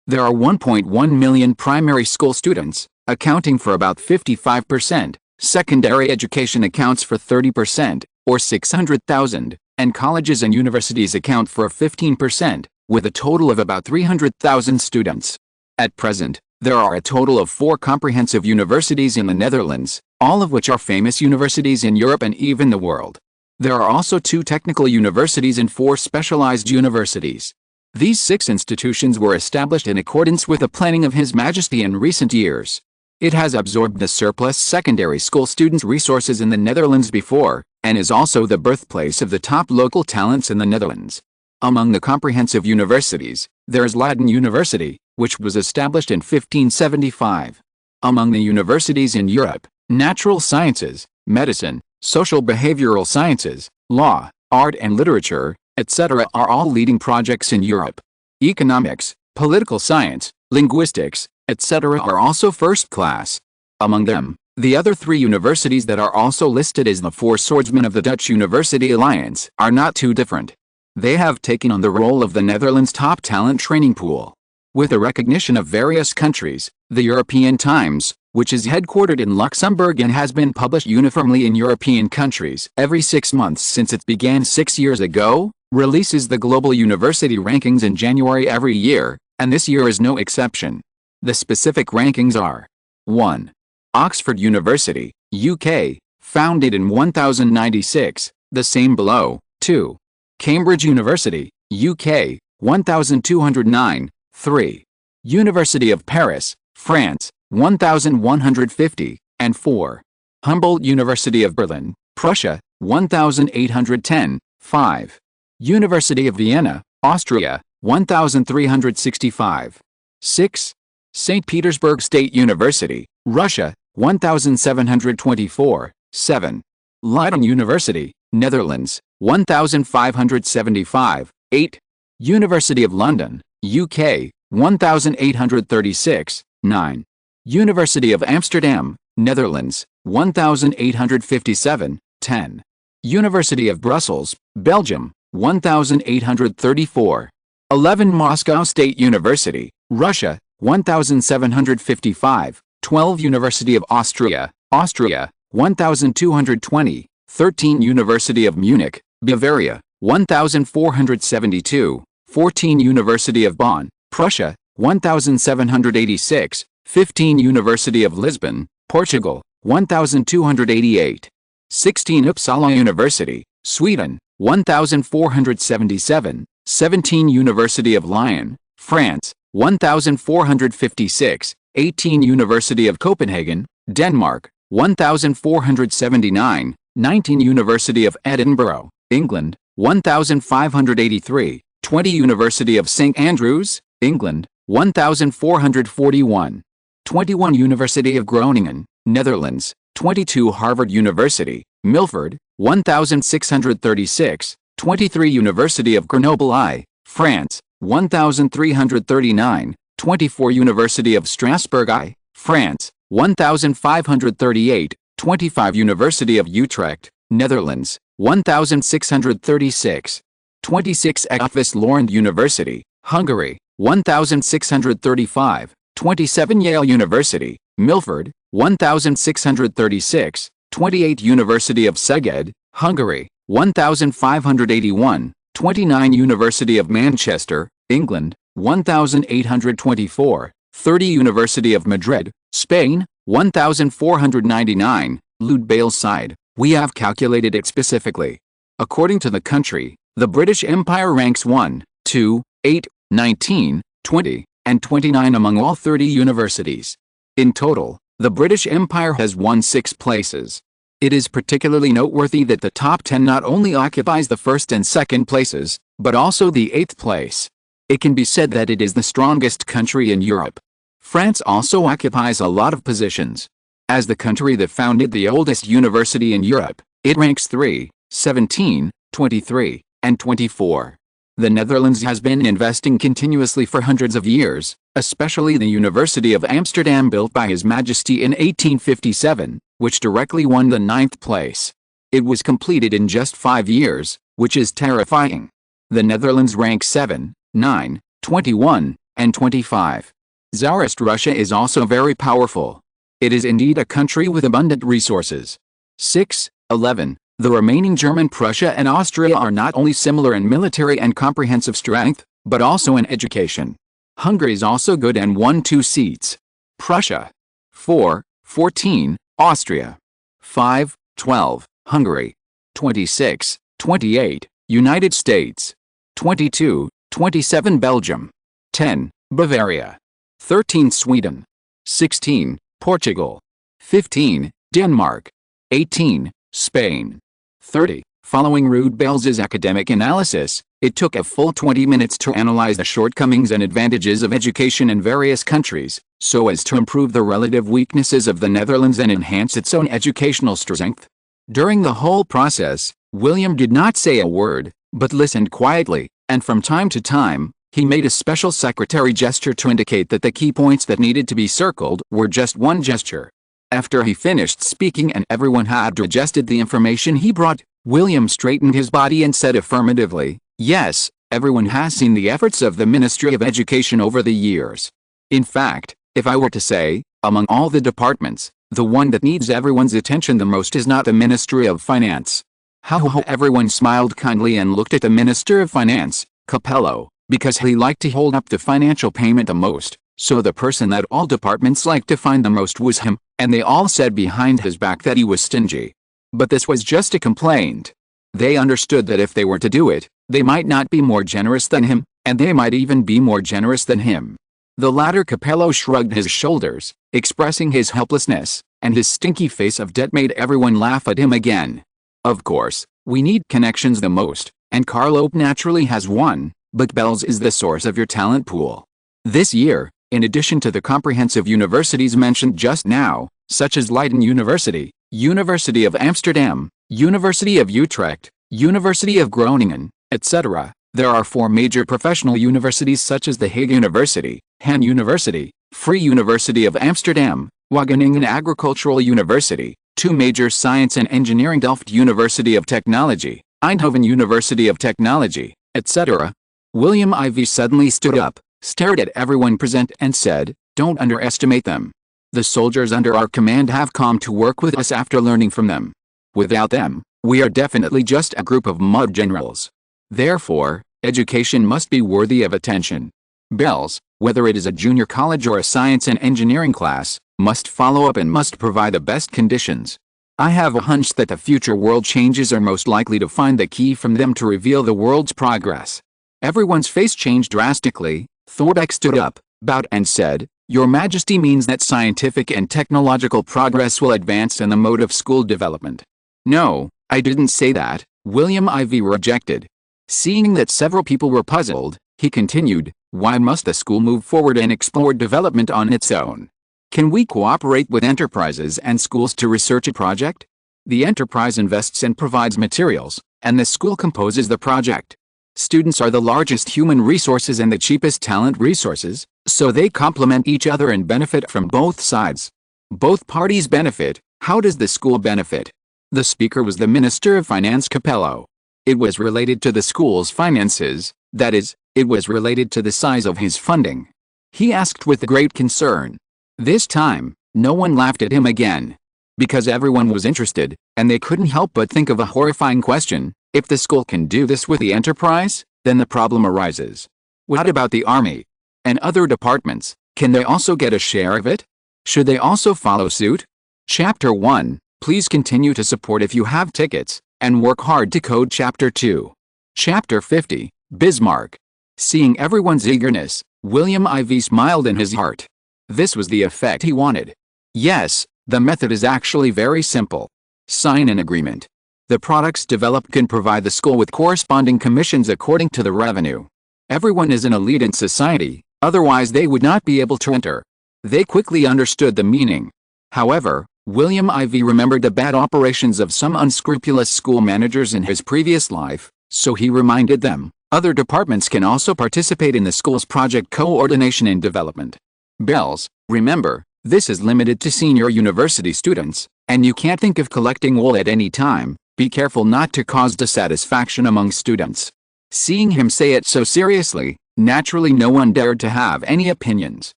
There are 1.1 million primary school students, accounting for about 55%, secondary education accounts for 30%, or 600,000, and colleges and universities account for 15%, with a total of about 300,000 students. At present, there are a total of 4 comprehensive universities in the Netherlands, all of which are famous universities in Europe and even the world. There are also 2 technical universities and 4 specialized universities. These 6 institutions were established in accordance with the planning of His Majesty in recent years. It has absorbed the surplus secondary school students' resources in the Netherlands before, and is also the birthplace of the top local talents in the Netherlands. Among the comprehensive universities, there is Leiden University, which was established in 1575. Among the universities in Europe, natural sciences, medicine, social behavioral sciences, law, art and literature, etc. are all leading projects in Europe. Economics, political science, linguistics, etc. are also first class. Among them, the other 3 universities that are also listed as the 4 swordsmen of the Dutch University Alliance are not too different. They have taken on the role of the Netherlands' top talent training pool. With the recognition of various countries, the European Times, which is headquartered in Luxembourg and has been published uniformly in European countries every 6 months since it began 6 years ago, releases the global university rankings in January every year, and this year is no exception. The specific rankings are: 1. Oxford University, UK, founded in 1096, the same below. 2. Cambridge University, UK, 1209, 3. University of Paris, France, 1150, and 4. Humboldt University of Berlin, Prussia, 1810, 5. University of Vienna, Austria, 1365. 6. St. Petersburg State University, Russia, 1724, 7. Leiden University, Netherlands, 1575, 8. University of London, UK, 1836, 9. University of Amsterdam, Netherlands, 1857, 10. University of Brussels, Belgium, 1834. 11. Moscow State University, Russia, 1755, 12. University of Austria, Austria, 1220, 13. University of Munich, Bavaria, 1472, 14. University of Bonn, Prussia, 1786, 15. University of Lisbon, Portugal, 1288. 16. Uppsala University, Sweden, 1477, 17. University of Lyon, France, 1456, 18. University of Copenhagen, Denmark, 1479, 19. University of Edinburgh, England, 1583, 20. University of St. Andrews, England, 1441. 21. University of Groningen, Netherlands, 22. Harvard University, Milford, 1636, 23. University of Grenoble I, France, 1339, 24. University of Strasbourg I, France, 1538, 25. University of Utrecht, Netherlands, 1636. 26. Eötvös Loránd University, Hungary, 1635, 27. Yale University, Milford, 1636, 28. University of Szeged, Hungary, 1581, 29. University of Manchester, England, 1824, 30. University of Madrid, Spain, 1499, Ludbale side. We have calculated it specifically. According to the country, the British Empire ranks 1, 2, 8, 19, 20, and 29 among all 30 universities. In total, the British Empire has won 6 places. It is particularly noteworthy that the top 10 not only occupies the first and second places, but also the 8th place. It can be said that it is the strongest country in Europe. France also occupies a lot of positions. As the country that founded the oldest university in Europe, it ranks 3, 17, 23, and 24. The Netherlands has been investing continuously for hundreds of years, especially the University of Amsterdam built by His Majesty in 1857, which directly won the 9th place. It was completed in just 5 years, which is terrifying. The Netherlands ranks 7, 9, 21, and 25. Tsarist Russia is also very powerful. It is indeed a country with abundant resources. 6, 11. The remaining German Prussia and Austria are not only similar in military and comprehensive strength, but also in education. Hungary is also good and won 2 seats. Prussia. 4, 14, Austria. 5, 12, Hungary. 26, 28, United States. 22, 27, Belgium. 10, Bavaria. 13, Sweden. 16, Portugal. 15, Denmark. 18, Spain. 30. Following Ruud Bell's academic analysis, it took a full 20 minutes to analyze the shortcomings and advantages of education in various countries, so as to improve the relative weaknesses of the Netherlands and enhance its own educational strength. During the whole process, William did not say a word, but listened quietly, and from time to time, he made a special secretary gesture to indicate that the key points that needed to be circled were just one gesture. After he finished speaking and everyone had digested the information he brought, William straightened his body and said affirmatively, "Yes, everyone has seen the efforts of the Ministry of Education over the years. In fact, if I were to say, among all the departments, the one that needs everyone's attention the most is not the Ministry of Finance." How everyone smiled kindly and looked at the Minister of Finance, Capello, because he liked to hold up the financial payment the most, so the person that all departments liked to find the most was him, and they all said behind his back that he was stingy. But this was just a complaint. They understood that if they were to do it, they might not be more generous than him, and they might even be more generous than him. The latter Capello shrugged his shoulders, expressing his helplessness, and his stinky face of debt made everyone laugh at him again. Of course, we need connections the most, and Carlo naturally has one, but Bell's is the source of your talent pool. This year, in addition to the comprehensive universities mentioned just now, such as Leiden University, University of Amsterdam, University of Utrecht, University of Groningen, etc., there are 4 major professional universities such as the Hague University, Han University, Free University of Amsterdam, Wageningen Agricultural University, 2 major science and engineering Delft University of Technology, Eindhoven University of Technology, etc. William IV suddenly stood up, stared at everyone present and said, "Don't underestimate them. The soldiers under our command have come to work with us after learning from them. Without them, we are definitely just a group of mud generals. Therefore, education must be worthy of attention. Bell's, whether it is a junior college or a science and engineering class, must follow up and must provide the best conditions. I have a hunch that the future world changes are most likely to find the key from them to reveal the world's progress." Everyone's face changed drastically. Thorbeck stood up, bowed and said, "Your Majesty means that scientific and technological progress will advance in the mode of school development." "No, I didn't say that," William IV rejected. Seeing that several people were puzzled, he continued, "Why must the school move forward and explore development on its own? Can we cooperate with enterprises and schools to research a project? The enterprise invests and provides materials, and the school composes the project. Students are the largest human resources and the cheapest talent resources, so they complement each other and benefit from both sides. Both parties benefit. How does the school benefit?" The speaker was the Minister of Finance Capello. It was related to the school's finances, that is, it was related to the size of his funding. He asked with great concern. This time, no one laughed at him again. Because everyone was interested, and they couldn't help but think of a horrifying question: if the school can do this with the enterprise, then the problem arises. What about the army? And other departments, can they also get a share of it? Should they also follow suit? Chapter 1, please continue to support if you have tickets, and work hard to code Chapter 2. Chapter 50, Bismarck. Seeing everyone's eagerness, William IV smiled in his heart. This was the effect he wanted. Yes, the method is actually very simple. Sign an agreement. The products developed can provide the school with corresponding commissions according to the revenue. Everyone is an elite in society, otherwise they would not be able to enter. They quickly understood the meaning. However, William IV remembered the bad operations of some unscrupulous school managers in his previous life, so he reminded them, other departments can also participate in the school's project coordination and development. Bells, remember, this is limited to senior university students, and you can't think of collecting wool at any time. Be careful not to cause dissatisfaction among students. Seeing him say it so seriously, naturally no one dared to have any opinions.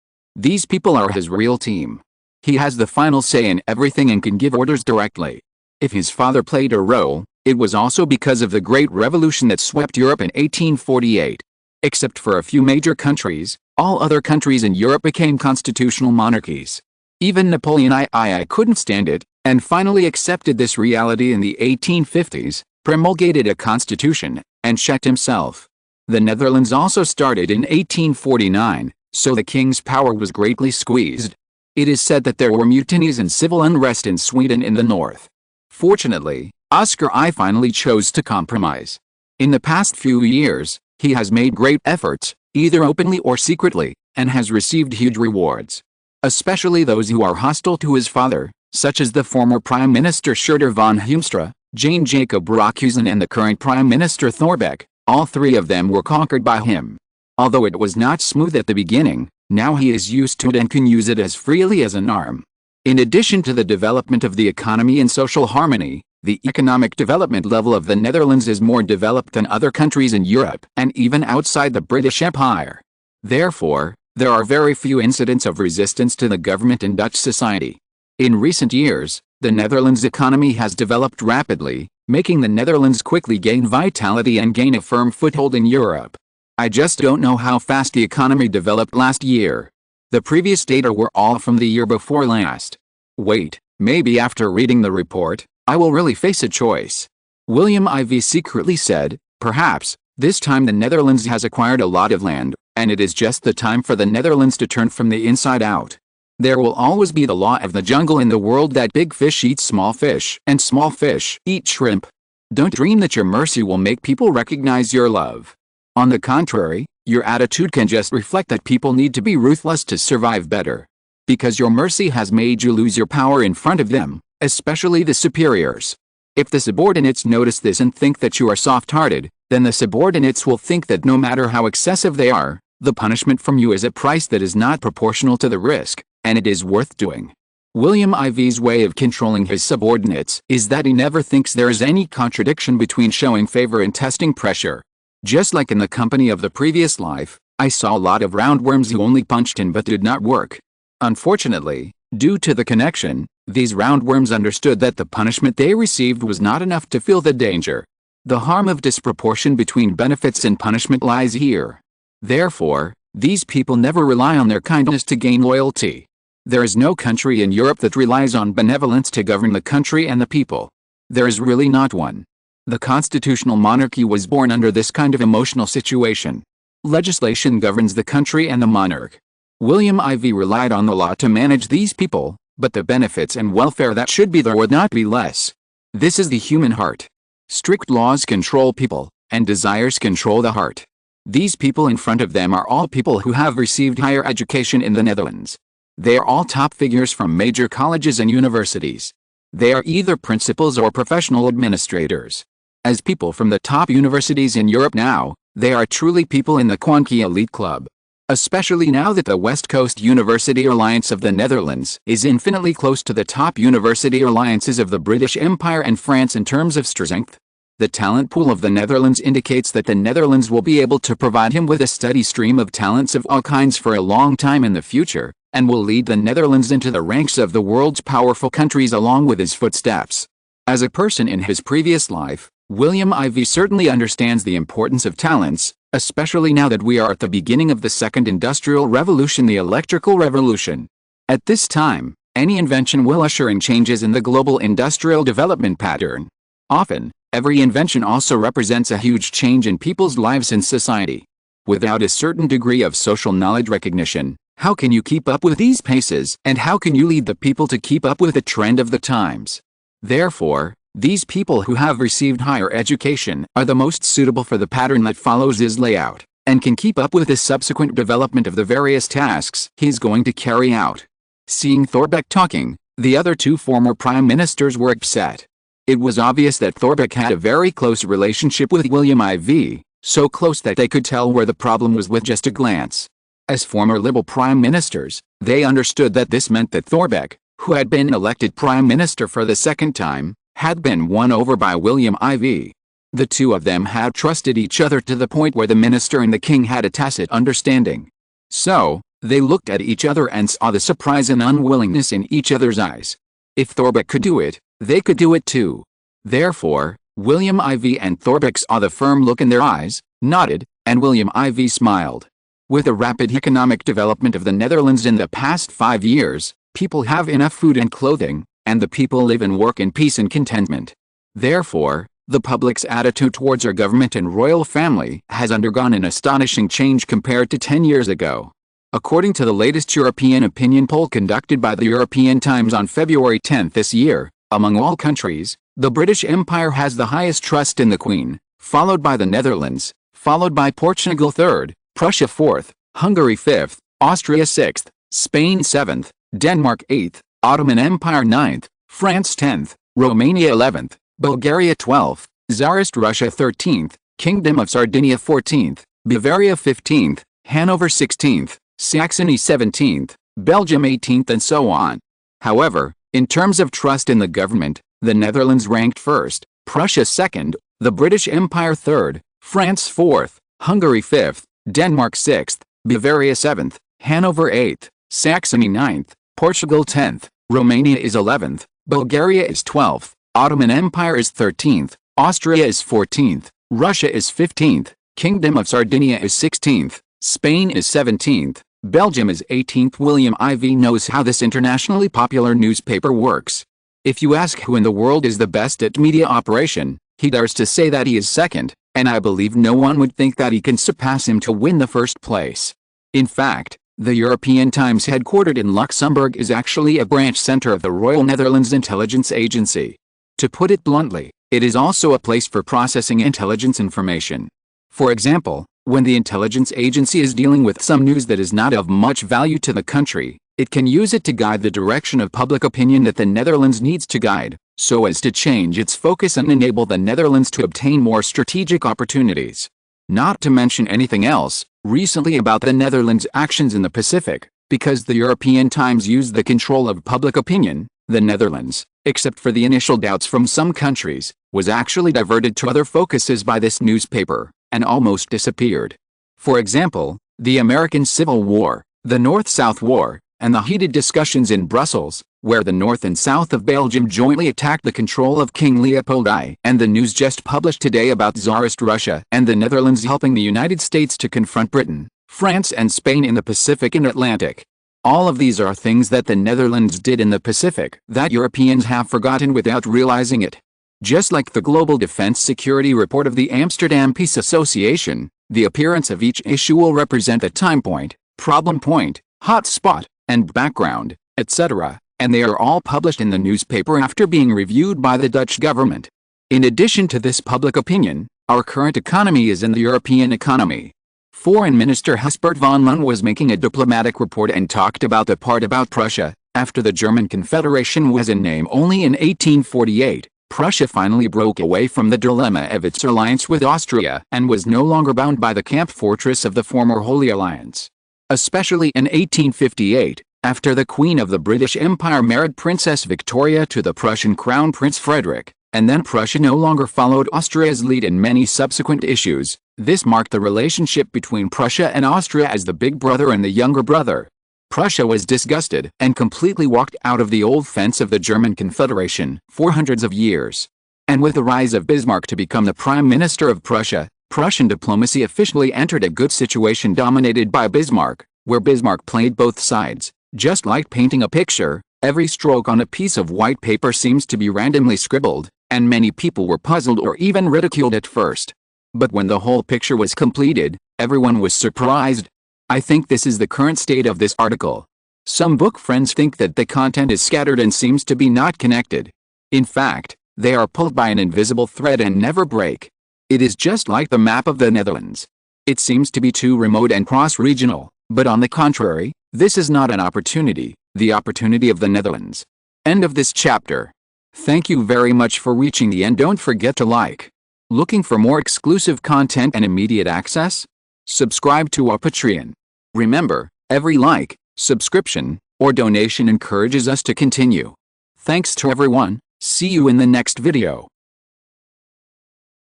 These people are his real team. He has the final say in everything and can give orders directly. If his father played a role, it was also because of the Great Revolution that swept Europe in 1848. Except for a few major countries, all other countries in Europe became constitutional monarchies. Even Napoleon I couldn't stand it, and finally accepted this reality in the 1850s, promulgated a constitution, and checked himself. The Netherlands also started in 1849, so the king's power was greatly squeezed. It is said that there were mutinies and civil unrest in Sweden in the north. Fortunately, Oscar I finally chose to compromise. In the past few years, he has made great efforts, either openly or secretly, and has received huge rewards. Especially those who are hostile to his father, such as the former Prime Minister Chancellor Van Hall, Jane Jacob Rockhuizen and the current Prime Minister Thorbecke. All three of them were conquered by him. Although it was not smooth at the beginning, now he is used to it and can use it as freely as an arm. In addition to the development of the economy and social harmony, the economic development level of the Netherlands is more developed than other countries in Europe and even outside the British Empire. Therefore, there are very few incidents of resistance to the government in Dutch society. In recent years, the Netherlands' economy has developed rapidly, making the Netherlands quickly gain vitality and gain a firm foothold in Europe. I just don't know how fast the economy developed last year. The previous data were all from the year before last. Wait, maybe after reading the report, I will really face a choice. William IV secretly said, perhaps, this time the Netherlands has acquired a lot of land, and it is just the time for the Netherlands to turn from the inside out. There will always be the law of the jungle in the world that big fish eat small fish and small fish eat shrimp. Don't dream that your mercy will make people recognize your love. On the contrary, your attitude can just reflect that people need to be ruthless to survive better. Because your mercy has made you lose your power in front of them, especially the superiors. If the subordinates notice this and think that you are soft-hearted, then the subordinates will think that no matter how excessive they are, the punishment from you is a price that is not proportional to the risk, and it is worth doing. William IV's way of controlling his subordinates is that he never thinks there is any contradiction between showing favor and testing pressure. Just like in the company of the previous life, I saw a lot of roundworms who only punched in but did not work. Unfortunately, due to the connection, these roundworms understood that the punishment they received was not enough to feel the danger. The harm of disproportion between benefits and punishment lies here. Therefore, these people never rely on their kindness to gain loyalty. There is no country in Europe that relies on benevolence to govern the country and the people. There is really not one. The constitutional monarchy was born under this kind of emotional situation. Legislation governs the country and the monarch. William IV relied on the law to manage these people, but the benefits and welfare that should be there would not be less. This is the human heart. Strict laws control people, and desires control the heart. These people in front of them are all people who have received higher education in the Netherlands. They are all top figures from major colleges and universities. They are either principals or professional administrators. As people from the top universities in Europe now, they are truly people in the Quanky elite club. Especially now that the West Coast University Alliance of the Netherlands is infinitely close to the top university alliances of the British Empire and France in terms of strength. The talent pool of the Netherlands indicates that the Netherlands will be able to provide him with a steady stream of talents of all kinds for a long time in the future, and will lead the Netherlands into the ranks of the world's powerful countries along with his footsteps. As a person in his previous life, William IV certainly understands the importance of talents, especially now that we are at the beginning of the second industrial revolution, the electrical revolution. At this time, any invention will usher in changes in the global industrial development pattern. Often, every invention also represents a huge change in people's lives and society. Without a certain degree of social knowledge recognition, how can you keep up with these paces, and how can you lead the people to keep up with the trend of the times? Therefore, these people who have received higher education are the most suitable for the pattern that follows his layout, and can keep up with the subsequent development of the various tasks he's going to carry out. Seeing Thorbecke talking, the other two former prime ministers were upset. It was obvious that Thorbecke had a very close relationship with William IV, so close that they could tell where the problem was with just a glance. As former Liberal prime ministers, they understood that this meant that Thorbecke, who had been elected prime minister for the second time, had been won over by William IV. The two of them had trusted each other to the point where the minister and the king had a tacit understanding. So, they looked at each other and saw the surprise and unwillingness in each other's eyes. If Thorbecke could do it, they could do it too. Therefore, William IV and Thorbecke saw the firm look in their eyes, nodded, and William IV smiled. With the rapid economic development of the Netherlands in the past 5 years, people have enough food and clothing, and the people live and work in peace and contentment. Therefore, the public's attitude towards our government and royal family has undergone an astonishing change compared to 10 years ago. According to the latest European opinion poll conducted by the European Times on February 10 this year, among all countries, the British Empire has the highest trust in the Queen, followed by the Netherlands, followed by Portugal 3rd, Prussia 4th, Hungary 5th, Austria 6th, Spain 7th, Denmark 8th, Ottoman Empire 9th, France 10th, Romania 11th, Bulgaria 12th, Tsarist Russia 13th, Kingdom of Sardinia 14th, Bavaria 15th, Hanover 16th, Saxony 17th, Belgium 18th, and so on. However, in terms of trust in the government, the Netherlands ranked first, Prussia 2nd, the British Empire 3rd, France 4th, Hungary 5th, Denmark 6th, Bavaria 7th, Hanover 8th, Saxony 9th, Portugal 10th, Romania is 11th, Bulgaria is 12th, Ottoman Empire is 13th, Austria is 14th, Russia is 15th, Kingdom of Sardinia is 16th, Spain is 17th, Belgium is 18th. William IV knows how this internationally popular newspaper works. If you ask who in the world is the best at media operation, he dares to say that he is second, and I believe no one would think that he can surpass him to win the first place. In fact, the European Times headquartered in Luxembourg is actually a branch center of the Royal Netherlands Intelligence Agency. To put it bluntly, it is also a place for processing intelligence information. For example, when the intelligence agency is dealing with some news that is not of much value to the country, it can use it to guide the direction of public opinion that the Netherlands needs to guide, so as to change its focus and enable the Netherlands to obtain more strategic opportunities. Not to mention anything else, recently about the Netherlands' actions in the Pacific, because the European Times used the control of public opinion, the Netherlands, except for the initial doubts from some countries, was actually diverted to other focuses by this newspaper, and almost disappeared. For example, the American Civil War, the North-South War, and the heated discussions in Brussels, where the North and South of Belgium jointly attacked the control of King Leopold I, and the news just published today about Tsarist Russia and the Netherlands helping the United States to confront Britain, France and Spain in the Pacific and Atlantic. All of these are things that the Netherlands did in the Pacific that Europeans have forgotten without realizing it. Just like the Global Defense Security Report of the Amsterdam Peace Association, the appearance of each issue will represent a time point, problem point, hot spot, and background, etc., and they are all published in the newspaper after being reviewed by the Dutch government. In addition to this public opinion, our current economy is in the European economy. Foreign Minister Hubert van Loon was making a diplomatic report and talked about the part about Prussia. After the German Confederation was in name only in 1848, Prussia finally broke away from the dilemma of its alliance with Austria and was no longer bound by the camp fortress of the former Holy Alliance. Especially in 1858, after the Queen of the British Empire married Princess Victoria to the Prussian Crown Prince Frederick, and then Prussia no longer followed Austria's lead in many subsequent issues. This marked the relationship between Prussia and Austria as the big brother and the younger brother. Prussia was disgusted and completely walked out of the old fence of the German Confederation for hundreds of years. And with the rise of Bismarck to become the Prime Minister of Prussia, Prussian diplomacy officially entered a good situation dominated by Bismarck, where Bismarck played both sides. Just like painting a picture, every stroke on a piece of white paper seems to be randomly scribbled, and many people were puzzled or even ridiculed at first. But when the whole picture was completed, everyone was surprised. I think this is the current state of this article. Some book friends think that the content is scattered and seems to be not connected. In fact, they are pulled by an invisible thread and never break. It is just like the map of the Netherlands. It seems to be too remote and cross-regional, but on the contrary, this is not an opportunity, the opportunity of the Netherlands. End of this chapter. Thank you very much for reaching the end. Don't forget to like. Looking for more exclusive content and immediate access? Subscribe to our Patreon. Remember, every like, subscription, or donation encourages us to continue. Thanks to everyone. See you in the next video.